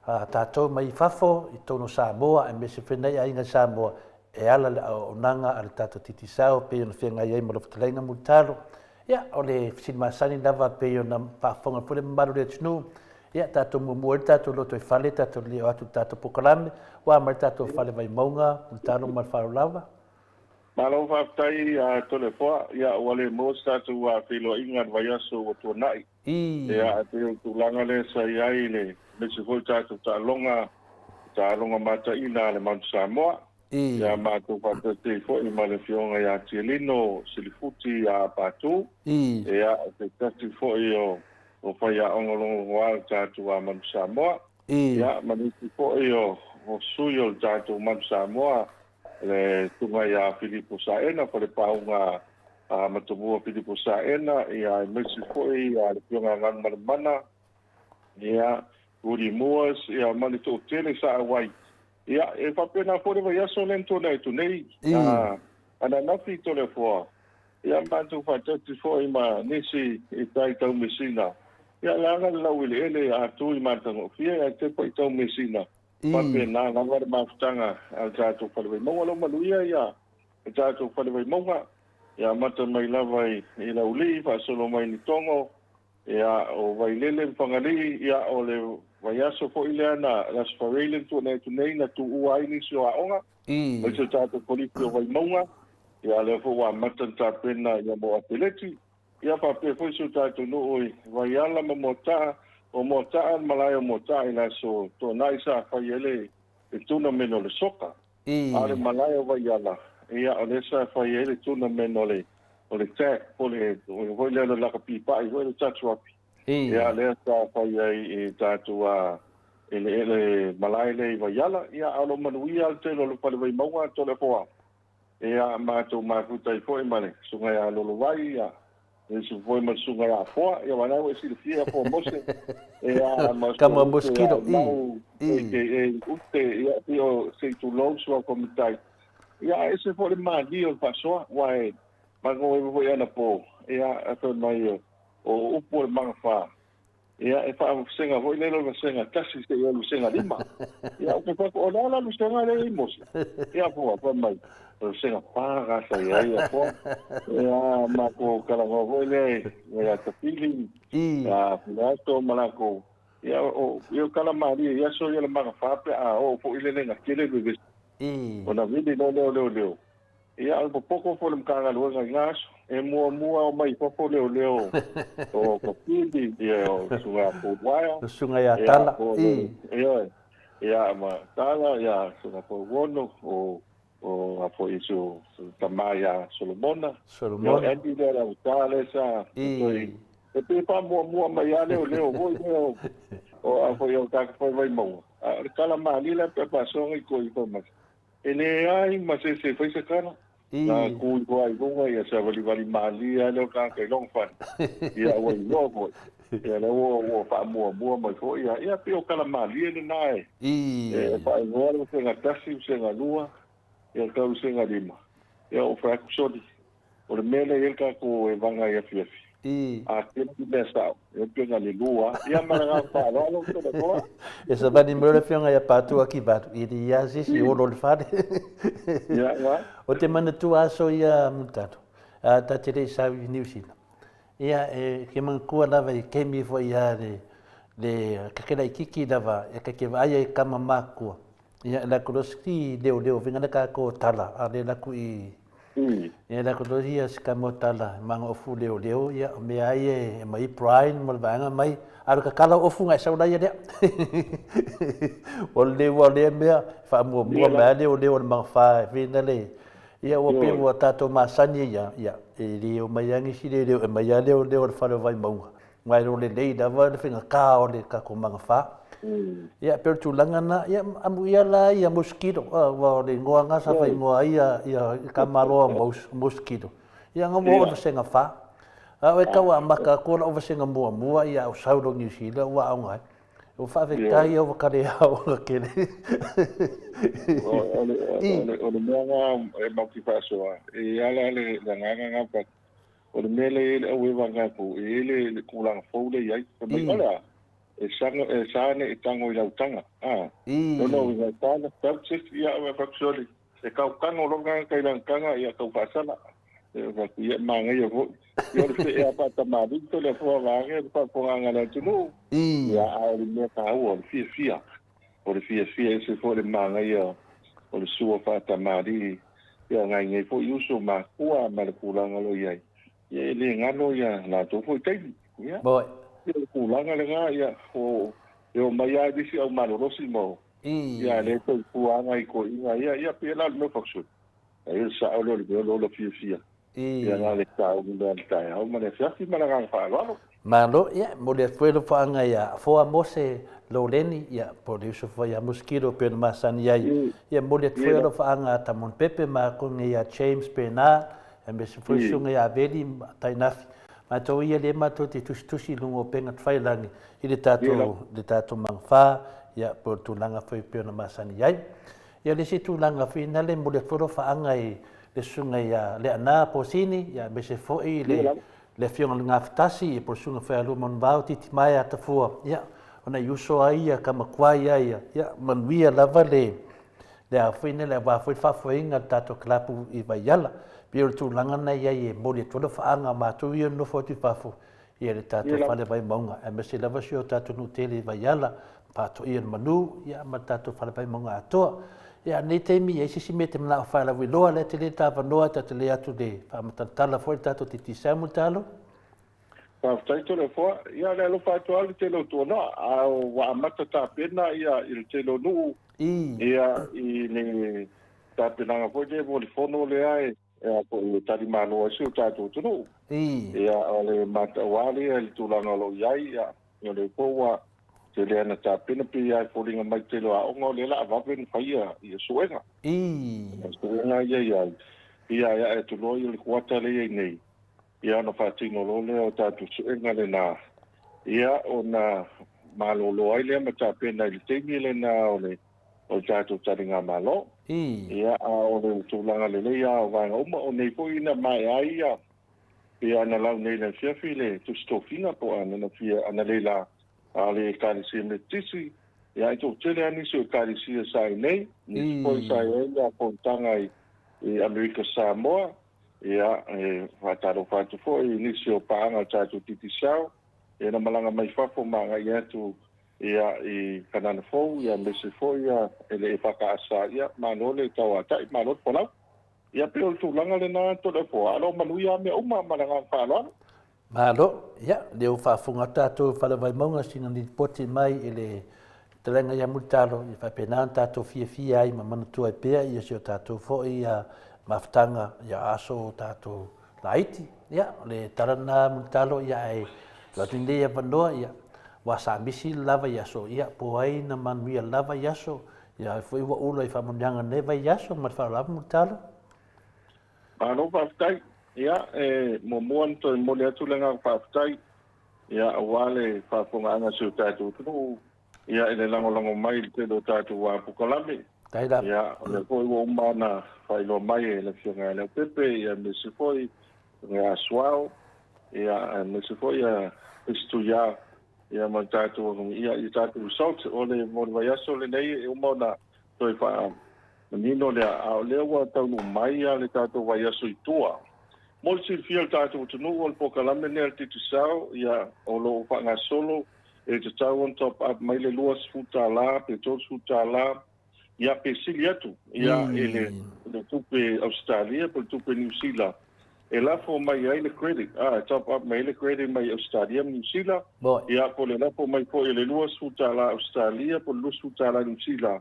Speaker 3: tātou mai fafo i tono Samoa e me se whenei a inga Samoa e ala le o nanga a le tātou titisao pe ona whianga iei ma lo whatalenga multalo ia o le sinmasani lava pe ona whaafonga pule maru le tunu ia tātou mumua le tātou loto i whale tātou leo atu tātou pokalame wa mai tātou whale vai maunga multalo ma wharo lava
Speaker 4: Malo whaftai a tole wha, ia wale mo statu a whilo ingan vai aso o tua nai. Ia te tūlanga le sa iai le, me se hoi tātou ta longa mata ina le Mount Samoa. Ia mātou whata te fwoi ma le fionga ia te lino silifuti a pātū. Ia te tati fwoi o whai a ongolongo wāl tātou a Mount Samoa. Ia maniti fwoi o sui o tātou Mount Samoa. Le tunga ia Filipo Saena pa le paunga matumua Filipo Saena ia mesi foi ia le pionga ngan mana ia uri muas ia mani to tele sa wai ia e fa pena foi vai aso lento nei tu nei ana nafi to le fo ia mantu fa tati foi ma nisi e tai tau mesina ia langa la wile ele a tu i mantango fia ia te pai tau mesina Pape na ngawar mafutanga al tātou whalewai maunga lo maluia ia e tātou whalewai maunga ia mata mai lava i lauli whaasolo mai ni tongo ia o wailele whangali ia o le waiaso fo ilea na las whareilen tu nei na tu ua ini si o aonga mai se tātou koliki o wai maunga ia le fo wa matan tāpena ia mo apeleti ia pape fo iso tātou nuoi waiala mamotaa o motaan malai o motai la so to nai sa fai ele e tuna meno le soka ale malai o vaiala ia ole sa fai ele tuna meno le o le tek o le la kapipa i le tatuapi ia le sa fai e tatua ele malai le vaiala ia alo manuia al telo le pale vai maua to le poa ia mato mafuta i foi male sunga ia lolo vai ia Isso foi uma sunga fora, eu não sei se fia por você.
Speaker 3: Como mosquito.
Speaker 4: Eu sei tu longe sua comunidade. E esse foi mais dia passou, vai, mas eu vou ir na po. E a tô mai o por manfa. E a fa senga foi nele senga casi se eu senga lima. E a que foi o lá no senga le imos. E a po mai. Senga paga sa ia po. Ia mako kalango voile ia tapili ia pinato malako ia o eu kala mari ia so ia manga fape a o po ile lenga kele bebe ona vidi no leo ia algo pouco foi mkanga lo ngas e mo o mai popo leo o kopidi ia o sunga po waya
Speaker 3: sunga ia tala
Speaker 4: ia ma tala ia sunga po wono o apo iso tamaya Solomona yo endi la utale sa e pe pa mo mai leo voi o apo yo ka foi vai mo kala mali la pe paso i ko mas ele ai mas se foi se kana na ku ko ai go ia sa vali mali leo ka ke long fan ia o no go ia leo o fa mo mai ko ia pe o kala mali le nai e pa ngoro se ngatasi se ngalua ia tau senga lima. Ia o fraku sodi. O le mele ia ka ko e vanga ia fiafi. A kena ki mesao. Ia penga ni lua. Ia maranga palo. Alo to da koa.
Speaker 3: E sa bani mele fionga ia patu aki batu. Ia sisi o lo le fade.
Speaker 4: Ia wa.
Speaker 3: O te mana tu aso ia mutatu. Ta te rei sawi New Zealand. Ia ke mangkua lava i kemi fo ia le kakela i kiki lava. E kake vaia i kama makua. Ia la kuroski leo vinga ka ko tala ale la ku i ia la kurosia ska mo tala manga ofu leo ia me ai mai prime mo vanga mai ar ka kala ofu ngai sa ia de o le me fa mo ma leo ma fa vinga le ia o pe mo tato masani ia e leo mai angi si leo e mai leo fa vai mau ngai ro le da va finga ka o le ka ko manga fa ia per tulanga na ia amu ia la ia mosquito wa le ngoanga sa fa ngoa ia kamaro mosquito ia ngamo o senga fa a e ka wa maka ko o senga mua ia o saulo New Zealand wa ngai o fa ve kai o ka le o kele
Speaker 4: o le manga e maki faso e ala le nganga pa o le mele o we vanga ko ele kulang fo le ia mai ala e sane e tango i lautanga. No, i tana, tapsis, ia o faksori. E kau kanga o longa kai langkanga, ia kau fasala. E faku ia manga ia vo. Ia se e apata marito le fua vange, e fakonga la tunu. Ia a o le mea kau o le fia. O le fia, e se fo le manga ia, o le sua fata mari. ia ngai ngai fo yuso ma kua ma le kulanga lo ia ia le ngano ia na to fo tai ia
Speaker 3: Boy.
Speaker 4: Ia kulanga le nga ia o yo mai ai disi au malo rosi mo ia le to kuanga I ko ia pe la no faksu ia sa o lo lo fia ia nga le ta o le ta au ma le fiafi ma la nga fa lo
Speaker 3: Malo ya mo le fuelo fa anga ya fo mose lo leni ya por isso foi a mosquito pe ma san ya mo le fuelo fa anga ta mon pepe ma con ya James Bernard e me se foi sunga ya veli tainafi ma to ia le ma to te tusi lungo penga failangi I le tato mangfa ya por tu langa foi pe ma san ya le si tu langa fina le mo le fuelo fa anga le sunga ya le ana posini ya me se foi le fiona ngā fitasi e por sunga whai alua man vau titi mai a ta fua. Ia, ona iuso ai a kama kwai ai a. Ia, man wia lava le a whaine le wā whai whawhainga tato klapu I vaiala. Pio tu langa nei ai e mori tola whaanga mātou ia no whoti whawhu. Ia le tato whale vai maunga. E mese lava sio tato nutele I vaiala. Pato ia manu, ia ma tato whale vai maunga atoa. Ia nei teimi e sisi me te mna whae la wiloa le te le tawa noa ta te le atu le whamatantala fwoi tato te tisamu talo?
Speaker 4: Whaftai tole fua, ia le alo whaitu ali te lo tuana, au wa amata tā pena ia I te lo nuu, ia I le tā penanga fwoi te mo le whono le ai, ia po I tari manoa siu tātou tunu. Ia o le mata wale, ia le tūlanga lo iai, ia le poua, te le ana tā pena pi ai fōringa mai te lo a ongo le la avapen whaia I suenga. Suenga ia e tu loi le kuata le ei nei. Ia na whātino lo le o tātu suenga le nā. Ia o nā malolo ai le ma tā pena I le teimi le nā o tātu taringa malo. Ia o le tūlanga le leia o vanga uma o nei po ina mai ai ia. Ia ana lau nei le fiafi le tu stofinga po ana na fia ana le la. Ale karisi me tisi ia I tō tele ani so karisi sai nei ni po sai ia po tanga I America Samoa ia fataro fatu fo ni so paanga tatu titi sao ia na malanga mai fafo manga ia tu ia I kanana fo ia mese fo ia ele faka asa ia manole tawata I manot pola ia pe tu langa le na to le fo alo manu ia me uma malanga falo
Speaker 3: Malo, ya, leo whaafunga tātou whalawai maunga sina ni poti mai I le telenga ia multalo I whapenaan tātou fia ai ma manatua I pēa I asio tātou fo I a mawhtanga ia aso tātou laiti. Ya, le tarana multalo ia e latin lea wanoa ia wasa misi lava iaso ia po ai na manuia lava iaso ia foi wa ulo I whamunanga neva iaso ma whalawai multalo.
Speaker 4: Ano whaftai. Ia mo moan to mo le atu lenga whaftai ia awale whafonga anga siu tātou tunu ia ele lango mai te do tātou wa pukalame ia le koi wa umana whailo mai le fionga le pepe ia mesi koi ngā suao ia mesi koi ia istu ia ma tātou ia I tātou salt o le mo vaiaso le nei umana toi wha nino le a le wa taunu mai ia le tātou vaiaso I tua Mol si fiel tātou tunu o le pokalame nea te tisao ia o lo whanga solo e te tau on top up mai le luas futa la, pe tos futa la, ia pe sili atu, ia le tupe Australia, pe tupe New Zealand. E la fo mai ai le credit, top up mai le credit mai Australia, New Zealand, ia po le la fo mai po le luas futa la Australia, po le luas futa la New Zealand.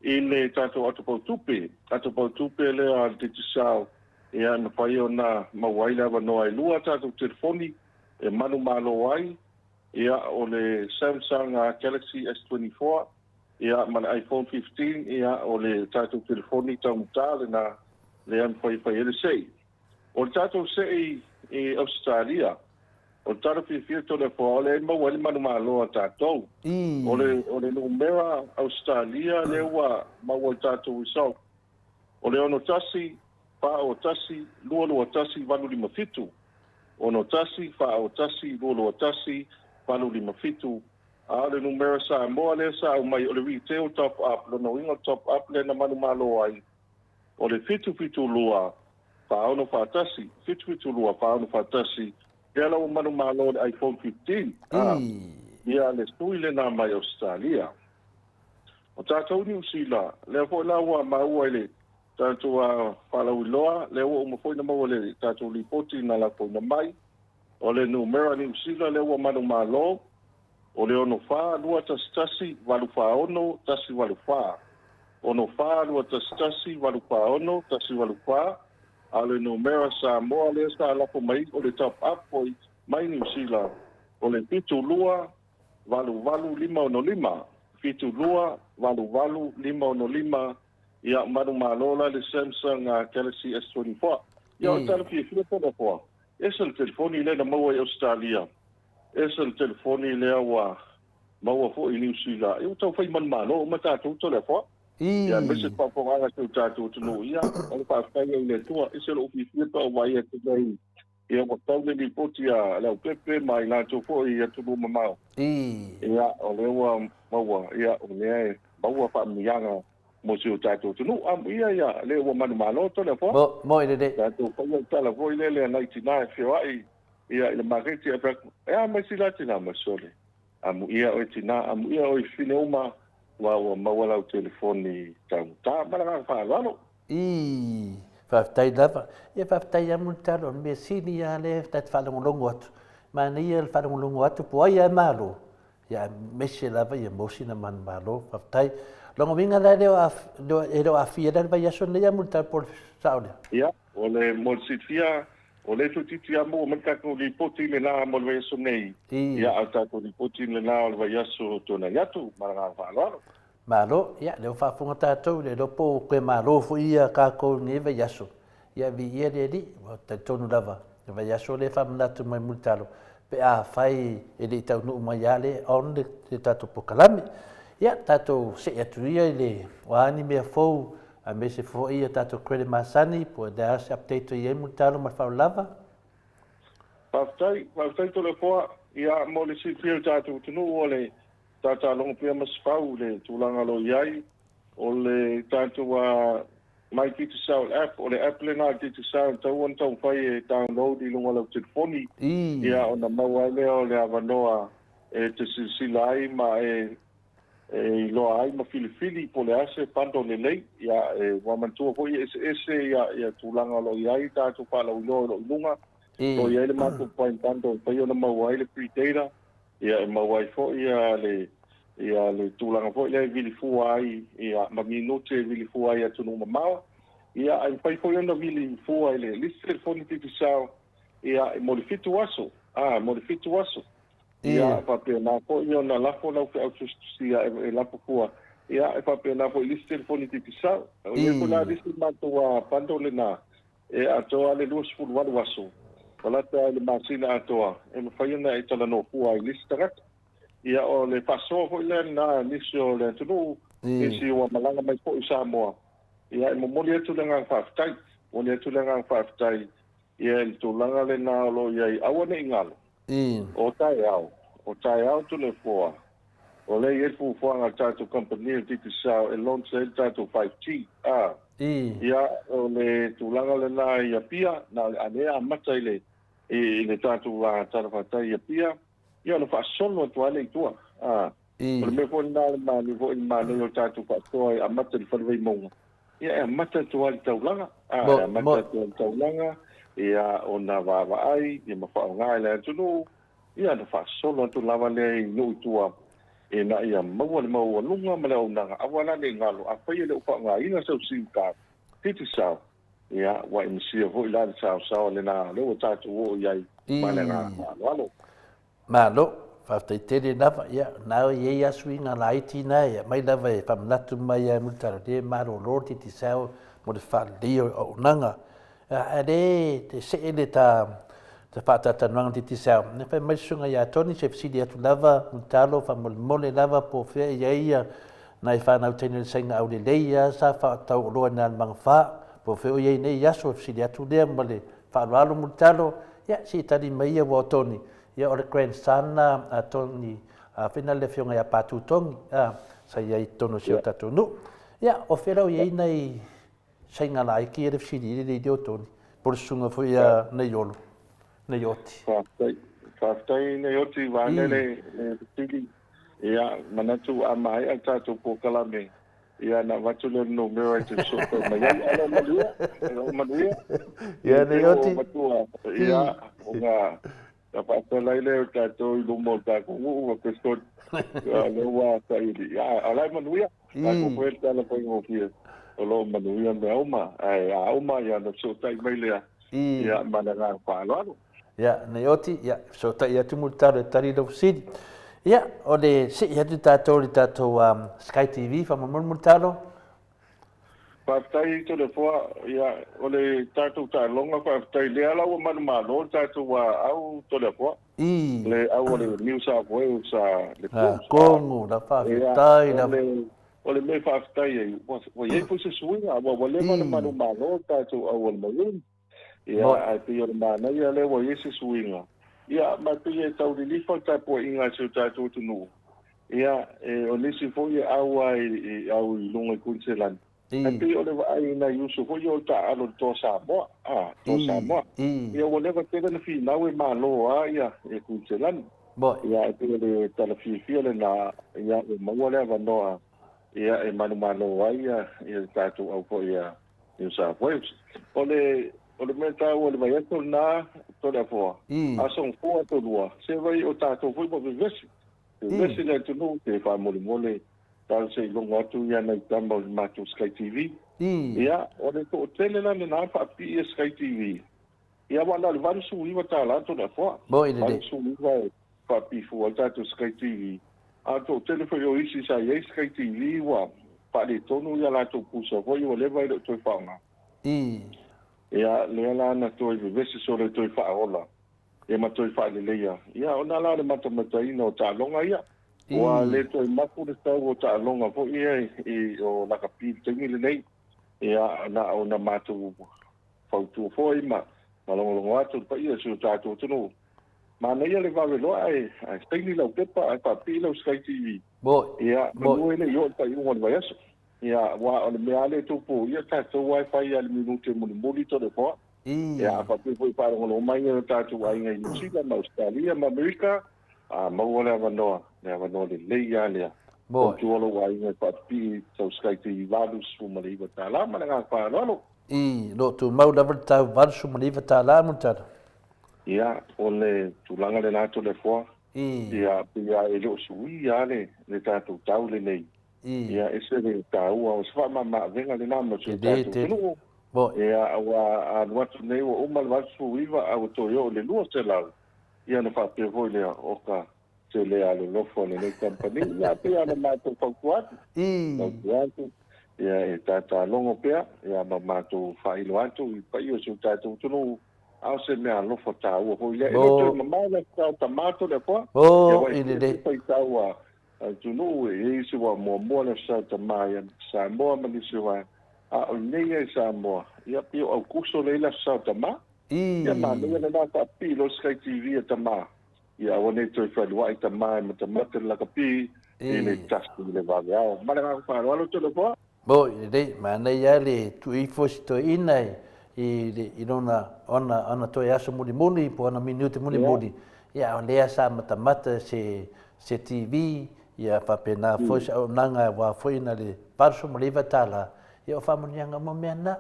Speaker 4: E le tātou atopau tupe le a te tisao, ia na pai ona mawaila wa noa lua tātou telefoni e manu malo ai ia o le Samsung Galaxy S24 ia ma le iPhone 15 ia o le tātou telefoni taumutale na le an pai ele sei o le tātou sei e Australia o le tātou whiwhia tole fo o le mawali manu malo a tātou o le numera Australia le ua mawali tātou isau o le ono tasi fa o tasi lua tasi valu lima fitu ono tasi fa o tasi lua tasi valu lima fitu a le numero sa mo le sa mai o le retail top up lo no ingo top up le na manu malo ai o le fitu lua fa ono fa tasi fitu lua fa ono fa tasi ela o manu malo le iPhone 15 ia le stuile na mai Australia o tātou New Zealand le fo la wa ma ua le tātou whalau iloa, le ua umafoi na maua le tātou lipoti na la poi na mai, o le numera ni usila le ua manu malo, o le ono wha, lua tasi walu wha ono, tasi walu wha. Ono wha, lua tasi walu wha ono, tasi walu wha, a le numera sa moa le sa lapo mai, o le top up poi mai ni usila, o le pitu lua, walu lima ono lima, pitu lua, walu lima ono lima, ia manu malola le Samsung Galaxy S24. Ia o tala fia pona poa. Esa le telefoni le na maua i Australia. Esa le telefoni le wa maua fo i New Zealand. Ia tau fai man malo o mata tu to le poa. Ia mese pa po anga tu tatu tunu ia. O pa fai le tua. Esa le fia pa wa ia tu dai. Ia o tau le ripoti a le pepe mai la tu fo ia tu mamao. Ia o le wa maua ia o le maua pa mianga. Mo si o tātou tunu, ia le ua manu malo to le fo.
Speaker 3: Mo i re.
Speaker 4: Tātou kaya tala fo i le 99 whio ai, ia i le maketi a praku, mai si lati na masole. Amu ia o tina, amu ia o i fine uma, wa mawala o telefoni tau. Tā maranga whaalalo.
Speaker 3: Whaftai lava. Ia whaftai amu talo, me sini ia le tat whalangolongo atu. Ma ni ia whalangolongo atu, po ai a malo. Ia mese lava, ia mosi na man malo, whaftai. Longo minga la leo a fia dan vai aso ne multa por saule.
Speaker 4: Ya, ole mol sitia, ole tu titia mo man ka ko li poti le na mol vai aso nei. Ya ata ko li poti le na vai aso to na yatu maranga falo.
Speaker 3: Malo, ya leo fa funga tato le do po ke malo fu ia ka ko ne vai aso. Ya vi ia de di, ta tonu lava. Vai aso le fa mnatu mai multalo. Pe a fai e di tau no mai ale on de tato po kalami. Ia tatou se atuia i le wahani mea fou a me se fo ia tatou krele masani po da se update i emu talo ma whau lava.
Speaker 4: Whaftai tole poa ia mo le si pia tatou tunu o le tata longo pia masfau le tūlanga lo iai o le tatou mai kiti sao app o le app le ngā kiti sao tau an tau whai e download i lunga lau telefoni ia o na maua leo le avanoa e te silai ma e loa ai ma filifili po le ase pando le lei ia wa mantua po ese ia tūlanga lo iai tātou pala ulo lo ilunga lo iai le matu pain pando pai ona mawai le pre-data ia e mawai fo ia le tūlanga fo ia vilifu ai ia ma minute vilifu ai atu numa mawa ia ai pai fo ona vilifu ai le list telefoni titi sao ia e modifitu aso modifitu aso ia pape na ko io na la ko lau ke sia e la pua ia e pape na ko list telefoni ti pisa o le ko la list ma to pando le na e ato ale lus fu wa waso wala ta le masina ato e mo fai na e tala no fu ai list takat ia o le paso fo le na lisio le tu e si wa malanga mai ko isa mo ia e mo mo le tu le nga fa tai o le tu le nga fa tai ia le tu langa le na lo ia awane ingalo o tai au tu le foa. O le e fu foanga tātou company ti te sao e launch e tātou 5G. Ia o le tūlanga le nā ia pia, na anea mata i le tātou tārawhatai ia pia. Ia le whaasolo atu ane i tua. O le me fo nā le mani fo i mani o tātou whaatoa a mata li whanwai maunga. Ia e mata tua li taulanga. E mata tua li taulanga. Ia o nā wawa ai, ia mawhao ngai le atunu. Ia na whaasolo atu lawa le i nui tua. E na ia maua le maua lunga ma le aunanga. Awana le ngalo, a whai le upa ngā ina sau siu kā. Titi sao. Ia, wa imisia vo ilani sao le nā leo tātou o iai. Ma le ngā alo.
Speaker 3: Malo, whaftai tere nawa, ia, nao iei asui ngā laiti nā, ia, mai nawa e whamanatu mai a mutaro, te maro lo titi sao, mo le whaleo o unanga. Ade, te se ele te whaatatanuanga titi sao. Ne whai maisunga ia toni se fisidi atu lava, mutalo, whamole lava po whea ia nai whanau teine le sainga au le leia, sa whaatau roa nā mga wha, po whea iei nei yaso fisidi atu lea, mo le whaaloalo mutalo, ia, si tani mai ia wa toni. Ia o le grandson a toni, a whina le whionga ia pātū tongi, sa iei tono si o tatou nu. Ia, o wherau iei nei sainga lai ki e le fisidi i le o toni, por sunga fo ia nei olo. Nei oti.
Speaker 4: Whaftai nei oti wāne le tili. Ia, manatu a mai a tātou pōkalame. ia na watu le no me ai te so pe mai ala manuia
Speaker 3: ia nei oti
Speaker 4: ia nga ta pa lai le ta to lu mo ta ku u ko sto le wa ta ia ala manuia ta ko puerta la ko ngo ki o lo manuia me uma ai uma ia no so tai mai le ia mana nga pa lo
Speaker 3: ia nei oti ia so ta ia tu multare tari do sid ia o le si ia tu tatou le tatou Sky TV fa mo multaro
Speaker 4: Patai to le foa ia o le tatou ta longa patai le ala o manu malo tatou wa au to le foa le au le New South Wales le
Speaker 3: kongo la fa tai la
Speaker 4: o le me fa tai e o ye fu se suinga o le manu malo tatou au le malun ia ai pe o mana ia le o ye se suinga ia ma pe e tau li fa ta po inga se tatou tunu ia o nisi fo ia au ai au lunga kunselan Tapi oleh ai na Yusuf yo ta alo to Samoa to Samoa ia wole va te na fi na we malo ia e kunselan ia te le tala fi le na ia e mawale va no ia e manu malo ia ta tu au po ia New South Wales ole meta ole vai to na to le fo a son fo to lua se vai o ta to foi po vesi le tu no te fa mole tal se longa tu ia na tamba matu Sky TV ia o le to tele na na fa pi Sky TV ia wana le van su iwa ta la to da fo van su iwa fa pi fu ta to Sky TV a to tele fo yo isi sa ye Sky TV wa pa le tonu ia la to puso fo yo le vai to fa nga ia le la na to i vesi so le to fa ola e ma to fa le ia ona la le mata ino ta longa ia wa le to i maku le tau o ta longa fo ia i o la kapi tengi le nei ia na o na matu fautu fo i ma malongo atu pa ia su ta tu tunu ma nei le va lo ai tengi lo te pa pi lo Sky TV ia mo le yo ta i won va yaso ia wa o le meale tu po ia ta to wifi ia le minuto mo monitor de po ia pa pi foi para lo mai ia ta tu ai ngai si la Australia ma America ma wala va no le ia le tu lo wa inga pa pi so Sky TV valu su ma le va ta la ma nga pa lo
Speaker 3: lo tu mau la verta valu su ma le va ta la muta
Speaker 4: ia o le tu langa le nato le fo ia e lo su ia le ta tu tau le nei ia ese le ta o sfa ma venga le namo su ta tu ia wa a watu nei o mal valu su iva au to yo le lu se la ia na fa pe vo le o ka se le ale lo fo le company ia pe ana ma to fa kuat ia e ta longo pe ia ma to fa ilo atu pa io su ta tu no au se me lo fo ta o ho ia e to ma na ta tomato le po
Speaker 3: ia de
Speaker 4: pa ta wa tu no e se wa mo na sa ta mai sa mo ma ni se wa a o nei e sa mo ia pe o kuso le la sa ta ma ia ma le na ta pi lo Sky TV ta ma ia wone to fa lo ai ta mai ma ta mata la ka pi le tasti le va ya ma la fa lo to le po
Speaker 3: dei ma nei ia le tu i fo sto inai i ona to ia so muni po na minuto muni ia o le sa mata se TV ia fa pena fo o nanga wa fo ina le parso mo le vatala ia fa mo nyanga mo mena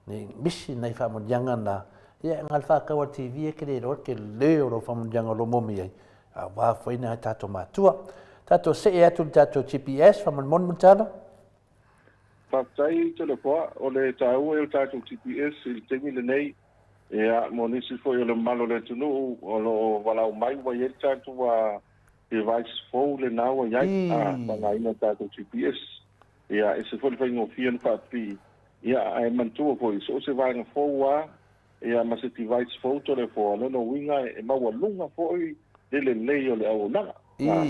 Speaker 3: ni bisi nei fa mo nyanga na ia ngal fa ka wa TV ke le ro ke le ro fa mo nyanga lo mo mi a wa fo ina tato matua tato se ia tu tato GPS fa mo mon tala
Speaker 4: Patai to le po o le tau e tato GPS il tengi le nei ia mo nisi fo le malo le tunu o lo wala mai wa ye tato wa device fo le na wa yai ma ina tato GPS ia e se fo le faingo fian fa pi ia ai mantu fo so se va nga fo wa ia ma se device fo to le fo no winga e ma wa lunga fo le o le au na ia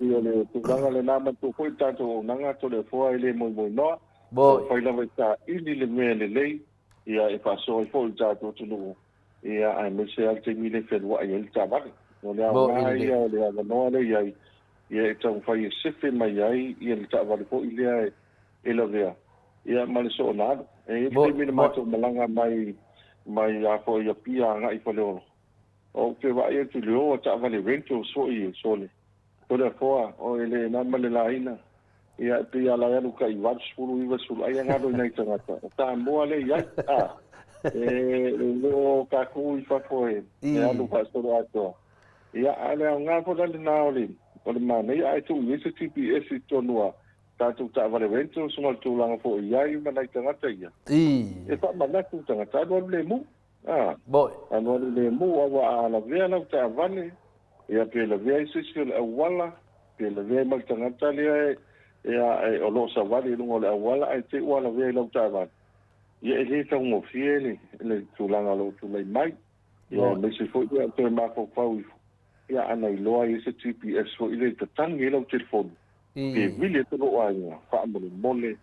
Speaker 4: le tu ganga le na mantu fo tato nanga to le fo ile mo no fai lava ta ili le mea le ia e paso i fo i tato tunu ia ai me se alte mi le fedua ia il tabaki no le au mai ia o le aganoa le ia e tau fai e sefe mai ai ia le tabaki fo i lea e la vea ia ma le so o nado e te mi le mato malanga mai a fo ia pia anga i fo le ono o ke wa ia tu leo o tabaki rentals fo i sole to le foa o ele na ma le laina ia pe ala ya luka I wat spulu I wasul ai nga do nei tangata ta mo le ya lo ka ku I fa foi ia luka so ato ia ala nga po dal na oli o le mana ia tu I se TPS I tonua ta tu ta vale vento so tu langa fo ia I mana tangata ia e pa mana tu tangata do le mu
Speaker 3: boy
Speaker 4: ano le mu wa ala vea na ta vale ia pe la vea se se wala pe la vea ma tangata le ia o lo sa vale lungo le wala ai te wala vea la ta vale ia e ta mo fiele le tu langa lo tu le mai ia me se fo ia te ma fo pau ia ana I loa I se GPS fo ile te tangi lo telefon e vile te lo ai fa mo mole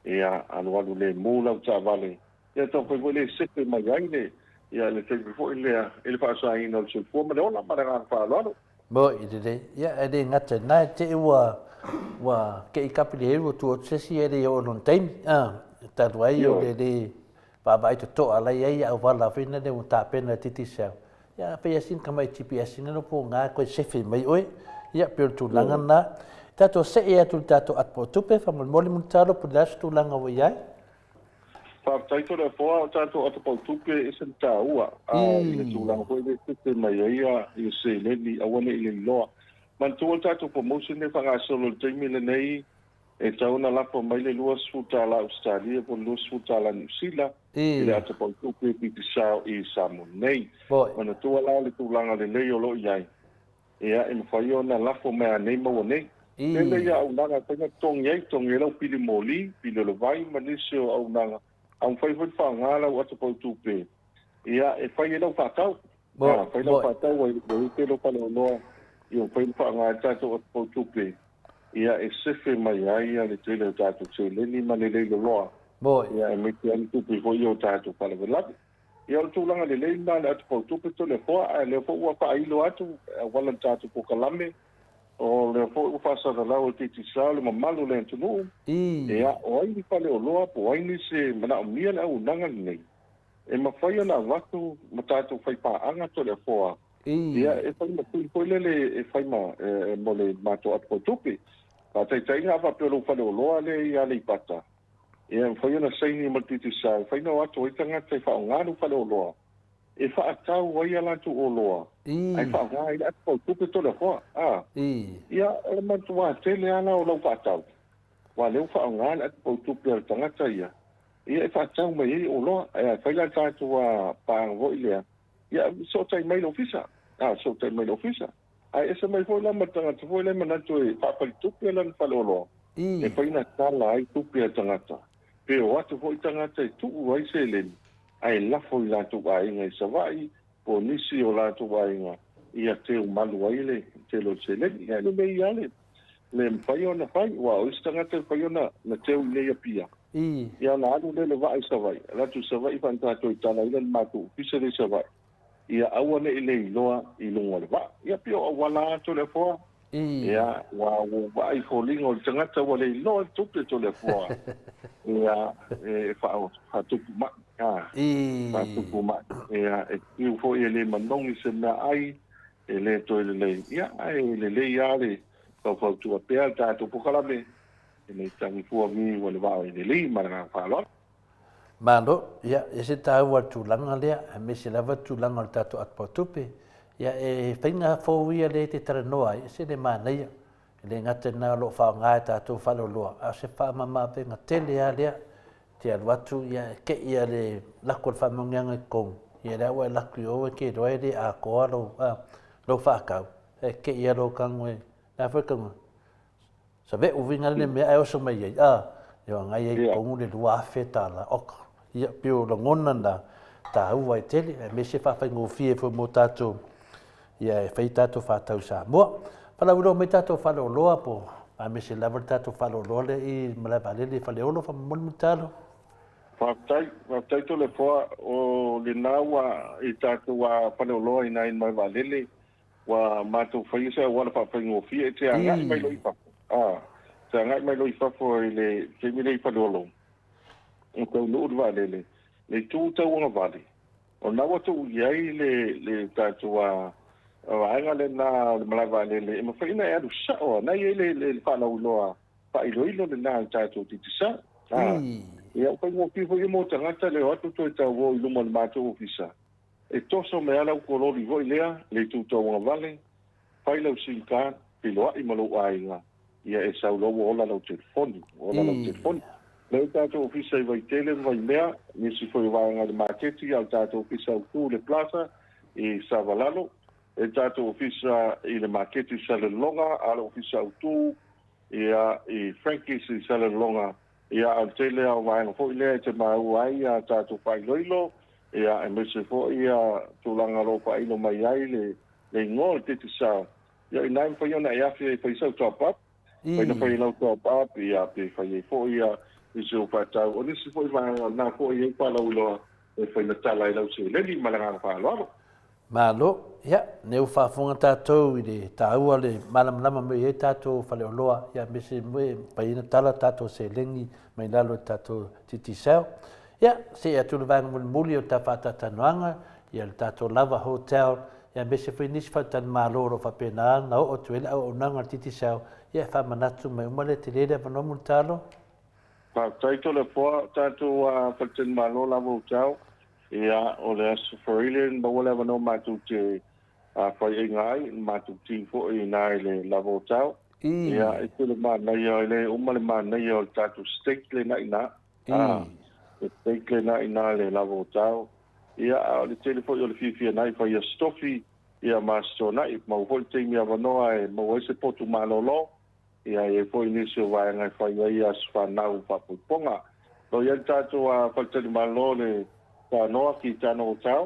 Speaker 4: ia anu le mu la ta vale ia to ko le se te mai ai le ia le te fo ile ele fa sa I no se fo ma lo ma ra fa lo
Speaker 3: bo I de ia e de ngata na te wa ke kapile ro tu se si e o non tem ta wai o de pa vai to ala ia o vala fina de un ta pena titi se ia pe asin kama GPS no po nga ko se fi mai oi ia pe tu langa na ta to se ia tu ta to at po tu pe fa mo mo talo po das tu langa wa ia
Speaker 4: fa tai to le po ta to at po tu pe isen ta ua I tu langa ko de te mai ia I se le ni awane I le lo man tu ta to promotion ne fa ga solo te mile nei e tau na lapo mai le lua suta la Australia po lua suta la New Zealand ile ata po tu pe pi sao I Samu nei mana tu ala le tu langa le leo lo iai ia e mawhaio na lapo mea nei maua nei le ia au nanga tanga tongi lau pili moli pili lo vai manisio au nanga au whai whangala o ata po tu pe ia e whai lau whakau whai lau whakau o te lo pale o noa I o whai whangala tato ata po tu pe ia e sefe mai ai ale tele tato se leni mane le loa ia e mete ani tupi ho io tato pala velati ia o tūlanga le lei mane atu po tupi to le foa a le foa pa ilo atu wala tato po kalame o le foa fasa da lau te tisao le mamalu le antunu ia o ai ni pale o loa po ai ni se mana o mia le au nanga nei e mawhaia na watu ma tato whai paanga to le foa ia e whai ma tui poilele e whai ma mo le mato atu po tupi pa tai nga va pe lo fa lo le ia le pata e foi na sei ni matiti sa foi no atu i tanga te fa nga no fa lo e fa ata wa ia la tu o lo ai fa nga i atu tu pe to le ho ia e ma tu wa te le ana o lo pata wa le fa nga atu tu pe tanga ia e fa ata ma i o lo e fa la ta tu wa pa vo ile ia so tai mai lo fisa so tai mai lo fisa ai ese mai foi la matanga tu foi le manato e fa pa tu pe lan fa lo e foi na sala ai tu pe tangata pe o atu foi tangata tu ai se le ai la foi la tu ai ngai sa vai po nisi o la tu ai nga ia te o malu ai le te lo se le ia le mei ale le fai ona fai wa o tangata fai ona na te o le pia ia na adu le vai sa vai la tu sa vai fanta to tana ile ma tu pisa le sa vai ia awane ile loa I lungo le va ia pio wala to le fo ia wa ai fo lingo tangata wale loa to le fo ia e fa tu ma fa tu ma ia e fo ile manong se na ai ele to le ia ai le ia le fa tu pe ta tu po kala me ele tangi fu mi wale va ile ma fa lo
Speaker 3: Mano, ia, ese tau wa tūlanga lea, me se lava tūlanga o tātou atpautupe, ia e whainga fōwia le te taranoa, ese le mānaia, le ngate nā lo whaongai tātou whaloloa, a se whaamama penga tele a lea, te aluatu, ia ke ia le lako le whamungianga I kong, ia le awa e laku I oe ke roe le a koa lo whaakau, ke ia lo kangoe, nā whakangoe, sa ve uvinga le mea e oso mai ei, ia ngai e kongu le lua afe tāla oka. Ia pio la ngona na ta ua I tele, me se whawhai ngō fie fo mō tātou, ia e whai tātou whātau sa mua. Whala uro me tātou whalo loa po, a me se lawa tātou whalo loa le I malai palele whale olo wha moni tālo.
Speaker 4: Whātai to le whoa o le nāua I tātou whalo loa I nai mai walele, wa mātou whai sa wala whawhai ngō fie, te angai mai lo I whako. Te angai mai lo I whako I le te mire I whalo olo. O tau nuu walele, le tū tau anga wale. O nawa tau iai le tātou ainga le nā le malai walele, e mawhaina e adu sao, nai e le whanau loa whailoilo le nā tātou titisa. Ia upai ngō pifo i mō tangata leo atu toi tau wō i luma le mātou ofisa. E toso me ala ukolori woi lea, le tūtau ngā vale, whailau sinka, piloa i malo ainga. Ia e saulowo ola lau telefoni, Leu tātou ofisa i vai tele, vai mea, nisi foi wāanga le māketi, al tātou ofisa utu le plaza, i Savalalo, e tātou ofisa i le māketi Salelonga, ala ofisa utu, ia i Frankis i Salelonga, ia al tele au wāanga fo i lea te mau ai a tātou whailoilo, ia e mese fo ia tūlanga lo whailo mai ai le ngō te te sao. Ia i naim whaiona e awhi e whaisau top up, whaina whailau top up, ia pe whai e fo ia i se o whatau. O nisi fo i wāanga nā fo i e whalau loa e whaina tala i lau se leli malanga whaaloaro.
Speaker 3: Malo, ia, neu whaafunga tātou i le tāua le malamalama me e tātou whaleoloa, ia mese me paina tala tātou se lengi mai lalo tātou titisau. Ia, se atu le vanga muli o ta whatatanoanga, ia le tātou lava hotel, ia mese fui nisi whatan māloro whapena na o tuele au nanga titisau, ia whamanatu mai umale te lere wanomu talo.
Speaker 4: Taito le poa, tātou whatan māloro lava hotel, ia o le asu wharilin, ma wale wano mātou te whai e ngai, mātou tīfo i nai le lava hotel. Ia, e tule mā nei o le umale mā nei o tātou steak le na ina. E teikle na ina le lavo tau. Ia o le telefoni o le fifia nai whai a stofi ia masto nai. Mau hoi teimi a wanoa e mau ese potu malolo. Ia e fwoi nisi o vai ngai whai ai as whanau whapuponga. Lo ian tātou a whaitani malo le tānoa ki tāno o tau.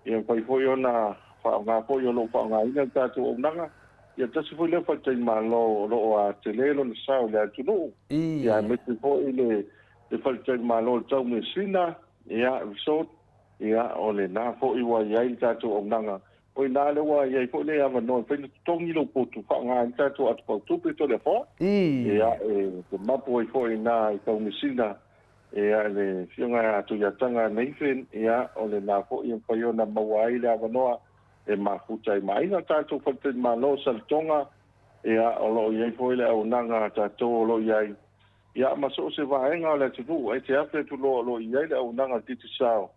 Speaker 4: Ia whai fwoi o na ngā fwoi o lo whaonga ina tātou o nanga. Ia tasi fwoi le whaitani malo o lo a te lelo na sao le atunu. Ia meti fwoi le faltai malo tau me sina ia resort ia ole na fo i wa ia tato o nanga o na le wa ia fo le ava no fe tongi lo potu fa nga tato at po tu pe to le fo ia e mapo i fo i na i tau me sina ia le fionga atu ya tanga nei fen ia ole na fo i fa yo na mawai le ava no e ma futai mai na tato faltai malo sal tonga ia olo ia fo le o nanga tato lo ia ia maso se vaenga le tupu e te afe tu lo ia le au nanga titi sao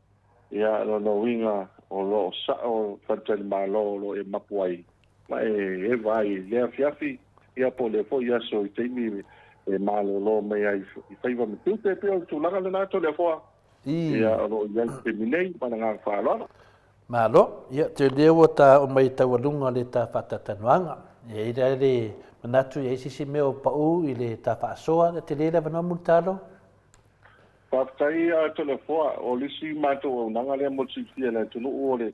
Speaker 4: ia lo winga o lo sa o fatel malo lo e mapuai ma e vai le afiafi ia po le fo ia so te mi e malo lo me ai i faiva me tu te pe tu langa le nato le fo ia lo ia te minei pa nga fa lo
Speaker 3: malo ia te lewa ta o mai ta walunga le ta fatatanuanga e ira le manatu e sisi meo pau i le ta whaasoa te lera wano multalo?
Speaker 4: Whaftai a tole foa o lisi mato o nanga lea mochi fia le tunu o le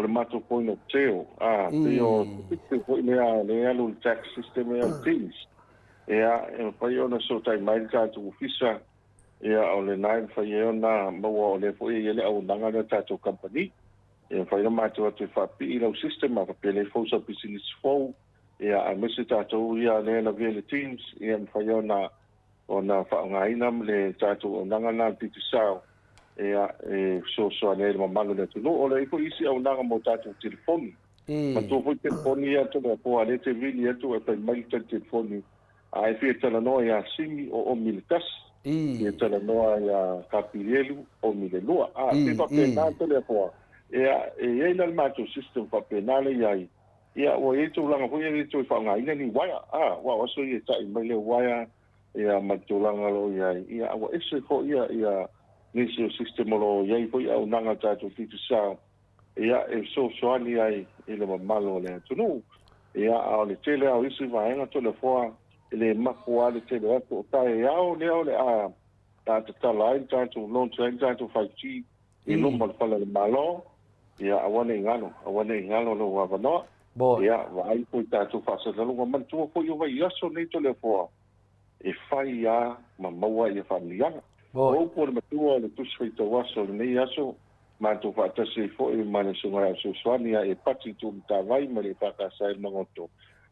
Speaker 4: mato point of teo. Te o te hoi lea lu tax system e al teams. Ea e whai ona so tai mai tātou ufisa ea o le nai whai ona maua o le fwoi e le au nanga lea tātou company. E whai na mato atu whapi i lau system a whapele fausa business fau. Ia a mese tātou ia le la vele teams ia mwhai ona whaongaina le tātou o nanga nā titi sao ia e so ane le mamalo le tunu o le iko isi au nanga mo tātou telefoni ma tō fwoi telefoni ia tōna po a le te vili atu e pai mai tā telefoni a e fia tala noa ia simi o militas ia tala noa ia kapirelu o milelua a te whapena tole po ia e eina le mātou system whapena le iai ia o e tu langa fo e tu fa nga ina ni waya wa so ye tai mai le waya ia ma tu langa lo ia o ese fo ia ni system lo ia fo ia nanga ta tu ti sa ia e so ani ai ile ma malo le tu no ia o le tele o isi va nga to le fo ele ma fo ale tele o ta ia o le a ta line ta tu long train ta tu 5G i lo ma fa le malo ia awane ngalo lo wa no ia vai po tātou whaasalunga mantua po i wai aso nei to le fōa. E whai a ma maua i a whamilianga. O po le matua le tuswai tau aso nei aso mātou whaatase i fōi mane sunga aso swania e pati tu mta vai ma le whakasai mangoto.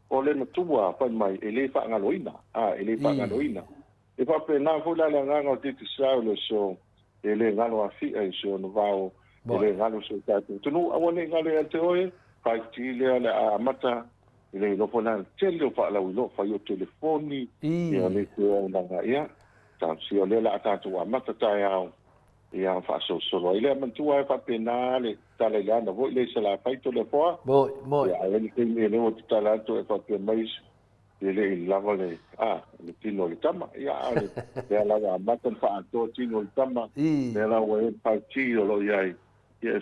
Speaker 4: O le matua whai mai e le whaangaloina. E le whaangaloina. E whape nā fōla le nganga o titi sao le so e le ngalo a fia i so no vao e le ngalo so tātou. Tunu awane ngalo e te oe pai tile le a mata ile lo pona tele fa la lo fa yo telefoni ia le ko na ga ia ta si o le la ta tu mata ta ia ia fa so so ile man tu ai fa penale ta le la no le se la fa to le po ia le ke ni le o ta la to fa pe mais ile la vole le tino le tama ia le la ga mata fa to tino le tama le la we pa ti lo ia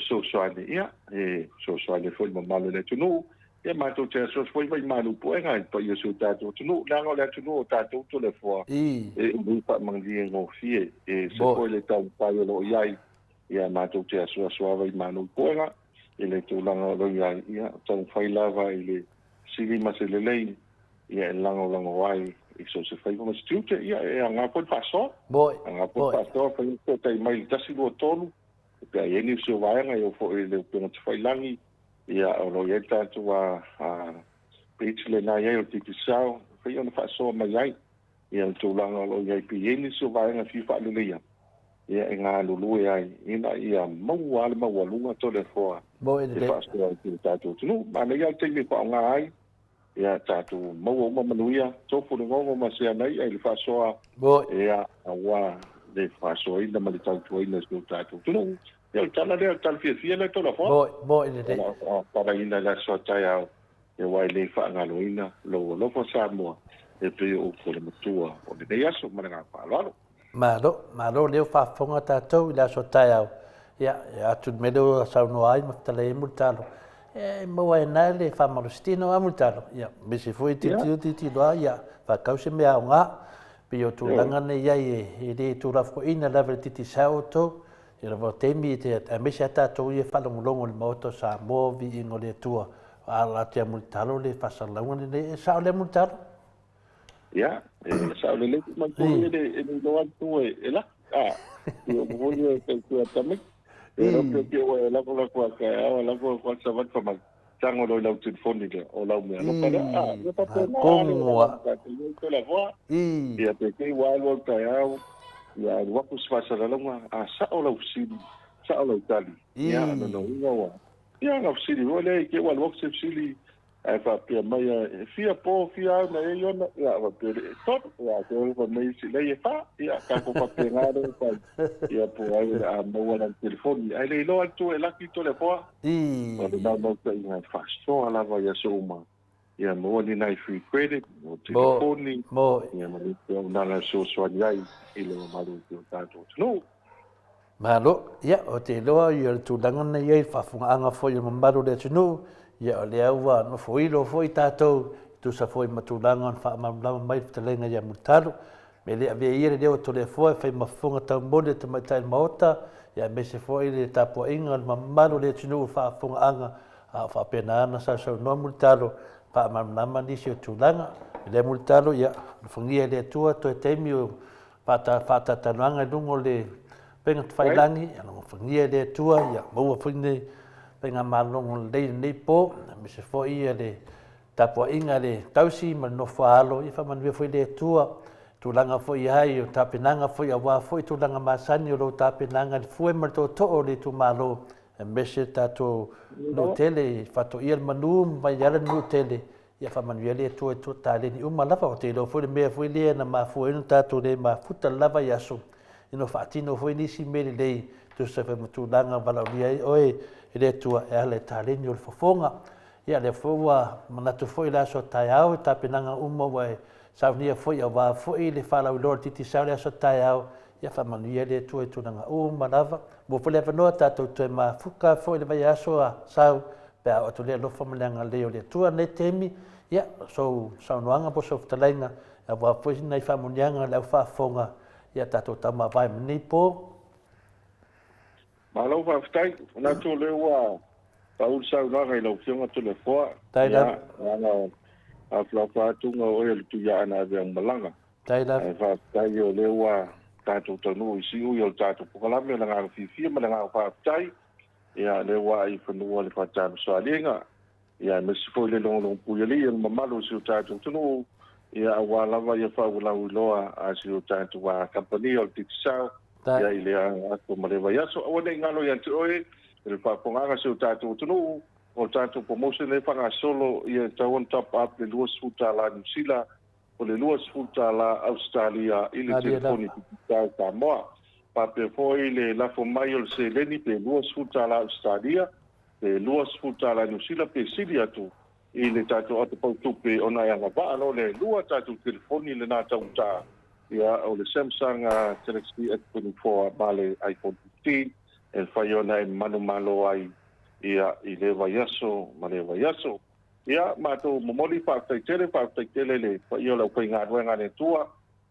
Speaker 4: so so ani ia so so ani fo mo malo le tu e mai to te so foi vai malu poenga to yo so tato tu na ngole tu no tato to le fo e mu pa mangi ngo fie e so foi le tau pa yo lo yai ia mai to te so vai malu poenga e le tu langa lo yai ia tau fai lava ile sili maselelei ia lango wai e so se fai mo stute ia e nga po paso nga po paso fa to tai mai tasi lo tonu pe ai ni so vai nga yo fo le pe fai langi ia o lo yeta tu pitch le na ia o tiki sao foi ona fa so mai ai ia tu langa lo ia pi ni so vai na fi fa le ia ia nga lulu ai ina ia mau lunga to le fo e fa so tu tatu tu ma le ia te mi pa nga ai ia tatu mau manuia to fu ngo ma se nei ai le fa so ia awa le fa so ina ma le tatu ina so tatu tu eu tala le tal fia le tola fo
Speaker 3: ine de
Speaker 4: para ina la so taya e wai le fa ngaloina lo fo sa mo e pe o ko le matua o de ya so mana fa
Speaker 3: malo le fa fonga tatou la so taya ya tu medo sa no ai ma tale multalo e mo ai na le fa malustino a multalo ya me se foi ti do ya fa cause me a nga pe o tu langa ne ya e de tu ra fo ina la vertiti sa auto e la temi te a me sa tatou e fa longo le moto sa mo vi ngo le tua ala te multalo le fa sa longo le sa le multalo
Speaker 4: ya sa le ma ko le do tu e la io voglio che tu tammi e lo che io la ko ka la ko sa va fa ma tango lo telefoni le o la me no para io pa ko la voix e pe que igual lo ka ya wa ku sa la longa sa o la usili sa o la tali ya no ya na usili ole que igual box usili ai fa pe mai fia na yo na ya va pe tot ya ko va mai si le fa ya ka ko pa pe ngado pa ya po ai a mo na telefoni ai le lo tu e la ki to le po na no te ina fa so ala va ya so ma ya mo ni na free credit mo telefoni ya mo ni na la so so ai ile ma lo tu tanto no
Speaker 3: malo ya o te loa yo tu dangana ye fa funga anga fo yo mambaro de tunu ya le awa no foi tatou tu sa foi matulanga fa mamla mai telenga ya mutalo me le ave ire de o tole foi fa mafunga tambole te matai mota ya me se foi le tapo inga mamalo le tunu fa funga anga fa pena na sa no mutalo fa mamla mani se tulanga le mutalo ya fungia le tua to temio fata tananga lungo le penga failangi ano fungia le tua ya mo fungi penga malong le nei po me se foi le tapo inga le tausi man no falo i fa man ve foi le tua tu langa foi ai o tapinanga foi a foi tu langa masani o tapinanga foi mar to le tu malo me se tato no tele fato il manum vai yala no tele ia fa man le tua tu tale ni uma lava o te lo foi me foi le na ma foi no tato le ma futa lava yaso ino fatino foi ni si me le tu se fa tu langa vala ai oi ele tua e le taleni o le fofonga ia le foa manatu foi la so taiao tapinanga uma wai saunia foi a foi le fala o lord titi saule so taiao ia fa manuia le tua tunanga uma lava mo foi le no tato te ma fuka foi le vai aso sau pe o tu le lo famanga le o le tua ne temi ia so saunoanga po so talenga a wa foi nei fa munianga le fa fonga ia tato tama vai ni po
Speaker 4: malo va stai na tu le wa Paul sau na ga lo fiona tu le fo
Speaker 3: taida
Speaker 4: ana a fla tu no e tu ya na de malanga
Speaker 3: taida
Speaker 4: va stai yo le wa ta tu no si yo ta tu ko la me na ga fi ma na fa stai ya le wa i fu no le fa ta so alinga ya me si fo le long pu ye le ma malo si ta tu no ya wa la va ya fa la uloa a si ta tu wa company o ti sa ya ile a ko male va ya so o le ngalo ya tu e il fa ponga se ta tu no o tātou promotion e whanga solo i e tau on top up le luas futa la New Zealand o le luas futa la Australia i le telefoni tau tā moa. Pa pe foi le lafo mai o le se leni pe luas futa la Australia, pe luas futa la New Zealand pe sili atu i le tātou atu pautupe o nai anga waa no le lua tātou telefoni le nā tau tā. Ia o le Samsung Galaxy S24 ma le iPhone 15 e whai o nai manu malo ai ia i le vaiaso, ma le vaiaso. Ia mātou momoli whaaktele le whai o lau pai ngā ruenga ne tua,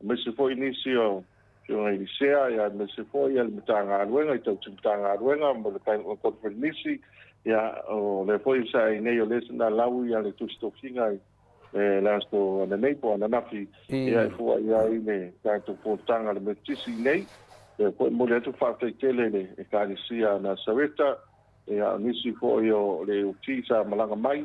Speaker 4: me se foi nisi o Fiona Elisea, ia me se foi le mita ngā ruenga, i tau timita ngā ruenga, mo le kai o konfere nisi, ia o le foi sa i nei o le sena lau ia le tustofinga i lasto na nei po na nafi ia fua ia i le tātou pōtanga le metisi nei, e foi mo le atu whaaktele le e kānisia na Sareta, ia nisi foi o le uti sa malanga mai,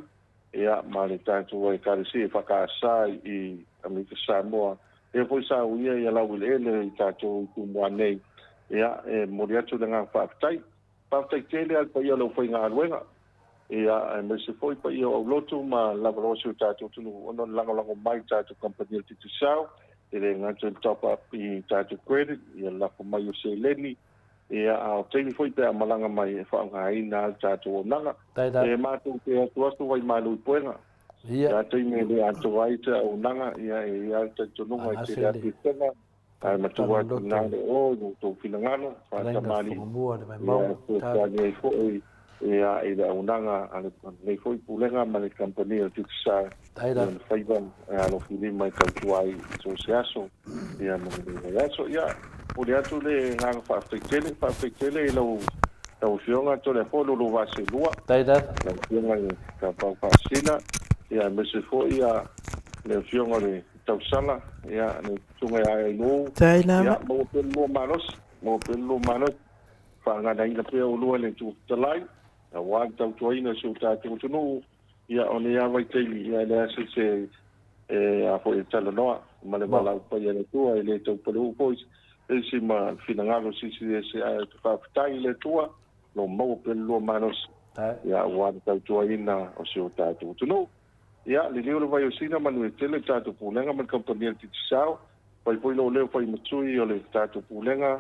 Speaker 4: ia ma le tātou e kānisia e whakaasai i Amerika Samoa, e foi sa uia ia lau ele i tātou i kumua nei, ia e mori atu le ngā whaaftai tele al pa ia lau whai ngā ruenga, ia me se foi pa ia au lotu ma lavarosi o tātou tunu ono lango mai tātou kampani o titi sao, e le ngātou top up i tātou credit, ia lako mai o se leni, ia au teini foi pe a malanga mai e whaangaina al tātou o nanga, e mātou te atu wai malu i puenga. Ia teime le atu ai te o nanga, ia e ia te tonunga i te atu i tenga, ai matua atu nane o, no tō pinangano, whaatamani, ia tōtani e foi, ia e le au nanga, nei foi pulenga ma le kampani o titi sa, ia le whaiban, e alo whini mai tautu ai tō se aso, ia mani le aso, ia, o le atu le nganga whaaftei i lau tau fionga to le polo lo vase lua.
Speaker 3: Taida.
Speaker 4: Le fionga i ka pau pasina, ia me se fo ia le fionga le tau sala, ia le tunga ai no.
Speaker 1: Taida.
Speaker 4: Ia mo pelo manos, whangana ina pia o lua le tu talai, a wang tau tuaina su tātou tunu, ia one ia vai teili, ia le ase se a fo e tala noa, ma le wala upa ia le tua, i le tau palo upois, e si ma finangalo si se a tu whaafitai le tua, no mau pelo manos, ia wang tau tuaina o se o tātou tunu. Ia, li leo le vai o sina manu e tele tātou pulenga man kampania titi sao, pai poi lo leo pai matui o le tātou pulenga,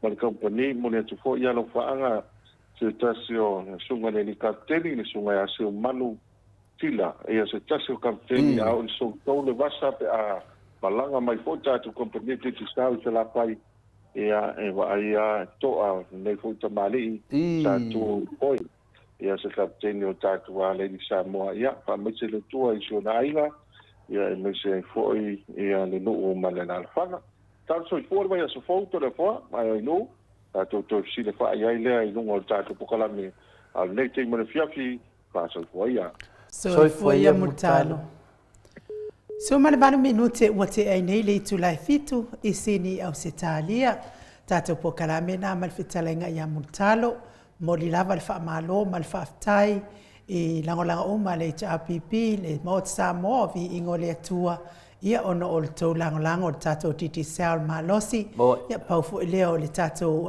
Speaker 4: man kampani mo le atu fo ia lo whaanga se tasi o sunga le ni kapteni, le sunga ya se o manu tila, ia se tasi o kapteni a o so tau le wasa pe a malanga mai fo tātou kampania titi sao se la pai, ia e wa ia toa nei fo tamali tātou poi. Ia se kapteni o tātua a Lady Samoa, ia, pa mese le tua i siona ainga, ia e mese foi, ia le nuu ma le nalwhanga. Tātou so i fōre mai a so fauto le fōa, mai o i nuu, tātou tō si le wha i ailea i nunga o tātou pokalame, a le te imane fiafi, pa so i fōa ia.
Speaker 1: So i fōa ia mutalo. So mane manu minute ua te ai nei le itu lai fitu, i sini au se tālia, tātou pokalame na malwhitalenga ia mutalo, mo li lava le whaamalo ma le whaaftai i langolanga uma le HRPP le Maut Samoa vi ingo le atua ia ono o le tau langolango le tātou titi sao malosi ia paufu i leo le tātou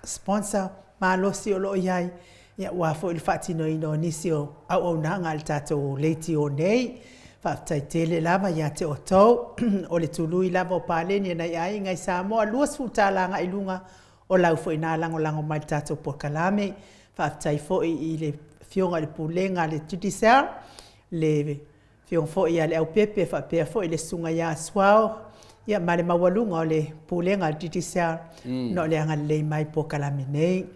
Speaker 1: sponsor malosi o loo iai ia wafo i le whaatino ino nisi o au nanga le tātou leiti o nei whaaftai tele lava ia te o tau o le tului lava o pāleni nei ai ngai Samoa luas futalanga i lunga o lau fo ina lango mai tātou pokalame, whaafitai fo i le fionga le pulenga le tutisau, le fionga fo i le au pepe, whaapea fo i le sunga ia swao, ia ma le mawalunga o le pulenga le tutisau, no le anga le mai pokalame nei,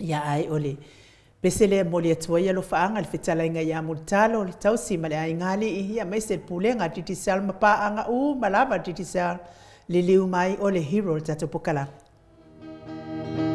Speaker 1: ia ai o le pese le mo le atua ia lo whaanga le whetalainga ia mutalo, le tausi ma le ai ngali ia mai se pulenga le tutisau, ma pa anga malava le tutisau, le liu mai o le hero le tātou pokalame.
Speaker 5: Thank you.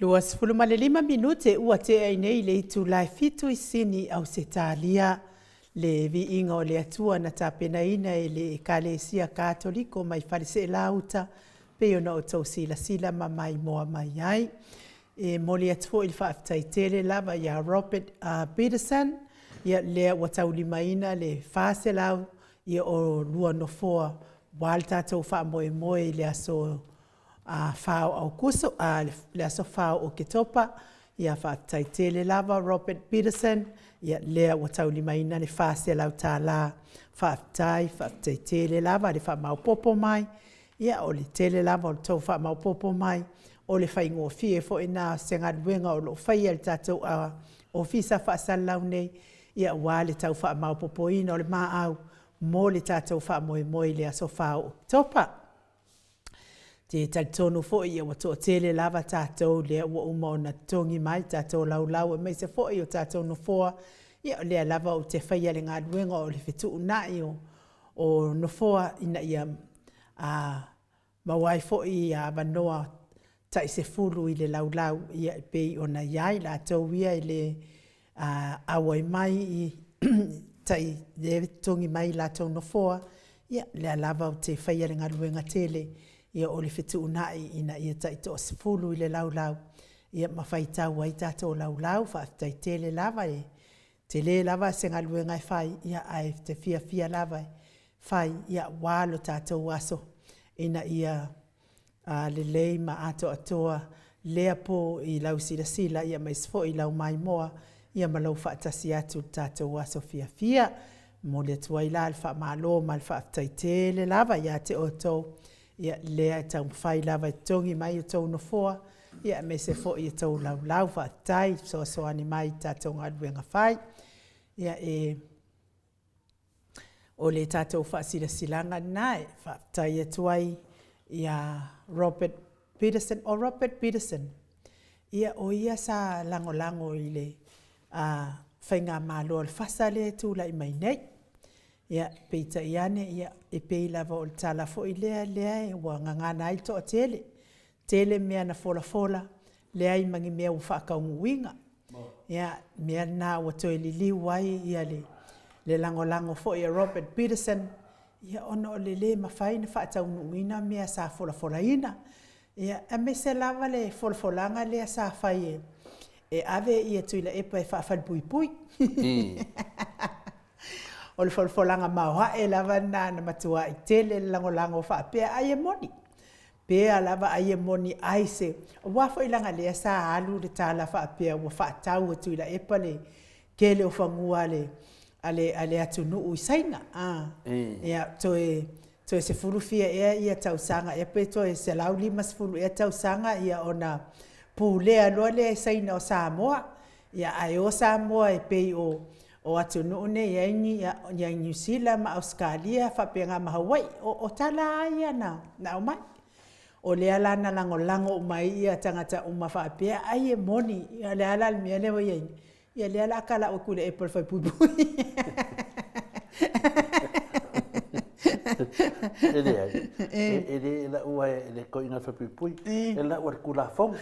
Speaker 1: Lua sifulu ma le 5 minute ua te ai nei le itu lai fitu I sini au se talia le vi inga o le atua na tapena ina e le kalesia katoliko mai farise lauta pe ona o tau sila ma mai moa mai ai. E moli atu il whaaftai tele lava ia Robert Peterson ia lea wa tau lima ina le fase lau ia o lua no foa wal tātou wha moe le aso whao au kuso, le aso whao o ke topa, ia whaaftai tele lava Robert Peterson, ia lea wa tau lima ina le whase lau tā la whaaftai tele lava le wha mau popo mai, ia o le tele lava o le tau wha mau popo mai, o le whai ngō fie fo ina senga duenga o lo whai al tātou o fisa whaasal lau nei, ia wā le tau wha mau popo ina o le maa au, mō le tātou wha moe le aso whao topa. Te talitono fo ia wa toa tele lava tātou lea ua uma o na tongi mai tātou lau e mai se fo i o tātou no foa ia lea lava o te whaia le ngā duenga o le whetu unai o no foa ina ia mawai fo i a wanoa tai se fulu I le lau ia I pei o na iai la tau ia I le awai mai I tai le tongi mai la tau no foa ia lea lava o te whaia le ngā duenga tele ia o le whetu unai ina ia tai to se fulu I le lau ia mawhai tau ai tātou lau whaaftai tele lava e te le lava se ngā luenga I whai ia ai te fia lava e whai ia wālo tātou aso ina ia le lei ma ato atoa lea po I lau sila ia mai sfo I lau mai moa ia malau whaatasi atu tātou aso fia mo le tuai la alfa malo ma alfa aftai tele lava ia te oto ia lea tau whai lava I tongi mai o tau no foa ia me se fo I tau lau whaatai so ani mai tātou ngaduenga whai ia o le tātou whaasila nae whaatai atuai ia Robert Peterson ia o ia sa lango I le whainga malo al whasa le tūla I mai nei ia peita iane ia pei lava o le tala fo I lea ua ngangana ai toa tele mea na fola lea I mangi mea u whaakaunguinga ia mea na ua toi liliu ai ia le lango fo ia Robert Peterson ia ona o le mawhai na whaataunuina mea sa fola ina ia me se lava le folanga lea sa whai e ave ia tuila epa e whaafalpui o le folanga maoha e lava na matua I tele lango whaapea ai e moni. Pea lava ai e moni ai se wafo ilanga lea sa alu le tala whaapea ua whaatau atu ila epa le kele o whangua ale atu nuu I sainga. Ia toe se furufia ia tausanga epa toe se lau 5 furu ia tausanga ia ona pulea loa lea saina o Samoa. Ia ai o Samoa e pei o atu nuu ne ia New Zealand ma Australia whapenga ma Hawaii o tala ia na o mai. O lea lana lango mai ia tangata uma whaapea ai e moni ia lea la mea lewa ia lea la kala o kule e polwhai pui.
Speaker 3: Ele la ua ele koina whapipui ele la ua kula fong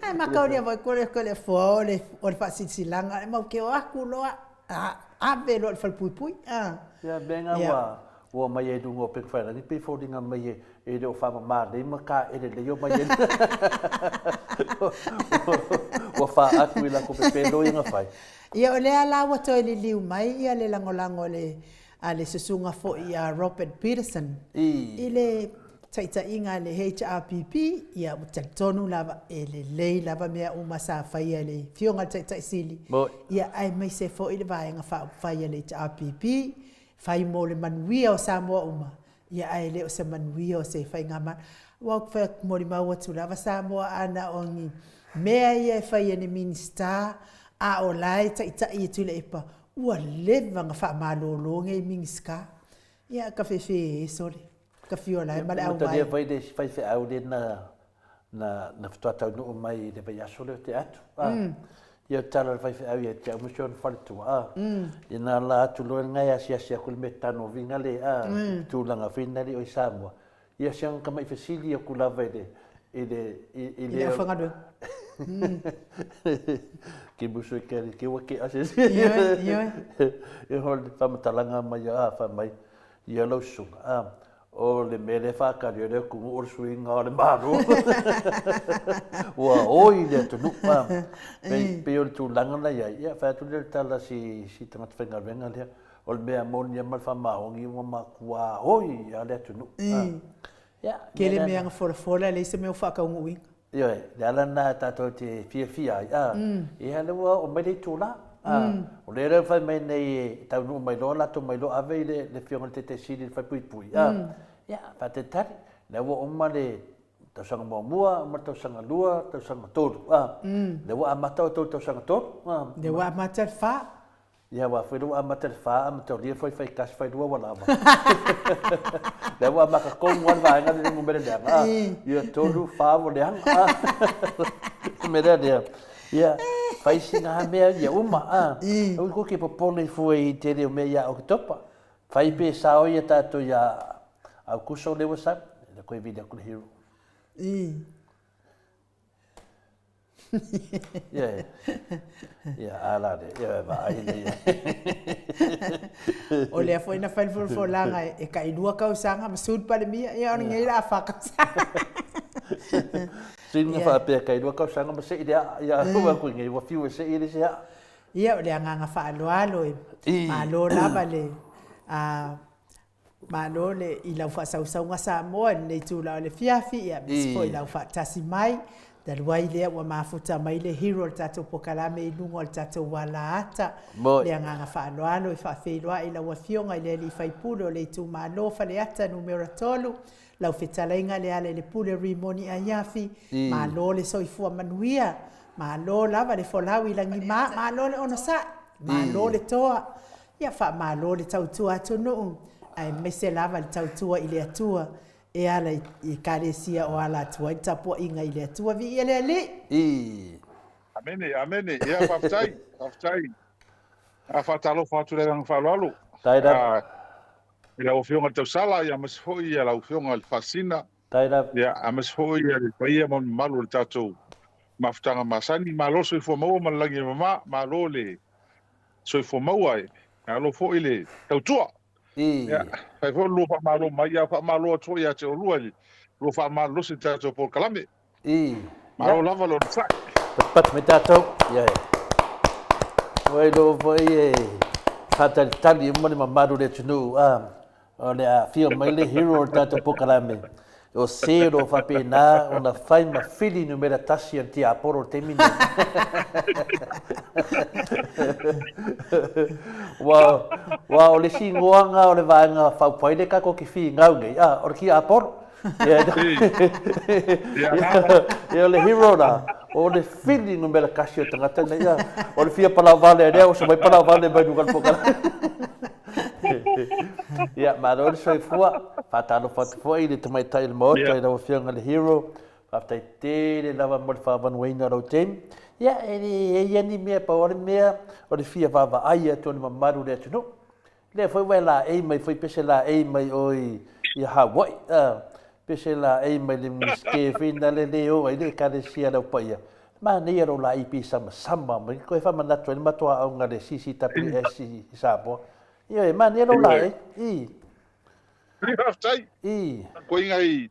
Speaker 1: ai makauria voi kole fua o le whaasisilanga e mau ke o aku loa ave lo le whalpui
Speaker 3: ia benga ua mai e dungo pek whaera ni pe fōringa mai e reo whama maa le maka e le leo mai e ua wha aku I la ko pepe lo inga whai
Speaker 1: ia o lea la ua toi li liu mai ia le lango le susunga fo ia Robert Peterson I le taita inga le HRPP ia utaltonu lava e le lei lava mea uma sa whaia le fionga taita isili ia ai mai se fo I le vaenga whaia le HRPP whai mo le manuia o Samoa uma ia ai le o se manuia o se whai ngama wak whai mori maua tu lava Samoa ana ongi mea ia whai ane minister a o lai taita ia tu le epa ua levanga wha malolonga I minska ia ka fefe sore ka fio lai male au mai
Speaker 3: vai de fai fe au de na ftoata no mai de vai aso le te atu ia tala fai fe au ia te mission faltu ina la tu lo ngai asia kul metano vinga le tu langa finali o Samoa ia siang ka mai fesili o kula vai de
Speaker 1: I le whangadua.
Speaker 3: Ki musu keri, ki wake ase.
Speaker 1: Ioi.
Speaker 3: E hol whamatalanga mai a whamai. Ia lau sunga. O le mele whakari o leo kungu o suinga o le maro. Ua oi lea tunu. Pe o le tūlanga na ia. Ia whātu le tala si tangata whengarenga lea. O le mea moni a mal whamahongi wa makua oi a lea tunu.
Speaker 1: Ke le mea nga fora le se mea whakaungu winga.
Speaker 3: Ia le ala na tātou te fia ai. E halewa o mai le tūla. O le rau whai mai nei tau nuu mai loa lato mai loa ave le whionga te siri le whai pui pui. Ia, whate tari. Le wa oma le tausanga mua, oma tausanga lua, tausanga toru. Le wa amata o tausanga toru.
Speaker 1: Le wa amata le wha.
Speaker 3: Ia wa whairu amata le wha, amata o lia whai kasi whai rua wala ama. Le wa amaka kongu wan vaenga le ngu mere leanga. Ia toru wha wo leanga. Mere lea. Ia, whaisi ngā mea ia uma. Au ko ke popole fua i te reo mea ia o ki topa. Whai pe sao ia tātou ia au kuso lewa sa. Le koe vide akule hero. Ia, ala le. Ia, va aile ia.
Speaker 1: O lea fo ina whailfo langa e ka inua kausanga ma sud pale mia. Ia ona ngai la whakausanga.
Speaker 3: Singa whaapea kai rua kausanga ma se i rea. Ia, hua koe ngai wa fiu e se i rea se ha.
Speaker 1: Ia, o lea nganga whaaloalo e. Malo lava le. Malo le i lau whasausaunga sa moa nei tūlau le fiafi. Ia, misfo i lau whaatasi mai. Daluai lea wa mafuta mai le hero le tatou pokalame i lungo le tatou wala ata. Lea nganga whaaloalo i whaafeiloa i lau fionga i lea li whaipulo le tu malo whale ata numero tolu. Lau whetalainga le ale le pule rimoni a iafi. Malo le soifua manuia. Malo lava le folau i langi malo le ona sa. Malo le toa. Ia wha malo le tautua atunu. Ai mese lava le tautua i le atua. E ala i karesia o ala atua. I tapua inga i le atua vi i le ali.
Speaker 4: Amene. Ia whaftai. A whatalo whatu le rang whalalo.
Speaker 3: Taira.
Speaker 4: I lau whionga tau sala, ia mas hoi ia lau whionga le whasina.
Speaker 3: Taira.
Speaker 4: Ia a mas hoi ia le paia mon malu le tātou mafutanga masani. Malo soi fua maua man langi mama, malo le soi fua maua e. Ia lo hoi le tau tua. Ia, fai fo lo wha malo mai, ia wha malo atua ia te orua li. Lo wha malo si tātou por kalame. Malo lava lo na sak.
Speaker 3: Pat me tātou. Ia e. Wai lo vai e. Hata tali umani mamaru le tunu. O le a fio mai le hero tātou pokalame. O sero whapena o na whai ma whili numera tasi an tia aporo te mine. Wa o le singoanga o le vaenga whaupaile kako ki whi ngau nei. O le ki aporo. Ia o le hero na. O le whili numera kasi o tangata nei. O le fia palau vale rea o sa mai palau vale mai nungan pokalame. Ia, maro le soifua, whatalo whatufua i le tamaitai le moto i lau whianga le hero, whaftai te le lawa mo le whawanuaina rau teim. Ia, e iani mea pa ore mea, o le fia wawa ai atu ni mamaru le atunu. Le foi wai la ei mai, foi pese la ei mai oi i Hawaii. Pese la ei mai le miske whina le leo, ai le kare sia lau paia. Ma nei aro la ipi sama, mai koe whamanatu, ni matua au ngare CCWS i Samoa. Ia, ma ni lo lai.
Speaker 4: Ni haftai. Ko inga i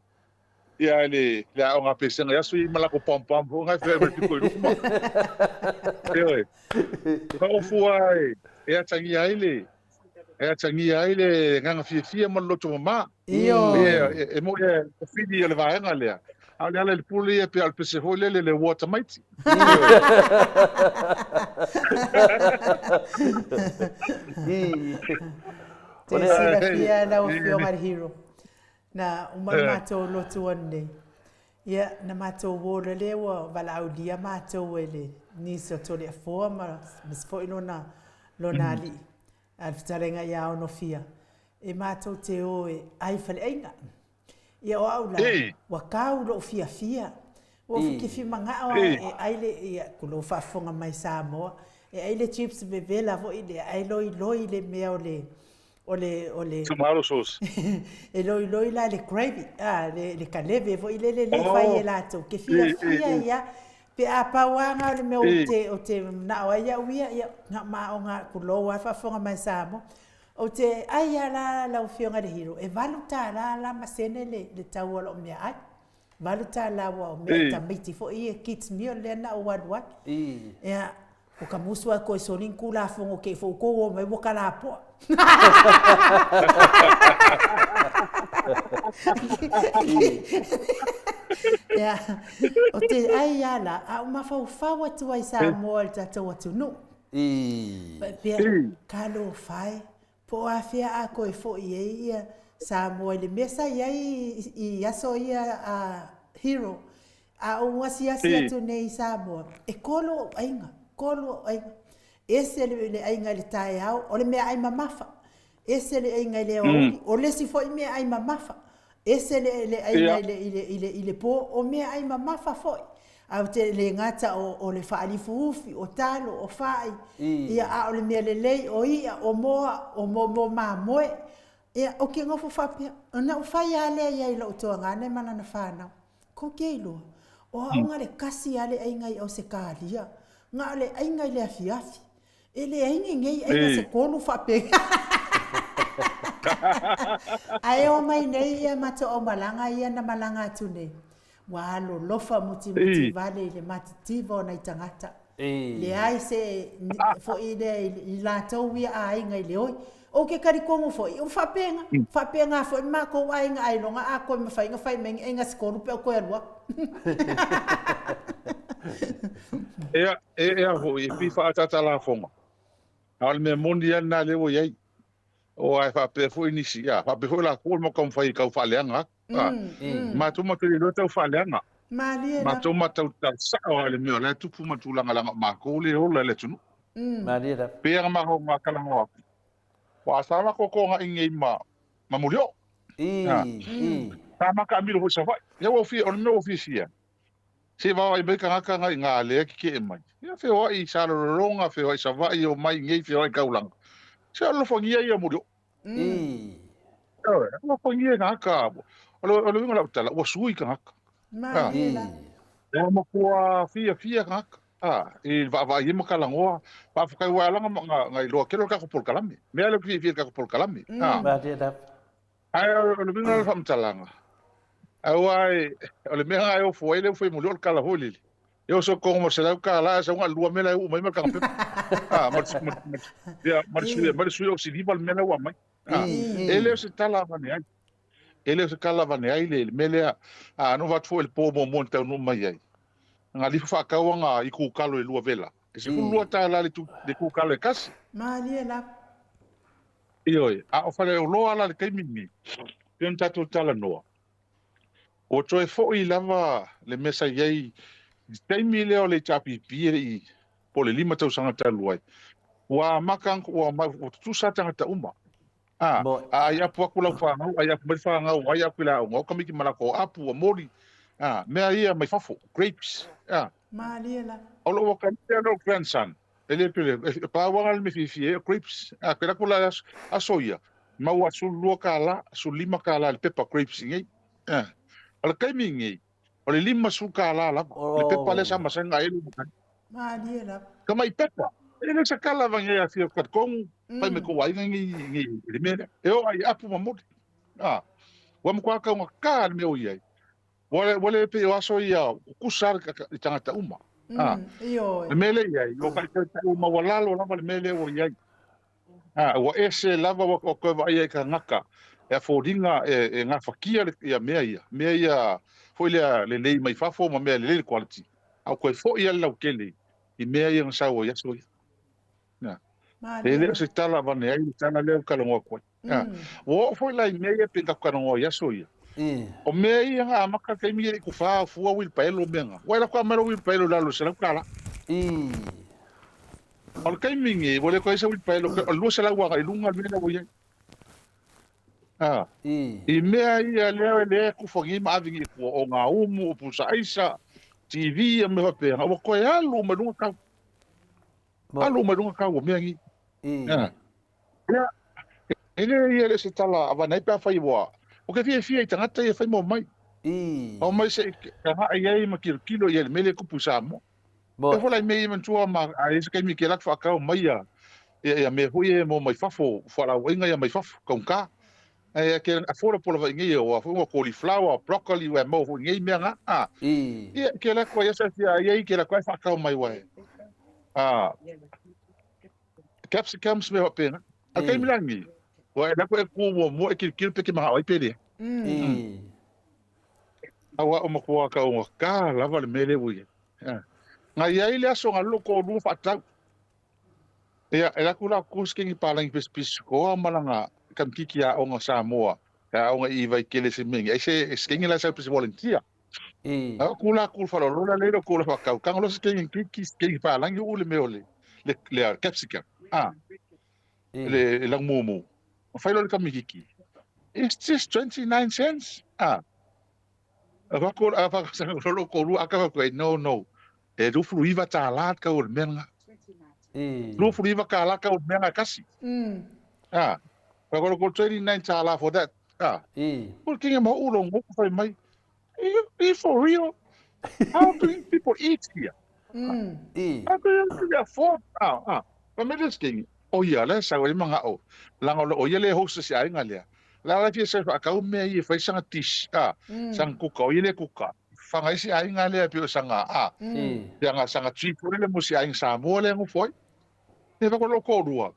Speaker 4: ia le o nga pese nga yasu i malako pom ho nga fe me tiko ruma. Oi. Ko fuai. E tangi ai le nga fia mo loto ma.
Speaker 1: Io.
Speaker 4: E mo e fidi le vaenga le. Au le puli e pe al pese ho le water mighty.
Speaker 1: Te sila fia na o whionga hero. Na umar mātou lotu ane. Ia, na mātou wōra lewa, wala au lia mātou ele. Nisa tole a fōa, mas fōi lona ali. Alfitarenga ia ono fia. E mātou te oe, ai whale ainga. Ia o au la, wakau lo fia. O whiki manga o e aile, ia kulo whafonga mai Samoa. E aile chips bevela vo i le, ai loi le mea o ole
Speaker 4: Tomato sauce.
Speaker 1: e loi la le gravy le kaleve vo le
Speaker 4: Oh,
Speaker 1: fai e latou ke fia ia pe a pauanga le me o te na o ia uia ia na ma o nga kulo a fa fonga mai samo o te ai ala la fionga de hiro e valuta la masene le tau o me ai valuta la wa me ta miti fo ia kids meal le na o wat ia o ka musua ko so nin kula fongo ke fo ko o me boka la po ia o te ai ala a ma fa fa wa tu ai sa mo ta to tu no pe kalo fai po a fia a ko fo ia sa mo le mesa i aso ia a hero a o wasi tu nei sa mo e kolo ainga ese le ainga le tai au o le mea ai mamafa ese le ainga le o le si foi mea ai mamafa ese le ainga ile po o mea ai mamafa foi au te le ngata o le faalifu ufi o talo o fai ia a o le mea le lei o ia o mo mamoe ia o ke ngofo fapia ona o fai ale ia ilo to ngane mana na fana ko ke ilo o nga le kasi ale ainga o se kalia nga le ainga le afiafi ele ainga ainga se konu fape ai o mai nei ia mato o malanga ia na malanga tu nei walo lofa muti vale le matitivo na itangata le ai se fo ide la towi ainga le oi o ke kari kongo fo o fapenga fo ma ko ainga ai longa a ko me fai men ainga se konu pe ko elwa
Speaker 4: Ea ho i pifa atata la fonga. Al me mondial na lewo yai. O ai fa pe fo inisia, fa pe fo la ko mo kom fai ka fa leanga. Ma tu ma te lo te fa leanga. Ma tu ma te sa o le me la tu pu ma tu langa langa ma ko le o le tunu.
Speaker 3: Maria.
Speaker 4: Pe ma ho ma kala ho. Wa sa ma ko nga ingi ma mulio. Sama ka mi lo sa fa. Ya wo fi on me ofisia. Se va ai beka ngaka ngai ngā lea ki ke e mai. Ia whio ai sa ronga, whio ai sa vai o mai ngei whio ai kaulang. Se alo whangia ia murio. Alo whangia ngaka. Alo inga lau tala, ua sui ka ngaka. Ua makua fia ngaka. I va i makalangoa. Va whakai waelanga ngai loa kero kako polkalami. Mea leo fia kako polkalami. Ai alo inga lau whamtalanga. Ai ole me nga eu foi mulio kala holi eu so como se la kala sa nga lua mela u mai ka pe mar su si di bal mela wa mai ele se tala vane ai le mele no va foi el pomo monta no mai ai nga li fa ka nga i ku kalo e lua vela e se ku lua tala le tu de ku kalo e kasi
Speaker 1: mali la
Speaker 4: io o fa le lo ala le kai mini tenta to tala no o toe fo'i lava le mesa iai taimi lea o le tapipi i po le 5 tausaga talu ai ua maka ua o tutusa tagata uma ai apu aku lau fagau ai apu mai fagau ai aku i la auga o kamiki malako o apu ua moli mea ia mai fafo grapes
Speaker 1: maliela
Speaker 4: o loo kanea no grandson ele pele pauaga le mefifie grapes pela kula asoia mau asu lua kala asu 5 kala le pepper grapes ngai ala kai mingi o le 5 suka la le pepa le sama sanga ele
Speaker 1: maliela
Speaker 4: kama i pepa ele sa kala vange a fio kat kong pai me ko wai ngi le me e o ai apu mamut wa mo kwa ka ka me o ye wale pe o aso ia kusar ka tangata uma
Speaker 1: io
Speaker 4: le mele ia o ka ta uma wala lo le mele o ia o ese lava o ko vai ka ngaka e fodinga e nga fakia ia mea ia foi le lei mai fafo ma mea le quality au ko fo ia lau kele i mea ia sa o ia so na ele se tala vane ai tana le ka lo ko o foi la mea pe ka no ia so ia o mea ia nga maka ke mi ku fa fu wil pelo menga wa la ka mero wil pelo la lo se la kala o kai mingi vole ko isa wil pelo lo se la wa ga lunga le la ia i mea ia lea ku fongi ma avingi ku o ngā umu o pusa aisa TV me va pe o ko ya lu ma lunga ka o mea ngi Ele ia se tala ava nei pa fai wa. O ke fia tangata ia fai mo mai. O mai se ka ai ma kilo ia mele ku pusamo. E fola me man tua ma ai se ke mi ke lak fa ka mai ia me hui mo mai fafo fala winga ia mai fafo kon ka. E ke a fora pola vai ngi o fo cauliflower, broccoli we mo ngi me nga. Ia ke la ko ia se ia ke la ko fa ka mai wa. Capsicums me hopena. Akai milangi. Wa na ko ku mo e kil pe ke ma ai pele. Awa o mo ko ka lava le mele wi. Nga ia ile aso nga loko lu fa ta. Ia ela kula kuskingi palang pis ko malanga kam kikia o nga Samoa. Ka o nga I vai kele se mingi. Ai se skingi la sa pis volunteer. Kula fa lo la le kula fa ka. Ka lo skingi palang yu le meole. Le capsicum. Le lang mumu. Fai lo kam kiki. It's just 29 cents. Apa ko apa sa lo ko lu aka ko no. E do fluiva ta lat ka o menga. Lu fluiva ka la ka o menga kasi. Pa ko 29 ta la for that. Ko kinga ma ulo ngo fai mai. For real. How do people eat here? How do you afford? Pa me des king. O ia le sa o mga o. Lang o ia le host si ai ngalia. La la fiesa fa ka o me ia fai sanga tish. Sang kuka o ia le kuka. Fanga isi ai ngale pio sanga yang sanga chipo le mo si ai Samoa le ngo foi ne va ko loko rua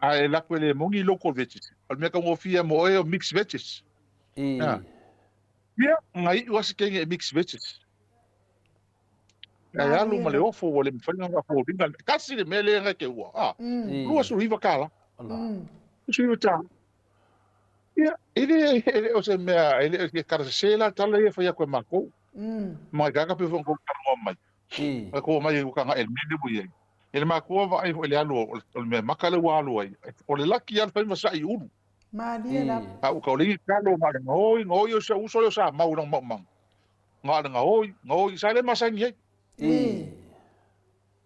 Speaker 4: ai la kwele mongi local veggies al me ka mo fia mo e mixed veggies ngai was kenge mixed veggies ya lu male ofo wole me fanga ko dinga kasi le mele nga ke wa lu su riva kala su riva ta ele o se me ele ke karsela tala e fa ko mako mai gaga pe von ko karmo mai ko mai ko nga el minde buye ele ma ko va ai ele alu o me makale wa alu ai o le laki al fa sa i ulu
Speaker 1: ma dia la
Speaker 4: o ka le kalo ma ngoi o se uso le sa mau nang mang nga ngoi sa le masangi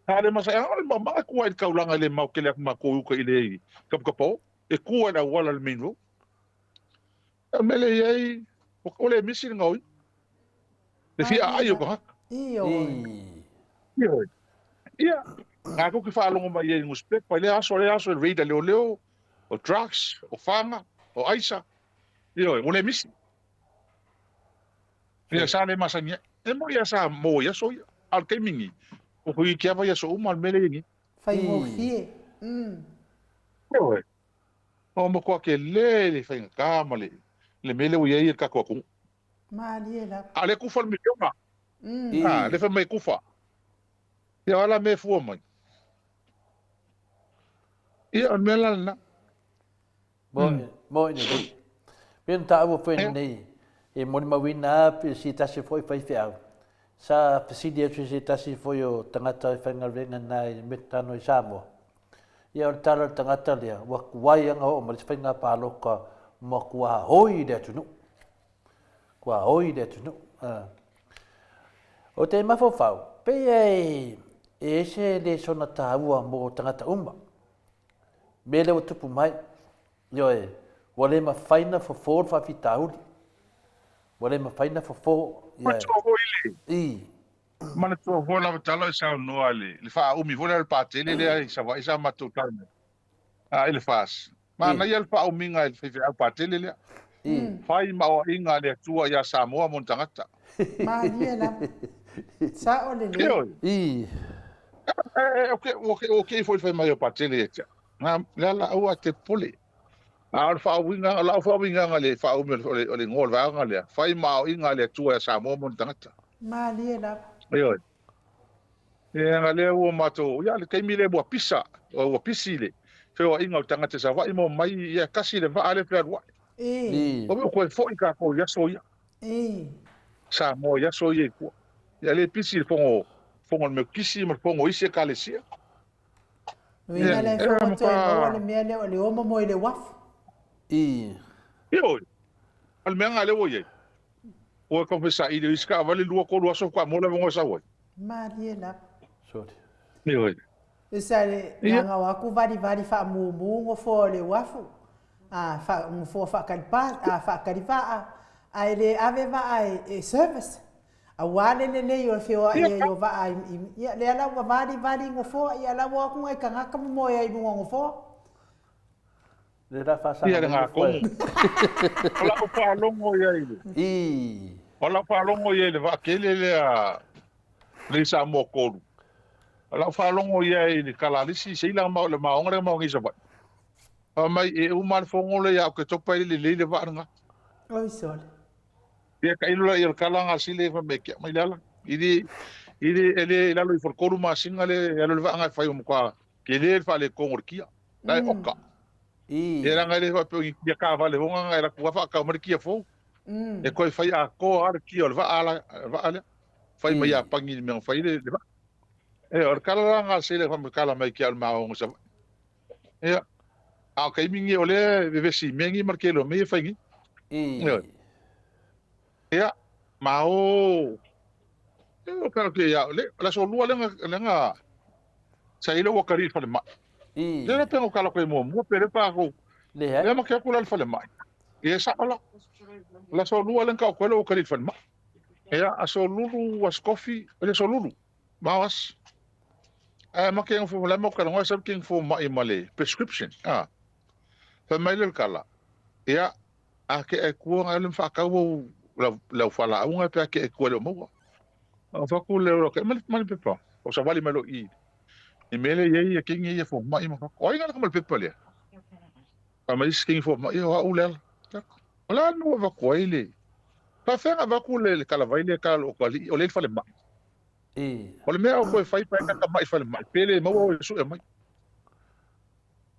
Speaker 4: sa le masangi al ma ko ai ka ulanga le mau ke le ma ko ko ile kapo e ko ala wala le minu mele ai o le misi ngoi le fia ayo ko ia nga ko ki fa longo mai e nguspe pa le aso reida leo o drugs o fanga o aisa io o le misi ia sa le masanya e mo ia sa mo ia so al kemingi o ko ki ava ia so mal mele ngi
Speaker 1: fai mo fie
Speaker 4: o mo ko ke le fai ka male le mele o ia ka ko
Speaker 1: ma dia la
Speaker 4: ale ku fal mi yoma le fa mai kufa ia ala me fu mai ia on mela na
Speaker 3: mo ni ben ta wo fen nei e mo ma wina pe si ta se foi fai fea sa presidia se ta si foi o tangata fenga venga nai metano Samoa ia o tala tangata le wa wai anga o ma fenga pa loka mo kwa hoi de tunu kwa hoi de tunu o te mafofau pe e se le sona taua mo tangata umma mele o tupu mai yo wale ma faina fo for fa fitauli wale ma faina fo fo
Speaker 4: ma to ile mana to vola talo sa no ale le fa umi vola el patele le sa ma to calme ele faz ma na ia fa umi nga el patele le fai ma o inga le tua ia Samoa mo tangata
Speaker 1: ma dia la sa o le
Speaker 4: okay foi mai o patele na la o te pole al fa winga la fa winga le fa umi le ngol va nga le fai ma o inga le tua ia Samoa mo tangata
Speaker 1: ma dia la
Speaker 4: Oi. Nga le o mato, ia le kaimi le bua pisa, o pisi le. Feo inga o tangata sa vai mo mai ia kasi le va ale pia wa. O ko fo i ka ko ia soia. Sa mo ia soia ko. Ia le pisi fongo me kisi mo fongo ise ka le sia.
Speaker 1: Winga le fo to mo le me le o mo le waf.
Speaker 4: Io. Al me nga le o ye. O ko pesa i le iska vale lu ko lu so kwa mo le ngo sa wo.
Speaker 1: Maria la.
Speaker 3: Sorry.
Speaker 1: Esa le nga wa ku vari fa mo ngo fo le wafu. fa un fo fa kalpa fa kaliva ai le ave va e service a wale le yo feo yo va ia le ala wa vali ngo fo ia la wa ku e kanga ka mo ia ngo fo
Speaker 3: le ra fa sa
Speaker 4: ia nga ko ola ko pa longo ia
Speaker 3: i
Speaker 4: ola pa longo ia le va ke le a le sa mo ko ola fa longo ia le kala le si se la ma le ma ngre ma ngi sa ba mai e u mal fongo le ya ke topa le va nga
Speaker 1: oi sol
Speaker 4: ia ka ilo ia kala nga sile fa me ke mai la ili ele la lo for koru ma singa le ya lo va nga fa yo kwa ke le fa le kongorkia dai oka era nga le fa pe ia ka va le vonga nga era ku fa ka markia fo e ko fa ya ko ar ki ol va ala fa mai ya pangi me fa ile va e or kala nga sile fa me kala mai ki al ma o sa e a ka mingi ole ve si mengi markelo me fa ngi ya mau eu quero que ya la solua lenga sai lo wakari fa ma le na pengo kala ko mo pere pa ko le ma ke kula fa ma e sa la solua lenga ko lo wakari fa ma ya a solulu was coffee le solulu mawas ma ke fo la mo ka ngo sa king fo ma imale prescription fa mai le kala ya a ke e ko ngalem fa ka wo la fala unha pe que cuelo mo fa ku le ro que mal pepa o sa vale malo i mele ye que ngi fo ma ima ko inga ko mal pepa le pa mais que fo ma yo u le la no va ko ile pa fer va ku le kala vai le kala o le fale ma o le me o ko fai pa ka mai fale ma pele mo o su e mai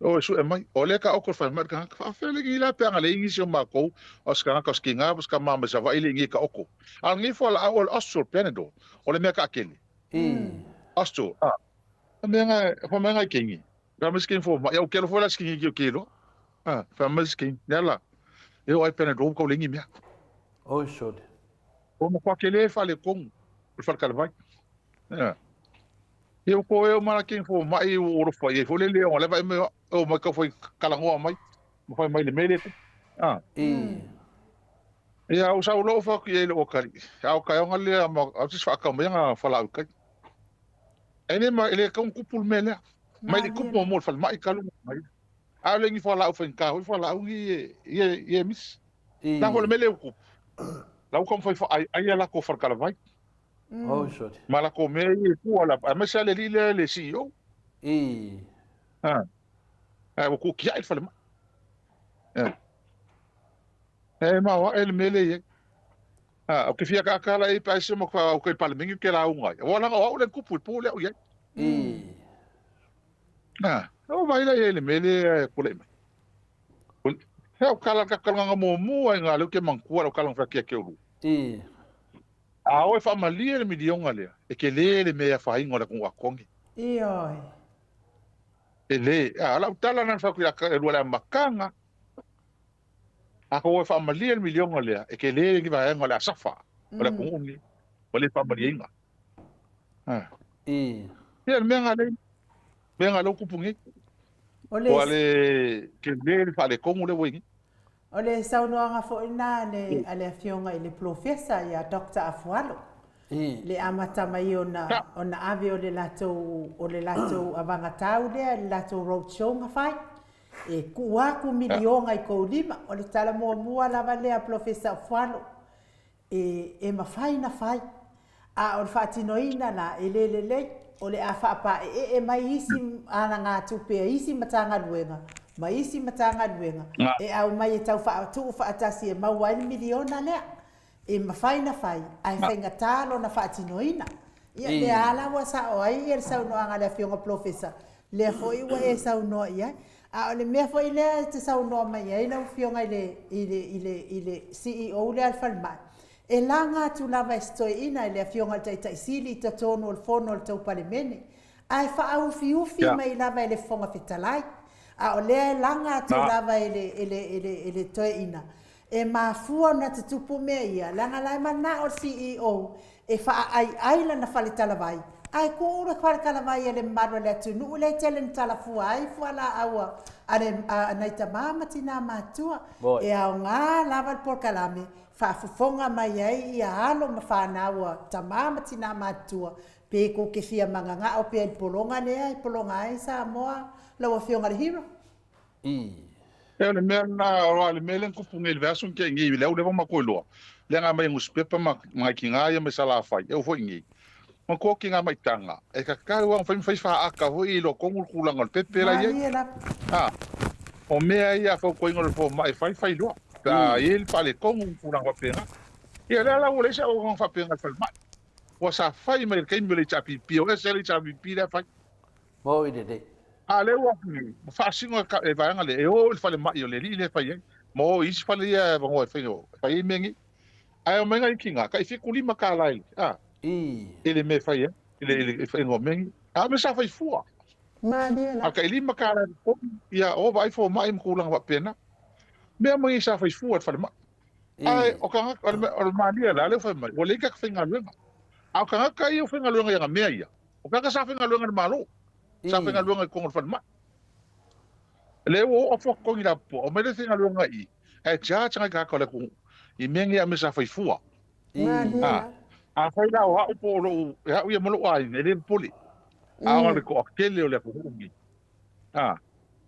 Speaker 4: o su e mai o le ka o ko fa ma ka fa fele ngi la pe ngale ngi so ma ko os ka skinga os ka mama sa vai le ngi ka oko al ngi fo la o osol penado o le me ka akele osol me nga kingi ka miskin fo ma eu quero fo la skingi que eu quero fa miskin nela eu ai penado ko le ngi me
Speaker 3: o so
Speaker 4: o mo ko akele fa le com fa ka vai eu ko eu mara quem for mai o fo e fo le o le vai me o ma ko foi kala ngo mai mo foi mai le mele ia o sa lo fa ki ele o kari au ka o ngale ma o tsi fa ka me nga fa la ka ene ma ele ka un kupul mele mai di kupo mo fa mai kalu mai a le ngi fa la o fa ka o fa la ngi ye mis na ho le mele o kup la o kom foi fa ai la ko fa kala vai
Speaker 3: oh so
Speaker 4: mala ko me ku ala ma sa le le CEO o ku ki ai fa ma ma wa el mele ye o ke fia ka kala e pa se mo ko ko pa le mingi ke la unga wala o le kupu pu le o ye o vai la ele mele ko le o kala ka kala mo mo nga le ke man ku o kala fa ke o a o fa malia le milionga le e ke le me fa ingo le ko kongi
Speaker 1: ioi
Speaker 4: ele ala utala na fa ku ya ka le makanga a ko fa malia le milionga le e ke le ki va ngo la safa o le kongi o le fa malia inga ia me nga le kupungi o le ke le fa le kongu le wingi
Speaker 1: o le saunoanga fo ina le ale fionga i le profesa ia Dr. Afualo le amata mai ona ave o le latou avanga tau le latou roadshow nga fai e ku milionga i ko lima o le tala mua lava le profesa Afualo e mafai na fai a o fatinoina na le o le afa pa e mai isi ana nga tupe isi matanga luenga mai isi matanga luenga e au mai e tau fa atasi e mau ai miliona le e mafai na fai ai fainga talo na fatinoina ia le ala wa sa o ai e sa no anga le fionga professor le foi wa e sa no ia a le me foi le te sa no mai ai na fionga ile CEO le alfalma e langa tu lava stoi ina le fionga tai sili ta tono il fono il tau palemene ai fa au fiufi mai lava le fonga fetalai a o le langa tu lava ele toi ina e mafua na te tupu mea ia langa lai mana o CEO e fa ai la na fale talavai ai ko ura kala mai ele marwa le tunu le tele tala fuai fuala awa ale nei tamama tina matua e au ngā lava por kalame whaafufonga mai ai ia alo ma whanaua tamama tina matua pe ko ke fia manganga o pe polonga ne ai polonga ai sa moa lawa fionga le hiro
Speaker 5: e le mea na ora le mele ko punga le verso ke ngi le o le ma ko lo le nga mai nguspepa ma ki nga ia me sala fai e fo ngi ma ko ki nga mai tanga e ka ka wa fai fa aka ho i lo ko ngul kulanga le pepe la ye o mea ia fo ko ngol fo mai fai lo ka il pale ko ngul kulanga pena e la o le sa o fa pena fa mai o sa fai mai ke mi le chapi pio e se le chapi pira fai
Speaker 3: mo i de
Speaker 5: ale wa fa singo e va ngale e o fa le mai o le le fai mo is fa le ia ba ngo fai mengi ai o menga kinga ka fi kulima ka lai ele me fai ele fai ngo mengi me sa fai fua
Speaker 1: Madiela.
Speaker 5: Ka lima ka lai ko ia o vai fo mai kulang wa pena me mo sa fai fua fa ma ai o ka o Madiela le fai mai o le ka finga lunga au ka ka i o finga lunga ya me ia o ka sa finga lunga malo sa finga lunga ko fa ma le o fo ko ila po o me le finga lunga i e cha ka ko le ku i mengi a me sa fai fua a fai la o ha po lo ya u mo lo ai ne poli a o le ko akele o le ko ngi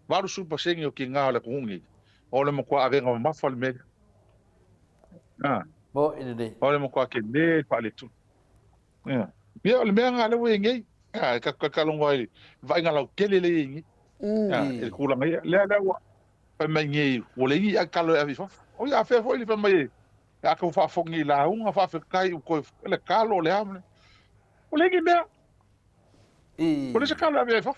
Speaker 5: varu super sengi o ki nga o le ko ngi o le mo ko a venga ma fal me
Speaker 3: mo i de
Speaker 5: o le mo ko ke ne pa le tu me o le me nga le we ngi ka lo ngoi vai nga lo kele le ngi e ku la me le wa pa me ngi o le ngi a ka lo a vi fa o ya fe fo ile fa mai a ko fa fongi la unga fa fe kai ko le kalo le amle o le ngi me o le se kalo a fa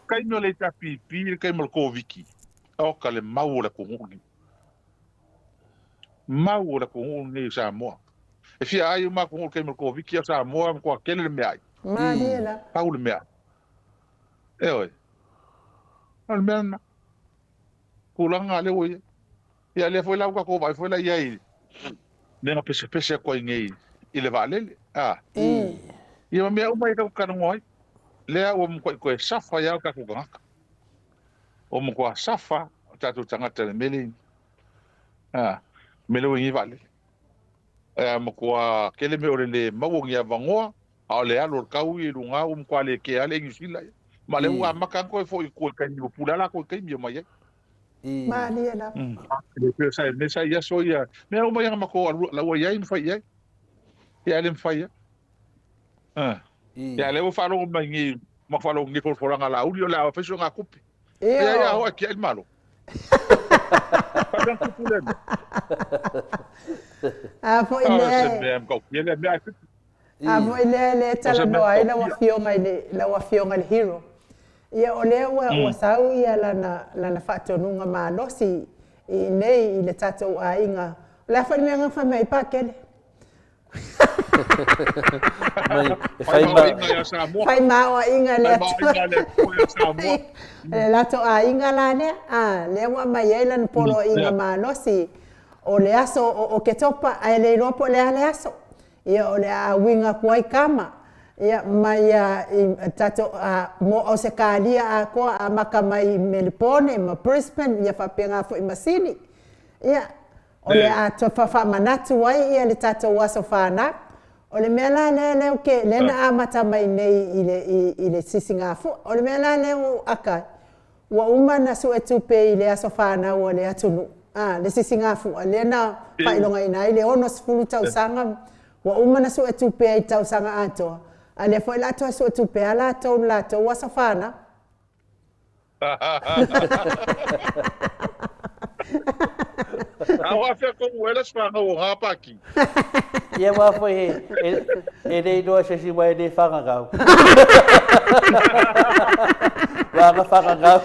Speaker 5: kai no le tapi pi kai mo ko viki o ka le mau le ko ngi sa mo e fia ai ma ko kai mo ko viki sa mo ko kele me ai
Speaker 1: Madiela
Speaker 5: paul me ai e oi al men kulanga le o ia le foi la ko vai foi la ia ne na pese ko ngi ile vale ia me o mai ka ngoi le o mo ko safa ia ka ko ga o mo ko safa tatu tanga te meli melo ngi vale mo ko kele me o le mau ngi avangoa a le alo ka u i lunga o mo ko le ke ale ngi sila ma le wa maka ko foi ko ka ni pula la ko ke mi mai
Speaker 1: Madiela
Speaker 5: me sa ia so ia me o mai ma ko la wa ia in fa ia ia le fa ia ia le o fa lo mai ngi ma fa lo ngi ko fo nga la u la fa so nga kupi ia o ki el malo pa ku le
Speaker 1: fo ile avo ile tala no ai la wa fionga le hero ia o le ua sau ia lana whaatonunga mā nosi i nei i le tatou a inga. La whanimanga whamai pākele. Whai mā o inga le atu. Le lato a inga la nea. Le ua mai ei lana polo inga mā nosi. O le aso o ke topa ai le ropo le aso. Ia o le a winga kuai kama. Ia mai tato mo o se kalia a ko a maka mai Melbourne ma Brisbane ia whapenga fo i Masini ia o le a tofa manatu wai ia le tato waso whana o le mea la le o ke le na amata mai nei i le sisinga fo o le mea la le o aka wa umana su e tupe i le aso whana o le atunu le sisinga fo le na whailonga ina i le ono sifuru tau sanga wa umana su e tupe i tau sanga atoa ale foi la to so tu pe ala to la to wa safana
Speaker 5: awa fe ko wela sfanga o hapa ki
Speaker 3: ia wa foi dei do se si vai de fanga ga wa ga fanga ga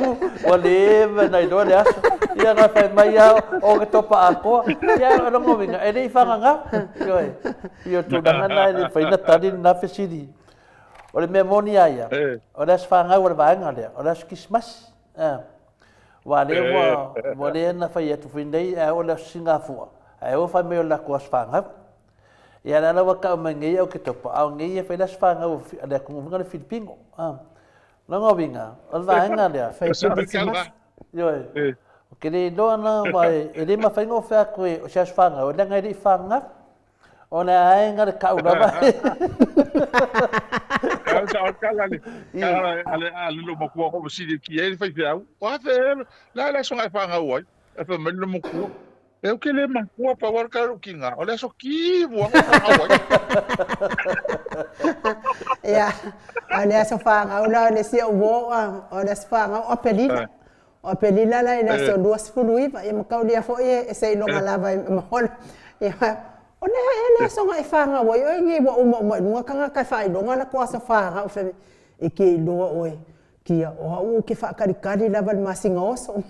Speaker 3: o le na do le aso ia na fai mai o ke topa ako ia no mo vinga dei fanga ga io tu danga na fai na tadi na fesidi o le memonia ia o le fanga o le vanga le o le Christmas wa le mo le na fai tu fin dei o le Singapore ai o fai me la ko fanga Ia la wa ka mangi o ke topa au ngi e fela sfanga o ale ku ngana Filipino. La ngovinga, al vaenga dia.
Speaker 1: Fai piti
Speaker 3: Yo. Ke le do na mai e le ma faingo fa ko o xa sfanga o langa ri fanga. Ona ainga de ka ura ba.
Speaker 5: Kala ale lo mo ko ko si ki e fai fiau. Wa fe la so ngai fa nga oi. E fa me lo mo ko. E o que le ma ko pa war ka ru kinga. Ole so ki bo nga oi.
Speaker 1: Ya, ole so fa nga ula le si o ole so fa nga o pelila. O pelila la ina so duas fuluiva e mo ka dia fo e sei no lava ma hol. Ya. Ona ele so ngai fa nga oi o ngi bo mo no ka ka fa no nga ko so fa nga o fe e ke lo oi. Kia o ke fa kari lava masinga oso.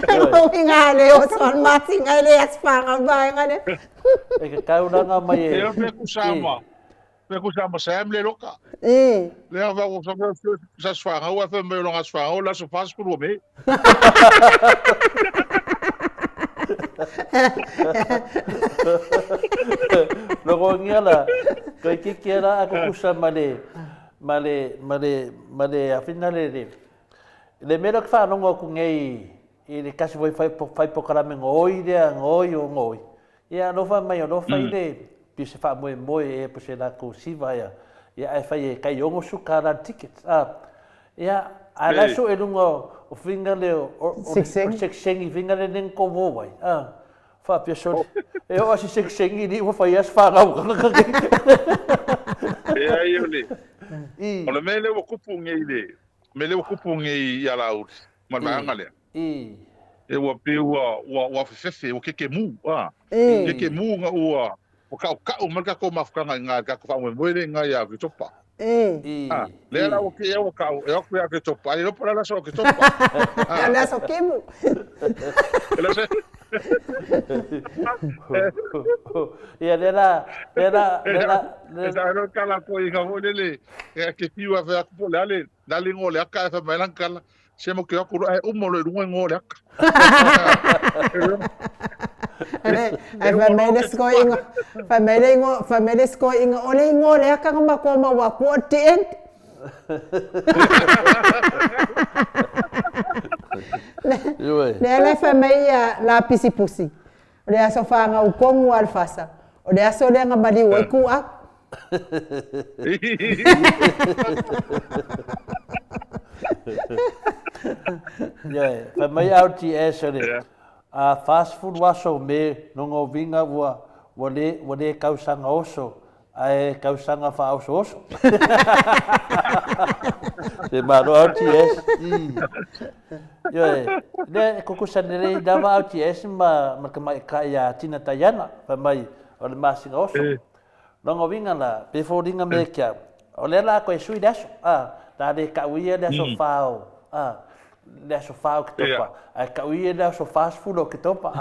Speaker 1: Não engane o son masinga ele espanga vai ngane.
Speaker 3: E ke ka ura nga mai e.
Speaker 5: Eu me kusama sam le loka. Le va o sa sfanga o fa me longa sfanga o la so fas por me.
Speaker 3: Logo ngela ko ki kera aku kusa male a finale le mero que fa no ku ngei e le kasi voi fai po kala me ngoi o ngoi ia no fa mai no fa ile pi se fa mo e po se la ku si vai ia ai fai kai o su kara ticket ia ala so e lungo o finale o sexengi finale nen ko vo vai fa pessoa eu acho que cheguei ali vou fazer as farol
Speaker 5: e aí eu le olha mele o kupunge ile mele o kupunge ia lá mas ngale e o pe o fefe o que mu que mu o ka o marca como afkanga nga ka fa mo nga ya vitopa le era o que eu ka eu que que topa ele para lá só que topa
Speaker 1: ela só que mu
Speaker 3: ia era
Speaker 5: no kala ko inga holele ke piwa va ko le dale ngole aka fa melankala se mo ke ko e mo le ngole aka
Speaker 1: famele sko inga ole ngole aka ngama ko ma wa ko tent le famia la pisi pusi le aso fanga u kongu alfasa o le aso le nga mali wo ku a
Speaker 3: yeah famia out a fast food waso me no ngo vinga wa le kausanga oso ai kausanga fa oso se maro RTS yo le kokusanere dava RTS ma mai kaya tina tayana pa mai o le masinga oso no ngo vinga la before dinga me kia o le la ko e sui daso ta de ka uia daso fao le sofá o que topa ai ka uia le sofá fulo que topa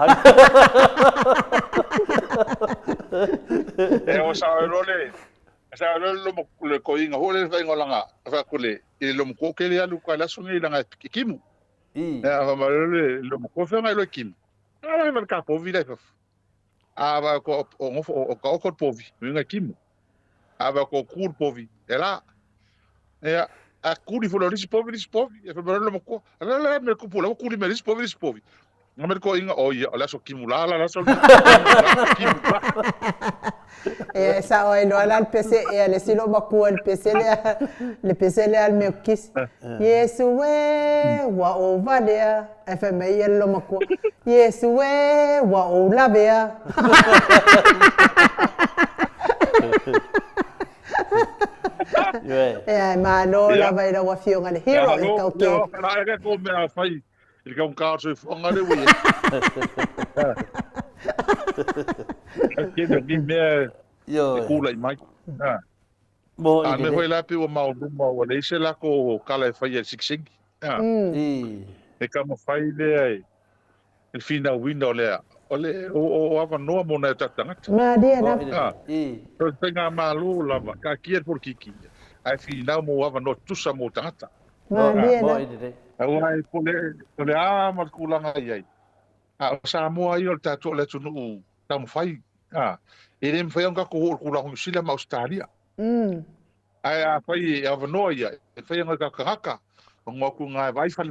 Speaker 5: e o sa lo mo le ko inga hole fa ngolanga fa kule e lo mo ko ke le alu ka la sungi langa kimu fa ma lo mo ko fa ngai kimu ala ma ka po vida fa aba ko o ko povi nga kimu aba ko kur povi ela a curi foi lori spovi e fa lo mo ko ala me ko pula curi me spovi não me ko inga o ia ala so kimula ala so
Speaker 1: esa o no ala PC e le silo maku el PC le al meu kis yesu we wa o vadea fm yello maku yesu we wa o lavea ma no la vai da wa fio ngale hero e ka ke
Speaker 5: na ga ko me fai il ka un caso fonga le wi che da mi me
Speaker 3: yo
Speaker 5: kula i mai
Speaker 3: mo
Speaker 5: a me foi la pe o mau o le se la ko kala fai el sixing e ka mo fai le ai il fina window le o ava no mo na tatanga
Speaker 1: ma dia na
Speaker 5: to tenga malu la ka kier por kiki ai fina mo ava no tusa mo tata
Speaker 1: ma dia na
Speaker 5: ai pole ama kulanga ai A o Samoa i o tatou le tunu tamu fai. Ele me fai anga ko la New Zealand ma Australia. Ai a fai a vanoa ia. E fai anga kakaka. Ngo ku ngai vai fal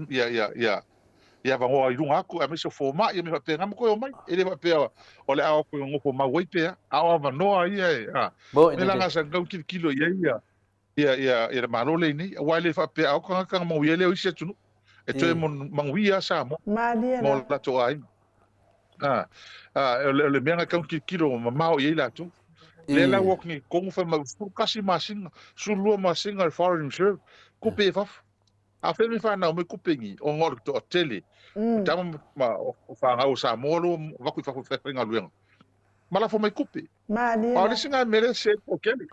Speaker 5: ia va ngo i runga aku a me so forma ia me fa pe ngam ko o mai. Ele fa pe o le a ko ngo ko ma wei pe. A vanoa ia. Me la nga sa ngau kilo ia. Ia malole ni. Wa le fa pe a ko ngaka mo ia le o ise tunu. E toe manguia sa mo. Mo la to ai. Le mea kau kilo mamao i la tu. Le la wok ni kong fa ma kasi masinga. Sulua masinga foreign reserve. Kupe faf. A fe mi fa na me kupengi o ngor to tele. Tama ma o fa nga o sa molo waku fa fa nga luenga. Mala fo mai kupe. Ma le singa mere se o kele.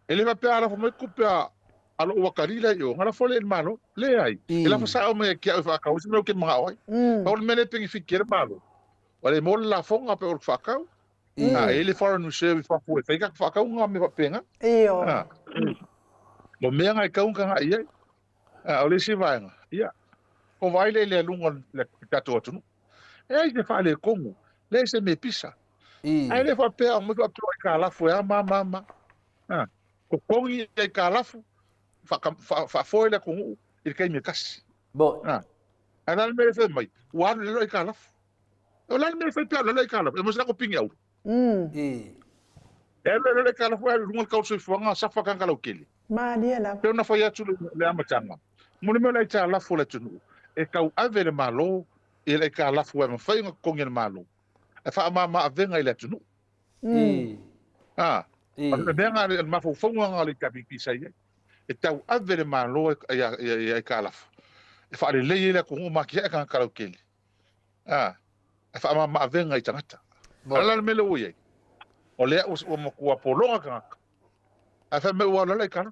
Speaker 5: Ele va pe ala fo mai kupe a lo wakari la yo ngala fo le malo le ai. Ela fa sa o me kia fa ka o se me ke mga oi. Pa o mene pengi fikir malo. Wale mo la fonga pe o fakau. Ele foreign reserve fa fu fe ka fakau nga me penga. Iyo. Mo me nga ka nga ia. O le si vanga. Ia. O vai le lunga le tato tu. E se fa le kongu. Le se me pisa. Ai le fa pe mo fa ka la fu ya mama. Ko kongi e ka la fu. Fa fo le kongu. Il kai me kas.
Speaker 3: Bo.
Speaker 5: Ana me fe mai. Wa le ka la fu. O la me fe pe le ka la. E mo sa ko pinga. Le kala fo lunga ka so fonga sa fa kan kala ukeli ma dia la pe na fa ya tu le amatanga mo le mela ita la fo le tunu e ka ave le malo e le ka la fo ma fa nga kongi le malo e fa ma avenga ile tunu le benga le ma fo fonga nga le ka bi sai e ta ave le malo ya ka la e fa le le ko ma ki kan kala ukeli e fa ma avenga ita ngata ala mele o ye o le o mo ku apolonga ka a fa me wa le ka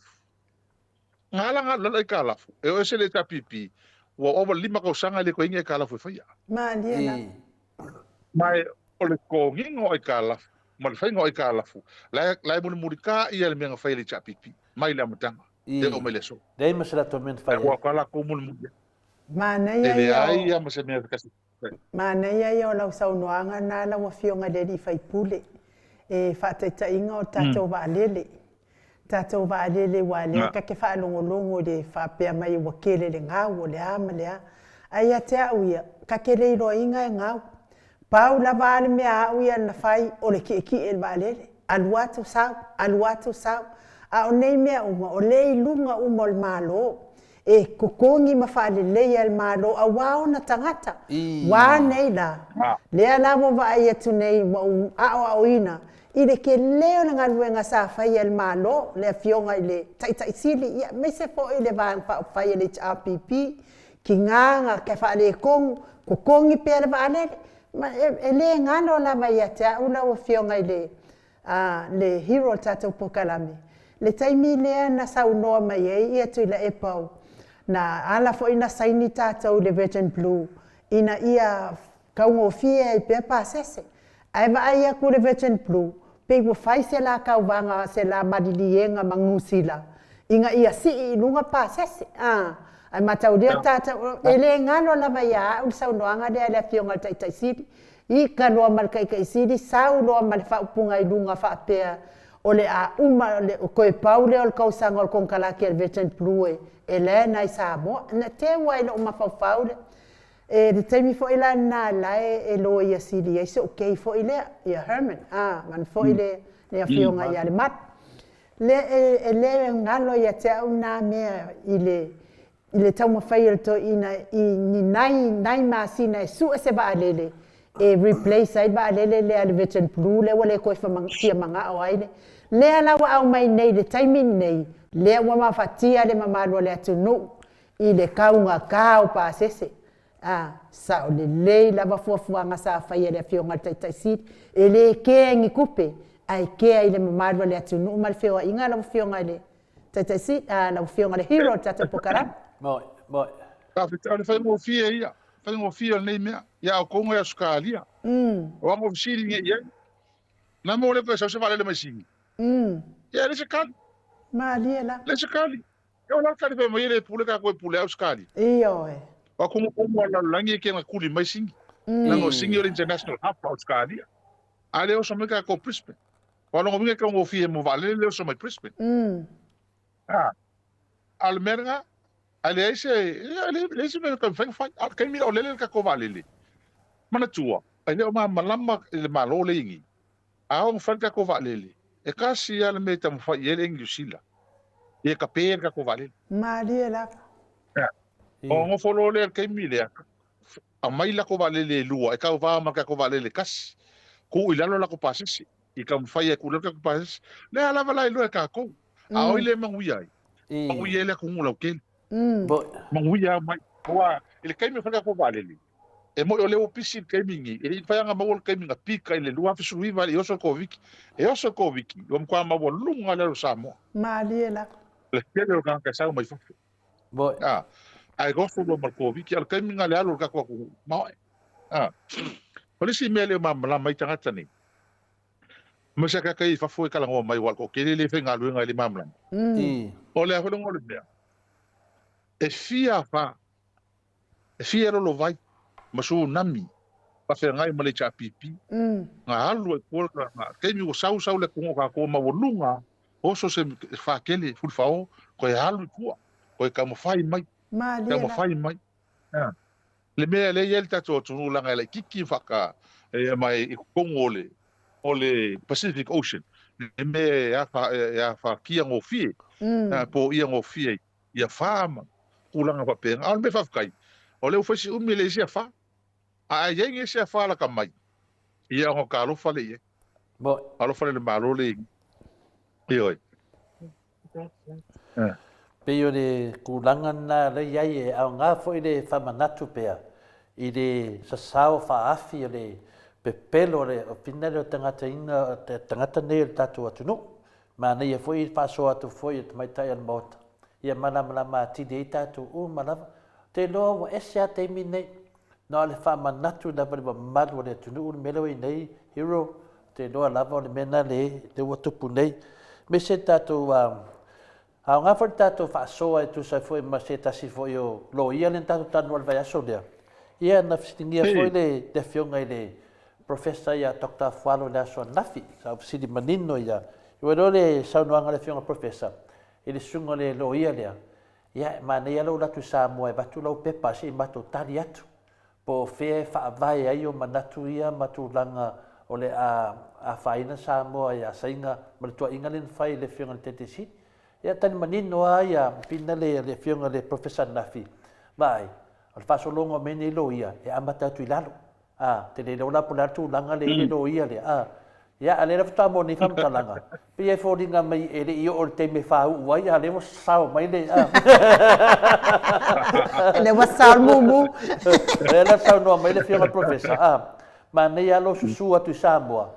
Speaker 5: ngala ngala le ka la e o se le ta pipi wo o lima ko sanga le ko inge ka la fu fa ya ma dia mai o le ko ngingo e ka la mo le fa ngo e ka la fu la mo murika i le me nga fa le ta pipi mai la mutanga de o me le so
Speaker 3: dei ma se la to men fa
Speaker 5: wa ka la ko mo
Speaker 1: ma na ya
Speaker 5: ai ya mo se me ka
Speaker 1: Mana ia o lau saunoanga nā la wa fionga deri fai pule. E whātaita inga o tātou wa alele. Tātou wa alele wa lea ka ke whaalongolongo le whapea mai wa kele le ngau o le ama lea. Aia te au ia, ka ke reiro inga e ngau. Pau la vale mea au ia na whai o le ki e wa alele. Aluatu sau. A o nei mea uma, o lei lunga uma o le malo. E kukongi mawhale leia el malo a wao na tangata. Wā nei la. Lea la mo wa ai atu nei a o ina. I le ke leo na ngaluenga sa whai el malo. Lea fionga i le tai sili. Ia me se po i le whai le HRPP. Ki nganga ke whale kongu. Kukongi pia le waalele. E le ngano la mai atea. Ula o fionga i le hero tatou pokalame. Le taimi lea na saunoa mai ei. Ia tu ila e pau. Na ala fo ina saini tātou le Virgin Blue, ina ia kaungo fie i pia pāsese. Ai wa ai aku le Virgin Blue, pe wo fai se la kauwanga se la madilienga mangusila. Inga ia si i lunga pāsese. Ai matau rea tātou, ele ngalo la vaya, ul sau noanga rea le fionga tai siri. I ka loa malkai siri, sau loa mal whaupunga i lunga whapea. O le a uma o koe paule o le kausanga o le konkalaki al Virgin Blue e le nai sa mo na te wai lo ma fau e de taimi fo ila na lai e lo ia sili e so okay fo ile ia Herman man fo ile le afionga ia le mat le ngalo ia te una me ile tau ma fai to ina ni nai ma sina su se ba lele e replace ai ba lele le al Virgin Blue le wale ko fa manga o ai le ala wa au mai nei le taimi nei le wa ma fatia le mama le atunu i le kaunga kau pa sese sa o le la va fuanga sa fai le fionga tai sit e le ke ngi kupe ai ke ai le mama le atunu mal feo inga la fionga le tai sit la fionga le hero tata pokara
Speaker 3: mo
Speaker 5: ka fita le fai mo fie ia fai mo fie nei mea ia o kongo ya skalia o mo fili ngi ia na mo le ko sa vale le masini ia le se kan
Speaker 1: Maliela.
Speaker 5: Le sekali. Eu la kali pe mai le pule ka ko pule au skali.
Speaker 1: Iyo e.
Speaker 5: Wa kumu la langi ke na kuli mai singi. Lango Senior International Hub Australia. Ale o so me ka ko Brisbane. Wala ngo ka ngo fie mo vale le so mai Brisbane. Al merga ale ese me ka fai al kai mi o le ka ko vale le. Mana tua. Ai o ma malama le malo le ingi. A o fa ka ko vale le. E ka si al me tam fa ye le Sila. E ka pe ka ko vale.
Speaker 1: Maria la.
Speaker 5: O ngo folo le kai mi le. A mai la ko vale le lua. E ka va ma ka ko vale le kas. Ku ilalo la ko pasisi. I ka mfai e kula ka ko pasisi. Le ala vala lo e ka ko. A o ile manguia. Manguia le ko ngula ke. Manguia mai. Wa ile kai mi fa ka ko vale le. E mo o le opisi kai mingi. E fa nga mo kai minga pika ile lua fi sui vale yo so ko viki. E yo so ko viki. Yo mkwa ma bo lunga le samo.
Speaker 1: Maria la.
Speaker 5: Le kele ka ka sa mai fa. Ai go fo lo ko viki al kai minga le alo ka ko ma. Polisi mele ma mai tanga tani. Masa ka kai fa foi kala ngo mai wal ko kele le fenga lu ngai mamla. O le ho ngol bia. E fia fa. E fia lo vai. Masu nami. Pa fe ngai male cha pipi. Nga halu e ko ka kai mi go sau le ko ka ko ma volunga. O so se fa kele ful fao ko e halu ku. Ko ka mo fai mai. Ka mo fai mai. Le mea le yel tato tunu langa le kiki whaka e mai i kongole o le Pacific Ocean. Le mea ia wha kia ngō fie, po ia ngō fie, ia whaama kulanga whapenga. Ao me whawkai, o leo whaisi umi le isia wha. A yengi isia wha la ka mai. Ia ngō ka alofa le ie. Alofa le maro le ingi. Ioi.
Speaker 3: Peo le kulanga na le iai e au ngā fo i le whamanatu pea. I le sasao whaafi o le pepelo le o pina le o tangata inga, tangata nei le tatu atunu. Ma nei e fo i whaso atu fo i mai tai an mota. Ia mana tide i tatu o malama. Te loa wa ese a te mi nei. No le whamanatu na pari wa malu o le atunu o le melo i nei hero. Te loa lava o le mena le watupu nei. Me se tatu Hau ngā whare tātou whaasoa e tūsai fwoi ma se tasi fwoi o lo ia le tātou tānu al vai aso lea. Ia na whitingia fwoi le te whionga i le professor ia Dr. Fualo le aso nafi, sa sidi manino ia. Iwa ro le saunuanga le whionga professor, i le sunga le lo ia lea. Ia ma nei alo latu sa mua e batu lau pepa se i mato tari atu. Po whea whaavai ai o manatu ia matu langa o le a whaina sa mua i a sainga ma le tua inga le whai le whionga le tete si. Ia tani manino ia pina le whionga le professor nafi. Vai, al whasolonga mene i lo ia, e amata atu i lalo. Te le leona po latu langa le i lo ia le. Ia, ale rafta mo ni whamtalanga. Pia e whoringa mai e le i o te me whau ua, ia le wa sao mai le.
Speaker 1: Le wa sao mumu.
Speaker 3: Le la sao noa mai le whionga professor. Ma nei alo susu atu i Samoa.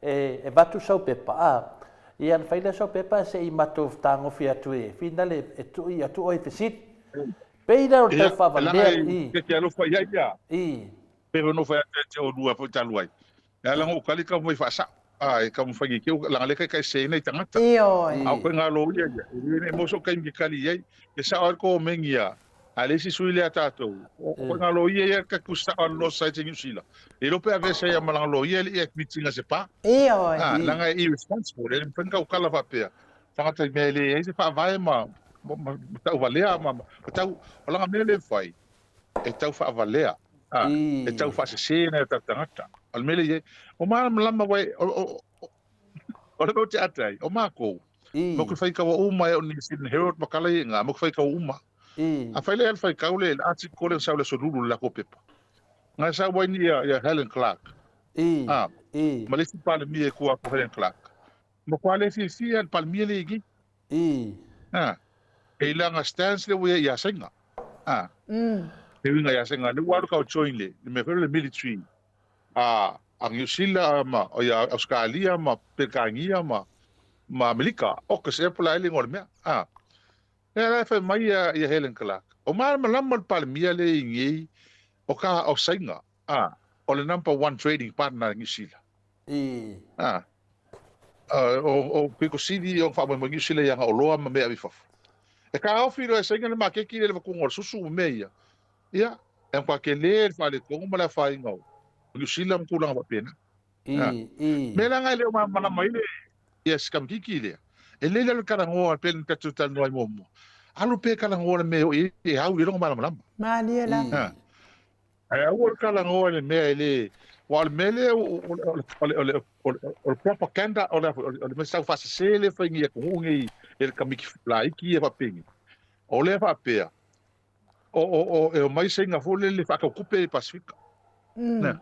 Speaker 3: E batu sau pepa. Ia na whaile sau pepa se i mato tango fi atu e. Fina le e tui atu o i fesit. Peina o te whavalea i.
Speaker 5: Ke alo whai ai ia. Pero no whai te o lua po taluai. Ia lango ukali ka mwai whaasa. E ka mwai ki langa leka kai se nei tangata. Au koe ngā lo ia ia. Ine moso kai mi kali iai. E sa ar ko mengi ia. Alesi sui lea tātou. Koe ngā lo ia ia ka kusta ar lo sai te New E lope a vese ia malanga lo ia ia kmitinga se pa. Langa e responsible. E mpenka ukala whapea. Tangata i mea le e se whaavae ma tau valea ma tau langa mea le whai. E tau whaavalea. E tau whaasesena e tau tangata. Al mele ie. O maa malama wai. O le mau te atai. O maa kou. Mo kui whaikawa uma e o ni Sydney Herald makala i ngā. Mo kui whaikawa uma. A whaile al whaikaule le ati kore saule soruru la ko pepa. Ngai sa wai ni ia Helen Clark. Ma lesi pale mi e kua ko Helen Clark. Mo kua lesi fia pale mi le igi. E langa stance le wea ia senga. E winga ia senga. Le waru kau join le. Le me where le military. A New Zealand ma o ia Australia ma Pekangia ma Amerika. O ka se pula ele ngor mea. E la fa mai ia Helen Clark. O ma lama pale mi le ingi. O ka o sainga. O le number 1 trading partner New Zealand. O piko sidi o fa mo New Zealand ia o loa ma mea bifafu. E ka au filo e sainga le makeki le vakungo susu me ia. Ia, e kwa ke le fa le ko mo la fa ingo New Zealand kulang ba pena me la ngai le ma mai le yes kam kiki le e le le karango pen tatu tan no mo alu pe karango me e hau le ma
Speaker 1: ma ni la
Speaker 5: ai o karango le me le wal mele o propaganda o me sa fa se le fa ngi ko ngi el kamiki fly ki e pa pengi o le fa pe o mai senga fo le fa ka kupe Pasifika na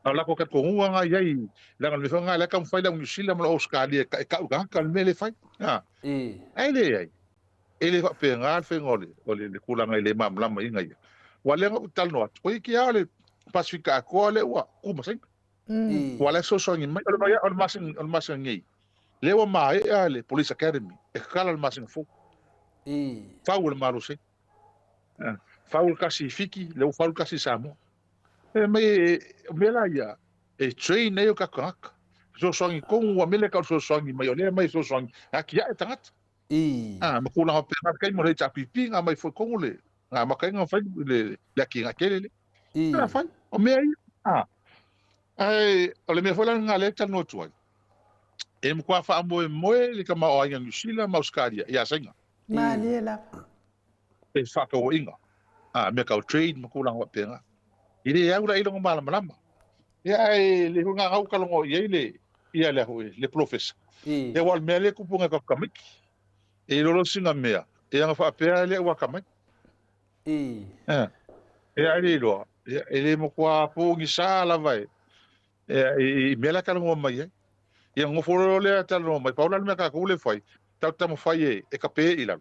Speaker 5: ala ko ka ko nga yai la ngal me fa nga la kam fa la New Zealand mo Australia ka mele fa ai le ai ele fa pe nga fe ngole o le kula ngai le mam la mai ngai wale nga tal no o ki ale Pasifika ko le wa ku ma sen wale so so ngi mai o masing ngi le wa mai ale Police Academy e kala al masing fo faul malu se faul kasi fiki le faul kasi samo me la ya e train ne ka kak so songi ko wa mele ka so songi mai ole mai so songi aki ya tangat ma kula pe na kai mo le chapi pinga mai fo ko le ma kai nga fa le la ki nga kele na fa o me ai ole me fola nga le tan no tuai e mo kwa fa mo le ka ma o nga New ma Australia ya senga
Speaker 1: ma ni la
Speaker 5: e fa ko inga me ka trade mo kula wa pe nga ile ya ura ilong malama ya ai le nga au kalongo ye ia le ho le professor e wal mele ku punga ka kamik e lo singa mea e nga fa pe le wa kamik e ai lo e le mo kwa pungi sala vai e mela kalongo mai e ngo foro le talo mai paula me ka ku le fai tamo fai e ka pe ila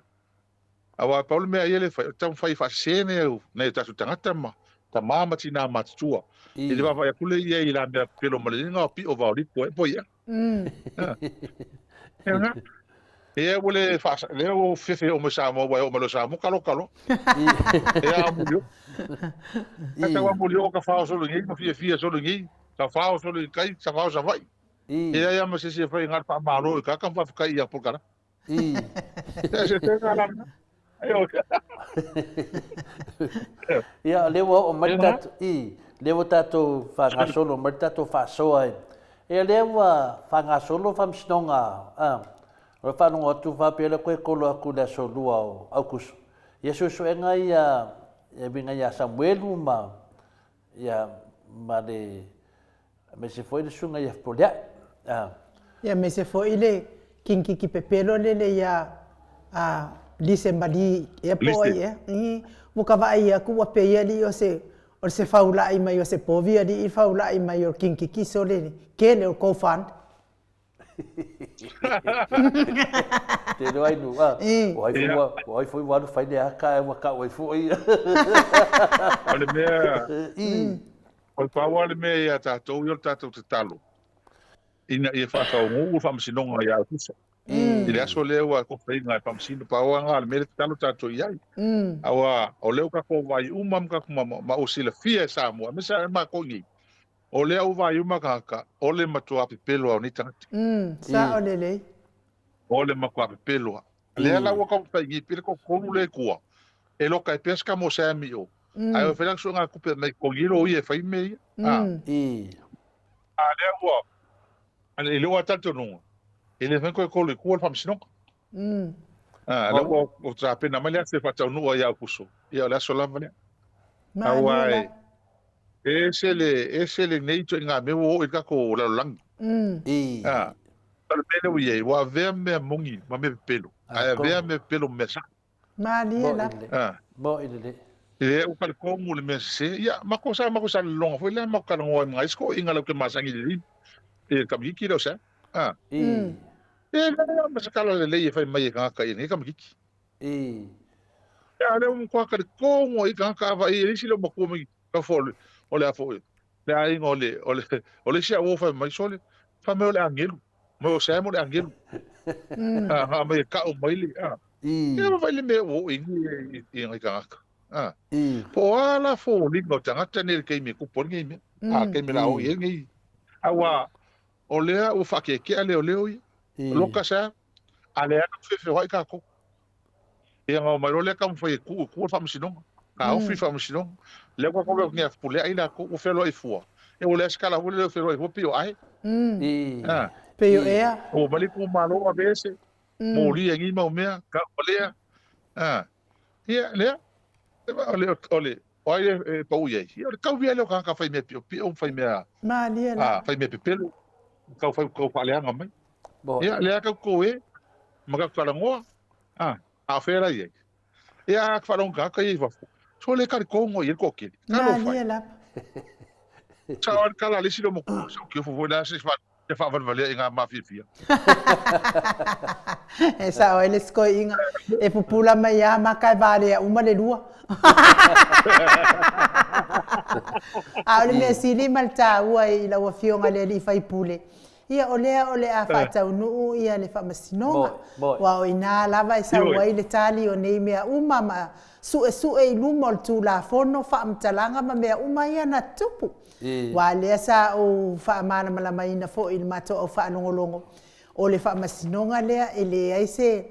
Speaker 5: awa paula me ele fai tamo fai fa sene ne tatu tangata ma ta mama tina matua e le va kule ia ila me pelo malinga pi o vauri po ia e wole fa le o fefe o masamo wa o malo samo kalo e a mulio ta wa mulio ka fa so lungi mo fia so lungi ka fa so lungi kai sa fa so vai e ia ma se fa ngar pa malo ka kan fa kai ia por cara se te kala
Speaker 3: ia lewa o martatu lewa tatu fa ngasolo martatu fa soai e lewa fa ngasolo fa msnonga o fa no tu fa pele ko kolo aku da solua o akusu yesu so enga ia e binga ya Samuelu ma ya male me se foi de sunga ya polia
Speaker 1: ya me se foi le kinki ki pepelo le ya lise mali e poi mo ka vai aku wa pe ali o se faula i mai o se povi ali i faula i mai o kinki ki so le ke le o co-fund
Speaker 3: te do ai nu oi foi wa fai de aka wa ka oi foi
Speaker 5: ole me o pa wa le me ya ta to yo ta to talo ina e fa ka o fa msinonga ya kusa ile aso leo ko fai ngai pam sino pa wa ngal me talo tato yai awa o leo ka ko vai umam ka ma o sila fia sa mo me sa ma ko ngi o leo vai uma ka o le matua pe pelo o ni tangati
Speaker 1: sa o
Speaker 5: le makwa pe pelo le la wa ko fai ngi pe ko le kuwa e lo kai pesca mo sa mi o ai o fela so nga ku pe me ko giro ye fai me le wa ale le wa tato no ele vem com o colo para mexer não logo o trape na malha se faz no aí ao curso e olha só lá vale awai esse ele nem tinha meu o que com o lang pelo pelo e o ver me mungi mas me pelo aí ver me pelo mesa
Speaker 1: Manila
Speaker 3: bo ele
Speaker 5: o cara como ele me se ya uma coisa longa foi lá mas cara não mais co ingalo que mais ainda e caminho que deu certo mas kala le le fai mai ka ka ni ka miki ya le un kwa ka ko mo i ka ka va i si lo mo ko mi ka fo ole a fo le ai ole si a wo fa mai sole fa me ole angelo mo sa mo le angelo ha mai ka o mai le ya va le me wo i ni ka po ala fo li no tanga tene ke mi ku por ngi mi ke mi la o i ngi awa ole o fa ke ale ole loka sa ale ana fe fe ka ko e nga mai role ka foi ku fa msinonga ka ofi fa musino le ko ko ngia pule ai la ko felo i fu e o le skala o le felo i fu pio ai
Speaker 1: pe yo ea
Speaker 5: o mali ku malo a bese mo ri ngi ma mea ka ole ia ole ole pa u ye ia ka vi le ka fa me pio fa me
Speaker 1: ma lia la
Speaker 5: fa me pelo ka fa le nga mai ia le ka ko e ma ka la ngo a fera ye ia ka fa longa ka i va so le ka ko ngo ye ko ke ka
Speaker 1: ma
Speaker 5: lo fa
Speaker 1: lia la
Speaker 5: sa on kala le silo mo ko so ke fu na se fa te fa van vale nga ma fi
Speaker 1: e sa o ele sko inga e pupula mai ya ma kai vale uma le lua a le me sili malta ua i la wafionga le li fai pule ia ole a fa tau nu ia le fa masinonga wa o ina lava i sa wai le tali o nei mea uma ma su e lumo tu la fono fa mtalanga ma mea uma ia na tupu wa le sa o fa mana mala mai na fo il mato o fa longolongo o le fa masinonga le ele ai se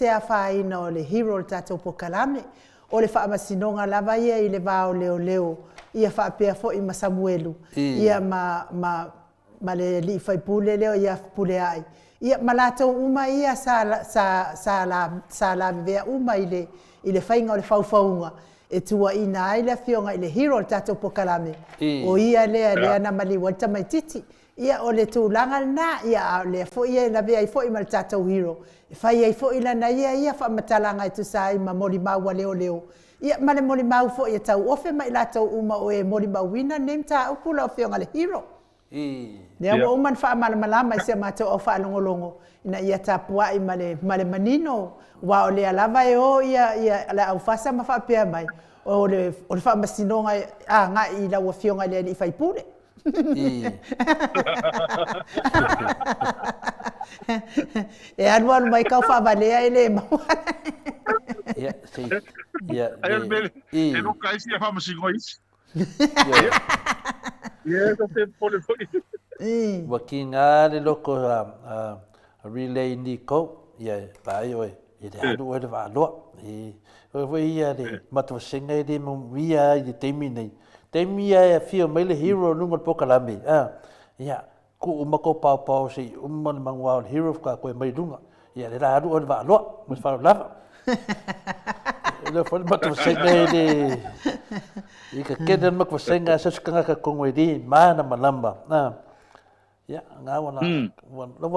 Speaker 1: a fa ina o le hero tato pokalame o le fa masinonga lava ia i le va o leo ia fa pe fo i Samuelu ia ma le li fai pule leo ia pule ai ia malato uma ia sa la vea uma i le fainga o le faufaunga e tua ina ai le fionga i le hero tato pokalame o ia le ana mali wata mai titi ia o le tūlanga na ia le fo ia la vea i fo i mal tato hero fai ai fo ila na ia fa matalanga i tu sai ma moli maua leo ia male moli mau fo ia tau ofe mai la tau uma o e moli mau wina nem ta ukula o fionga le hero ne mo man fa malama se ma to o fa longolongo ina ia tapua i male manino wa o le alava e o ia la au fasa ma fa pe mai o le fa masinonga nga i la o fionga le i fai pule e anuanu mai kau fa valea ele ma
Speaker 5: e no kai si fa masingois to te pole foi
Speaker 3: wakinga le loko relay ni ko ia pai oi e te adu e va lo o voi ia de mato singa de mo via de temia e fio mai le hero nunga pokalame ia ku umako pau si umman mangwa hero ka ko mai dunga ia le adu e va lo mo fa lava le fo mato singa de ika kedan mak wasenga sa skanga ka kongwe di mana malamba ya nga wana
Speaker 5: ba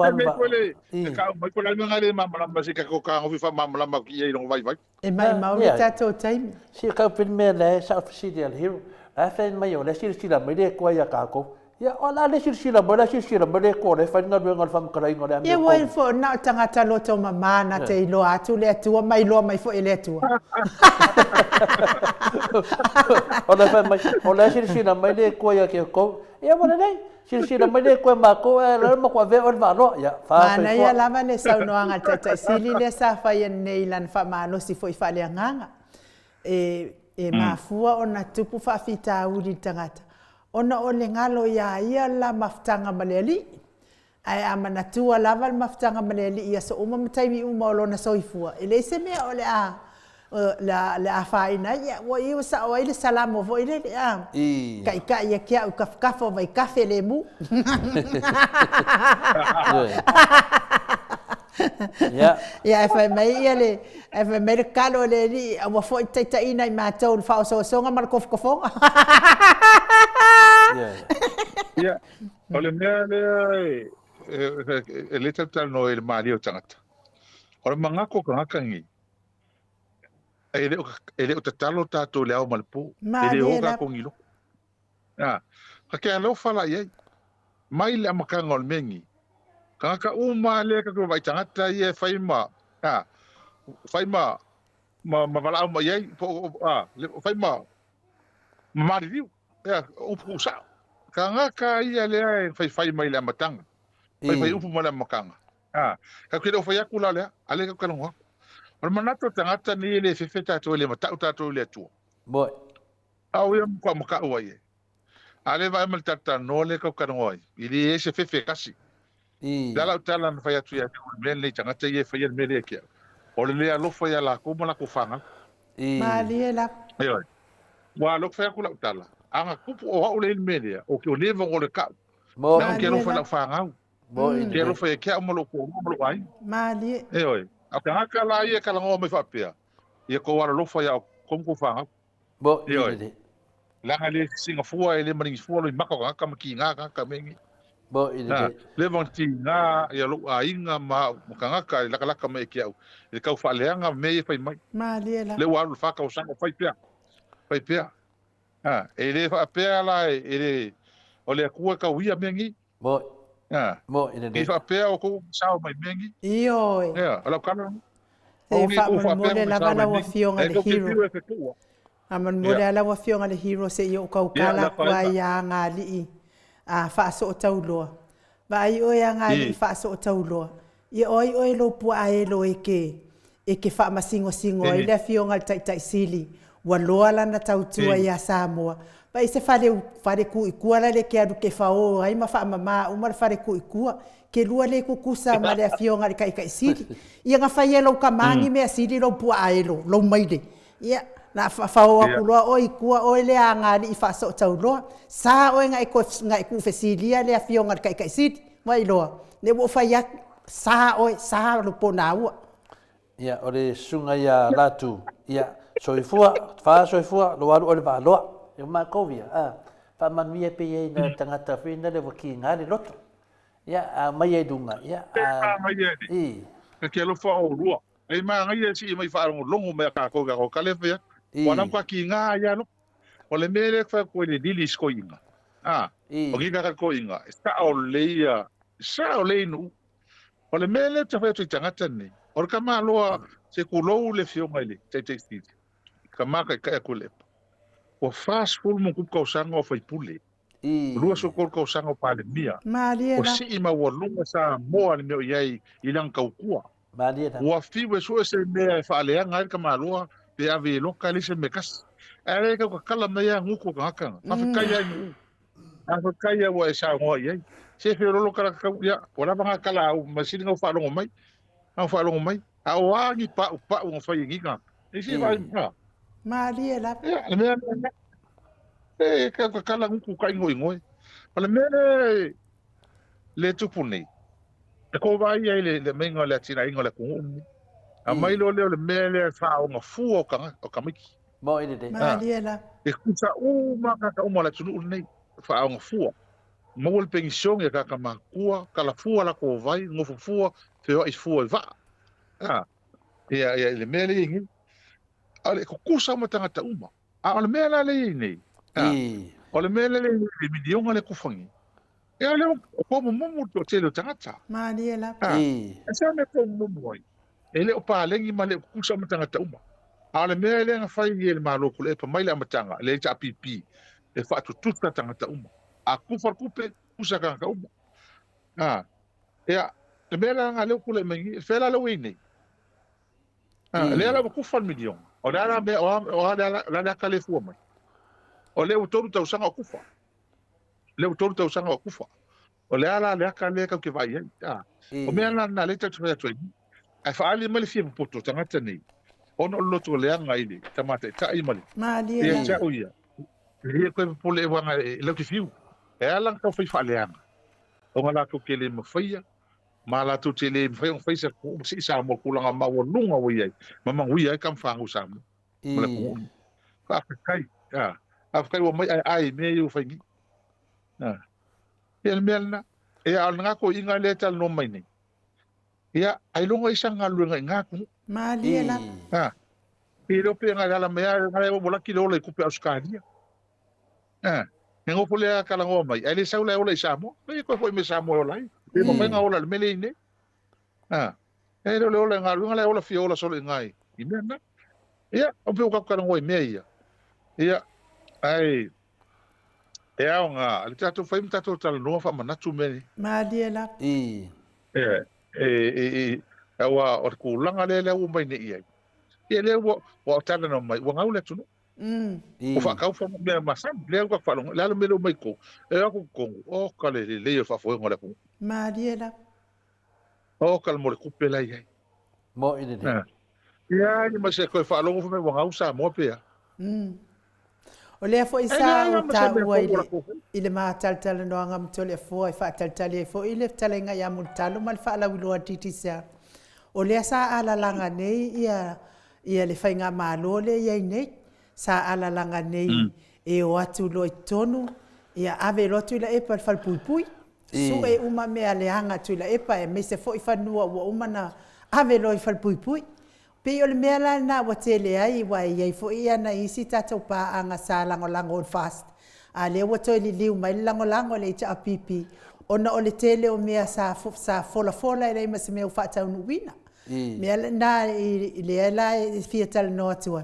Speaker 5: ka mai ko la nga le malamba si ka ko ka ofi fa malamba ki e no vai
Speaker 1: e mai mau tato time
Speaker 3: si ka pin me le sa official hero a fa mai o le sila mai de ko ya ka ko ya ola le sila mai de ko le fa nga nga fa ka ingo le
Speaker 1: ya wai fo na tangata loto mama na te lo atu le atu mai lo mai fo ele atu
Speaker 3: ola sila mai de ko ya ke ko ya bona nei sila mai de ko ma ko le ma ko ve on va lo ya fa
Speaker 1: na ya lava le sa no anga tata sili le sa fa ya nei lan fa ma no si fo fa le nganga e ma fua ona tupu fa fita uri tangata ona o le ngalo ia la maftanga maleli ai amana tua lava maftanga maleli ia so uma mataimi uma lo na soifua ele se me o le la faina ia wa i sa o ile salamo vo ile kai ia kia u kafo vai kafe le mu ya fa mai ele fa mai kalo le ni wa fo tata ina i matou fa so nga mar kof kofonga
Speaker 5: ya ole me le tata no el mario tangata ole mangako kangi ele o tatalo tato le au malpo ele o ka kongilo ka ke alo fala ye mai le makanga ol mengi ka uma le ka ko vai tangata ye faima ma vala ma ye fai ma mari ya upu sa ka ia le fai mai le matanga fai upu mala makanga ka ke do fai akula le ale ka kalonga o manato tangata ni le fefeta to le mata to le tu
Speaker 3: boy
Speaker 5: au ia ko maka oye ale vai mal tata no le ka kalonga ili ese fefe kasi dala tala na fai atu ya men le tangata ye fai me le ke o le alo fai ala ko mala ko fanga
Speaker 1: Malie la.
Speaker 5: Ai. Wa lo fa ku la tala. Anga kupu o ha le media o ke o leva o le ka. Na ke lo fa la fa nga. Ke lo fa ke mo lo ko mo lo ai.
Speaker 1: Malie.
Speaker 5: Oi. A ka ka la ia ka la ngo me fa pia. Ia ko wala lo fa ya kom ko fa nga.
Speaker 3: Bo ide.
Speaker 5: La ngale Singapore ele mani fo lo maka ka ki nga ka mengi.
Speaker 3: Bo ide.
Speaker 5: Le von ti nga ia lo ainga ma ka ka la ka me ke au. Le ka fa le nga me fa mai.
Speaker 1: Malie la.
Speaker 5: Le wa lo fa ka o sa fa pia. Fa pia. Ele fa pia la ele o le kua ka uia mengi.
Speaker 3: Bo. Bo ide.
Speaker 5: E fa pia o ko sa mai mengi.
Speaker 1: Ioi.
Speaker 5: Ala kana.
Speaker 1: E fa mo le la bala wa fionga le hero. Aman mo le ala wa fionga le hero se yo ka kala kwa ya ngali a fa so taulo. Ba ai o ya ngali fa so taulo. Ye oi lo pu ai lo e fa masingo singo i le fionga tai sili. Wa loala na tautua ia Samoa. Pa se fare ku ikua le ke adu ke fao ai ma fa mama uma fare ku ikua ke lua le ku kusa ma le fionga le kai sili. Ia nga fa yelo ka mangi me sili lo pu aelo lo maide. Ia na fao ku lo o ikua o le anga i fa so taulo. Sa o nga ku fesilia le fionga le kai sili. Mai lo. Ne wo fa ya sa lo ponaua.
Speaker 3: Ia o le sunga ia latu. Ia soifua lo alu ole va lo e ma kovia fa man mi pe ye na tangata fina le waki ngale loto ya mai e dunga ya
Speaker 5: ke lo fa o lo e ma ngai si mai fa longo me ka ko ka le fe wana kwa ki nga ya lo o le mele fa ko le dilis ko inga o ki ka ko inga sa o le nu o le mele ta fa tangata ni o ka ma lo se ku lo le fio mai le te sti ka maka ka ko le o fast full mo ku ko sanga o fai pule lua so ko sanga pa le mia o si ma wo lunga sa mo al meu yai ilang ka ku o fi we so se me fa le nga ka ma lo pe ave lo ka le se me kas ale ka kala me ya ngu ko ka ka fa ka ya ngu fa ka ya wo sa ngo yai se fe lo ka ka ya ora ba kala ma si ngo fa lo mai fa lo mai a wa ni pa o fa yi ka e si va
Speaker 1: Malie la.
Speaker 5: Ka kala ngu ka ngoi. Pala me le tupu nei. E ko vai ai le menga le tina ingo le ku. A mai lo le me le fa o nga fu o ka miki.
Speaker 3: Mo ide de.
Speaker 1: Malie la.
Speaker 5: E ku sa o ma ka o la tunu nei. Fa o nga fu. Mo le pension e ka ma ku ka la fu la ko vai ngo fu fe o is fu va. Ya le me le ngi. Ale ko kusa mo tangata uma ale mela le nei ole mela le milion ale ku fangi e ale ko mo to telo tangata
Speaker 1: Malie la
Speaker 5: sa me ko mo moi ele o pa lengi male kusa mo tangata uma ale mela nga fai ele malo ku le pa mai le matanga le cha pipi e fa tu tangata uma a ku far ku pe kusa ka uma le mela nga le ku le mengi fela le wini le ala ku far milion o la me o la kale fu mai o le utoru tau sanga kufa o le ala le kale ka ke vai o me ana na le tatu ya tui ai fa ali mali fi poto tanga tani ono lo to le anga ile tamate ta i mali
Speaker 1: Malie
Speaker 5: e cha uia le ko pole wanga le ki fiu e ala ka fa le anga o ngala ko ke le mafia mala tu tele fai sa ko si sa mo kulanga ma wo lunga wo ye mama wi ai kam fa usa mo le ko fa kai kai wo mai ai me yu fai ni el melna e al nga ko inga le tal no mai ni ya ai lunga isa nga lu nga ko
Speaker 1: Malie la
Speaker 5: pero pe nga la me nga wo la ki lo le ku pe auskaria ngo pole kala ngo mai ai le sa le o le sa mo me ko foi me sa mo lai e mo nga ola le mele ne e le ola nga lunga le ola fiola solo ngai i mena ia o pe ka kana ngoi meia ia ai e nga le tato fai mtato tal no fa manatu me
Speaker 1: Malie la
Speaker 5: wa o ku langa le o mai ne ia e le wo tala no mai wa ngau le tunu o fa ka fa me masam le ko fa lo le me mai ko e ko o ka le fa fo ngole ko
Speaker 1: Malie la
Speaker 5: o ka mo ku pe la ia
Speaker 3: mo ide de
Speaker 5: Ia, ni mase koe whaalongo whame wangau sa mo pia.
Speaker 1: O lea fo isa o ta ua ile ma taltala no anga mtole fo e fa taltali fo ile talenga ya multalo mal fa la wiloa titisa. O lea sa ala langa nei ia le fainga malo le ia nei sa ala langa nei e o atu loi tonu ia ave lotu ila epa fal pui pui. Su e uma mea le hanga tu ila epa e me se fo i fanua ua uma na ave loi fal pui pui. Pe o le mea la na wa tele ai wa iai fo ia na isi tatou pa anga sa lango on fast. A le wa toi li liu mai lango le ita apipi. Ona o le tele o mea sa fola e ma se mea ufa tau nuwina. Mea na le ala fia tala no atua.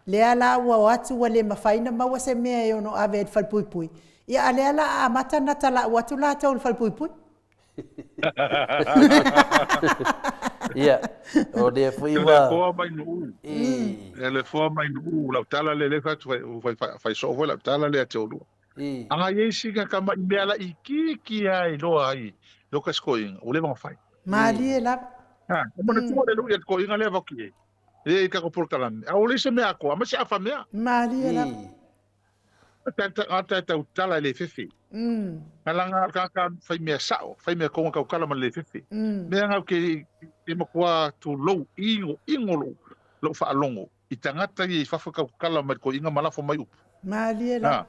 Speaker 1: Le ala ua o atu wa le mawhaina ma wa se mea e ono ave fal pui pui. Ia ale ala a mata na tala watu la tau le fal pui pui.
Speaker 3: Ia, o le fuiwa.
Speaker 5: Le foa mai nu la tala le fai so la tala le atolu. Anga ye singa kama imela iki ai lo ai. Lo ka skoing, o le mo fai.
Speaker 1: Mali e la.
Speaker 5: Mo na tuwa le ya ko inga le vaki. E ka ko portalan. A o le se me ako, ama se afa mea.
Speaker 1: Mali e la.
Speaker 5: Ata tala le fefe. Kalanga ka fai mea sao, fai mea konga ka kala ma le fefe. Mea ngau ke makua tu low ingo lo fa alongo. I tangata i fafa ka kala ma ko inga malafo mai up.
Speaker 1: Mali e la.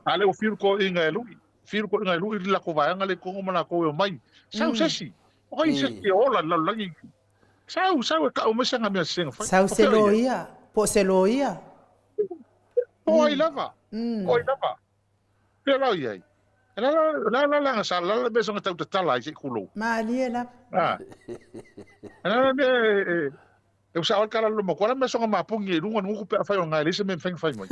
Speaker 5: Ale o fil ko inga lui. Fil ko inga lui la ko vaanga le kongo mana ko mai. Sao sesi. O i se ola la langi. Sao ka o mesa ngamia senga fai.
Speaker 1: Sao se loia. Po se loia.
Speaker 5: Oi lava. Oi lava. Pero ai. La sa la beso ngata tala i kulo.
Speaker 1: Mali e la.
Speaker 5: Eu sa kala lo mo kala beso ngama pungi runga ngu pe fa nga le se men feng fai mo.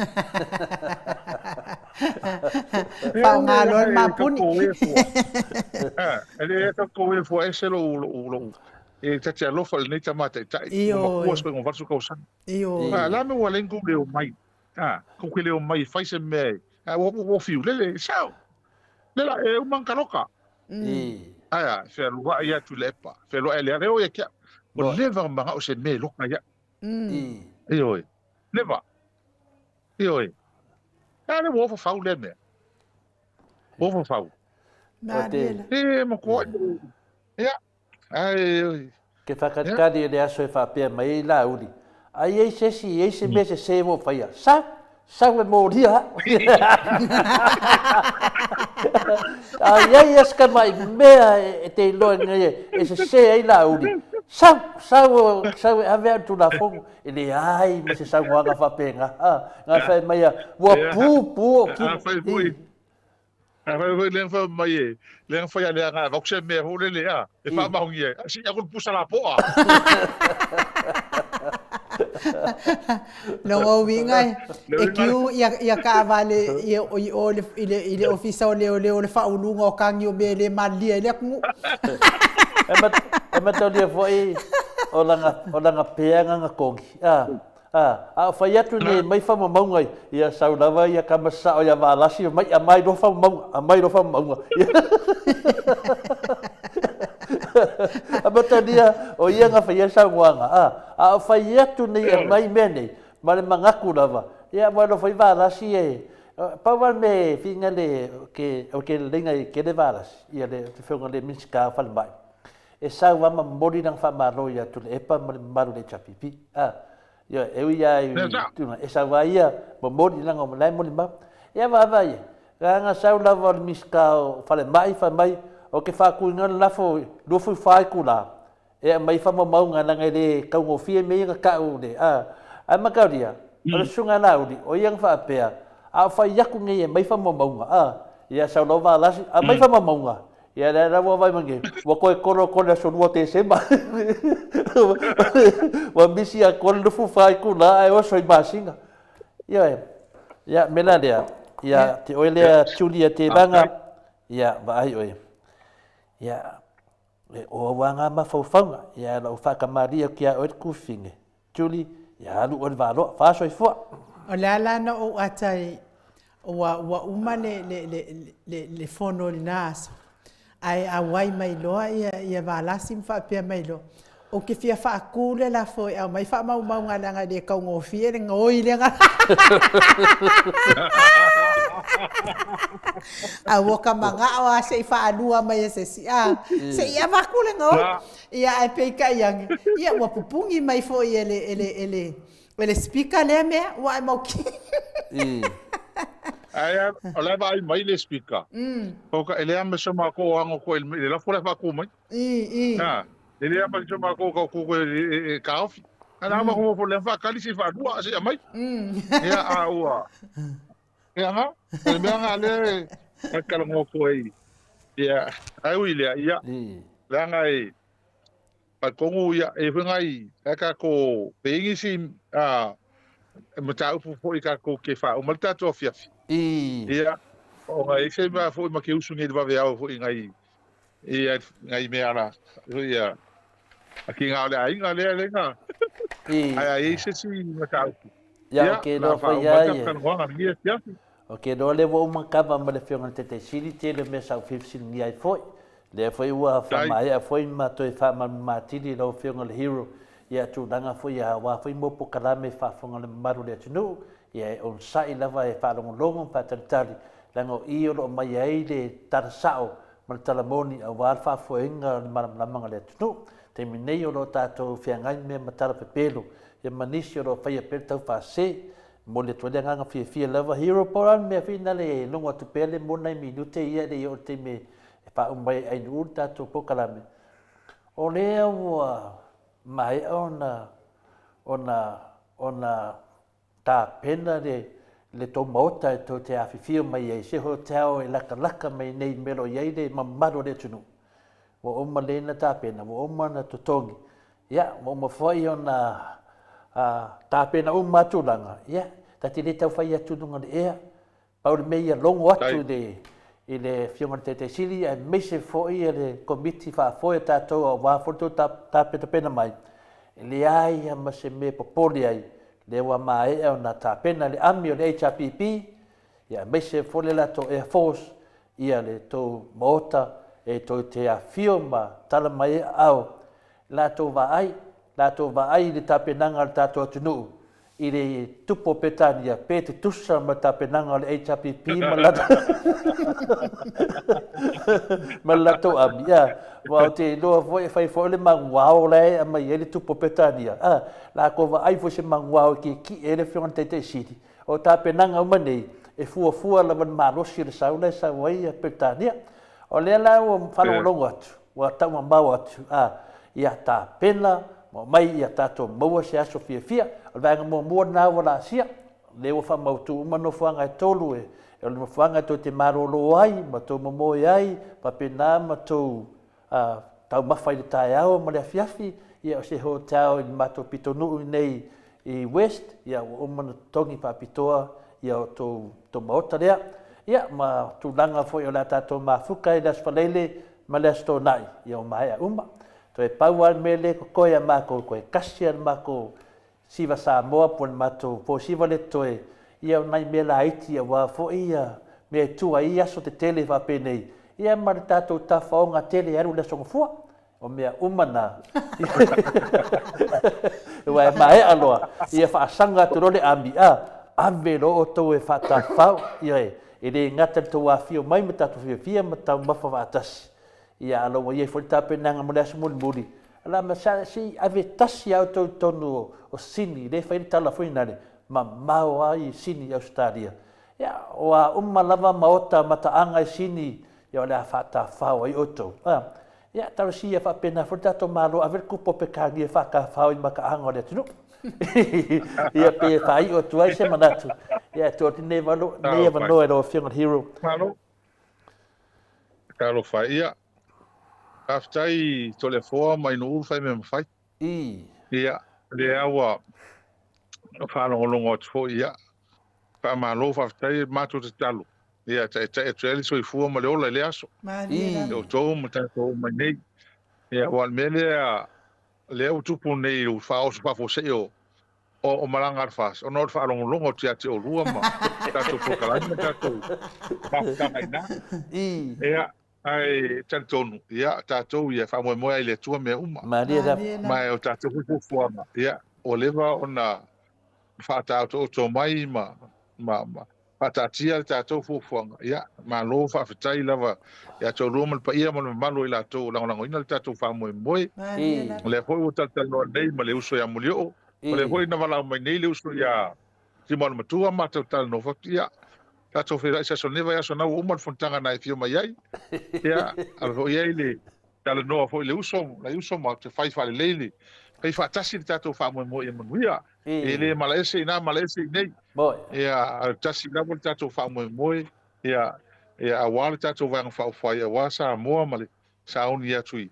Speaker 1: Pa nga lo ma puni.
Speaker 5: Ele to ko e fo ese lo e tati lo fa le tamata tai. Mo ko so ngva su ko san. La me wala ngu le mai. Ko ke le mai fai se me. Wo fiu le sao. Lela e umankaloka. Aya, fe lua ia tu lepa. Fe lua ele reo ia kia. O leva manga o se me loka ia. Ioi. Leva. Ioi. Ele wo fa fau le me. Wo fa fau. Mo ko. Ia. Ai.
Speaker 3: Ke whakatkari le aso e whapea mai la uri. Ai ei sesi, ei se me se wo whaia. Sao e moria. Ai aska mai mea e te loa ngai e se ai la uri. Sao e ave atu la fongo. E le ai me se sao wanga whapenga. Nga whai mai a ua pu ki.
Speaker 5: Ai vai len fa mai e. Len fa ya le nga vokse me ho le a. E fa ma ngie. Asi ya ko pusa la poa.
Speaker 1: No wingai e kiu ia ka vale o ile ofisa o le fa ulunga o kangi o me le mali ele ku
Speaker 3: e ma tau dia foi o langa peanga nga kongi a fai atu ne mai fa maunga ia saulava ia kamasa o ia valasi mai do fa maunga Abata dia o ia nga fai sa wanga a fai atu nei mai mene male mangaku lava ia malo fai valasi e pa me finga le ke lenga ke de valas ia le finga le miska fal mai e sa wa mori nang fa malo ia tu e pa malu le chapipi ia ia tu e sa wa ia mori nang o lai mori ma ia va ia nga sa lava miska fal mai o ke fa ku ngal lafo do fu fa ku la e mai fa mo mau nga ngai le ka ngo fie me ka u de a ma ka dia o sunga la u di o yang fa pe a fa yaku ngai mai fa mo mau ia sa lo va la a mai fa mo mau nga ia la wa vai mangi wa ko la so te se ma wa misi a ko do fu fa ku la ai o so ba singa ia mela dia ia te oile Julia te banga ia va ai oi ia o wanga ma fofanga ia la fa kamaria kia o kufinge Julie ia lu o valo fa so fo
Speaker 1: o la no o atai wa umane le fono nas ai a wai mai loa ia valasim fa pe mai lo O ke fia whaakule la foi au mai wha mau ngā langa de kau ngō fia re ngoi le ngā. A woka manga o a se i whaanua mai se si a. Se ia whaakule ngō. Ia ai peika iangi. Ia ua pupungi mai foi ele speaker le mea. Ua ai mau ki.
Speaker 5: Ai o le vai mai le speaker. Ko ka ele ame so ma ko ango ko le la fora fa ko mai. Na. Ele ame so ma ko ka ofi. Ana ma ko le fa kali si fa dua se mai. Ia a ua. Ia nga. Le mea nga le ka ngo ko ai. Ia ai wi le ia. La nga ai. Pa kongu ia e ngai ka ko peingi si mo tau fo i ka ko ke fa o malta to fia. Ia o ngai se ma fo ma ke usu ngai va vea fo ngai ia ngai me ara ia aki nga le ai nga le nga ai se si ma tau
Speaker 3: ya ke no fa ya ok no le vo ma ka ma le fiona te sili te le me sa 15 ni ai foi le foi ua fa mai a foi ma to fa ma tili lo fiona le hero ia tu danga foi ya wa foi mo po kala me fa fonga le maru le tunu ia on sai lava e fa longo pa tali lango i o mai ai le tarsao ma talamoni a wa fa foenga ma manga le tunu te minei o lo tato fianga me matara pe pelo e manisi o lo fa ia per tau fa se mo le tole nga fia lava hero poran me fina le longo tu pele mo nai minute ia de o te me fa mai ai nu tato po kala me o le wa mai ona ta pena le to mota to te afifio mai ai se hotel e laka mai nei melo ia de mamaro le tunu wo o malena ta pena wo o mana to tongi ya wo mo foi ona ta pena o matulanga ya ta te le tau fai atu nunga e paul meia longo atu de ile fiona te sili e mese foi ele committee fa foi ta to wa foto ta pena mai le ai ma se me popoli ai le wa mai e ona ta pena le ami o le HPP ia mese fole la to Air Force ia le to mota e to te a fioma tala mai au la to va ai le ta penanga ta to tunu i le tupo petania pe te tusa ma ta penanga le HPP ma la to abia wa te lo fai fo le mangwao le ma ye le tupo petania la ko va ai fo se mangwao ki ele fiona te city o ta penanga mane e fua la man malo sir saula sa wai petania o le la o falo longo atu wa ta ma atu ia ta pena mo mai ia tato maua se aso fia o vanga mo na wala sia le o fa mautu mano fanga tolu e le fanga to te marolo ai ma to mo ai pa pena ma to tau mafai de tai ao ma le fiafi ia se hotel in mato pitonu nei i west ia o mano tongi pa pitoa ia to mota lea ia ma tu langa foi o la tato ma fuka i das falele ma le sto nai ia o mai uma to e pauan mele ko koia mako ko e kasian mako siva sa moa pon mato po siva le toe ia nai mela iti wa fo ia me tu ai aso te tele va penei ia mar tato ta faonga tele aru le songo fua o mea umana wa mai aloa ia fa sanga to le ambi ave lo o to e fa ta fa ia e le ngata to wa fio mai mata to fia mata mafa va tas ia alo ia foi tape nanga mo leso muli ala ma sa si ave tasi auto tonu o sini le fai tala foi nale ma mau ai sini Australia ia wa umma lava maota mata anga sini ia le fata fa ai oto ia taro si fa pena foi tato malo ave kupo pe kagi fa ka fa i maka anga le tunu ia pe fai o tu ai se manatu ia to te never know it or film hero
Speaker 5: malo kalo fai ia aftai telefon mai no fai me fai ia le awa fa longo fo ia pa malo fa aftai mato te talo ia te so fu ma le ola le aso o to mo ta to mai nei ia wal mele le o tupu nei o fa o fa fo se o malanga fas o no fa longo te o rua ma ta to po kala ta to pa mai na ia ai tantonu ia tatou ia fa mo ai le tua me uma
Speaker 3: Maria da
Speaker 5: mai o tatou fu fuama ia o leva ona fa tatou to mai ma fa tatia tatou fu fuanga ia ma lo fa fitai lava ia to roma pa ia mo malo ila to lango ina tatou fa mo le foi o tatou nei ma le uso ya mulio o le foi na vala mai nei le uso ya si mo matua ma tatou no fa ia tatou fe sa soneva ya sona uma fontanga na fio mai ai ia algo ia le tala no foi le uso ma te fai fa le lele kai fa tasi tatou fa mo ia manuia ele malaise nei
Speaker 3: boy
Speaker 5: ia tasi na mo tatou fa mo ia ia awal tatou va fa fa ia wasa mo male sa on ia tui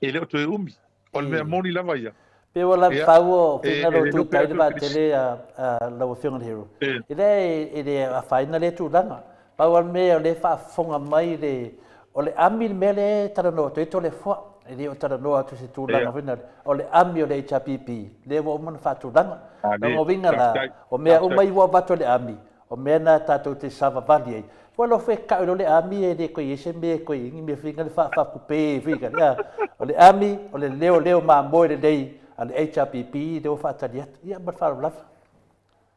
Speaker 5: ele o te umi o le moni lava ia
Speaker 3: pe wala fau fina lo tu tai ba
Speaker 5: Ia.
Speaker 3: tele a lo fiona hero ile a final le tu langa pa wal me le fa fonga mai le o le ami mele tara no to le fo ile o tara no atu se tu langa fina o le ami o le HPP le wo man fa tu langa no vinga la o me o mai wa bato le ami o me na tato te sava vali ai wala fe ka o le ami e le ko yese me ko ingi me finga le fa ku pe finga ya o le ami o le leo ma mo le dei al HPP de fa ta dia ia ba fa la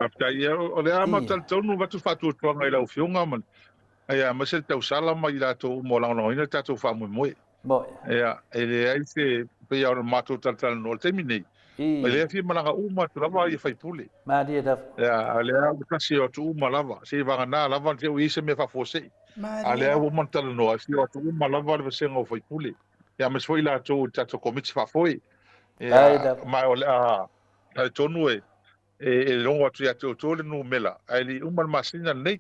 Speaker 5: Apta ia o le ama tal tonu watu fatu tuanga i lau fionga man. Ia masel tau sala mai la to mo lang lang ina tatu fa mo mo.
Speaker 3: mo
Speaker 5: Ia ele ai se pe ia o mato tal tal no terminei. Ele fi malanga uma trava ia fai pule.
Speaker 3: ma dia da
Speaker 5: Ia ale a kasi o tu uma lava. Se vanga na lava te o ise me fa fose. Ale a o man tal no si o tu uma lava le se ngo fai pule. Ia mas foi la to tatu komiti fa foi. Ia mai o le a tonu e longo atu ia te le no mela ai li uma masina nei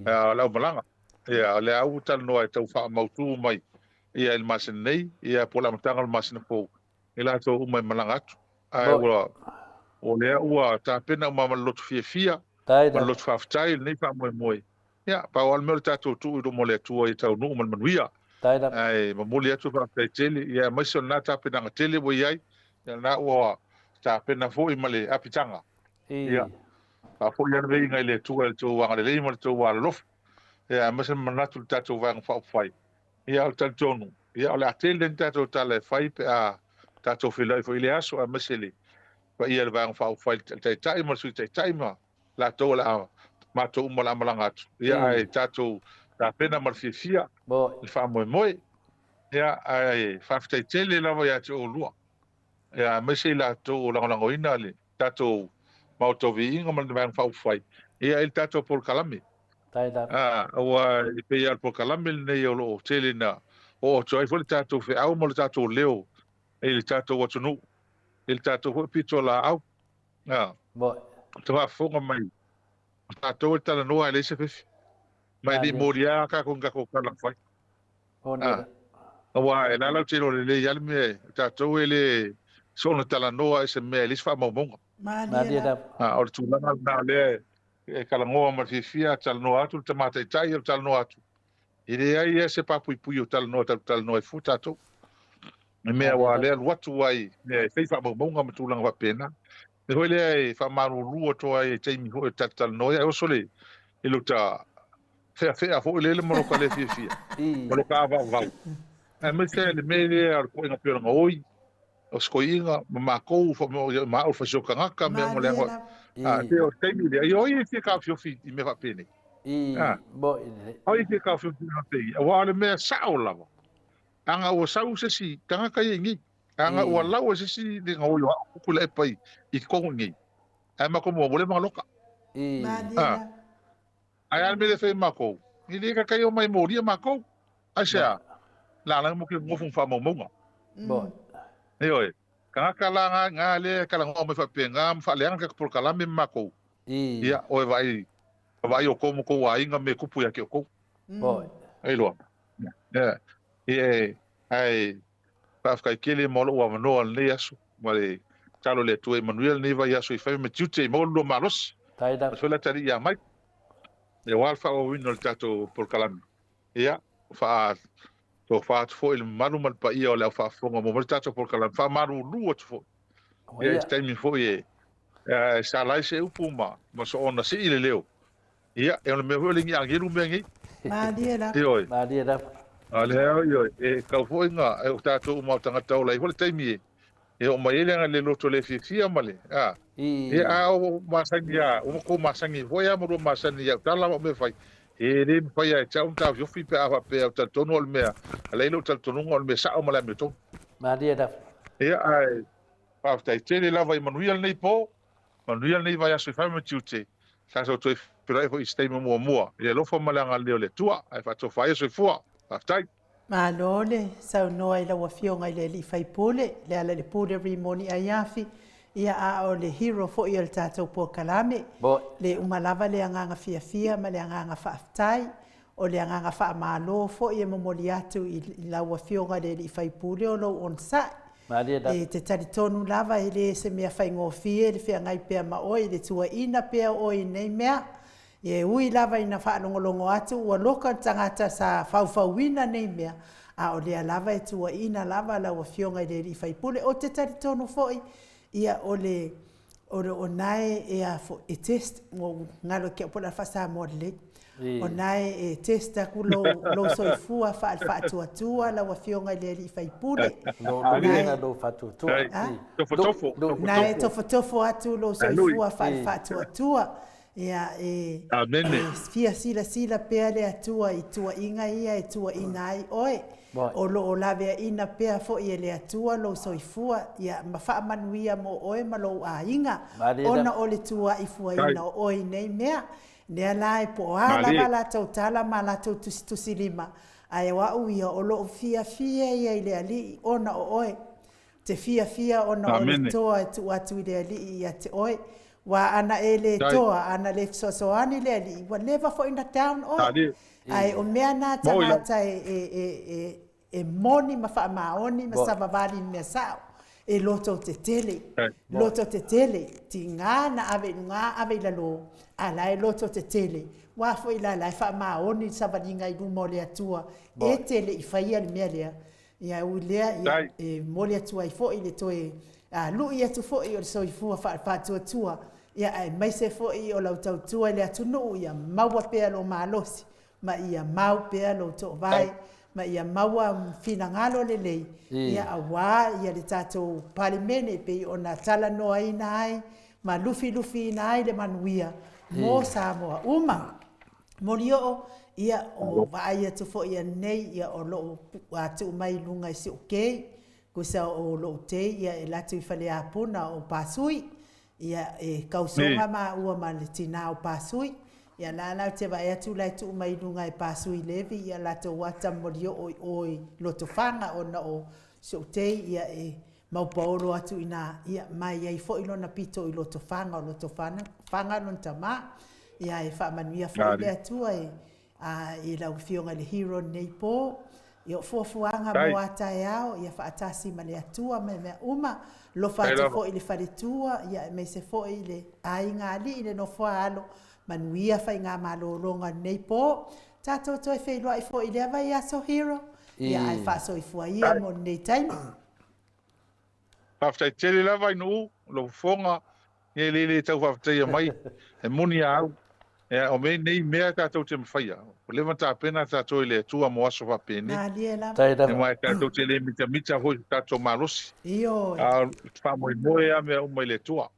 Speaker 5: la malanga ia le au tal no ai tau fa mautu mai ia el masina nei ia pola matanga el masina po ila to uma malanga atu ai o le ua ta pena uma lot fia ma lot fa style nei fa mo ia pa o almel tatu tu do mole tu ai tau no manuia ai ma mole atu fa tele ia maso na ta pena tele wo ia na o ta pena foi male apitanga ia a foi ia vei ngai le tu wa le mo tu wa lof ia mas manatu tatu wa fa fai ia o tonu ia le atelen tatu tale fai pe a tatu filai foi le aso a maseli pa ia va fa fai tai mo su tai ma la to la ma to mo la malanga ia ai tatu ta pena mal fia fa mo ia ai fa tele la va ia tu lua ia mese la to la ina le tato mauto vinga man van fa fai ia il tato por kalame wa i pe ia por kalame ne o lo telina o choi fo tato fe au mo tato leo il tato wa tunu il tato ho pito la au
Speaker 3: bo
Speaker 5: to va fonga mai tato tala no ale se fe mai di moria ka con ka ko kala fai wa e la la tiro le ya me tato ele sono tala noa ese me lis fa momonga
Speaker 3: Madia da
Speaker 5: o tu langa na le e kala ngoa ma fia tala noa atu te mate tai o tala noa atu ire ai ese papu pui o tala noa e futa to me wa le watu wai me fei fa momonga ma tu langa wa pena me hoi le fa maru ruo to ai te mi ho tala noa o sole e luta fea fo le mo ka le fia mo ka va e me se le me le ar ko nga pera ngoi o skoinga ma ko fo ma o fo ka ngaka me mo le ngo te o te mi le yo i te ka fio fi me fa pene
Speaker 3: bo
Speaker 5: ai te ka fio na te wa le me sa o lava anga o sa u se si ka ka ngi anga o la o se si de ngo yo ku le pai i ko ngi ai ma ko mo le ma loka ai al me le fe ma ko ni le ka yo mai mo ri ma ko ai sa la mo ke ngo fu fa mo mo
Speaker 3: bo
Speaker 5: Oi, kala nga le kala ngo me fa penga fa le nga por kala me mako. Ia o vai o como ko wa inga me kupu ya ke ko.
Speaker 3: Boy.
Speaker 5: Ai lo. Ai pa fa ke le mo lo wa no al le asu. Male talo le tu Emmanuel ne va ya so fa me tute mo lo malos.
Speaker 3: Taida.
Speaker 5: So la tari ya mai. E wa fa o wino tato por kala. Ia fa to fa fo il manu mal pa ia o le fa fonga mo tato por kala fa maru lu o fo e stai mi fo sa lai se upuma ma so ona si ile leo ia e ona me ho lingi angiru me ngi
Speaker 1: Malia la.
Speaker 5: Ioi.
Speaker 3: Malia la.
Speaker 5: Ale ioi. E kau fo inga e o tātou mau tangata o lai hole taimi e o mai ele le loto le fifia male. E a o masangi a o ko masangi foi a mo masangi a tala mo me fai. E re fai a tau ta yo fi pe a pe o tonu o mea. Ale lo tonu o me sa o mala me to.
Speaker 3: Malia la.
Speaker 5: E ai pa tai tele lava i manuia nei po. Manuia nei vai a se fai me tute. Sa so toi pero e foi stay mo mo. E lo fo malanga le tua. Ai fa to fai so fo. Pa tai.
Speaker 1: Malole, sau noa i lawa fionga i le li fai pule, le ala le pule rimoni a iafi, ia a o le hero fo i al tātou po kalame, le umalava le anganga fia fia, ma le anganga whaaftai, o le anganga wha malo fo i momoli atu i lawa fionga le li fai pule o lo on sa. E te tari tonu lava i le se mea fai ngofie, le fia ngai pea ma oi, le tua ina pea oi nei mea, e ui lava ina whaanongolongo atu, ua loka tangata sa whauwhauina nei mea, a o lea lava e tua ina lava lawa fionga i le ri whaipule, o te tari tonu foi, ia o le o nae e a e test, ngalo kia pula whasa modele, o nae e test aku lo soifua whaatua lawa fionga i le ri whaipule.
Speaker 3: Lo whatuatua.
Speaker 1: Nae tofo atu lo soifua whaatua. Ia fia sila pea le atua i tua inga ia e tua ina ai oe. O lo o lavea ina pea fo i le atua lo soifua ia mawha manuia mo oe ma lo a inga. Ona o le tua i fua ina o oe nei mea. Nea lae po a lava la tau tala ma la tau tusi lima. Ai wa uia o lo fia ia i le ali ona o oe. Te fia ona o le toa e tu atu i le ali ia te oe. Wa ana ele toa, ana le sosoani le ali, wa never for in the town o. Ai o mea nā tangata e moni ma wha maoni ma savavali mea sao. E loto te tele, ti ngā na ave lalo, ala e loto te tele. Wa fo ila lai wha maoni savalinga i rumo le atua, e tele i whaia le mea lea. Ia u lea, e mole atua i fo i le toe, lui atu fo i o le soifua whaatua. Ia ai mai se fo i o lau tautua le atunu ia maua pea lo malosi, ma ia mau pea lo to vai, ma ia maua fina ngalo le lei, ia awa ia le tatou palimene pe o na tala noa ina ai, ma lufi ina ai le manuia, mo Samoa uma, mori o ia o vai atu fo ia nei ia o lo atu mai lunga i si okei, kusa o lo te ia e latu i fale apuna o pasui, ia e kausonga ma ua ma le tina o pasui ia nana te vai atu lai tu mai lunga e pasui levi ia la te wata morio oi loto fanga ona o so te ia e mau paolo atu ina ia mai ai fo ilo na pito i loto fanga non tama ia e fa manuia fo le atu e i la fionga le hero nei po ia fuafuanga mo ata ao ia fa atasi ma le atua me uma lo fatu fo ile faritua ia me se fo ile ainga ali ile no fo alo manuia fa inga malolonga nei po tato to fe lo ai fo ile vai aso hero ia ai fa so ifua ia mo nei time
Speaker 5: after tele la vai no lo fonga ye le tau fa te mai e moni au e o me nei mea tato te mfaia o levanta pena tato ile tua mo aso fa pene e mai tato te le mita ho tato malosi
Speaker 1: io
Speaker 5: fa mo a me o mai le tua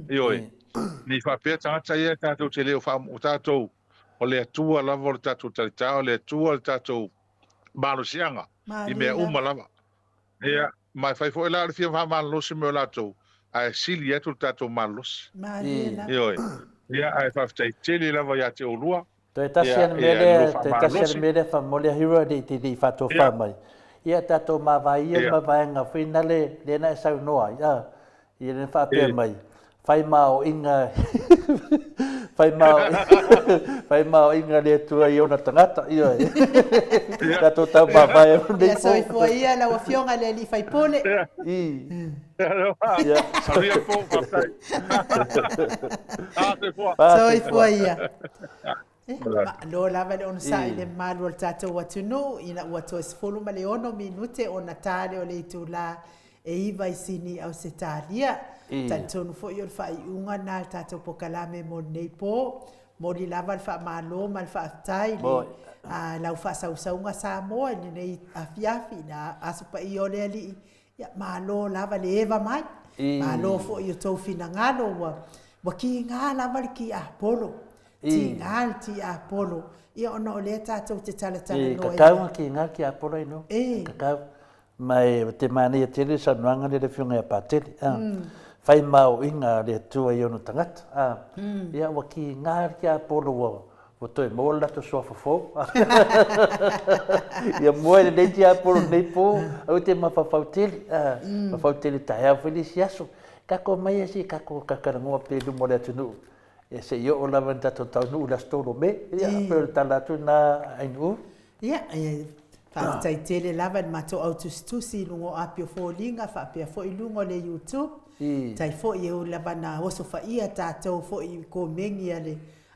Speaker 5: io ni fa pe tata ia tato te le fa o tato o le tua la vol tato tato le tua tato malosianga i me uma lava ia mai fai fo la fia fa malosi me lato ai sili etu tato malos io ia ai fa tele lava ia te olua
Speaker 3: te tasian mele fa mole hero de te fato fa mai ia tato ma vai nga finale le na sa noa ia le fa pe mai fai mau inga fai mau inga le tua i ona tangata ia tato ta ma vai
Speaker 1: ia so foi ia la fionga le li fai pole
Speaker 5: sabia po
Speaker 1: so foi ia lo lava le ona sa ile malu al tato watunu ina wato sfolo ma le ono minute o natale o le tula e iva i sini au se talia tantonu fo yo fai unga na tato po kalame mo nei po mo li lava fa malo mal fa tai lau whaasaunga Samoa nei afiafi na asupa i ole ali ia malo lava le eva mai malo fo i tau fina ngalo wa ki ngā lava ki Apollo ti ngā ti Apollo ia ona ole tātou te talatala no
Speaker 3: kakau ki ngā ki Apollo ino kakau mai te mani te le sanuanga le whiunga e pāteri whai mau inga le tua i ono tangata ia wa ki ngā ki Apollo o toi mo la to so fo ia mo le dei Apollo nei po au te mafauteli tae Feliciaso kako mai si kako kakarangoa pe du mo le tunu e se io o lava tato tau la stolo me ia per tala tu na ainu
Speaker 1: ia fa tai tele lava mato autostusi lungo apio folinga fa pe fo ilungo le YouTube tai fo io lava na oso fa ia tato fo i ko mengi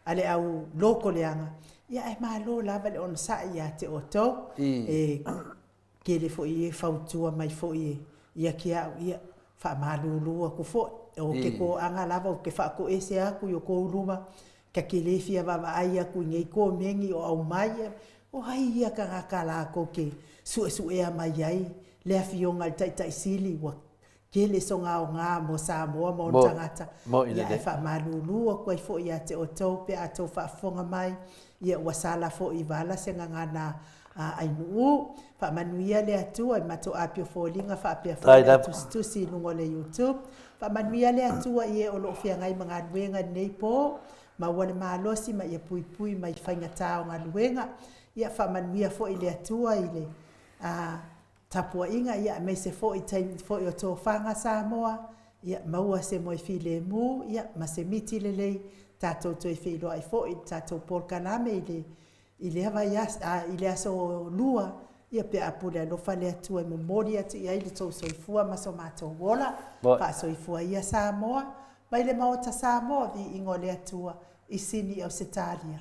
Speaker 1: ale au loko leanga ia e malo lava le on sa ia te oto ke le fo i fautua mai fo i ia kia ia fa malulu ku fo o ke ko anga lava o ke fa ko ese aku yo ko luma ka ke le fia va ai aku nei ko mengi o au mai o hai ia ka kala ko ke su e mai ai le afionga tai sili wa ke le songa o nga mo Samoa mo tangata ia e fa malulu ko fo ia te o tau pe ato fa fonga mai ia wasala fo i vala se ngana ai nu fa manuia le atu ai mato apio folinga fa apia fo tu si lungo le YouTube fa manuia le atu ia o lo fia ngai manga luenga nei po ma wale malosi ma ia pui mai fainga tao nga luenga ia fa manuia fo ile atu ile tapua inga ia me se fo i fo i to fanga Samoa ia maua se moi file mu ia ma se miti lelei tato to i lo ai fo i tato por kaname ile ava ia ile aso lua ia pe apule no fale atu e memoria ti ia ile to soifua ma so mato wola fa soifua ia Samoa mai le maota Samoa vi ingole atua i sini o Setalia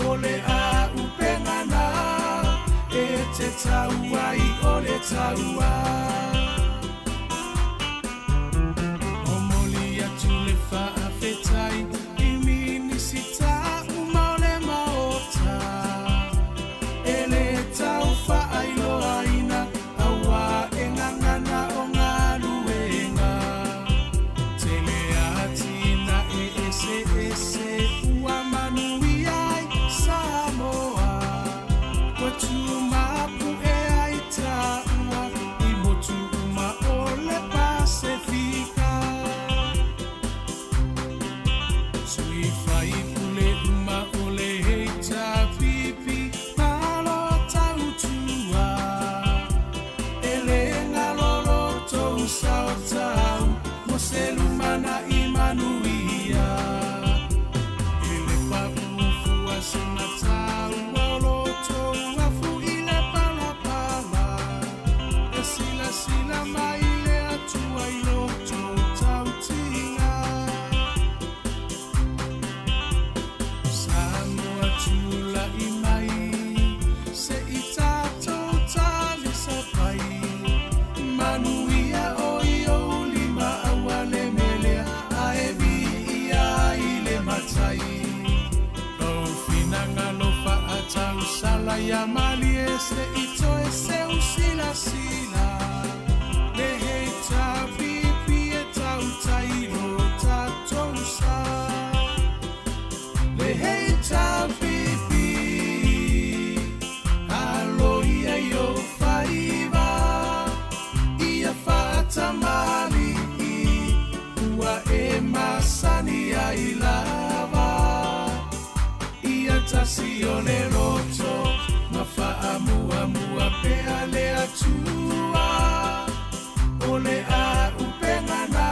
Speaker 6: Ole a upena te taua I o le taua O moli atu le whaafetai I minisita uma o le maota E le tau whaailo aina awa e ngangana o ngā luenga Te le atina e ese ese ua manui ai Samoa Kwa tu mapu e ai taua I motu uma o le Pasifika Sui whai pule uma o le heita pipi Malo tautua E le ngalolo tou sao tau Mo se lumana I manuia E le paufua se matau Olo tou afu I le palapala E sila sila mai le atua I loto tautinga Samoa tula I mai Se I tātou tali sapai Manuia o I o lima awa le melea A e vi ia I le matai Kau finanga lo whaatau sala ia mali e se I toe se usila sila Le hei tā pipi e tau tairo tātou sa Le hei tā pipi Alo ia yo whaiva Ia whaatamali Ua e masani ai lava Ia tasi o le roto Ma whaamua mua pea le atua O le a upengana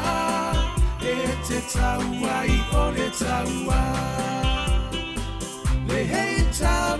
Speaker 6: E te taua I o le taua Le hei tā